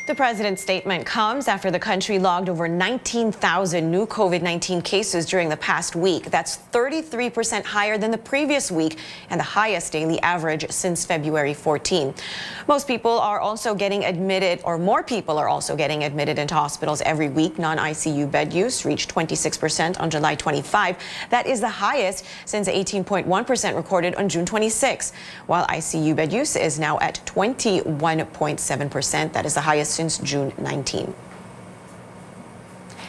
The president's statement comes after the country logged over 19,000 new COVID-19 cases during the past week. That's 33% higher than the previous week and the highest daily average since February 14. Most people are also getting admitted, or more people are also getting admitted into hospitals every week. Non-ICU bed use reached 26% on July 25. That is the highest since 18.1% recorded on June 26, while ICU bed use is now at 21.7%. That is the highest since June 19.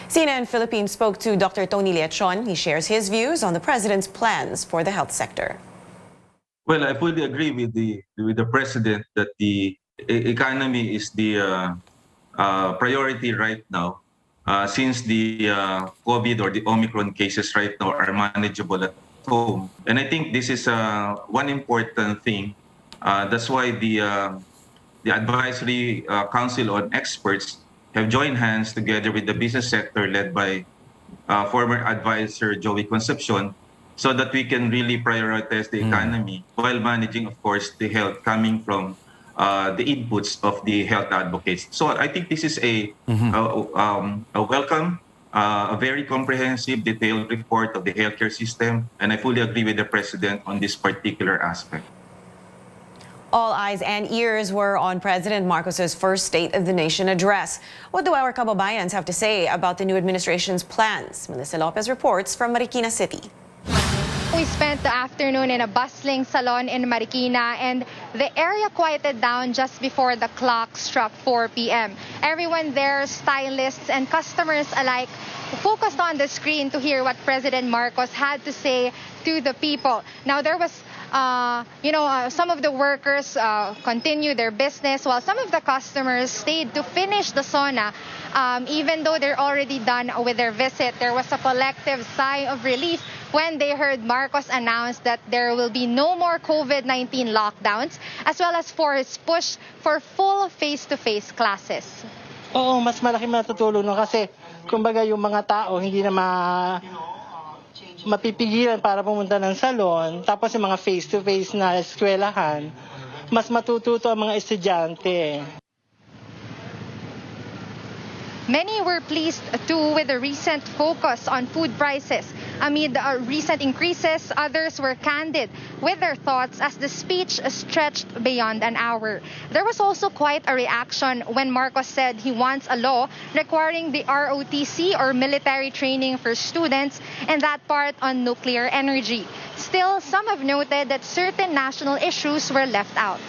CNN Philippines spoke to Dr. Tony Leachon. He shares his views on the president's plans for the health sector. Well, I fully agree with the president that the economy is the priority right now, since the COVID or the Omicron cases right now are manageable at home. And I think this is one important thing. That's why the Advisory Council on Experts have joined hands together with the business sector led by former advisor Joey Concepcion, so that we can really prioritize the economy while managing, of course, the health coming from the inputs of the health advocates. So I think this is a welcome, a very comprehensive, detailed report of the healthcare system, and I fully agree with the President on this particular aspect. All eyes and ears were on President Marcos's first State of the Nation address. What do our kababayans have to say about the new administration's plans? Melissa Lopez reports from Marikina City. We spent the afternoon in a bustling salon in Marikina, and the area quieted down just before the clock struck 4 p.m. Everyone there, stylists and customers alike, focused on the screen to hear what President Marcos had to say to the people. Now, there was some of the workers continued their business, while some of the customers stayed to finish the SONA. Even though they're already done with their visit, there was a collective sigh of relief when they heard Marcos announce that there will be no more COVID-19 lockdowns, as well as for his push for full face-to-face classes. Oo, mas malaki matutulong no, kasi kumbaga yung mga tao hindi na mapipigilan para pumunta ng salon, tapos yung mga face-to-face na eskwelahan, mas matututo ang mga estudyante. Many were pleased too with the recent focus on food prices. Amid recent increases, others were candid with their thoughts as the speech stretched beyond an hour. There was also quite a reaction when Marcos said he wants a law requiring the ROTC or military training for students, and that part on nuclear energy. Still, some have noted that certain national issues were left out.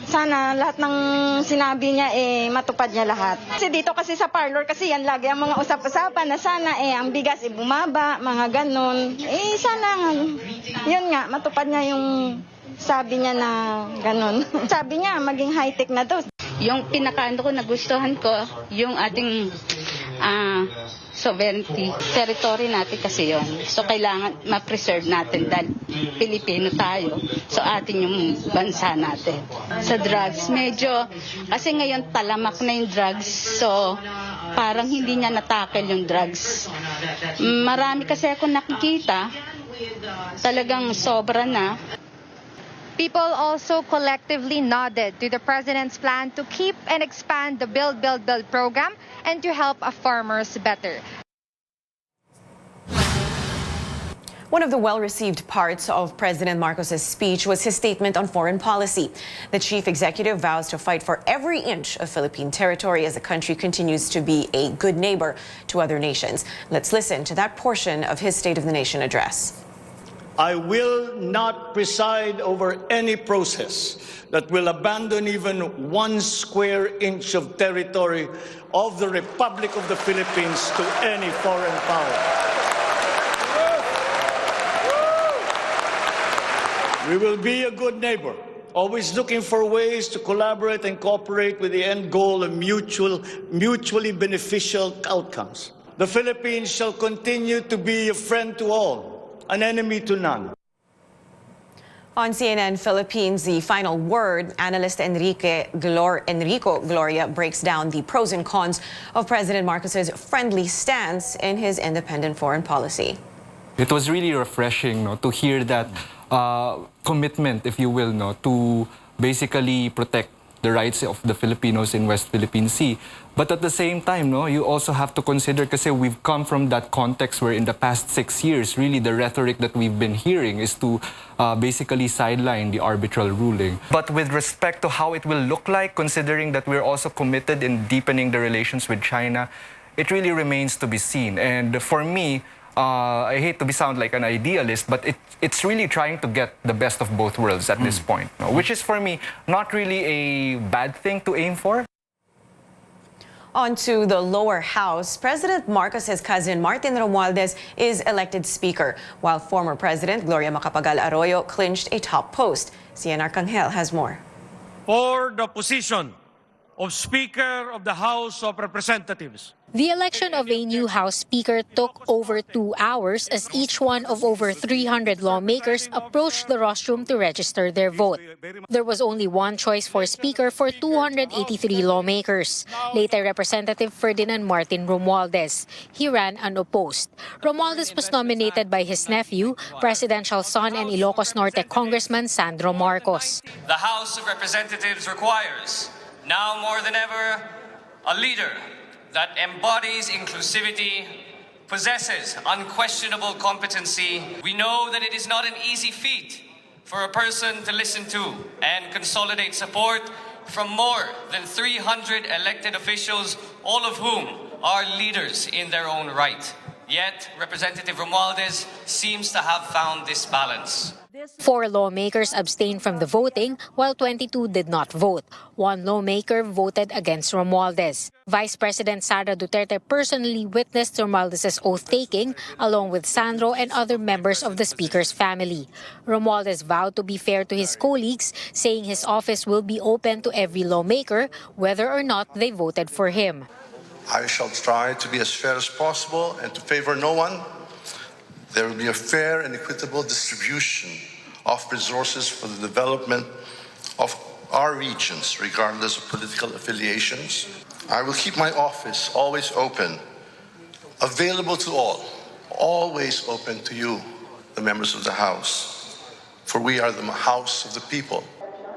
Sana lahat ng sinabi niya matupad niya lahat. Kasi dito kasi sa parlor kasi yan lagi ang mga usap-usapan na sana ang bigas bumaba, mga ganun. Sana yun nga matupad niya yung sabi niya na ganun. Sabi niya maging high-tech na to. Yung pinakaano ko nagustuhan ko yung ating sovereignty. Territory natin kasi yon. So kailangan ma-preserve natin dahil Pilipino tayo. So atin yung bansa natin. Sa drugs, medyo, kasi ngayon talamak na yung drugs. So parang hindi niya natackle yung drugs. Marami kasi ako nakikita, talagang sobra na. People also collectively nodded to the president's plan to keep and expand the Build, Build, Build program and to help farmers better. One of the well-received parts of President Marcos's speech was his statement on foreign policy. The chief executive vows to fight for every inch of Philippine territory as the country continues to be a good neighbor to other nations. Let's listen to that portion of his State of the Nation address. I will not preside over any process that will abandon even 1 square inch of territory of the Republic of the Philippines to any foreign power. We will be a good neighbor, always looking for ways to collaborate and cooperate with the end goal of mutually beneficial outcomes. The Philippines shall continue to be a friend to all, an enemy to none. On CNN Philippines, the final word, analyst Enrico Gloria breaks down the pros and cons of President Marcos's friendly stance in his independent foreign policy. It was really refreshing to hear that commitment, if you will, to basically protect the rights of the Filipinos in West Philippine Sea. But at the same time, you also have to consider, kasi we've come from that context where in the past 6 years, really the rhetoric that we've been hearing is to basically sideline the arbitral ruling. But with respect to how it will look like, considering that we're also committed in deepening the relations with China, it really remains to be seen. And for me, I hate to sound like an idealist, but it's really trying to get the best of both worlds at this point, which is for me not really a bad thing to aim for. On to the lower house, President Marcos's cousin Martin Romualdez is elected speaker, while former President Gloria Macapagal-Arroyo clinched a top post. CN Arcangel has more. For the position of Speaker of the House of Representatives. The election of a new House Speaker took over 2 hours as each one of over 300 lawmakers approached the rostrum to register their vote. There was only one choice for Speaker for 283 lawmakers. Later, Representative Ferdinand Martin Romualdez. He ran unopposed. Romualdez was nominated by his nephew, presidential son and Ilocos Norte Congressman Sandro Marcos. The House of Representatives requires, now more than ever, a leader that embodies inclusivity, possesses unquestionable competency. We know that it is not an easy feat for a person to listen to and consolidate support from more than 300 elected officials, all of whom are leaders in their own right. Yet, Representative Romualdez seems to have found this balance. 4 lawmakers abstained from the voting, while 22 did not vote. 1 lawmaker voted against Romualdez. Vice President Sara Duterte personally witnessed Romualdez's oath-taking, along with Sandro and other members of the Speaker's family. Romualdez vowed to be fair to his colleagues, saying his office will be open to every lawmaker, whether or not they voted for him. I shall try to be as fair as possible and to favor no one. There will be a fair and equitable distribution of resources for the development of our regions, regardless of political affiliations. I will keep my office always open, available to all, always open to you, the members of the House, for we are the House of the people.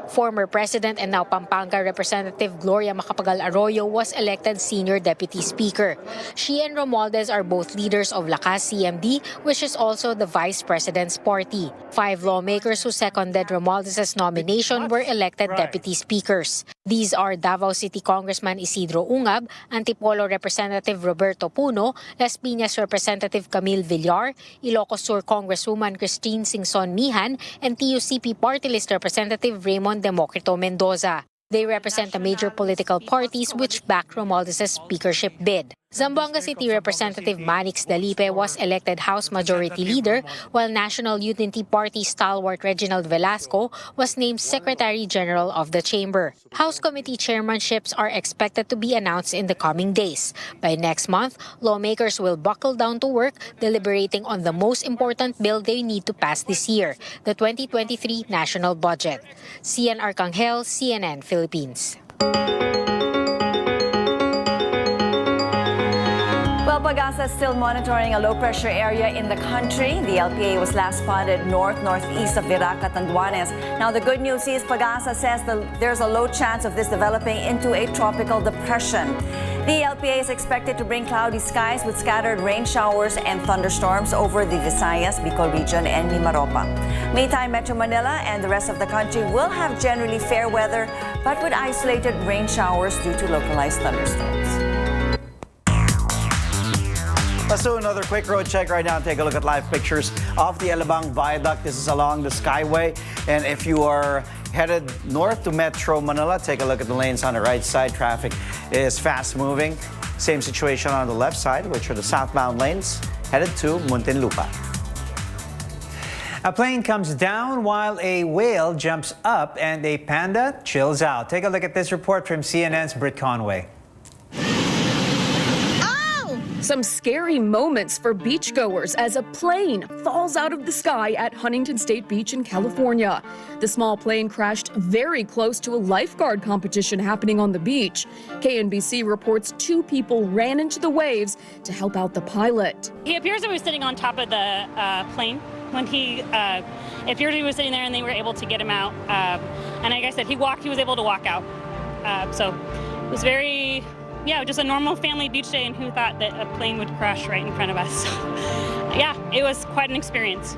Former President and now Pampanga Representative Gloria Macapagal-Arroyo was elected Senior Deputy Speaker. She and Romualdez are both leaders of Lakas CMD, which is also the Vice President's party. 5 lawmakers who seconded Romualdez's nomination were elected Deputy Speakers. These are Davao City Congressman Isidro Ungab, Antipolo Representative Roberto Puno, Las Piñas Representative Camille Villar, Ilocos Sur Congresswoman Christine Singson Mihan, and TUCP Party List Representative Raymond Democrito Mendoza. They represent the major political parties which back Romualdez's speakership bid. Zamboanga City Representative Manix Dalipe was elected House Majority Leader, while National Unity Party stalwart Reginald Velasco was named Secretary General of the Chamber. House Committee chairmanships are expected to be announced in the coming days. By next month, lawmakers will buckle down to work, deliberating on the most important bill they need to pass this year, the 2023 national budget. CN Arcangel, CNN Philippines. Well, Pag-asa is still monitoring a low-pressure area in the country. The LPA was last spotted northeast of Viraca, Tanduanes. Now, the good news is Pag-asa says there's a low chance of this developing into a tropical depression. The LPA is expected to bring cloudy skies with scattered rain showers and thunderstorms over the Visayas, Bicol region, and Mimaropa. Meantime, Metro Manila and the rest of the country will have generally fair weather, but with isolated rain showers due to localized thunderstorms. Let's do another quick road check right now and take a look at live pictures of the Alabang Viaduct. This is along the Skyway. And if you are headed north to Metro Manila, take a look at the lanes on the right side. Traffic is fast moving. Same situation on the left side, which are the southbound lanes headed to Muntinlupa. A plane comes down while a whale jumps up and a panda chills out. Take a look at this report from CNN's Britt Conway. Some scary moments for beachgoers as a plane falls out of the sky at Huntington State Beach in California. The small plane crashed very close to a lifeguard competition happening on the beach. KNBC reports 2 people ran into the waves to help out the pilot. He appears to be sitting on top of the plane when it appeared he was sitting there, and they were able to get him out. And like I said, he was able to walk out. So it was very... Yeah, just a normal family beach day, and who thought that a plane would crash right in front of us? Yeah, it was quite an experience.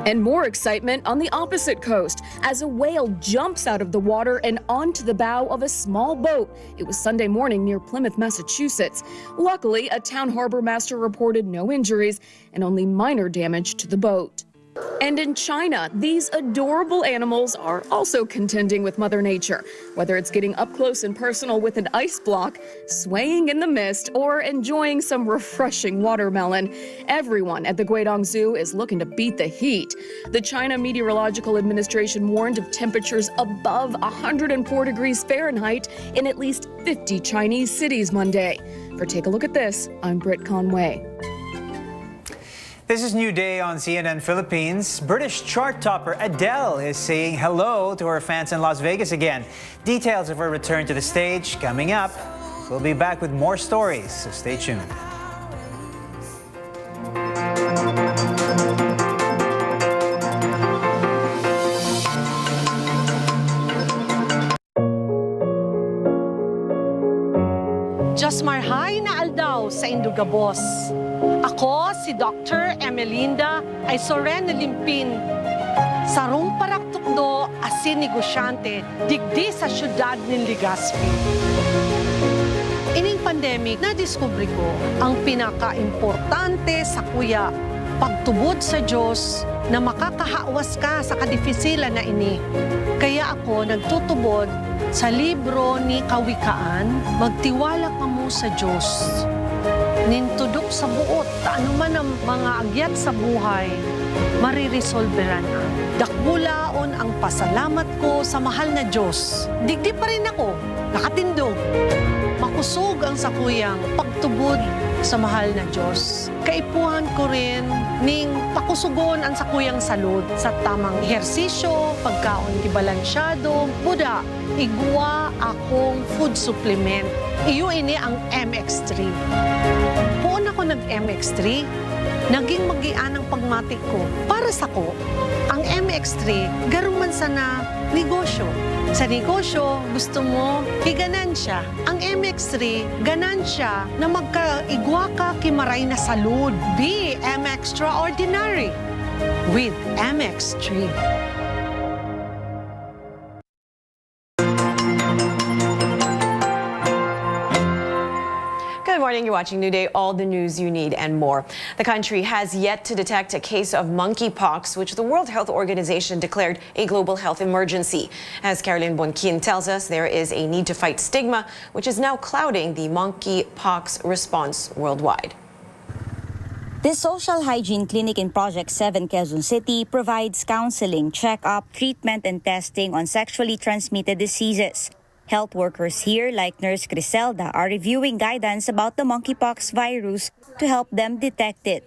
And more excitement on the opposite coast as a whale jumps out of the water and onto the bow of a small boat. It was Sunday morning near Plymouth, Massachusetts. Luckily, a town harbor master reported no injuries and only minor damage to the boat. And in China, these adorable animals are also contending with Mother Nature, whether it's getting up close and personal with an ice block, swaying in the mist, or enjoying some refreshing watermelon. Everyone at the Guidong Zoo is looking to beat the heat. The China Meteorological Administration warned of temperatures above 104 degrees Fahrenheit in at least 50 Chinese cities Monday. For Take a Look at This, I'm Britt Conway. This is New Day on CNN Philippines. British chart topper Adele is saying hello to her fans in Las Vegas again. Details of her return to the stage coming up. We'll be back with more stories, so stay tuned. Jasmar Hay na aldaw sa Indugabos. Ako, si Dr. Emelinda, ay soren limpin. Sarong paraktukdo, asin negosyante, digdi sa syudad ng Legazpi. Ining pandemic, nadiskubre ko ang pinaka-importante sa kuya, pagtubod sa Diyos na makakahawas ka sa kadifisilan na ini. Kaya ako nagtutubod sa libro ni Kawikaan, magtiwala ka mo sa Diyos. Nintudok sa buot, ano man ang mga agyat sa buhay, maririsolveran ang. Dakbulaon ang pasalamat ko sa mahal na Diyos. Digdi pa rin ako, nakatindog. Makusog ang sakuyang pagtubod sa mahal na Diyos. Kaipuhan ko rin ning pakusugon ang sakuyang salud sa tamang ehersisyo, pagkaon kibalansyado, buda, igwa akong food supplement. Iyo ini ang MX3. Puon ako nag-MX3, naging magian ang pagmatik ko. Para sa ko, ang MX3, garong man sana negosyo. Sa negosyo, gusto mo iganansya. Ang MX3, ganansya na magkaigwa ka kimaray na salud. Be MXtraordinary with MX3. Good morning. You're watching New Day, all the news you need and more. The country has yet to detect a case of monkeypox, which the World Health Organization declared a global health emergency. As Caroline Bonquin tells us, there is a need to fight stigma, which is now clouding the monkeypox response worldwide. This social hygiene clinic in Project 7 Quezon City provides counseling, check-up, treatment, and testing on sexually transmitted diseases. Health workers here, like Nurse Griselda, are reviewing guidance about the monkeypox virus to help them detect it.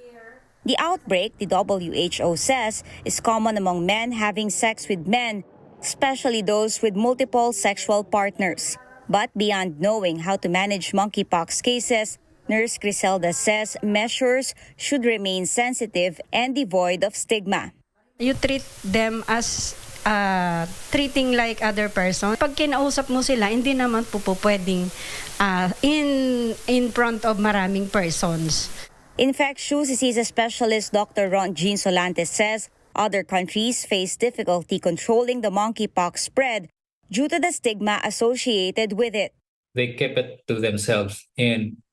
The outbreak, the WHO says, is common among men having sex with men, especially those with multiple sexual partners. But beyond knowing how to manage monkeypox cases, Nurse Griselda says measures should remain sensitive and devoid of stigma. You treat them as treating like other person. Pag kinausap mo sila, hindi naman po pwedeng in front of maraming persons. Infectious disease specialist Dr. Ron Jean Solantes says other countries face difficulty controlling the monkeypox spread due to the stigma associated with it. They kept it to themselves and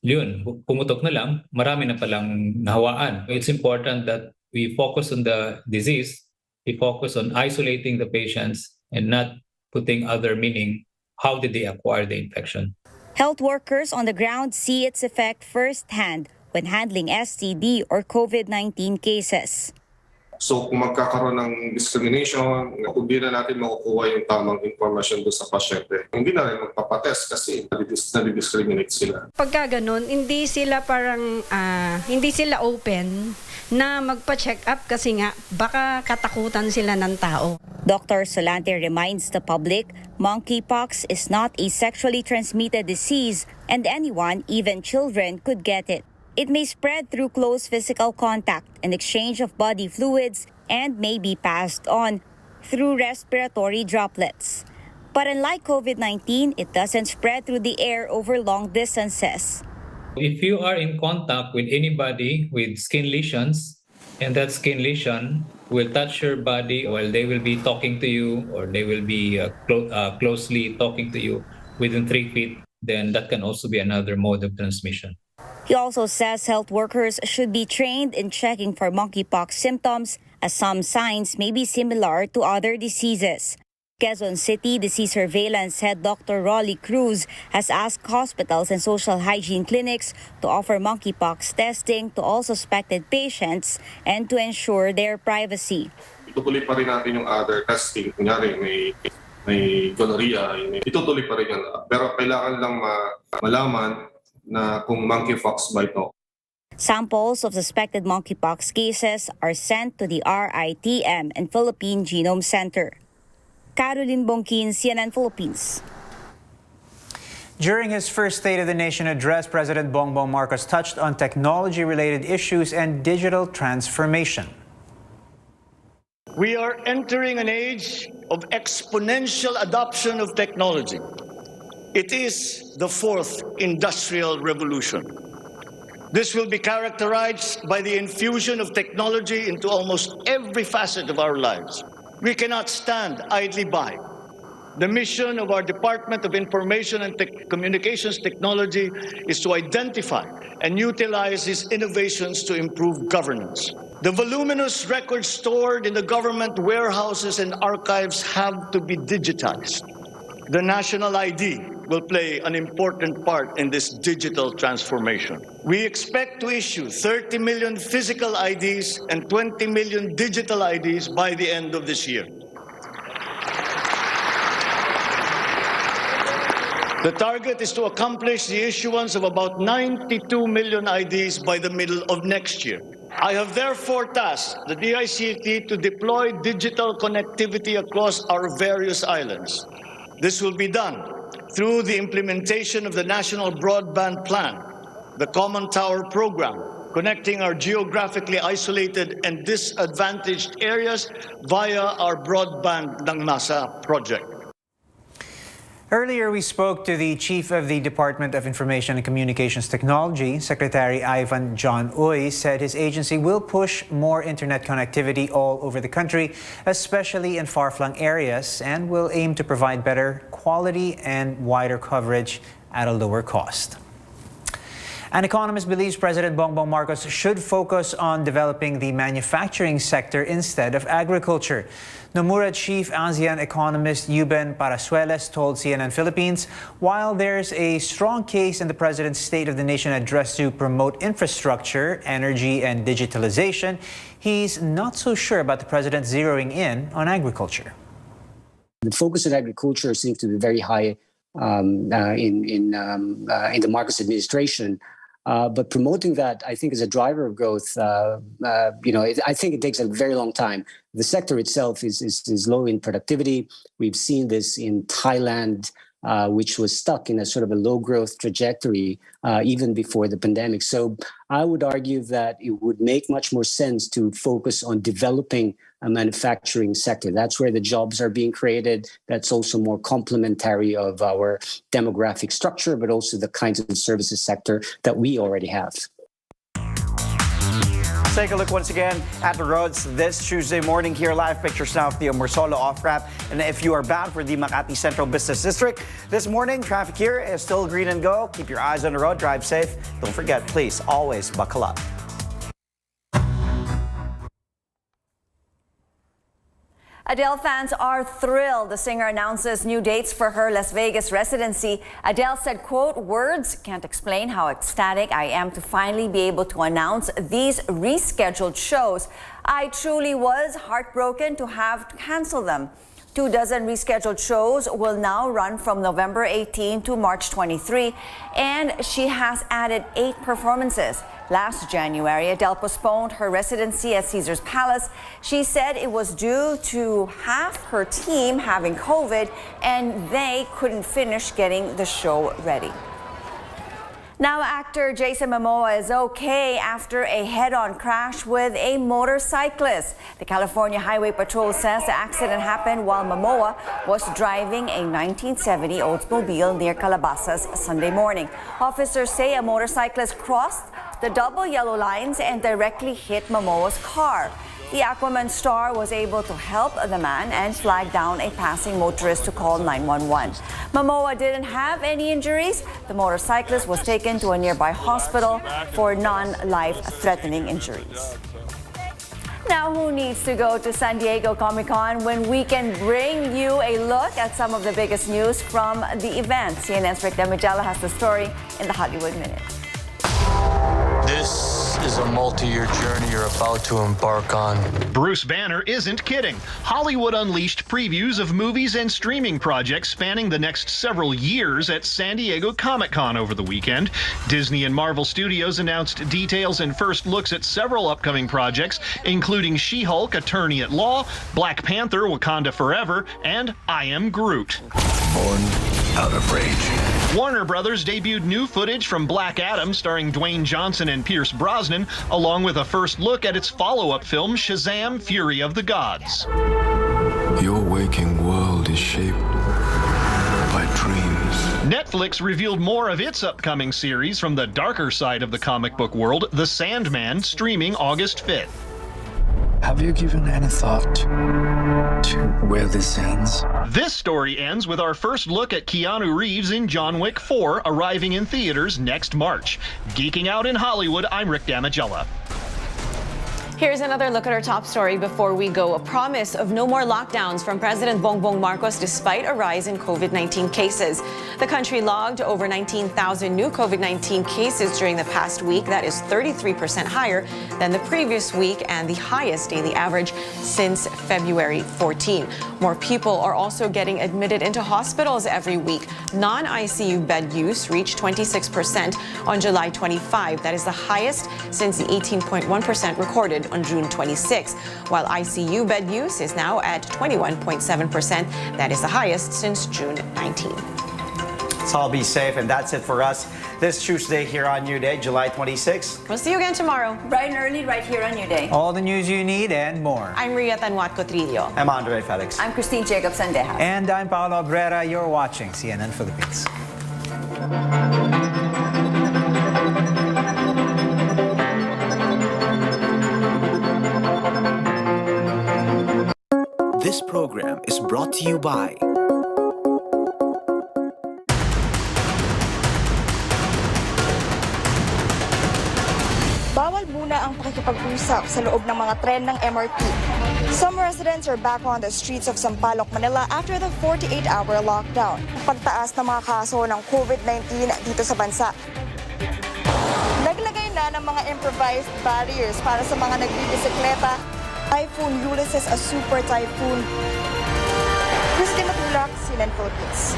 yun, pumutok na lang, marami na palang nahawaan. It's important that we focus on the disease. We focus on isolating the patients and not putting other meaning. How did they acquire the infection? Health workers on the ground see its effect firsthand when handling STD or COVID-19 cases. So kung magkakaroon ng discrimination, hindi na natin makukuha yung tamang informasyon doon sa pasyente. Hindi na rin magpapatest kasi nadi-discriminate sila. Pagka ganun, hindi sila open na magpa-check up kasi nga baka katakutan sila ng tao. Dr. Solante reminds the public monkeypox is not a sexually transmitted disease and anyone, even children, could get it. It may spread through close physical contact and exchange of body fluids and may be passed on through respiratory droplets. But unlike COVID-19, it doesn't spread through the air over long distances. If you are in contact with anybody with skin lesions, and that skin lesion will touch your body while they will be talking to you or they will be closely talking to you within 3 feet, then that can also be another mode of transmission. He also says health workers should be trained in checking for monkeypox symptoms, as some signs may be similar to other diseases. Quezon City Disease Surveillance Head Dr. Rolly Cruz has asked hospitals and social hygiene clinics to offer monkeypox testing to all suspected patients and to ensure their privacy. Itutuloy pa rin natin yung other testing. Kunyari may gonorrhea, itutuloy pa rin yan. Pero kailangan lang malaman na kung monkeypox ba ito. Samples of suspected monkeypox cases are sent to the RITM and Philippine Genome Center. Caroline Bongkin, CNN Philippines. During his first State of the Nation address, President Bongbong Marcos touched on technology-related issues and digital transformation. We are entering an age of exponential adoption of technology. It is the fourth industrial revolution. This will be characterized by the infusion of technology into almost every facet of our lives. We cannot stand idly by. The mission of our Department of Information and Communications Technology is to identify and utilize these innovations to improve governance. The voluminous records stored in the government warehouses and archives have to be digitized. The national ID will play an important part in this digital transformation. We expect to issue 30 million physical IDs and 20 million digital IDs by the end of this year. The target is to accomplish the issuance of about 92 million IDs by the middle of next year. I have therefore tasked the DICT to deploy digital connectivity across our various islands. This will be done through the implementation of the National Broadband Plan, the Common Tower Program, connecting our geographically isolated and disadvantaged areas via our Broadband ng Masa project. Earlier, we spoke to the Chief of the Department of Information and Communications Technology. Secretary Ivan John Uy said his agency will push more internet connectivity all over the country, especially in far-flung areas, and will aim to provide better quality and wider coverage at a lower cost. An economist believes President Bongbong Marcos should focus on developing the manufacturing sector instead of agriculture. Nomura chief ASEAN economist Euben Parasueles told CNN Philippines, while there's a strong case in the president's State of the Nation address to promote infrastructure, energy, and digitalization, he's not so sure about the president zeroing in on agriculture. The focus on agriculture seems to be very high in the Marcos administration. But promoting that, I think, is a driver of growth. I think it takes a very long time. The sector itself is low in productivity. We've seen this in Thailand, which was stuck in a sort of a low growth trajectory even before the pandemic. So I would argue that it would make much more sense to focus on developing a manufacturing sector. That's where the jobs are being created. That's also more complementary of our demographic structure, but also the kinds of services sector that we already have. Let's take a look once again at the roads this Tuesday morning. Here, live pictures now of the Morsolo off-ramp. And if you are bound for the Makati Central Business District, this morning, traffic here is still green and go. Keep your eyes on the road, drive safe. Don't forget, please, always buckle up. Adele fans are thrilled. The singer announces new dates for her Las Vegas residency. Adele said, quote, "Words can't explain how ecstatic I am to finally be able to announce these rescheduled shows. I truly was heartbroken to have to cancel them." 24 rescheduled shows will now run from November 18 to March 23, and she has added 8 performances. Last January, Adele postponed her residency at Caesars Palace. She said it was due to half her team having COVID and they couldn't finish getting the show ready. Now, actor Jason Momoa is okay after a head-on crash with a motorcyclist. The California Highway Patrol says the accident happened while Momoa was driving a 1970 Oldsmobile near Calabasas Sunday morning. Officers say a motorcyclist crossed the double yellow lines and directly hit Momoa's car. The Aquaman star was able to help the man and flag down a passing motorist to call 911. Momoa didn't have any injuries. The motorcyclist was taken to a nearby hospital for non-life-threatening injuries. Now, who needs to go to San Diego Comic-Con when we can bring you a look at some of the biggest news from the event? CNN's Rick Demigella has the story in the Hollywood Minute. This is a multi-year journey you're about to embark on. Bruce Banner isn't kidding. Hollywood unleashed previews of movies and streaming projects spanning the next several years at San Diego Comic-Con over the weekend. Disney and Marvel Studios announced details and first looks at several upcoming projects, including She-Hulk, Attorney at Law, Black Panther, Wakanda Forever, and I Am Groot. Born out of rage. Warner Brothers debuted new footage from Black Adam starring Dwayne Johnson and Pierce Brosnan, along with a first look at its follow-up film, Shazam! Fury of the Gods. Your waking world is shaped by dreams. Netflix revealed more of its upcoming series from the darker side of the comic book world, The Sandman, streaming August 5th. Have you given any thought to where this ends? This story ends with our first look at Keanu Reeves in John Wick 4, arriving in theaters next March. Geeking out in Hollywood, I'm Rick Damigella. Here's another look at our top story before we go. A promise of no more lockdowns from President Bongbong Marcos despite a rise in COVID-19 cases. The country logged over 19,000 new COVID-19 cases during the past week. That is 33% higher than the previous week and the highest daily average since February 14. More people are also getting admitted into hospitals every week. Non-ICU bed use reached 26% on July 25. That is the highest since the 18.1% recorded on June 26, while ICU bed use is now at 21.7%. That is the highest since June 19. So all be safe, and that's it for us this Tuesday here on New Day, July 26. We'll see you again tomorrow. Bright and early right here on New Day. All the news you need and more. I'm Ria Tanwat Cotrillo. I'm Andre Felix. I'm Christine Jacob Sandejas. And I'm Paolo Abrera. You're watching CNN Philippines. This program is brought to you by Bawal muna ang pakikipag-usap sa loob ng mga tren ng MRT. Some residents are back on the streets of Sampaloc, Manila after the 48-hour lockdown. Pagtaas ng mga kaso ng COVID-19 dito sa bansa. Naglagay na ng mga improvised barriers para sa mga nagbibisikleta. Typhoon Ulysses, a super typhoon. Christine Matulak, CNN Philippines.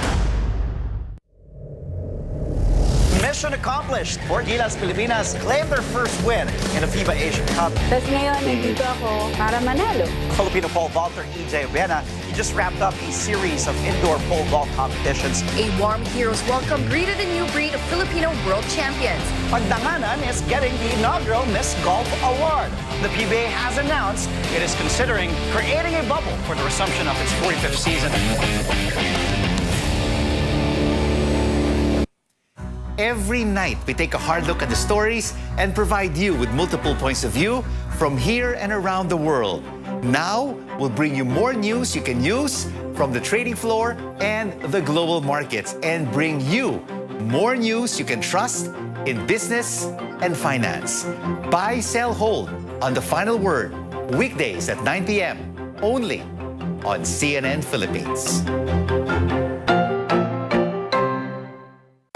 Mission accomplished. 4 Gilas Pilipinas claimed their first win in the FIBA Asian Cup. Tapos ngayon, nandito ako para manalo. Filipino pole vaulter EJ Obena just wrapped up a series of indoor pole vault competitions. A warm hero's welcome greeted the new breed of Filipino world champions. Pagdanganan is getting the inaugural Miss Golf Award. The PBA has announced it is considering creating a bubble for the resumption of its 45th season. Every night, we take a hard look at the stories and provide you with multiple points of view from here and around the world. Now, we'll bring you more news you can use from the trading floor and the global markets, and bring you more news you can trust in business and finance. Buy, sell, hold on The Final Word, weekdays at 9 p.m. only on CNN Philippines.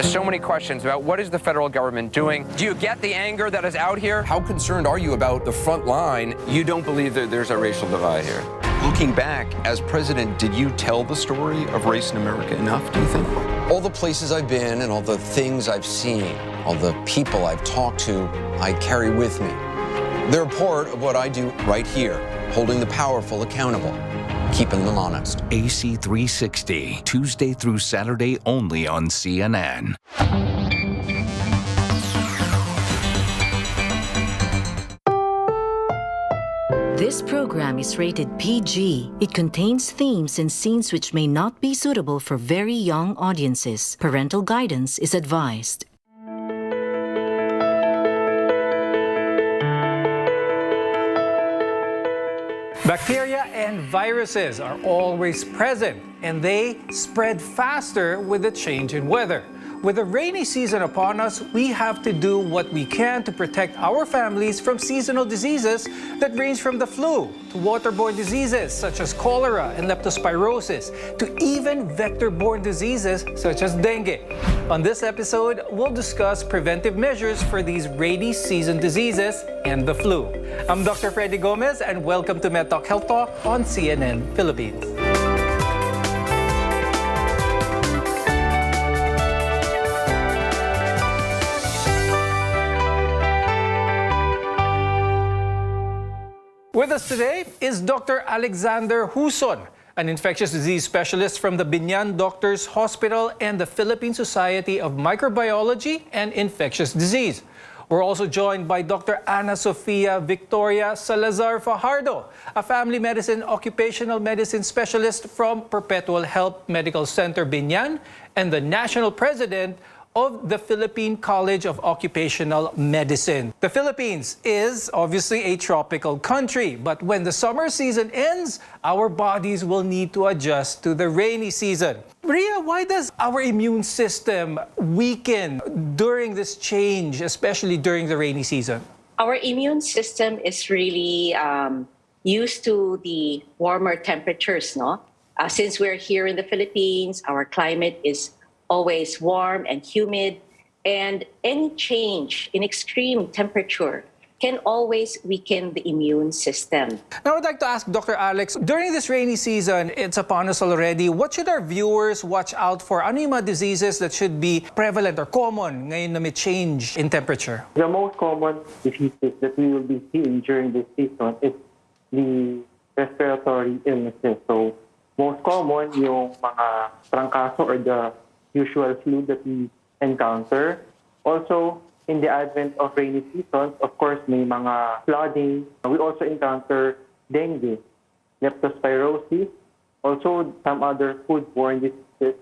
So many questions about what is the federal government doing. Do you get the anger that is out here? How concerned are you about the front line? You don't believe that there's a racial divide here? Looking back, as president, did you tell the story of race in America enough, do you think? All the places I've been and all the things I've seen, all the people I've talked to, I carry with me. They're a part of what I do right here, holding the powerful accountable, keeping them honest. AC 360, Tuesday through Saturday only on CNN. This program is rated PG. It contains themes and scenes which may not be suitable for very young audiences. Parental guidance is advised. Bacteria and viruses are always present, and they spread faster with the change in weather. With the rainy season upon us, we have to do what we can to protect our families from seasonal diseases that range from the flu to waterborne diseases such as cholera and leptospirosis to even vector-borne diseases such as dengue. On this episode, we'll discuss preventive measures for these rainy season diseases and the flu. I'm Dr. Freddy Gomez, and welcome to MedTalk Health Talk on CNN Philippines. With us today is Dr. Alexander Huson, an infectious disease specialist from the Binyan Doctors Hospital and the Philippine Society of Microbiology and Infectious Disease. We're also joined by Dr. Ana Sofia Victoria Salazar Fajardo, a family medicine occupational medicine specialist from Perpetual Health Medical Center Binyan and the national president of the Philippine College of Occupational Medicine. The Philippines is obviously a tropical country, but when the summer season ends, our bodies will need to adjust to the rainy season. Ria, why does our immune system weaken during this change, especially during the rainy season? Our immune system is really used to the warmer temperatures, no? Since we're here in the Philippines, our climate is always warm and humid, and any change in extreme temperature can always weaken the immune system. Now, I'd like to ask Dr. Alex, during this rainy season, it's upon us already, what should our viewers watch out for? Ano yung mga diseases that should be prevalent or common ngayon na may change in temperature? The most common diseases that we will be seeing during this season is the respiratory illnesses. So, most common yung mga trangkaso or the usual flu that we encounter. Also, in the advent of rainy seasons, of course, may mga flooding. We also encounter dengue, leptospirosis. Also, some other foodborne diseases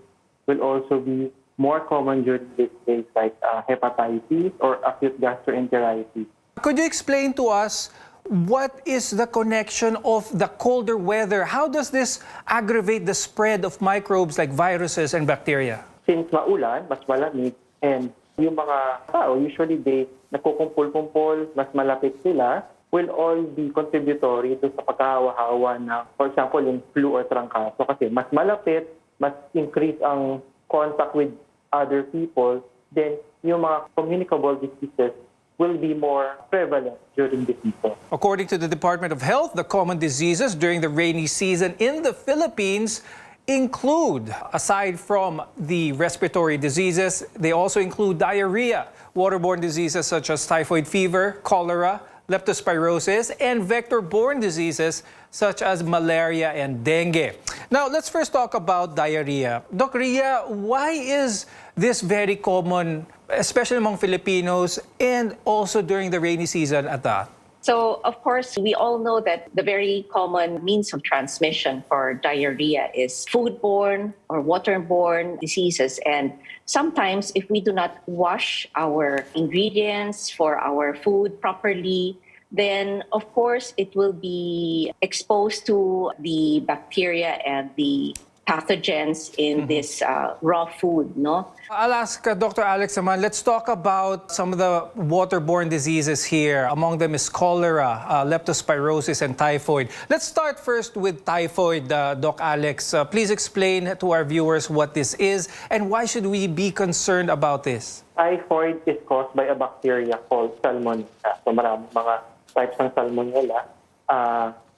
will also be more common during these days, like hepatitis or acute gastroenteritis. Could you explain to us what is the connection of the colder weather? How does this aggravate the spread of microbes like viruses and bacteria? Since maulan, mas malamig, and yung mga tao, usually they nagkukumpul-kumpul, mas malapit sila, will all be contributory to sa pagkahawa-hawa na, for example, yung flu or trangkaso. Kasi mas malapit, mas increase ang contact with other people, then yung mga communicable diseases will be more prevalent during the season. According to the Department of Health, the common diseases during the rainy season in the Philippines include, aside from the respiratory diseases, they also include diarrhea, waterborne diseases such as typhoid fever, cholera, leptospirosis, and vector-borne diseases such as malaria and dengue. Now, let's first talk about diarrhea. Doc Ria, why is this very common, especially among Filipinos, and also during the rainy season at that? So, of course, we all know that the very common means of transmission for diarrhea is foodborne or waterborne diseases. And sometimes, if we do not wash our ingredients for our food properly, then, of course, it will be exposed to the bacteria and the pathogens in this raw food, no? I'll ask Dr. Alex naman, let's talk about some of the waterborne diseases here. Among them is cholera, leptospirosis, and typhoid. Let's start first with typhoid, Doc Alex. Please explain to our viewers what this is and why should we be concerned about this? Typhoid is caused by a bacteria called Salmonella. So maraming mga types ng Salmonella.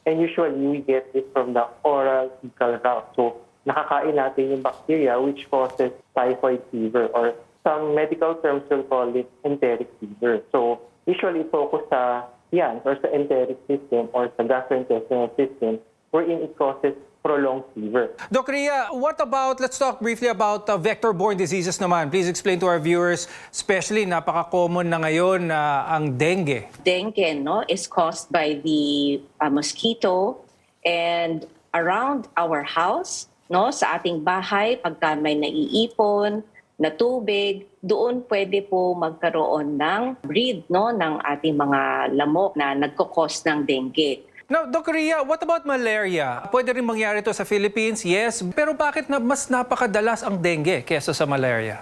And usually we get this from the oral fecal route. So nakakain natin yung bacteria which causes typhoid fever, or some medical terms will call it enteric fever. So usually focus sa yan or sa enteric system or sa gastrointestinal system wherein it causes prolonged fever. Doc Ria, what about, let's talk briefly about vector-borne diseases naman. Please explain to our viewers, especially napaka-common na ngayon ang dengue. Dengue, no, is caused by the mosquito, and around our house, no, sa ating bahay, pagka may naiipon na tubig, doon pwede po magkaroon ng breed, no, ng ating mga lamok na nagkukos ng dengue. Now, Doc Ria, what about malaria? Pwede rin mangyari ito sa Philippines, yes. Pero bakit mas napakadalas ang dengue kesa sa malaria?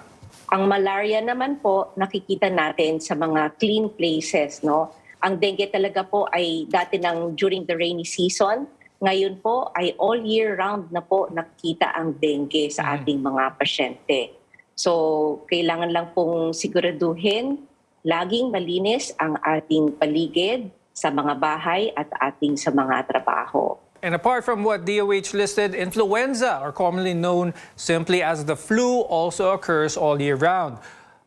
Ang malaria naman po, nakikita natin sa mga clean places, no? Ang dengue talaga po ay dati during the rainy season. Ngayon po ay all year round na po nakikita ang dengue sa ating mga pasyente. So, kailangan lang pong siguraduhin, laging malinis ang ating paligid sa mga bahay at ating sa mga trabaho. And apart from what DOH listed, influenza, or commonly known simply as the flu, also occurs all year round.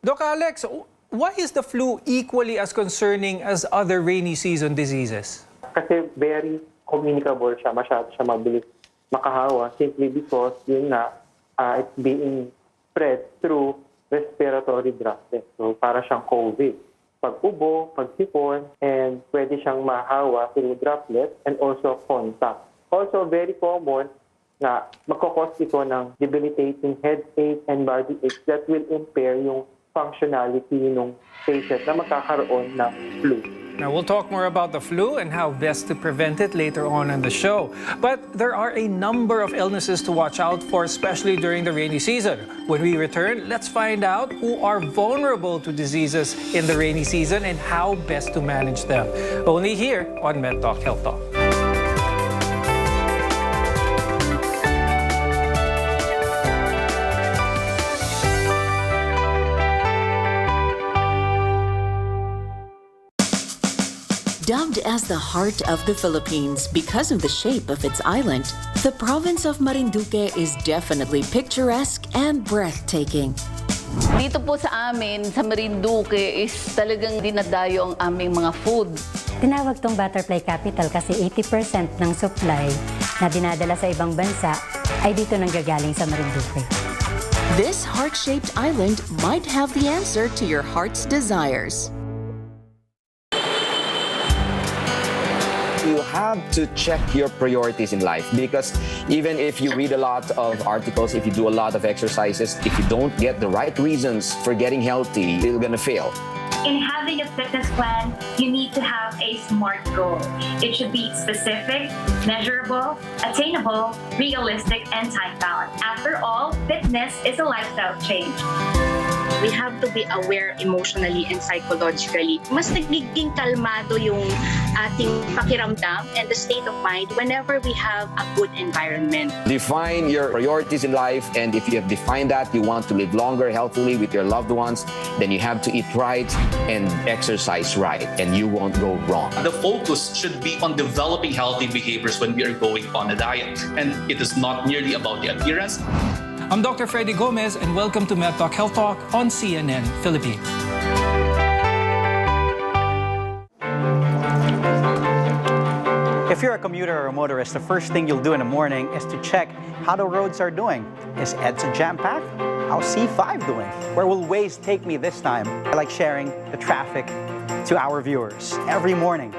Doc Alex, why is the flu equally as concerning as other rainy season diseases? Kasi very communicable siya, masyado siya mabilis makahawa simply because yun na it's being spread through respiratory droplets. So para siyang COVID. Pag-ubo, pag-sipon, and pwede siyang mahawa through droplets and also contact. Also very common na magkakos ito ng debilitating headache and body aches that will impair yung functionality ng patient na magkakaroon ng flu. Now, we'll talk more about the flu and how best to prevent it later on in the show. But there are a number of illnesses to watch out for, especially during the rainy season. When we return, let's find out who are vulnerable to diseases in the rainy season and how best to manage them. Only here on Med Talk Health Talk. Dubbed as the heart of the Philippines because of the shape of its island, the province of Marinduque is definitely picturesque and breathtaking. Dito po sa amin, sa Marinduque, is talagang dinadayo ang aming mga food. Tinawag tong butterfly capital kasi 80% ng supply na dinadala sa ibang bansa ay dito nanggagaling sa Marinduque. This heart-shaped island might have the answer to your heart's desires. You have to check your priorities in life, because even if you read a lot of articles, if you do a lot of exercises, if you don't get the right reasons for getting healthy, you're gonna fail. In having a fitness plan, you need to have a SMART goal. It should be specific, measurable, attainable, realistic, and time-bound. After all, fitness is a lifestyle change. We have to be aware emotionally and psychologically. Mas nagiging kalmado yung ating pakiramdam and the state of mind whenever we have a good environment. Define your priorities in life, and if you have defined that, you want to live longer, healthily with your loved ones, then you have to eat right and exercise right, and you won't go wrong. The focus should be on developing healthy behaviors when we are going on a diet, and it is not merely about the appearance. I'm Dr. Freddy Gomez, and welcome to Med Talk Health Talk on CNN Philippines. If you're a commuter or a motorist, the first thing you'll do in the morning is to check how the roads are doing. Is EDSA jam-packed? How's C5 doing? Where will Waze take me this time? I like sharing the traffic to our viewers every morning.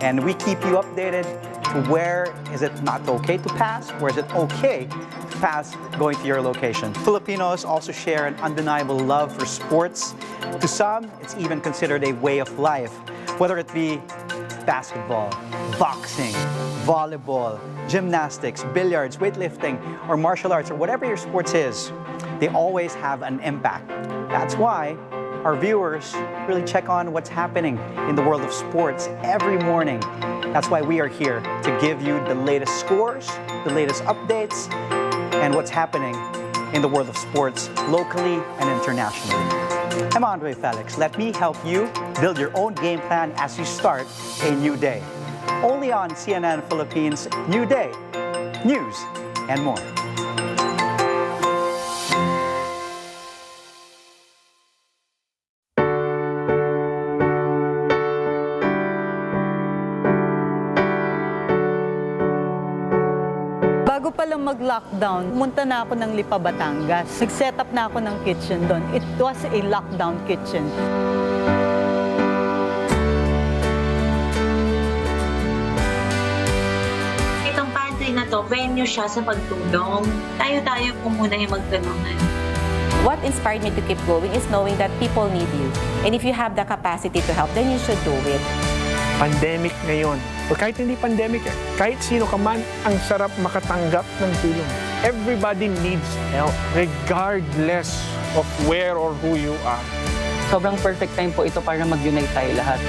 And we keep you updated to where is it not okay to pass, where is it okay to pass going to your location. Filipinos also share an undeniable love for sports. To some, it's even considered a way of life, whether it be basketball, boxing, volleyball, gymnastics, billiards, weightlifting, or martial arts, or whatever your sports is, they always have an impact. That's why our viewers really check on what's happening in the world of sports every morning. That's why we are here to give you the latest scores, the latest updates, and what's happening in the world of sports locally and internationally. I'm Andre Felix. Let me help you build your own game plan as you start a new day. Only on CNN Philippines, New Day, news and more. Bago pa lang mag-lockdown, pumunta na ako ng Lipa, Batangas. Nag-set up na ako ng kitchen doon. It was a lockdown kitchen. Itong pantry na to, venue siya sa pagtulong. Tayo-tayo po muna yung magtulungan. What inspired me to keep going is knowing that people need you. And if you have the capacity to help, then you should do it. Pandemic ngayon. O kahit hindi pandemic, kahit sino ka man, ang sarap makatanggap ng tulong. Everybody needs help, regardless of where or who you are. Sobrang perfect time po ito para mag-unite tayo lahat.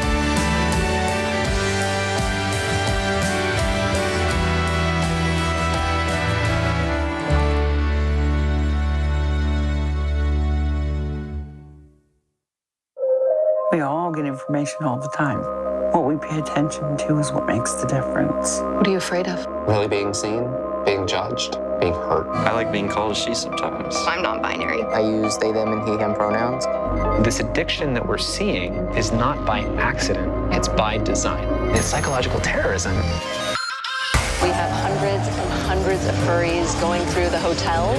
We all get information all the time. What we pay attention to is what makes the difference. What are you afraid of? Really being seen, being judged, being hurt. I like being called a she sometimes. I'm non-binary. I use they, them, and he, him pronouns. This addiction that we're seeing is not by accident, it's by design. It's psychological terrorism. We have hundreds and hundreds of furries going through the hotel.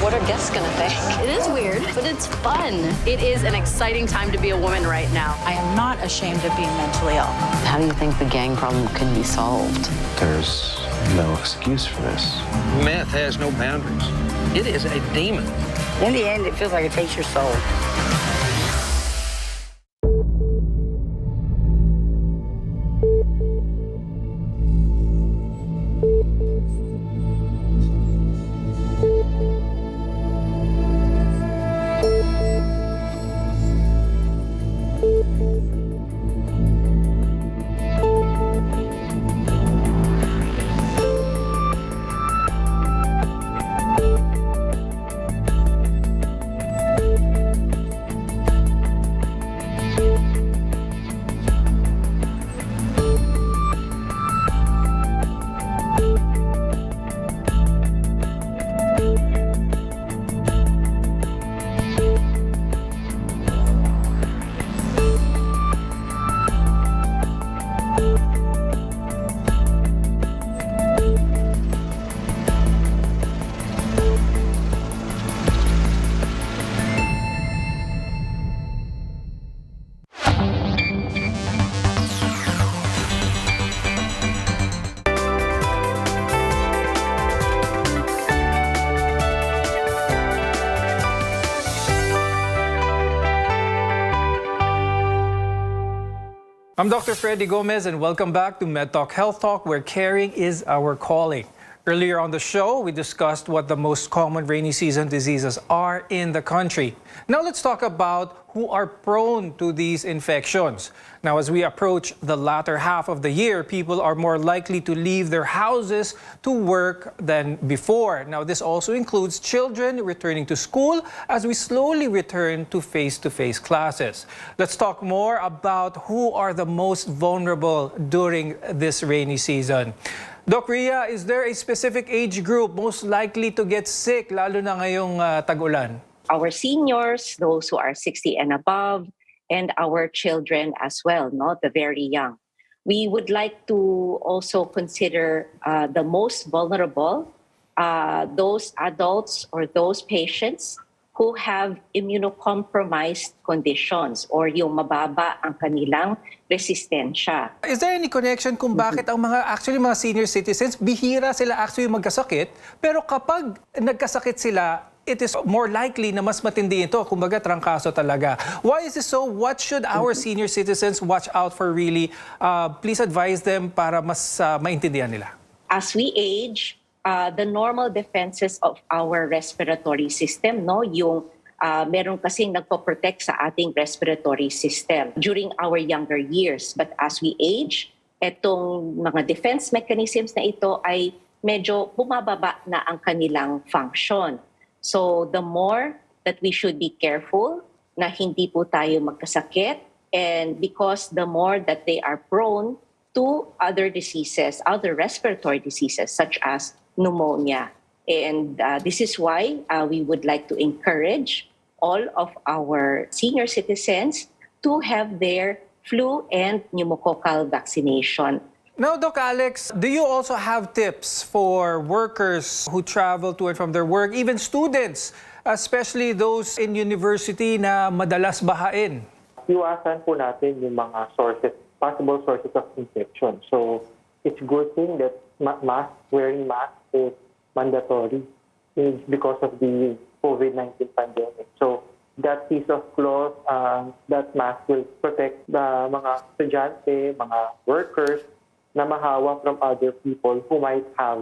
What are guests gonna think? It is weird, but it's fun. It is an exciting time to be a woman right now. I am not ashamed of being mentally ill. How do you think the gang problem can be solved? There's no excuse for this. Meth has no boundaries. It is a demon. In the end, it feels like it takes your soul. I'm Dr. Freddy Gomez and welcome back to MedTalk Health Talk, where caring is our calling. Earlier on the show, we discussed what the most common rainy season diseases are in the country. Now let's talk about who are prone to these infections. Now, as we approach the latter half of the year, people are more likely to leave their houses to work than before. Now, this also includes children returning to school as we slowly return to face-to-face classes. Let's talk more about who are the most vulnerable during this rainy season. Doc Ria, is there a specific age group most likely to get sick, lalo na ngayong tag-ulan? Our seniors, those who are 60 and above, and our children as well, the very young. We would like to also consider the most vulnerable, those adults or those patients who have immunocompromised conditions or yung mababa ang kanilang resistensya. Is there any connection kung bakit ang mga senior citizens, bihira sila actually magkasakit, pero kapag nagkasakit sila, it is more likely na mas matindi ito. Kumbaga, trangkaso talaga. Why is this so? What should our senior citizens watch out for really? Please advise them para mas maintindihan nila. As we age, the normal defenses of our respiratory system, no, yung meron kasing nagpo-protect sa ating respiratory system during our younger years. But as we age, etong mga defense mechanisms na ito ay medyo bumababa na ang kanilang function. So the more that we should be careful na hindi po tayo magkasakit, and because the more that they are prone to other diseases, other respiratory diseases such as pneumonia. And this is why we would like to encourage all of our senior citizens to have their flu and pneumococcal vaccination. Now, Doc Alex, do you also have tips for workers who travel to and from their work, even students, especially those in university na madalas bahain? Iwasan po natin yung mga possible sources of infection. So, it's good thing that wearing mask is mandatory because of the COVID-19 pandemic. So, that piece of cloth, that mask will protect the mga estudyante, mga workers na mahawa from other people who might have,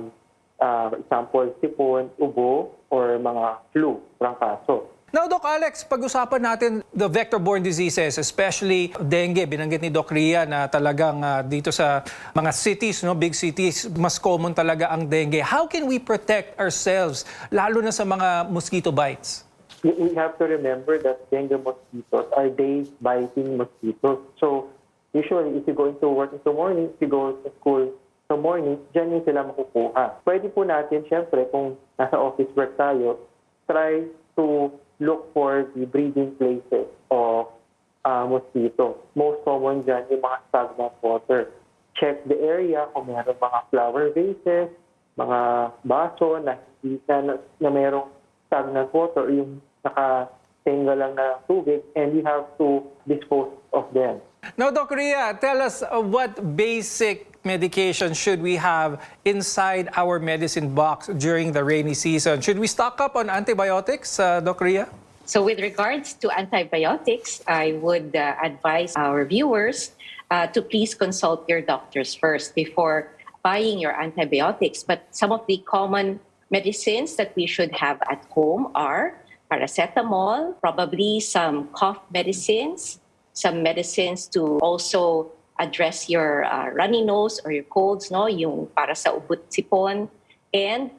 for example, sipon, ubo, or mga flu, trangkaso. Now, Doc Alex, pag-usapan natin the vector-borne diseases, especially dengue. Binanggit ni Doc Ria na talagang dito sa mga cities, no, big cities, mas common talaga ang dengue. How can we protect ourselves, lalo na sa mga mosquito bites? We have to remember that dengue mosquitoes are day-biting mosquitoes. So, usually, if you go into work in the morning, if you go to school in the morning, dyan yung sila makukuha. Pwede po natin, syempre, kung nasa office work tayo, try to look for the breeding places of mosquito. Most common dyan yung mga stagnant water. Check the area kung meron mga flower vases, mga baso na hindi na merong stagnant water, yung nakatenga lang na tubig, and we have to dispose of them. Now, Doc Ria, tell us what basic medication should we have inside our medicine box during the rainy season? Should we stock up on antibiotics, Doc Ria? So with regards to antibiotics, I would advise our viewers to please consult your doctors first before buying your antibiotics. But some of the common medicines that we should have at home are paracetamol, probably some cough medicines, some medicines to also address your runny nose or your colds, no, yung para sa ubot sipon, and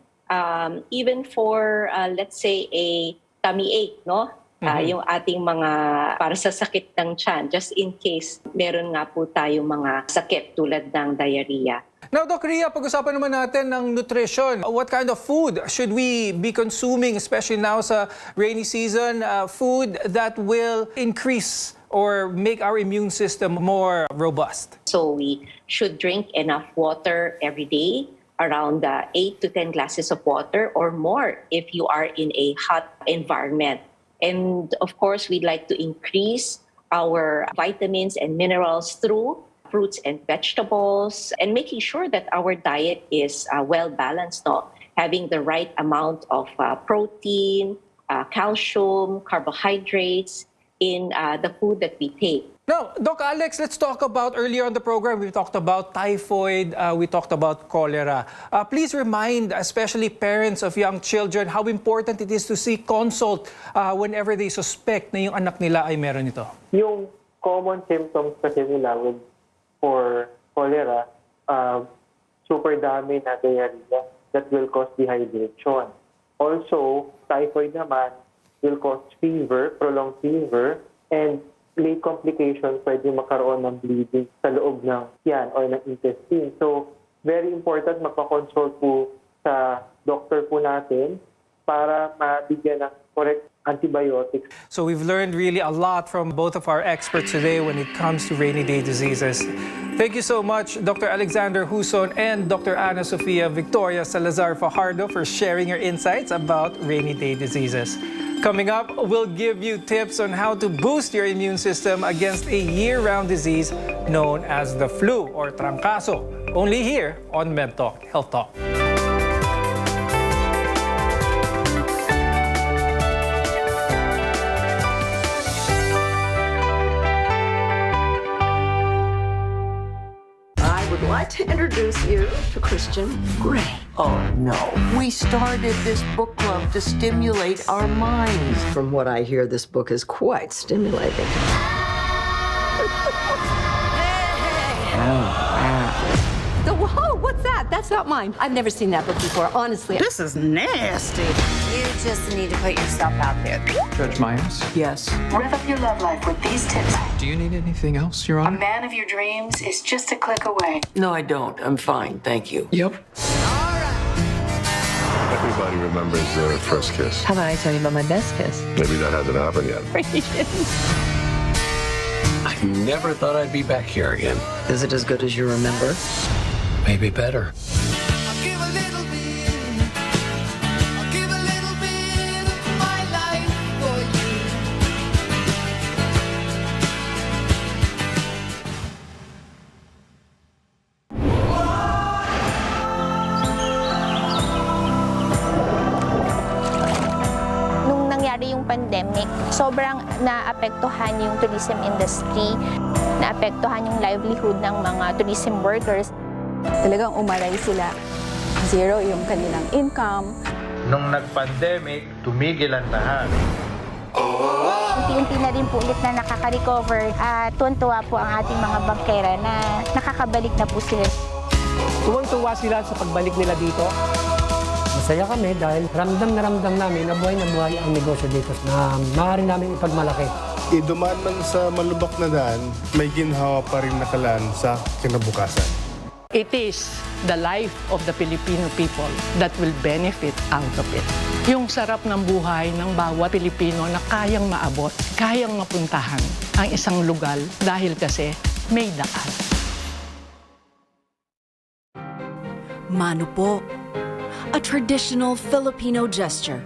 even for let's say a tummy ache, no, yung ating mga para sa sakit ng tiyan, just in case meron nga po tayong mga sakit tulad ng diarrhea. Now, Doc Ria, pag-usapan naman natin ng nutrition. What kind of food should we be consuming, especially now sa rainy season? Food that will increase or make our immune system more robust. So we should drink enough water every day, around 8 to 10 glasses of water or more if you are in a hot environment. And of course, we'd like to increase our vitamins and minerals through fruits and vegetables, and making sure that our diet is well-balanced, no? Having the right amount of protein, calcium, carbohydrates in the food that we take. Now, Doc Alex, let's talk about, earlier on the program, we talked about typhoid, we talked about cholera. Please remind, especially parents of young children, how important it is to seek consult whenever they suspect na yung anak nila ay meron ito. Yung common symptoms kasi nila for cholera, super dami na diarrhea that will cause dehydration. Also, typhoid naman will cause fever, prolonged fever, and late complication, pwede makaroon ng bleeding sa loob ng tiyan or ng intestine. So, very important magpa-consult po sa doctor po natin para mabigyan ng correct antibiotics. So we've learned really a lot from both of our experts today when it comes to rainy day diseases. Thank you so much, Dr. Alexander Huson and Dr. Ana Sofia Victoria Salazar Fajardo, for sharing your insights about rainy day diseases. Coming up, we'll give you tips on how to boost your immune system against a year-round disease known as the flu or trangkaso. Only here on MedTalk Health Talk. would like to introduce you to Christian Grey. Oh, no. We started this book club to stimulate our minds. From what I hear, this book is quite stimulating. Whoa, what's that? That's not mine. I've never seen that book before, honestly. This is nasty. You just need to put yourself out there. Judge Myers, Yes. Rev up your love life with these tips. do you need anything else, Your A Honor? man of your dreams is just a click away. No, I don't. I'm fine. Thank you. Yep. Everybody remembers their first kiss. How about I tell you about my best kiss? Maybe that hasn't happened yet. I never thought I'd be back here again. Is it as good as you remember? Maybe better. Nung nangyari yung pandemic, sobrang naapektuhan yung tourism industry, naapektuhan yung livelihood ng mga tourism workers. Talagang umaray sila. Zero yung kanilang income. Nung nag-pandemic, tumigil ang lahat. Unti-unti na rin po ulit na nakaka-recover at tuwan-tuwa po ang ating mga bangkera na nakakabalik na po sila. Tuwang-tuwa sila sa pagbalik nila dito. Masaya kami dahil ramdam namin na buhay ang negosyo dito na maaari namin ipagmalaki. Idumaan man sa malubak na daan, may ginhawa pa rin nakalaan sa kinabukasan. It is the life of the Filipino people that will benefit out of it. Yung sarap ng buhay ng bawat Pilipino na kayang maabot, kayang mapuntahan ang isang lugar dahil kasi may daan. Mano po, a traditional Filipino gesture,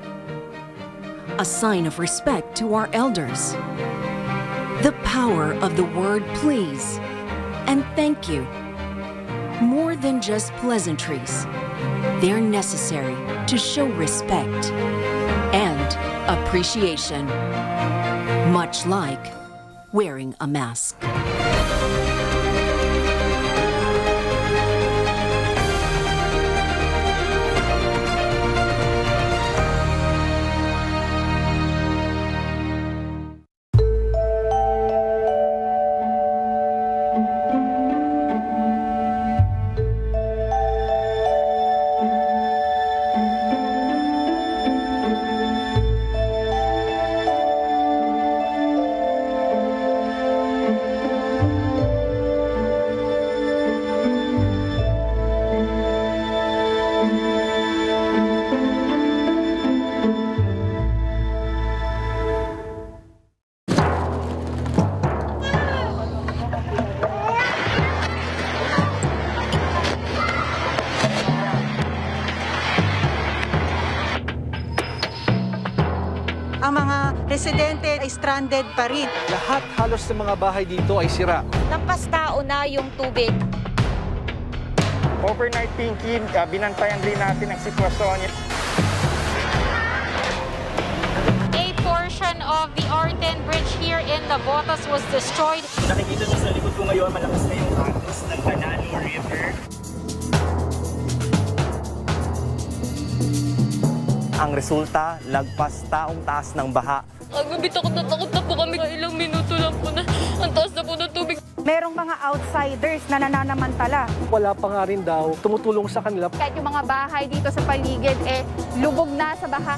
a sign of respect to our elders. The power of the word please and thank you. More than just pleasantries, they're necessary to show respect and appreciation, much like wearing a mask. Ang mga residente ay stranded pa rin. Lahat halos ng mga bahay dito ay sira. Lampas tao na yung tubig. Overnight, Pinky, binantayan din natin ang sitwasyon. A portion of the Orten Bridge here in the Botas was destroyed. Nakikita nyo sa likod ko ngayon, malakas na yung agos ng Banano River. Ang resulta, lagpas taong taas ng baha. Agabi, takot na po kami. Ilang minuto lang po na ang taas na po ng tubig. Merong mga outsiders na nananamantala. Wala pa nga rin daw tumutulong sa kanila. Kahit yung mga bahay dito sa paligid, lubog na sa baha.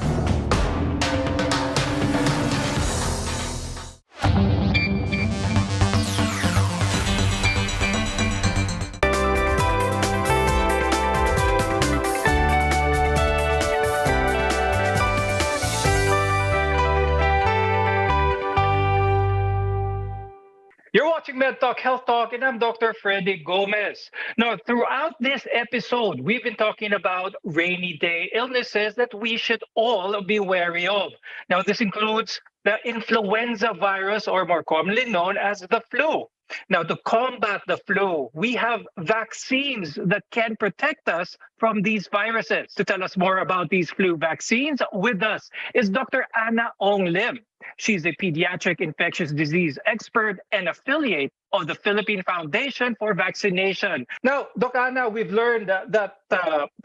You're watching Med Talk Health Talk, and I'm Dr. Freddy Gomez. Now, throughout this episode, we've been talking about rainy day illnesses that we should all be wary of. Now, this includes the influenza virus, or more commonly known as the flu. Now, to combat the flu, we have vaccines that can protect us from these viruses. To tell us more about these flu vaccines, with us is Dr. Anna Ong Lim. She's a pediatric infectious disease expert and affiliate of the Philippine Foundation for Vaccination. Now, Doc Anna, we've learned that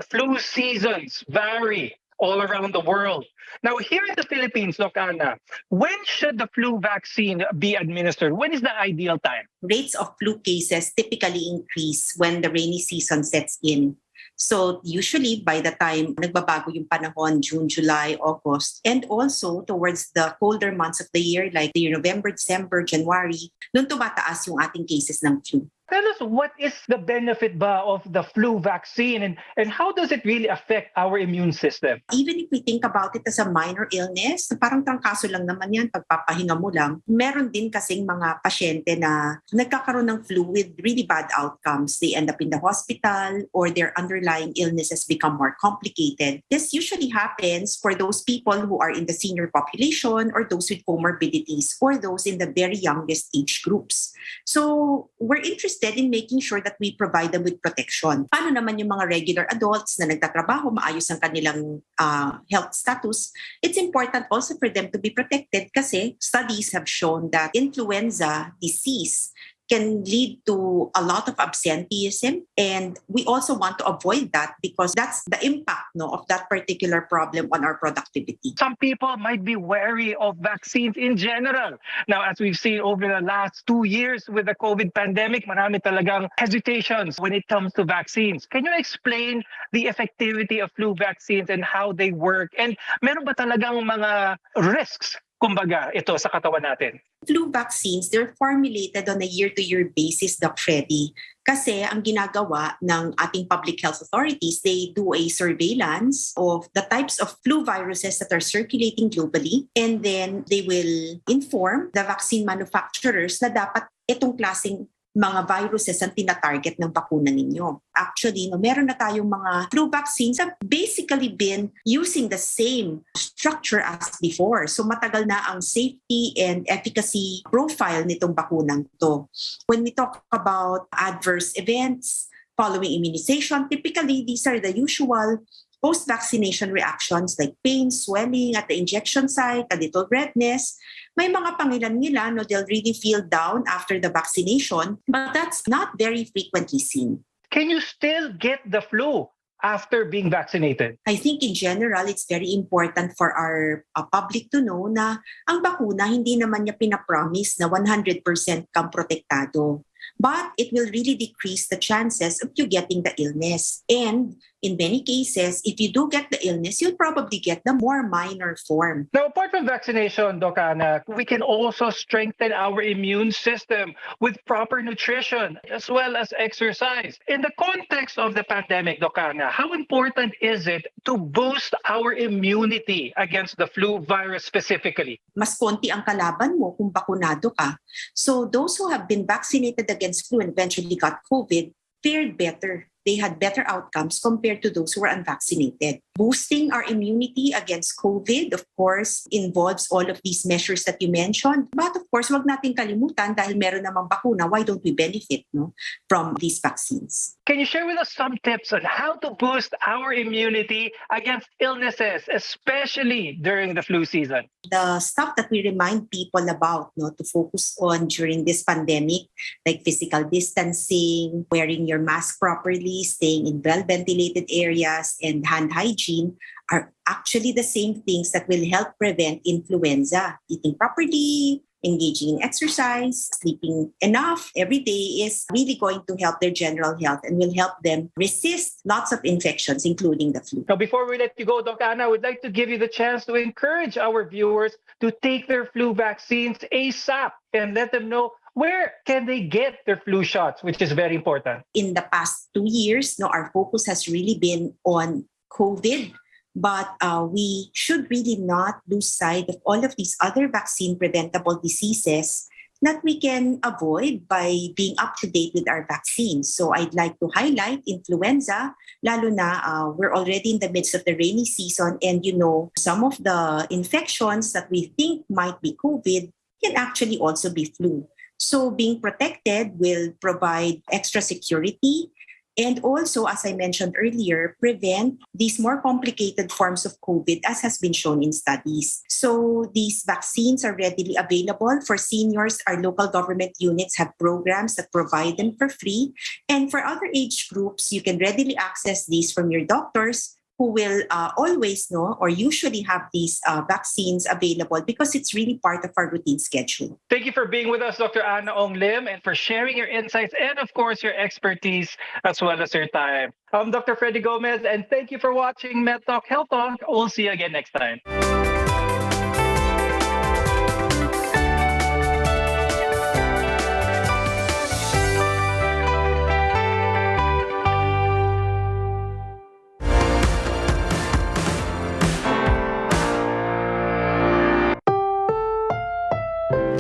flu seasons vary all around the world. Now, here in the Philippines, Doc Anna, when should the flu vaccine be administered? When is the ideal time? Rates of flu cases typically increase when the rainy season sets in. So usually by the time nagbabago yung panahon, June, July, August, and also towards the colder months of the year like the November, December, January, doon tumataas yung ating cases ng flu. Tell us, what is the benefit ba of the flu vaccine and how does it really affect our immune system? Even if we think about it as a minor illness, parang trangkaso lang naman yan, pagpapahinga mo lang. Meron din kasing mga pasyente na nagkakaroon ng flu with really bad outcomes. They end up in the hospital or their underlying illnesses become more complicated. This usually happens for those people who are in the senior population or those with comorbidities or those in the very youngest age groups. So we're interested in making sure that we provide them with protection. Paano naman yung mga regular adults na nagtatrabaho, maayos ang kanilang health status? It's important also for them to be protected kasi studies have shown that influenza disease can lead to a lot of absenteeism, and we also want to avoid that because that's the impact of that particular problem on our productivity. Some people might be wary of vaccines in general. Now, as we've seen over the last 2 years with the COVID pandemic, marami talagang hesitations when it comes to vaccines. Can you explain the effectivity of flu vaccines and how they work? And meron ba talagang mga risks, kumbaga, ito sa katawan natin? Flu vaccines, they're formulated on a year-to-year basis, Doc Freddy. Kasi ang ginagawa ng ating public health authorities, they do a surveillance of the types of flu viruses that are circulating globally, and then they will inform the vaccine manufacturers na dapat itong klaseng mga viruses ang tina-target ng bakuna ninyo. Actually, meron na tayong mga flu vaccines that basically been using the same structure as before. So matagal na ang safety and efficacy profile nitong bakunang to. When we talk about adverse events following immunization, typically these are the usual post-vaccination reactions like pain, swelling at the injection site, a little redness. May mga pangilan-ngilan, they'll really feel down after the vaccination, but that's not very frequently seen. Can you still get the flu after being vaccinated? I think in general, it's very important for our public to know na ang bakuna hindi naman niya pinapromise na 100% kang protektado. But it will really decrease the chances of you getting the illness. And in many cases, if you do get the illness, you'll probably get the more minor form. Now, apart from vaccination, Doc Anna, we can also strengthen our immune system with proper nutrition as well as exercise. In the context of the pandemic, Doc Anna, how important is it to boost our immunity against the flu virus specifically? Mas konti ang kalaban mo kung bakunado ka. So those who have been vaccinated against flu and eventually got COVID fared better. They had better outcomes compared to those who were unvaccinated. Boosting our immunity against COVID, of course, involves all of these measures that you mentioned. But of course, wag natin kalimutan dahil meron namang bakuna, why don't we benefit from these vaccines? Can you share with us some tips on how to boost our immunity against illnesses, especially during the flu season? The stuff that we remind people about to focus on during this pandemic, like physical distancing, wearing your mask properly, staying in well-ventilated areas, and hand hygiene are actually the same things that will help prevent influenza. Eating properly, engaging in exercise, sleeping enough every day is really going to help their general health and will help them resist lots of infections, including the flu. Now, before we let you go, Doc Anna, I would like to give you the chance to encourage our viewers to take their flu vaccines ASAP and let them know where can they get their flu shots, which is very important. In the past 2 years, our focus has really been on COVID, but we should really not lose sight of all of these other vaccine-preventable diseases that we can avoid by being up to date with our vaccines. So I'd like to highlight influenza, lalo na we're already in the midst of the rainy season, and some of the infections that we think might be COVID can actually also be flu. So being protected will provide extra security and also, as I mentioned earlier, prevent these more complicated forms of COVID as has been shown in studies. So these vaccines are readily available for seniors. Our local government units have programs that provide them for free. And for other age groups, you can readily access these from your doctors, who will always know or usually have these vaccines available because it's really part of our routine schedule. Thank you for being with us, Dr. Anna Ong Lim, and for sharing your insights and, of course, your expertise as well as your time. I'm Dr. Freddy Gomez, and thank you for watching Med Talk Health Talk. We'll see you again next time.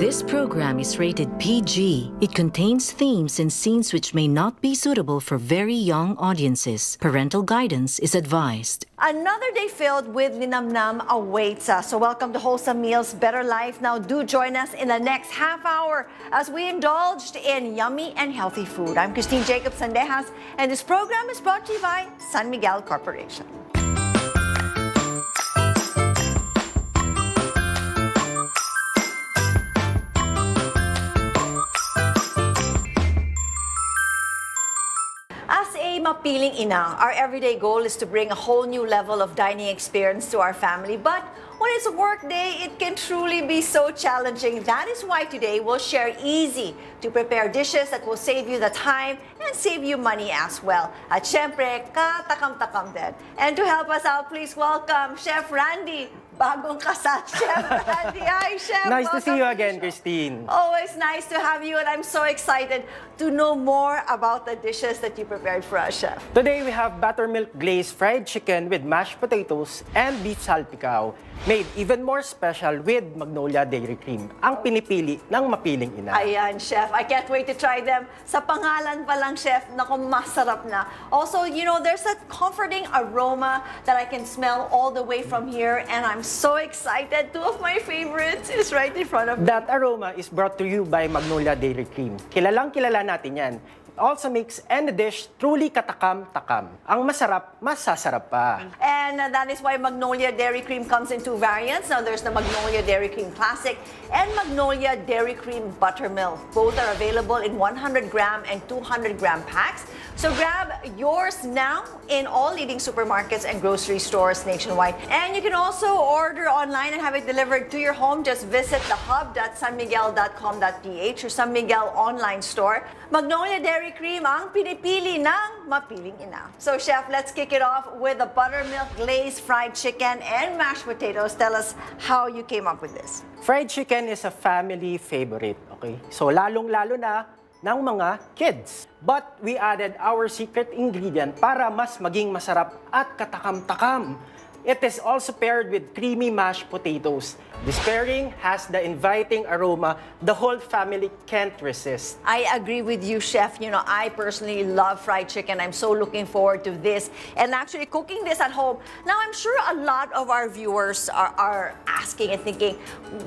This program is rated PG. It contains themes and scenes which may not be suitable for very young audiences. Parental guidance is advised. Another day filled with linamnam awaits us. So welcome to Wholesome Meals, Better Life. Now do join us in the next half hour as we indulged in yummy and healthy food. I'm Christine Jacob Sandejas, and this program is brought to you by San Miguel Corporation. As a mapiling ina, our everyday goal is to bring a whole new level of dining experience to our family. But when it's a work day, it can truly be so challenging. That is why today we'll share easy to prepare dishes that will save you the time and save you money as well. At syempre, katakam-takam din. And to help us out, please welcome Chef Randy. Bagong kasal, Chef Randy. Hi, Chef. Nice to see you Welcome again, Christine. Always nice to have you, and I'm so excited to know more about the dishes that you prepared for us, Chef. Today we have buttermilk glazed fried chicken with mashed potatoes and beef salpicao, made even more special with Magnolia Dairy Cream, ang pinipili ng mapiling ina. Ayan, Chef. I can't wait to try them. Sa pangalan pa lang, Chef, naku, masarap na. Also, you know, there's that comforting aroma that I can smell all the way from here, and I'm so excited. Two of my favorites is right in front of me. That aroma is brought to you by Magnolia Dairy Cream. Kilalang-kilala natin yan. It also makes any dish truly katakam-takam. Ang masarap, masasarap pa. And that is why Magnolia Dairy Cream comes in two variants. Now there's the Magnolia Dairy Cream Classic and Magnolia Dairy Cream Buttermilk. Both are available in 100-gram and 200-gram packs. So grab yours now in all leading supermarkets and grocery stores nationwide. And you can also order online and have it delivered to your home. Just visit thehub.sanmiguel.com.ph or San Miguel online store. Magnolia Dairy Cream ang pinipili ng mapiling ina. So Chef, let's kick it off with the buttermilk glazed fried chicken and mashed potatoes. Tell us how you came up with this. Fried chicken is a family favorite, okay? So lalong-lalo na ng mga kids. But we added our secret ingredient para mas maging masarap at katakam-takam. It is also paired with creamy mashed potatoes. This pairing has the inviting aroma the whole family can't resist. I agree with you, Chef. You know, I personally love fried chicken. I'm so looking forward to this and actually cooking this at home. Now, I'm sure a lot of our viewers are asking and thinking,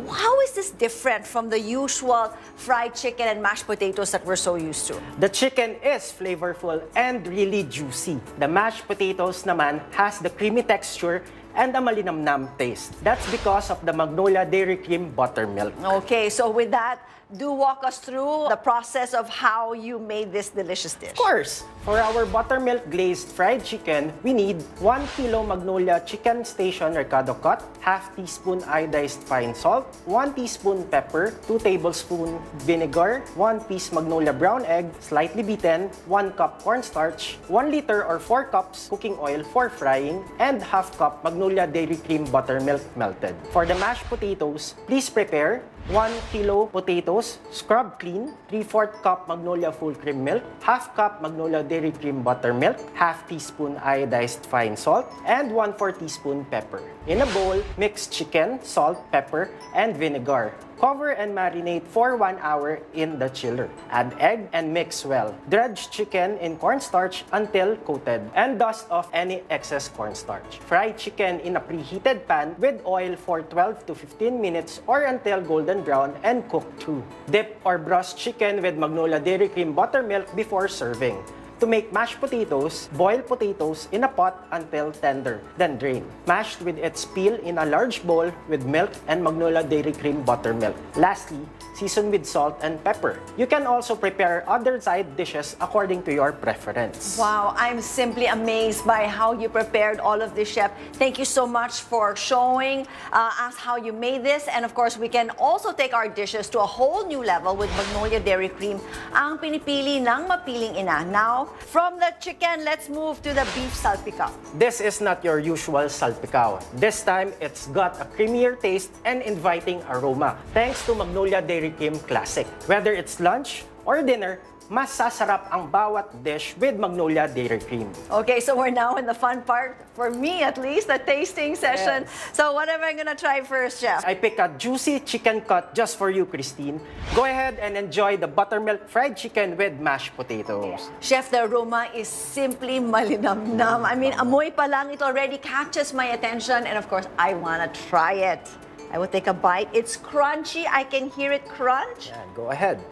how is this different from the usual fried chicken and mashed potatoes that we're so used to? The chicken is flavorful and really juicy. The mashed potatoes naman has the creamy texture and a malinamnam taste. That's because of the Magnolia Dairy Cream Buttermilk. Okay, so with that, do walk us through the process of how you made this delicious dish. Of course! For our buttermilk glazed fried chicken, we need 1 kilo Magnolia Chicken Station Recado cut, half teaspoon iodized fine salt, 1 teaspoon pepper, 2 tablespoon vinegar, 1 piece Magnolia brown egg, slightly beaten, 1 cup cornstarch, 1 liter or 4 cups cooking oil for frying, and half cup Magnolia Dairy Cream buttermilk melted. For the mashed potatoes, please prepare 1 kilo potatoes, scrub clean, 3/4 cup Magnolia full cream milk, half cup Magnolia Dairy Cream buttermilk, half teaspoon iodized fine salt, and 1/4 teaspoon pepper. In a bowl, mix chicken, salt, pepper, and vinegar. Cover and marinate for 1 hour in the chiller. Add egg and mix well. Dredge chicken in cornstarch until coated and dust off any excess cornstarch. Fry chicken in a preheated pan with oil for 12 to 15 minutes or until golden brown and cook through. Dip or brush chicken with Magnolia Dairy Cream buttermilk before serving. To make mashed potatoes, boil potatoes in a pot until tender, then drain. Mashed with its peel in a large bowl with milk and Magnolia Dairy Cream buttermilk. Lastly, season with salt and pepper. You can also prepare other side dishes according to your preference. Wow, I'm simply amazed by how you prepared all of this, Chef. Thank you so much for showing us how you made this. And of course, we can also take our dishes to a whole new level with Magnolia Dairy Cream, ang pinipili ng mapiling ina. Now, from the chicken, let's move to the beef salpicao. This is not your usual salpicao. This time, it's got a creamier taste and inviting aroma thanks to Magnolia Dairy Cream Classic. Whether it's lunch or dinner, mas sasarap ang bawat dish with Magnolia Dairy Cream. Okay, so we're now in the fun part, for me at least, the tasting session. Yes. So what am I gonna try first, Chef? I pick a juicy chicken cut just for you, Christine. Go ahead and enjoy the buttermilk fried chicken with mashed potatoes. Chef, the aroma is simply malinamnam. I mean, amoy pa lang, it already catches my attention. And of course, I wanna try it. I will take a bite. It's crunchy. I can hear it crunch. Yeah, go ahead.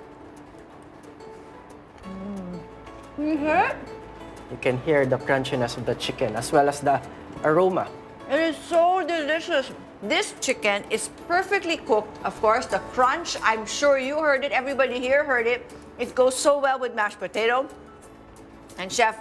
You can hear the crunchiness of the chicken as well as the aroma. It is so delicious. This chicken is perfectly cooked. Of course, the crunch, I'm sure you heard it. Everybody here heard it. It goes so well with mashed potato. And Chef,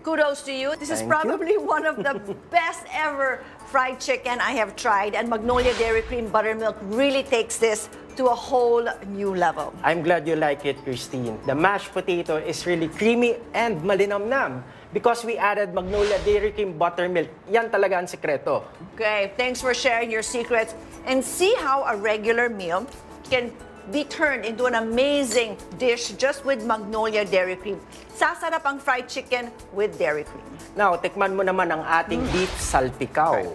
kudos to you. This is probably one of the best ever fried chicken I have tried. And Magnolia Dairy Cream Buttermilk really takes this to a whole new level. I'm glad you like it, Christine. The mashed potato is really creamy and malinamnam because we added Magnolia Dairy Cream Buttermilk. Yan talaga ang sekreto. Okay, thanks for sharing your secrets. And see how a regular meal can be turned into an amazing dish just with Magnolia Dairy Cream. Sasarap ang fried chicken with dairy cream. Now, tikman mo naman ang ating beef salpicao.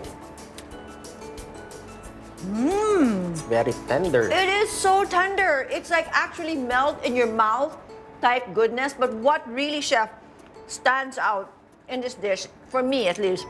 It's very tender. It is so tender. It's like actually melt in your mouth type goodness. But what really, Chef, stands out in this dish, for me at least,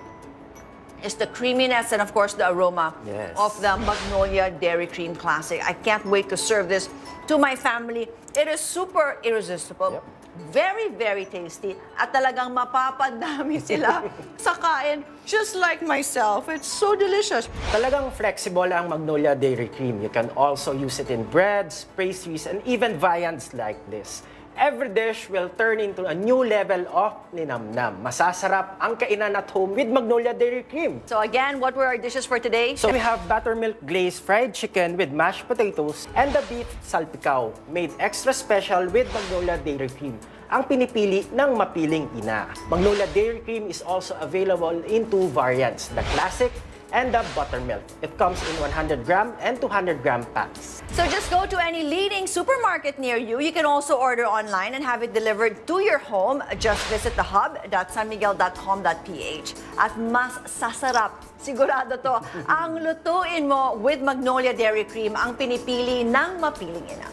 is the creaminess and of course the aroma of the Magnolia Dairy Cream Classic. I can't wait to serve this to my family. It is super irresistible. Very, very tasty. At talagang mapapadami sila sa kain, just like myself. It's so delicious. Talagang flexible ang Magnolia Dairy Cream. You can also use it in breads, pastries, and even viands like this. Every dish will turn into a new level of linamnam. Masasarap ang kainan at home with Magnolia Dairy Cream. So again, what were our dishes for today? So we have buttermilk glazed fried chicken with mashed potatoes and the beef salpicao made extra special with Magnolia Dairy Cream. Ang pinipili ng mapiling ina. Magnolia Dairy Cream is also available in two variants, the classic and the buttermilk. It comes in 100-gram and 200-gram packs. So just go to any leading supermarket near you. You can also order online and have it delivered to your home. Just visit thehub.sanmiguel.com.ph. At mas sasarap, sigurado to, ang lutuin mo with Magnolia Dairy Cream, ang pinipili ng mapiling ina.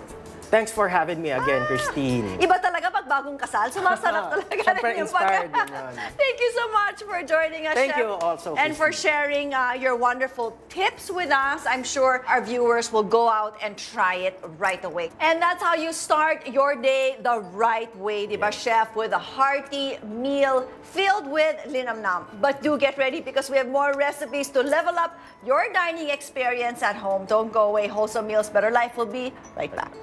Thanks for having me again, Christine. Iba talaga pag bagong kasal, sumasarap talaga Siyempre rin yung inspired pagkain. Thank you so much for joining us, Thank Chef. you also, And for Christine. sharing your wonderful tips with us. I'm sure our viewers will go out and try it right away. And that's how you start your day the right way, diba, Chef? With a hearty meal filled with linamnam. But do get ready because we have more recipes to level up your dining experience at home. Don't go away. Wholesome Meals, Better Life will be right back.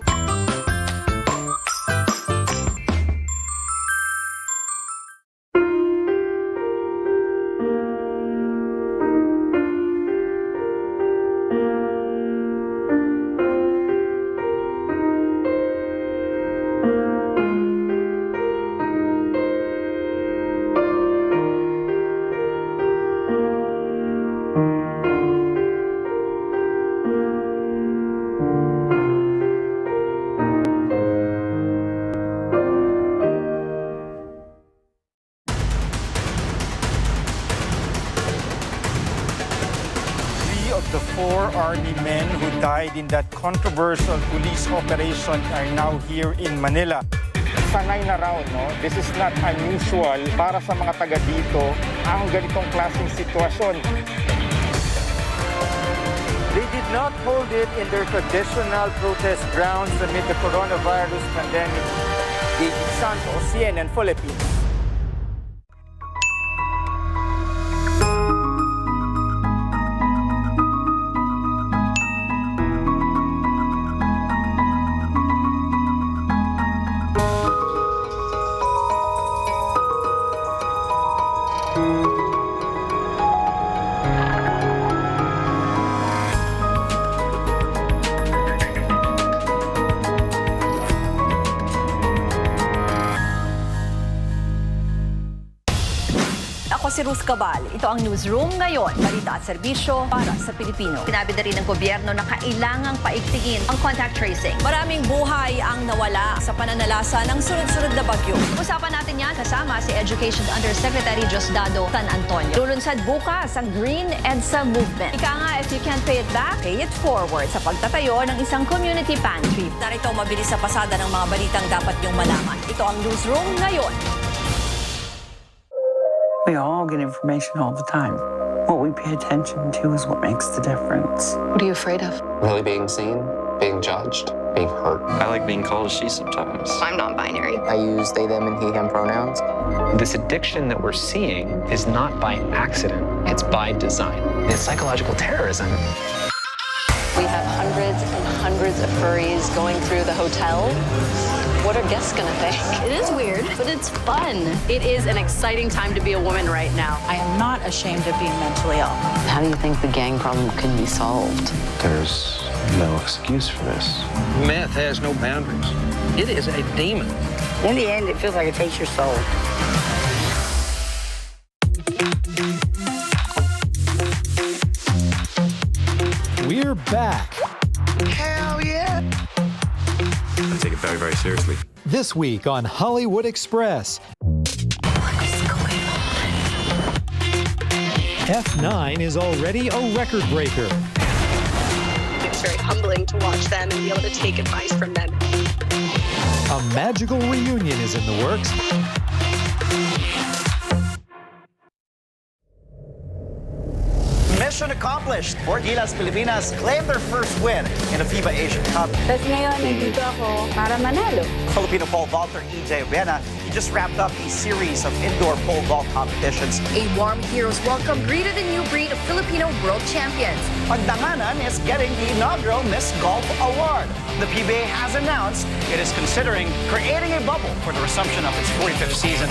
4 Army men who died in that controversial police operation are now here in Manila. Sanay na raw, no? This is not unusual para sa mga taga dito ang ganitong klaseng sitwasyon. They did not hold it in their traditional protest grounds amid the coronavirus pandemic. David Santos, CNN Philippines. Ako si Ruth Cabal. Ito ang Newsroom ngayon. Balita at serbisyo para sa Pilipino. Sinabi na rin ng gobyerno na kailangang paigtingin ang contact tracing. Maraming buhay ang nawala sa pananalasa ng sunod-sunod na bagyo. Usapan natin yan kasama si Education Undersecretary Diosdado San Antonio. Lulunsad bukas ang Green EDSA Movement. Ika nga, if you can't pay it back, pay it forward sa pagtatayo ng isang community pantry. Narito mabilis sa pasada ng mga balitang dapat niyong malaman. Ito ang Newsroom ngayon. We all get information all the time. What we pay attention to is what makes the difference. What are you afraid of? Really being seen, being judged, being hurt. I like being called a she sometimes. I'm non-binary. I use they, them, and he, him pronouns. This addiction that we're seeing is not by accident, it's by design. It's psychological terrorism. We have hundreds and hundreds of furries going through the hotel. What are guests gonna think? It is weird, but it's fun. It is an exciting time to be a woman right now. I am not ashamed of being mentally ill. How do you think the gang problem can be solved? There's no excuse for this. Meth has no boundaries. It is a demon. In the end, it feels like it takes your soul. We're back. Hell yeah! I take it very, very seriously. This week on Hollywood Express. F9 is already a record breaker. It's very humbling to watch them and be able to take advice from them. A magical reunion is in the works. Mission accomplished. 4 Gilas Pilipinas claimed their first win in the FIBA Asian Cup. Tapos ngayon, nandito ako para manalo. Filipino pole vaulter EJ Obena, he just wrapped up a series of indoor pole vault competitions. A warm hero's welcome greeted the new breed of Filipino world champions. Pagdanganan is getting the inaugural Miss Golf Award. The PBA has announced it is considering creating a bubble for the resumption of its 45th season.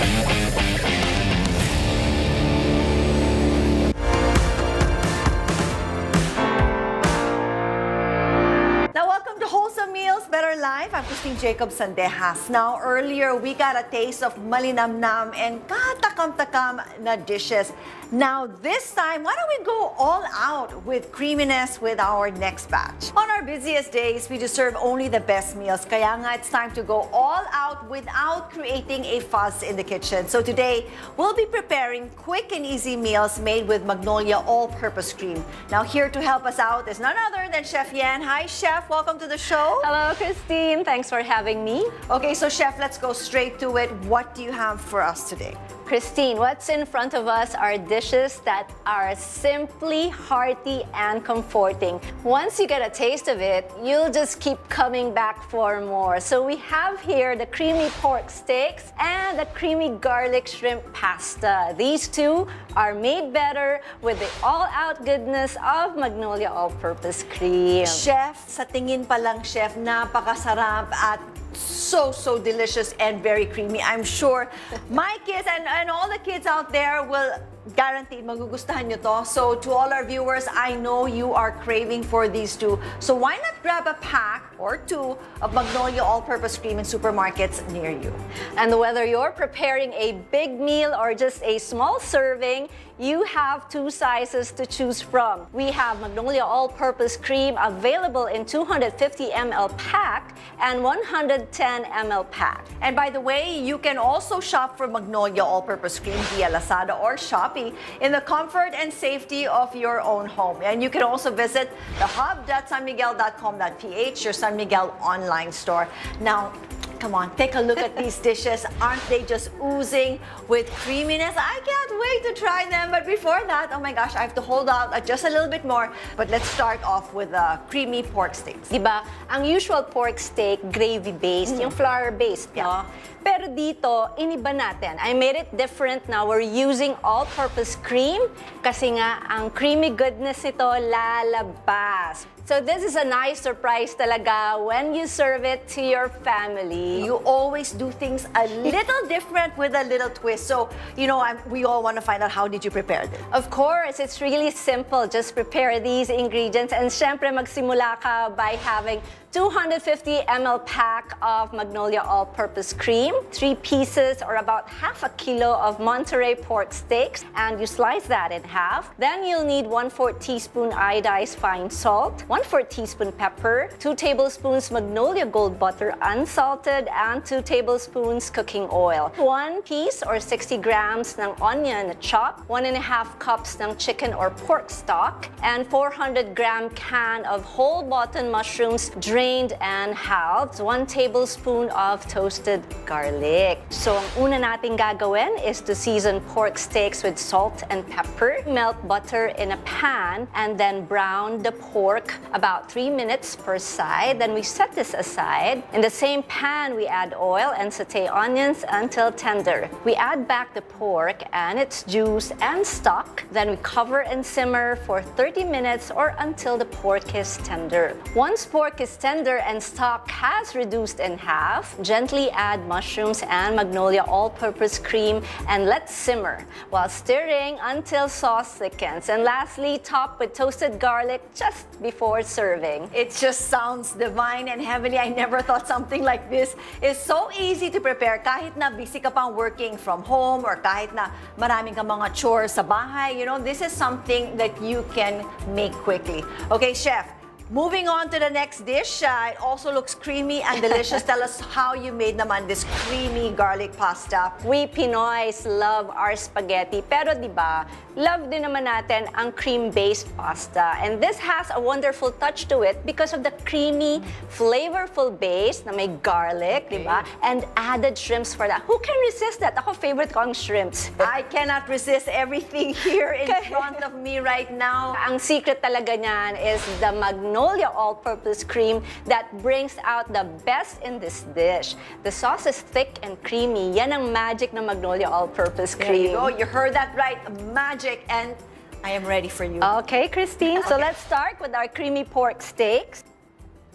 Wholesome Meals, Better Life. I'm Christine Jacob Sandejas. Now, earlier, we got a taste of malinamnam and katakam-takam na dishes. Now, this time, why don't we go all out with creaminess with our next batch? On our busiest days, we deserve only the best meals. Kaya nga, it's time to go all out without creating a fuss in the kitchen. So today, we'll be preparing quick and easy meals made with Magnolia All-Purpose Cream. Now, here to help us out is none other than Chef Yan. Hi, Chef. Welcome to the show. Hello, Christine. Thanks for having me. Okay, so Chef, let's go straight to it. What do you have for us today? Christine, what's in front of us are dishes that are simply hearty and comforting. Once you get a taste of it, you'll just keep coming back for more. So we have here the creamy pork steaks and the creamy garlic shrimp pasta. These two are made better with the all-out goodness of Magnolia All-Purpose Cream. Chef, sa tingin pa lang, Chef, napakasarap at so delicious and very creamy. I'm sure my kids and all the kids out there will guaranteed magugustuhan nyo to. So to all our viewers, I know you are craving for these two. So why not grab a pack or 2 of Magnolia All-Purpose Cream in supermarkets near you. And whether you're preparing a big meal or just a small serving, you have 2 sizes to choose from. We have Magnolia All-Purpose Cream available in 250 ml pack and 110 ml pack. And by the way, you can also shop for Magnolia All-Purpose Cream via Lazada or Shopee in the comfort and safety of your own home. And you can also visit thehub.sanmiguel.com.ph, your San Miguel online store. Now, come on, take a look at these dishes. Aren't they just oozing with creaminess? I can't wait to try them. But before that, oh my gosh, I have to hold out just a little bit more. But let's start off with creamy pork steaks. Diba? Ang usual pork steak, gravy-based, yung flour-based, no? Pero dito, iniba natin. I made it different now. We're using all-purpose cream kasi nga ang creamy goodness nito lalabas. So this is a nice surprise talaga when you serve it to your family. You always do things a little different with a little twist. So, you know, we all want to find out, how did you prepare this? Of course, it's really simple. Just prepare these ingredients and syempre magsimula ka by having 250 ml pack of Magnolia All-Purpose Cream, 3 pieces or about half a kilo of Monterey pork steaks, and you slice that in half. Then you'll need 1/4 teaspoon iodized fine salt, 1/4 teaspoon pepper, 2 tablespoons Magnolia Gold butter unsalted, and 2 tablespoons cooking oil, 1 piece or 60 grams ng onion chopped, 1.5 cups ng chicken or pork stock, and 400-gram can of whole button mushrooms drained and halved, 1 tablespoon of toasted garlic. So ang una nating gagawin is to season pork steaks with salt and pepper, melt butter in a pan, and then brown the pork about 3 minutes per side. Then we set this aside. In the same pan, we add oil and saute onions until tender. We add back the pork and its juice and stock. Then we cover and simmer for 30 minutes or until the pork is tender. Once pork is tender and stock has reduced in half, gently add mushrooms and Magnolia All-Purpose Cream and let simmer while stirring until sauce thickens. And lastly, top with toasted garlic just before serving. It just sounds divine and heavenly. I never thought something like this is so easy to prepare kahit na busy ka pang working from home or kahit na maraming ka mga chores sa bahay. You know, this is something that you can make quickly. Okay, Chef, moving on to the next dish. It also looks creamy and delicious. Tell us how you made naman this creamy garlic pasta. We Pinoys love our spaghetti, pero di ba, love din naman natin ang cream-based pasta. And this has a wonderful touch to it because of the creamy, flavorful base na may garlic, di ba? And added shrimps for that. Who can resist that? Ako, favorite ko ang shrimps. I cannot resist everything here in front of me right now. Ang secret talaga niyan is the Magnolia All-Purpose Cream that brings out the best in this dish. The sauce is thick and creamy. Yan ang magic ng Magnolia All-Purpose Cream. There you go. You heard that right. Magic. And I am ready for you. Okay, Christine. So let's start with our creamy pork steaks.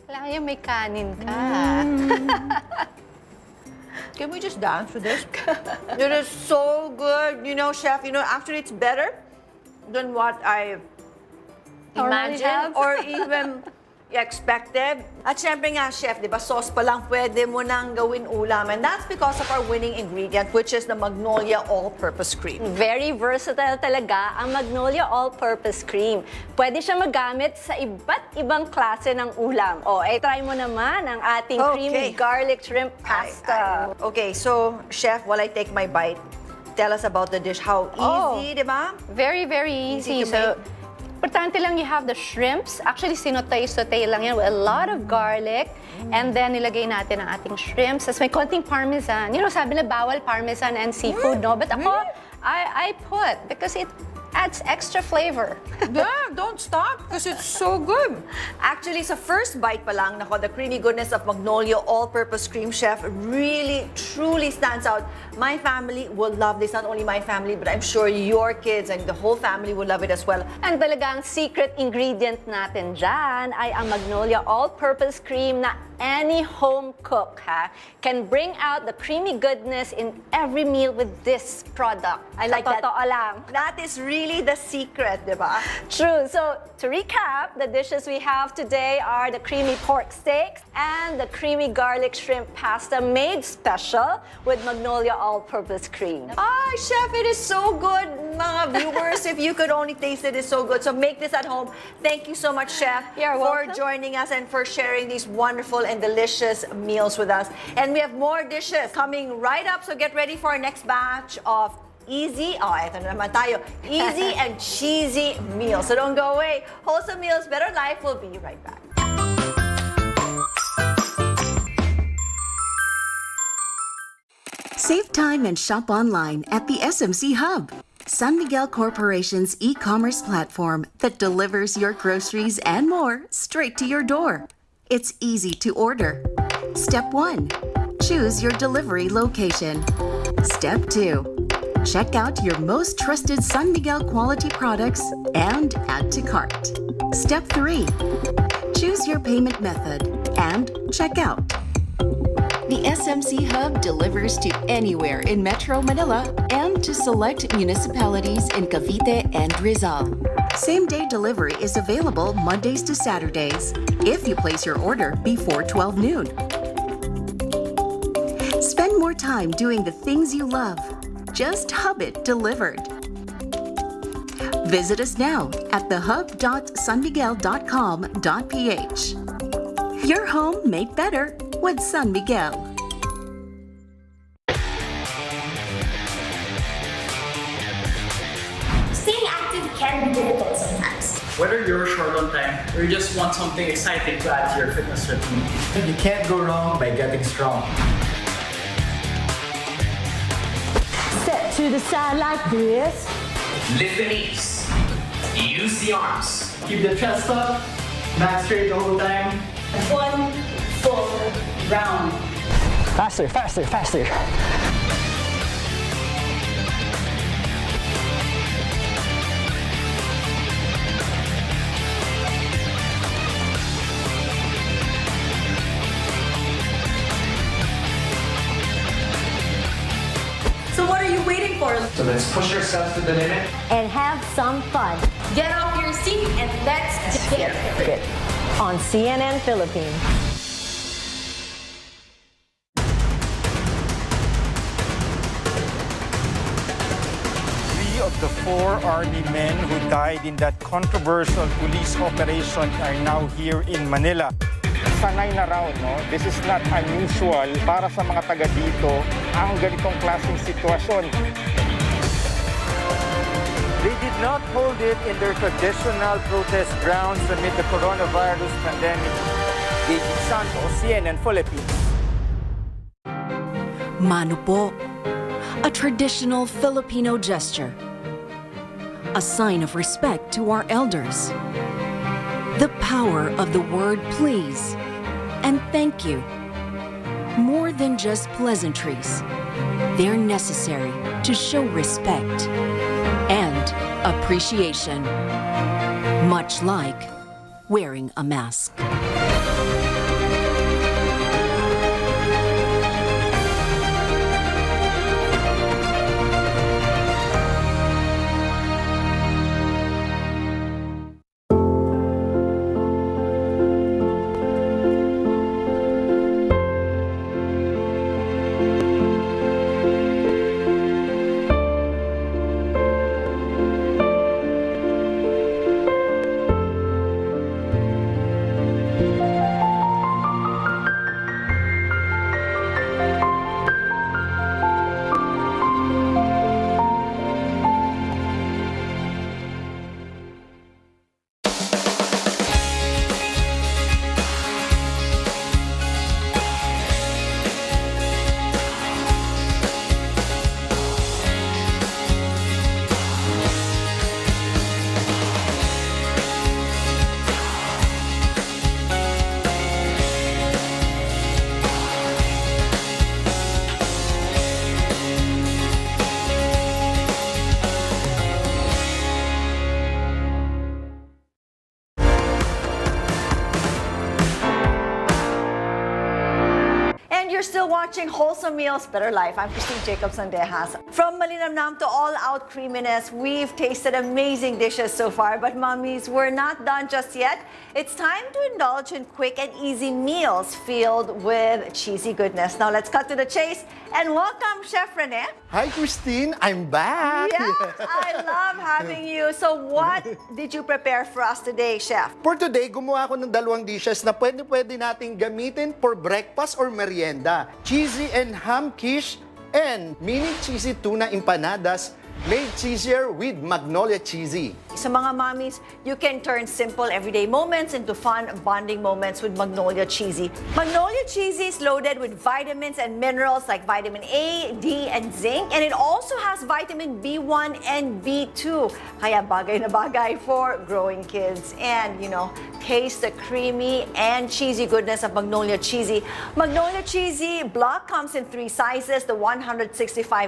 Kailangan yung may kanin ka. Can we just dance with this? It is so good. You know, Chef, you know, actually it's better than what I imagined or even expected. At syempre nga, Chef, di ba, sauce pa lang pwede mo nang gawin ulam. And that's because of our winning ingredient, which is the Magnolia All-Purpose Cream. Very versatile talaga ang Magnolia All-Purpose Cream. Pwede siya magamit sa iba't ibang klase ng ulam. O, try mo naman ang ating creamy garlic shrimp pasta. Okay, so, Chef, while I take my bite, tell us about the dish. How easy, di ba? Very, very easy. So, importante lang you have the shrimps. Actually, sinotay lang yan with a lot of garlic. And then, nilagay natin ang ating shrimps. Tapos may konting parmesan. You know, sabi na bawal parmesan and seafood, no? But ako, I put because it adds extra flavor. Yeah, don't stop because it's so good. Actually, sa first bite pa lang, nako, the creamy goodness of Magnolia All-Purpose Cream, Chef, really, truly stands out. My family will love this. Not only my family, but I'm sure your kids and the whole family will love it as well. And talagang secret ingredient natin dyan ay ang Magnolia All-Purpose Cream na any home cook can bring out the creamy goodness in every meal with this product. I like that. Totoo lang. That is really the secret, di ba? True. So to recap, the dishes we have today are the creamy pork steaks and the creamy garlic shrimp pasta made special with Magnolia all-purpose cream. Ah, Chef, it is so good, mga viewers. If you could only taste it, it's so good. So make this at home. Thank you so much, Chef, You're for welcome. joining us and for sharing these wonderful and delicious meals with us. And we have more dishes coming right up. So get ready for our next batch of easy, eto na naman tayo, easy and cheesy meals. So don't go away. Wholesome Meals, Better Life. We'll be right back. Save time and shop online at the SMC Hub, San Miguel Corporation's e-commerce platform that delivers your groceries and more straight to your door. It's easy to order. Step 1. Choose your delivery location. Step 2. Check out your most trusted San Miguel quality products and add to cart. Step 3. Choose your payment method and check out. The SMC Hub delivers to anywhere in Metro Manila and to select municipalities in Cavite and Rizal. Same-day delivery is available Mondays to Saturdays if you place your order before 12 noon. Spend more time doing the things you love. Just hub it delivered. Visit us now at thehub.sanmiguel.com.ph. Your home made better with San Miguel. Staying active can be difficult sometimes. Whether you're short on time or you just want something exciting to add to your fitness routine, you can't go wrong by getting strong. Step to the side like this. Lift the knees. Use the arms. Keep the chest up, back straight the whole time. One full round. Faster, faster, faster. So what are you waiting for? So let's push ourselves to the limit. And have some fun. Get off your seat and let's get fit. On CNN Philippines. Of the 4 army men who died in that controversial police operation are now here in Manila. Sanay na raw, no? This is not unusual para sa mga taga dito ang ganitong klaseng sitwasyon. They did not hold it in their traditional protest grounds amid the coronavirus pandemic. David Santos, CNN Philippines. Mano po, a traditional Filipino gesture. A sign of respect to our elders. The power of the word please and thank you. More than just pleasantries, they're necessary to show respect and appreciation, much like wearing a mask. watching Wholesome Meals, Better Life. I'm Christine Jacobs-Sandejas. From malinamnam to all-out creaminess, we've tasted amazing dishes so far. But mommies, we're not done just yet. It's time to indulge in quick and easy meals filled with cheesy goodness. Now let's cut to the chase and welcome Chef Rene. Hi, Christine. I'm back. Yes, I love having you. So what did you prepare for us today, Chef? For today, gumawa ako ng dalawang dishes na pwede nating gamitin for breakfast or merienda. Cheesy and ham quiche and mini cheesy tuna empanadas made cheesier with magnolia cheesy. Sa mga mommies, you can turn simple everyday moments into fun bonding moments with Magnolia Cheesy. Magnolia Cheesy is loaded with vitamins and minerals like vitamin A, D, and zinc, and it also has vitamin B1 and B2. Kaya bagay na bagay for growing kids. And, taste the creamy and cheesy goodness of Magnolia Cheesy. Magnolia Cheesy block comes in 3 sizes, the 165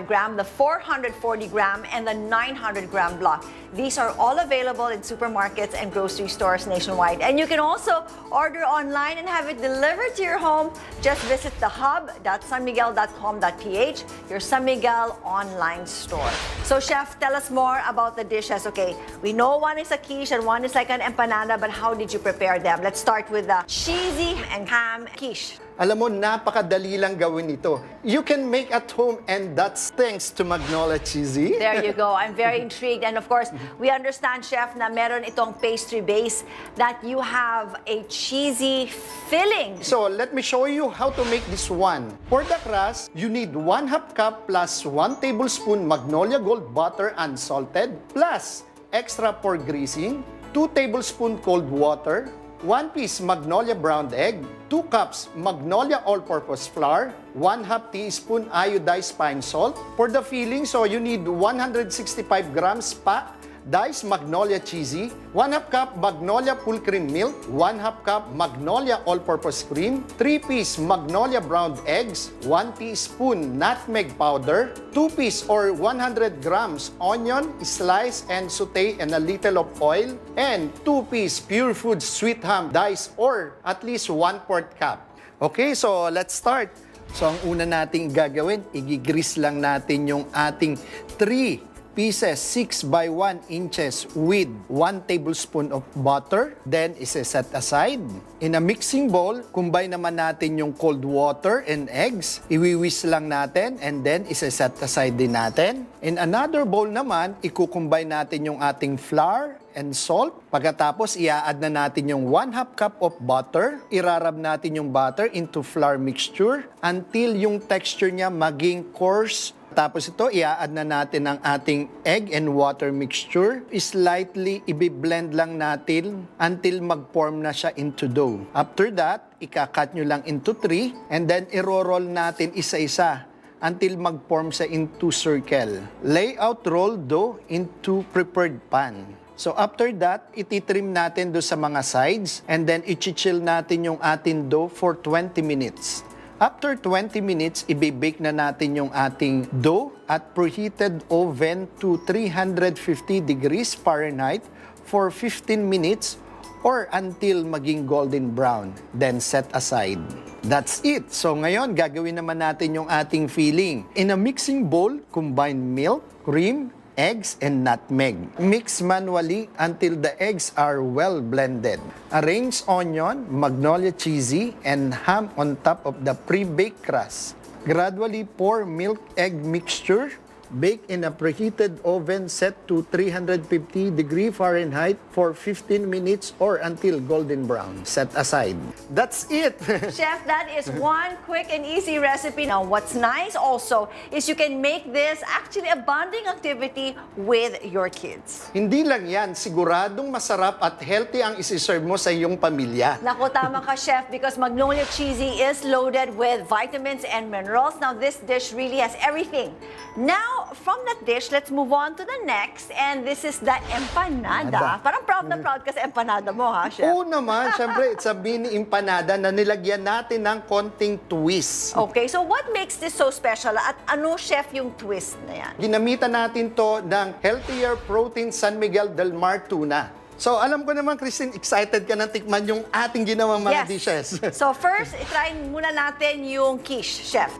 gram, the 440 gram, and the 900 gram block. These are all available in supermarkets and grocery stores nationwide. And you can also order online and have it delivered to your home. Just visit thehub.sanmiguel.com.ph, your San Miguel online store. So, Chef, tell us more about the dishes. Okay, we know one is a quiche and one is like an empanada, but how did you prepare them? Let's start with the cheesy and ham quiche. Alam mo, napakadali lang gawin ito. You can make at home and that's thanks to Magnolia Cheesy. There you go. I'm very intrigued. And of course, we understand, Chef, na meron itong pastry base that you have a cheesy filling. So, let me show you how to make this one. For the crust, you need 1/2 cup plus 1 tablespoon Magnolia Gold butter unsalted, plus extra for greasing, 2 tablespoon cold water, 1 piece Magnolia browned egg, 2 cups Magnolia all-purpose flour, 1/2 teaspoon iodized pine salt. For the filling, so you need 165 grams pack diced Magnolia Cheesy, 1/2 cup Magnolia full cream milk, 1/2 cup Magnolia all-purpose cream, 3-piece Magnolia browned eggs, 1 teaspoon nutmeg powder, 2-piece or 100 grams onion, slice and saute in a little of oil, and 2-piece Pure Foods sweet ham diced or at least 1/4 cup. Okay, so let's start. So ang una nating gagawin, igigrease lang natin yung ating 3 pieces 6 by 1 inches with 1 tablespoon of butter. Then, isa-set aside. In a mixing bowl, combine naman natin yung cold water and eggs. Iwiwis lang natin and then isa-set aside din natin. In another bowl naman, ikukumbine natin yung ating flour and salt. Pagkatapos, i-add na natin yung 1/2 cup of butter. Irarab natin yung butter into flour mixture until yung texture niya maging coarse. Tapos ito, i-add na natin ang ating egg and water mixture. Slightly, i-blend lang natin until mag-form na siya into dough. After that, ika-cut nyo lang into 3 and then i-roll natin isa-isa until mag-form siya into circle. Lay out rolled dough into prepared pan. So after that, ititrim natin do sa mga sides and then i-chill natin yung ating dough for 20 minutes. After 20 minutes, i-bake na natin yung ating dough at preheated oven to 350 degrees Fahrenheit for 15 minutes or until maging golden brown. Then set aside. That's it. So ngayon, gagawin naman natin yung ating filling. In a mixing bowl, combine milk, cream, eggs, and nutmeg. Mix manually until the eggs are well blended. Arrange onion, Magnolia Cheesy, and ham on top of the pre-baked crust. Gradually pour milk egg mixture. Bake in a preheated oven set to 350 degree Fahrenheit for 15 minutes or until golden brown. Set aside. That's it! Chef, that is one quick and easy recipe. Now, what's nice also is you can make this actually a bonding activity with your kids. Hindi lang yan, siguradong masarap at healthy ang isi-serve mo sa iyong pamilya. Naku, tama ka, Chef, because Magnolia Cheesy is loaded with vitamins and minerals. Now, this dish really has everything. Now, from that dish, let's move on to the next. And this is the empanada. Parang proud na proud ka sa empanada mo, ha, Chef? Oo naman. Siyempre, it's a mini empanada na nilagyan natin ng konting twist. Okay, so what makes this so special? At ano, Chef, yung twist na yan? Ginamitan natin to ng healthier protein San Miguel del Mar tuna. So, alam ko naman, Christine, excited ka na tikman yung ating ginawang mga dishes. So first, itry muna natin yung quiche, chef.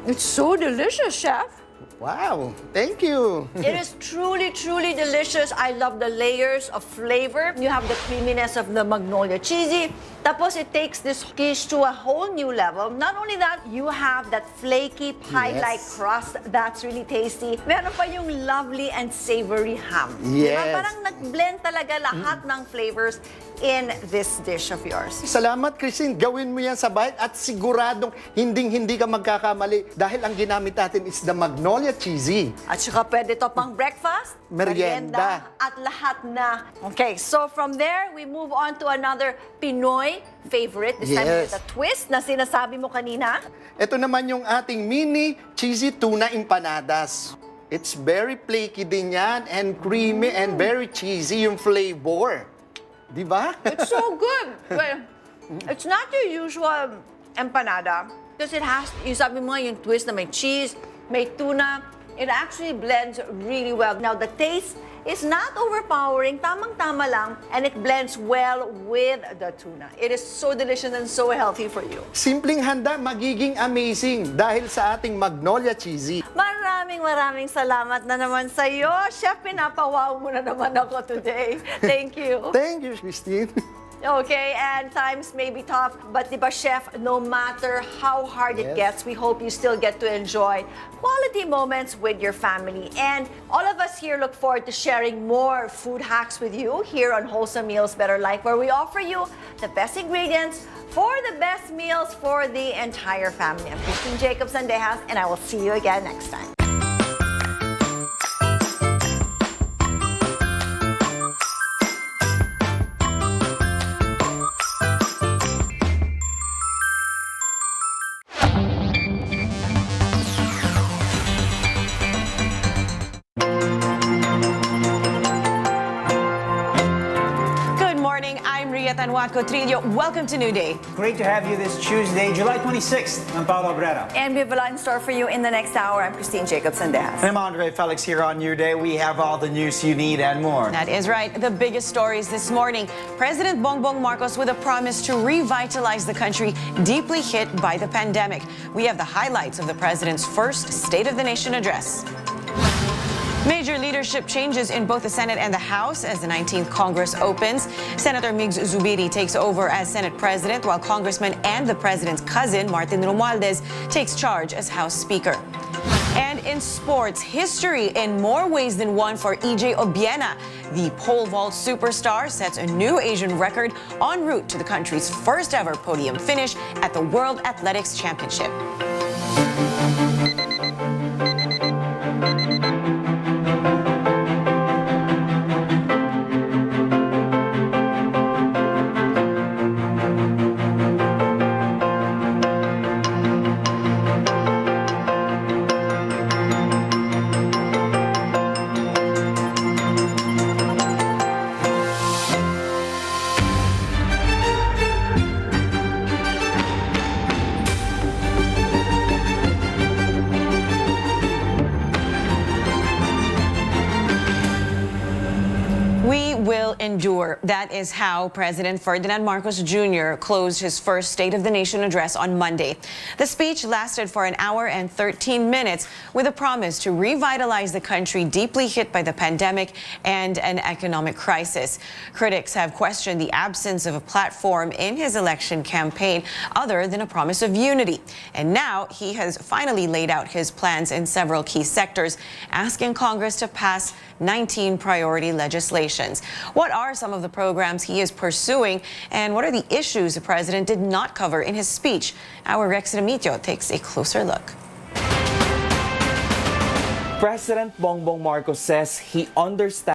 It's so delicious, chef. Wow, thank you. It is truly, truly delicious. I love the layers of flavor. You have the creaminess of the magnolia cheesy. Tapos it takes this quiche to a whole new level. Not only that, you have that flaky pie-like crust that's really tasty. Meron pa yung lovely and savory ham. Yes. Diba? Parang nag-blend talaga lahat ng flavors in this dish of yours. Salamat, Christine. Gawin mo yan sa bahay at siguradong hinding-hindi ka magkakamali dahil ang ginamit natin is the magnolia cheesy. At saka pwede to pang breakfast, Merienda. at lahat na. Okay, so from there, we move on to another Pinoy favorite. This time with a twist na sinasabi mo kanina. Ito naman yung ating mini cheesy tuna empanadas. It's very flaky din yan and creamy and very cheesy yung flavor. Di ba? It's so good. Well, it's not your usual empanada because it has, yung sabi mo nga, yung twist na may cheese, may tuna. It actually blends really well. Now, the taste is not overpowering, tamang-tama lang, and it blends well with the tuna. It is so delicious and so healthy for you. Simpleng handa, magiging amazing dahil sa ating magnolia cheesy. Maraming salamat na naman sa'yo. Chef, pinapawaw mo na naman ako today. Thank you. Thank you, Christine. Okay, and times may be tough, but diba, Chef, no matter how hard it gets, we hope you still get to enjoy quality moments with your family. And all of us here look forward to sharing more food hacks with you here on Wholesome Meals Better Life, where we offer you the best ingredients for the best meals for the entire family. I'm Christine Jacobs-Sandejas, and I will see you again next time. Welcome to New Day. Great to have you this Tuesday, July 26th. I'm Paolo Abrera. And we have a lot in store for you in the next hour. I'm Christine Jacobs-Sandejas. I'm Andre Felix here on New Day. We have all the news you need and more. That is right. The biggest stories this morning. President Bongbong Marcos with a promise to revitalize the country deeply hit by the pandemic. We have the highlights of the president's first State of the Nation address. Major leadership changes in both the Senate and the House as the 19th Congress opens. Senator Migs Zubiri takes over as Senate President, while Congressman and the President's cousin, Martin Romualdez, takes charge as House Speaker. And in sports, history in more ways than one for EJ Obiena. The pole vault superstar sets a new Asian record en route to the country's first ever podium finish at the World Athletics Championship. Endure. That is how President Ferdinand Marcos Jr. closed his first State of the Nation address on Monday. The speech lasted for an hour and 13 minutes with a promise to revitalize the country deeply hit by the pandemic and an economic crisis. Critics have questioned the absence of a platform in his election campaign other than a promise of unity. And now he has finally laid out his plans in several key sectors, asking Congress to pass 19 priority legislations. What are some of the programs he is pursuing, and what are the issues the president did not cover in his speech? Our Rex Remitio takes a closer look. President Bongbong Marcos says he understands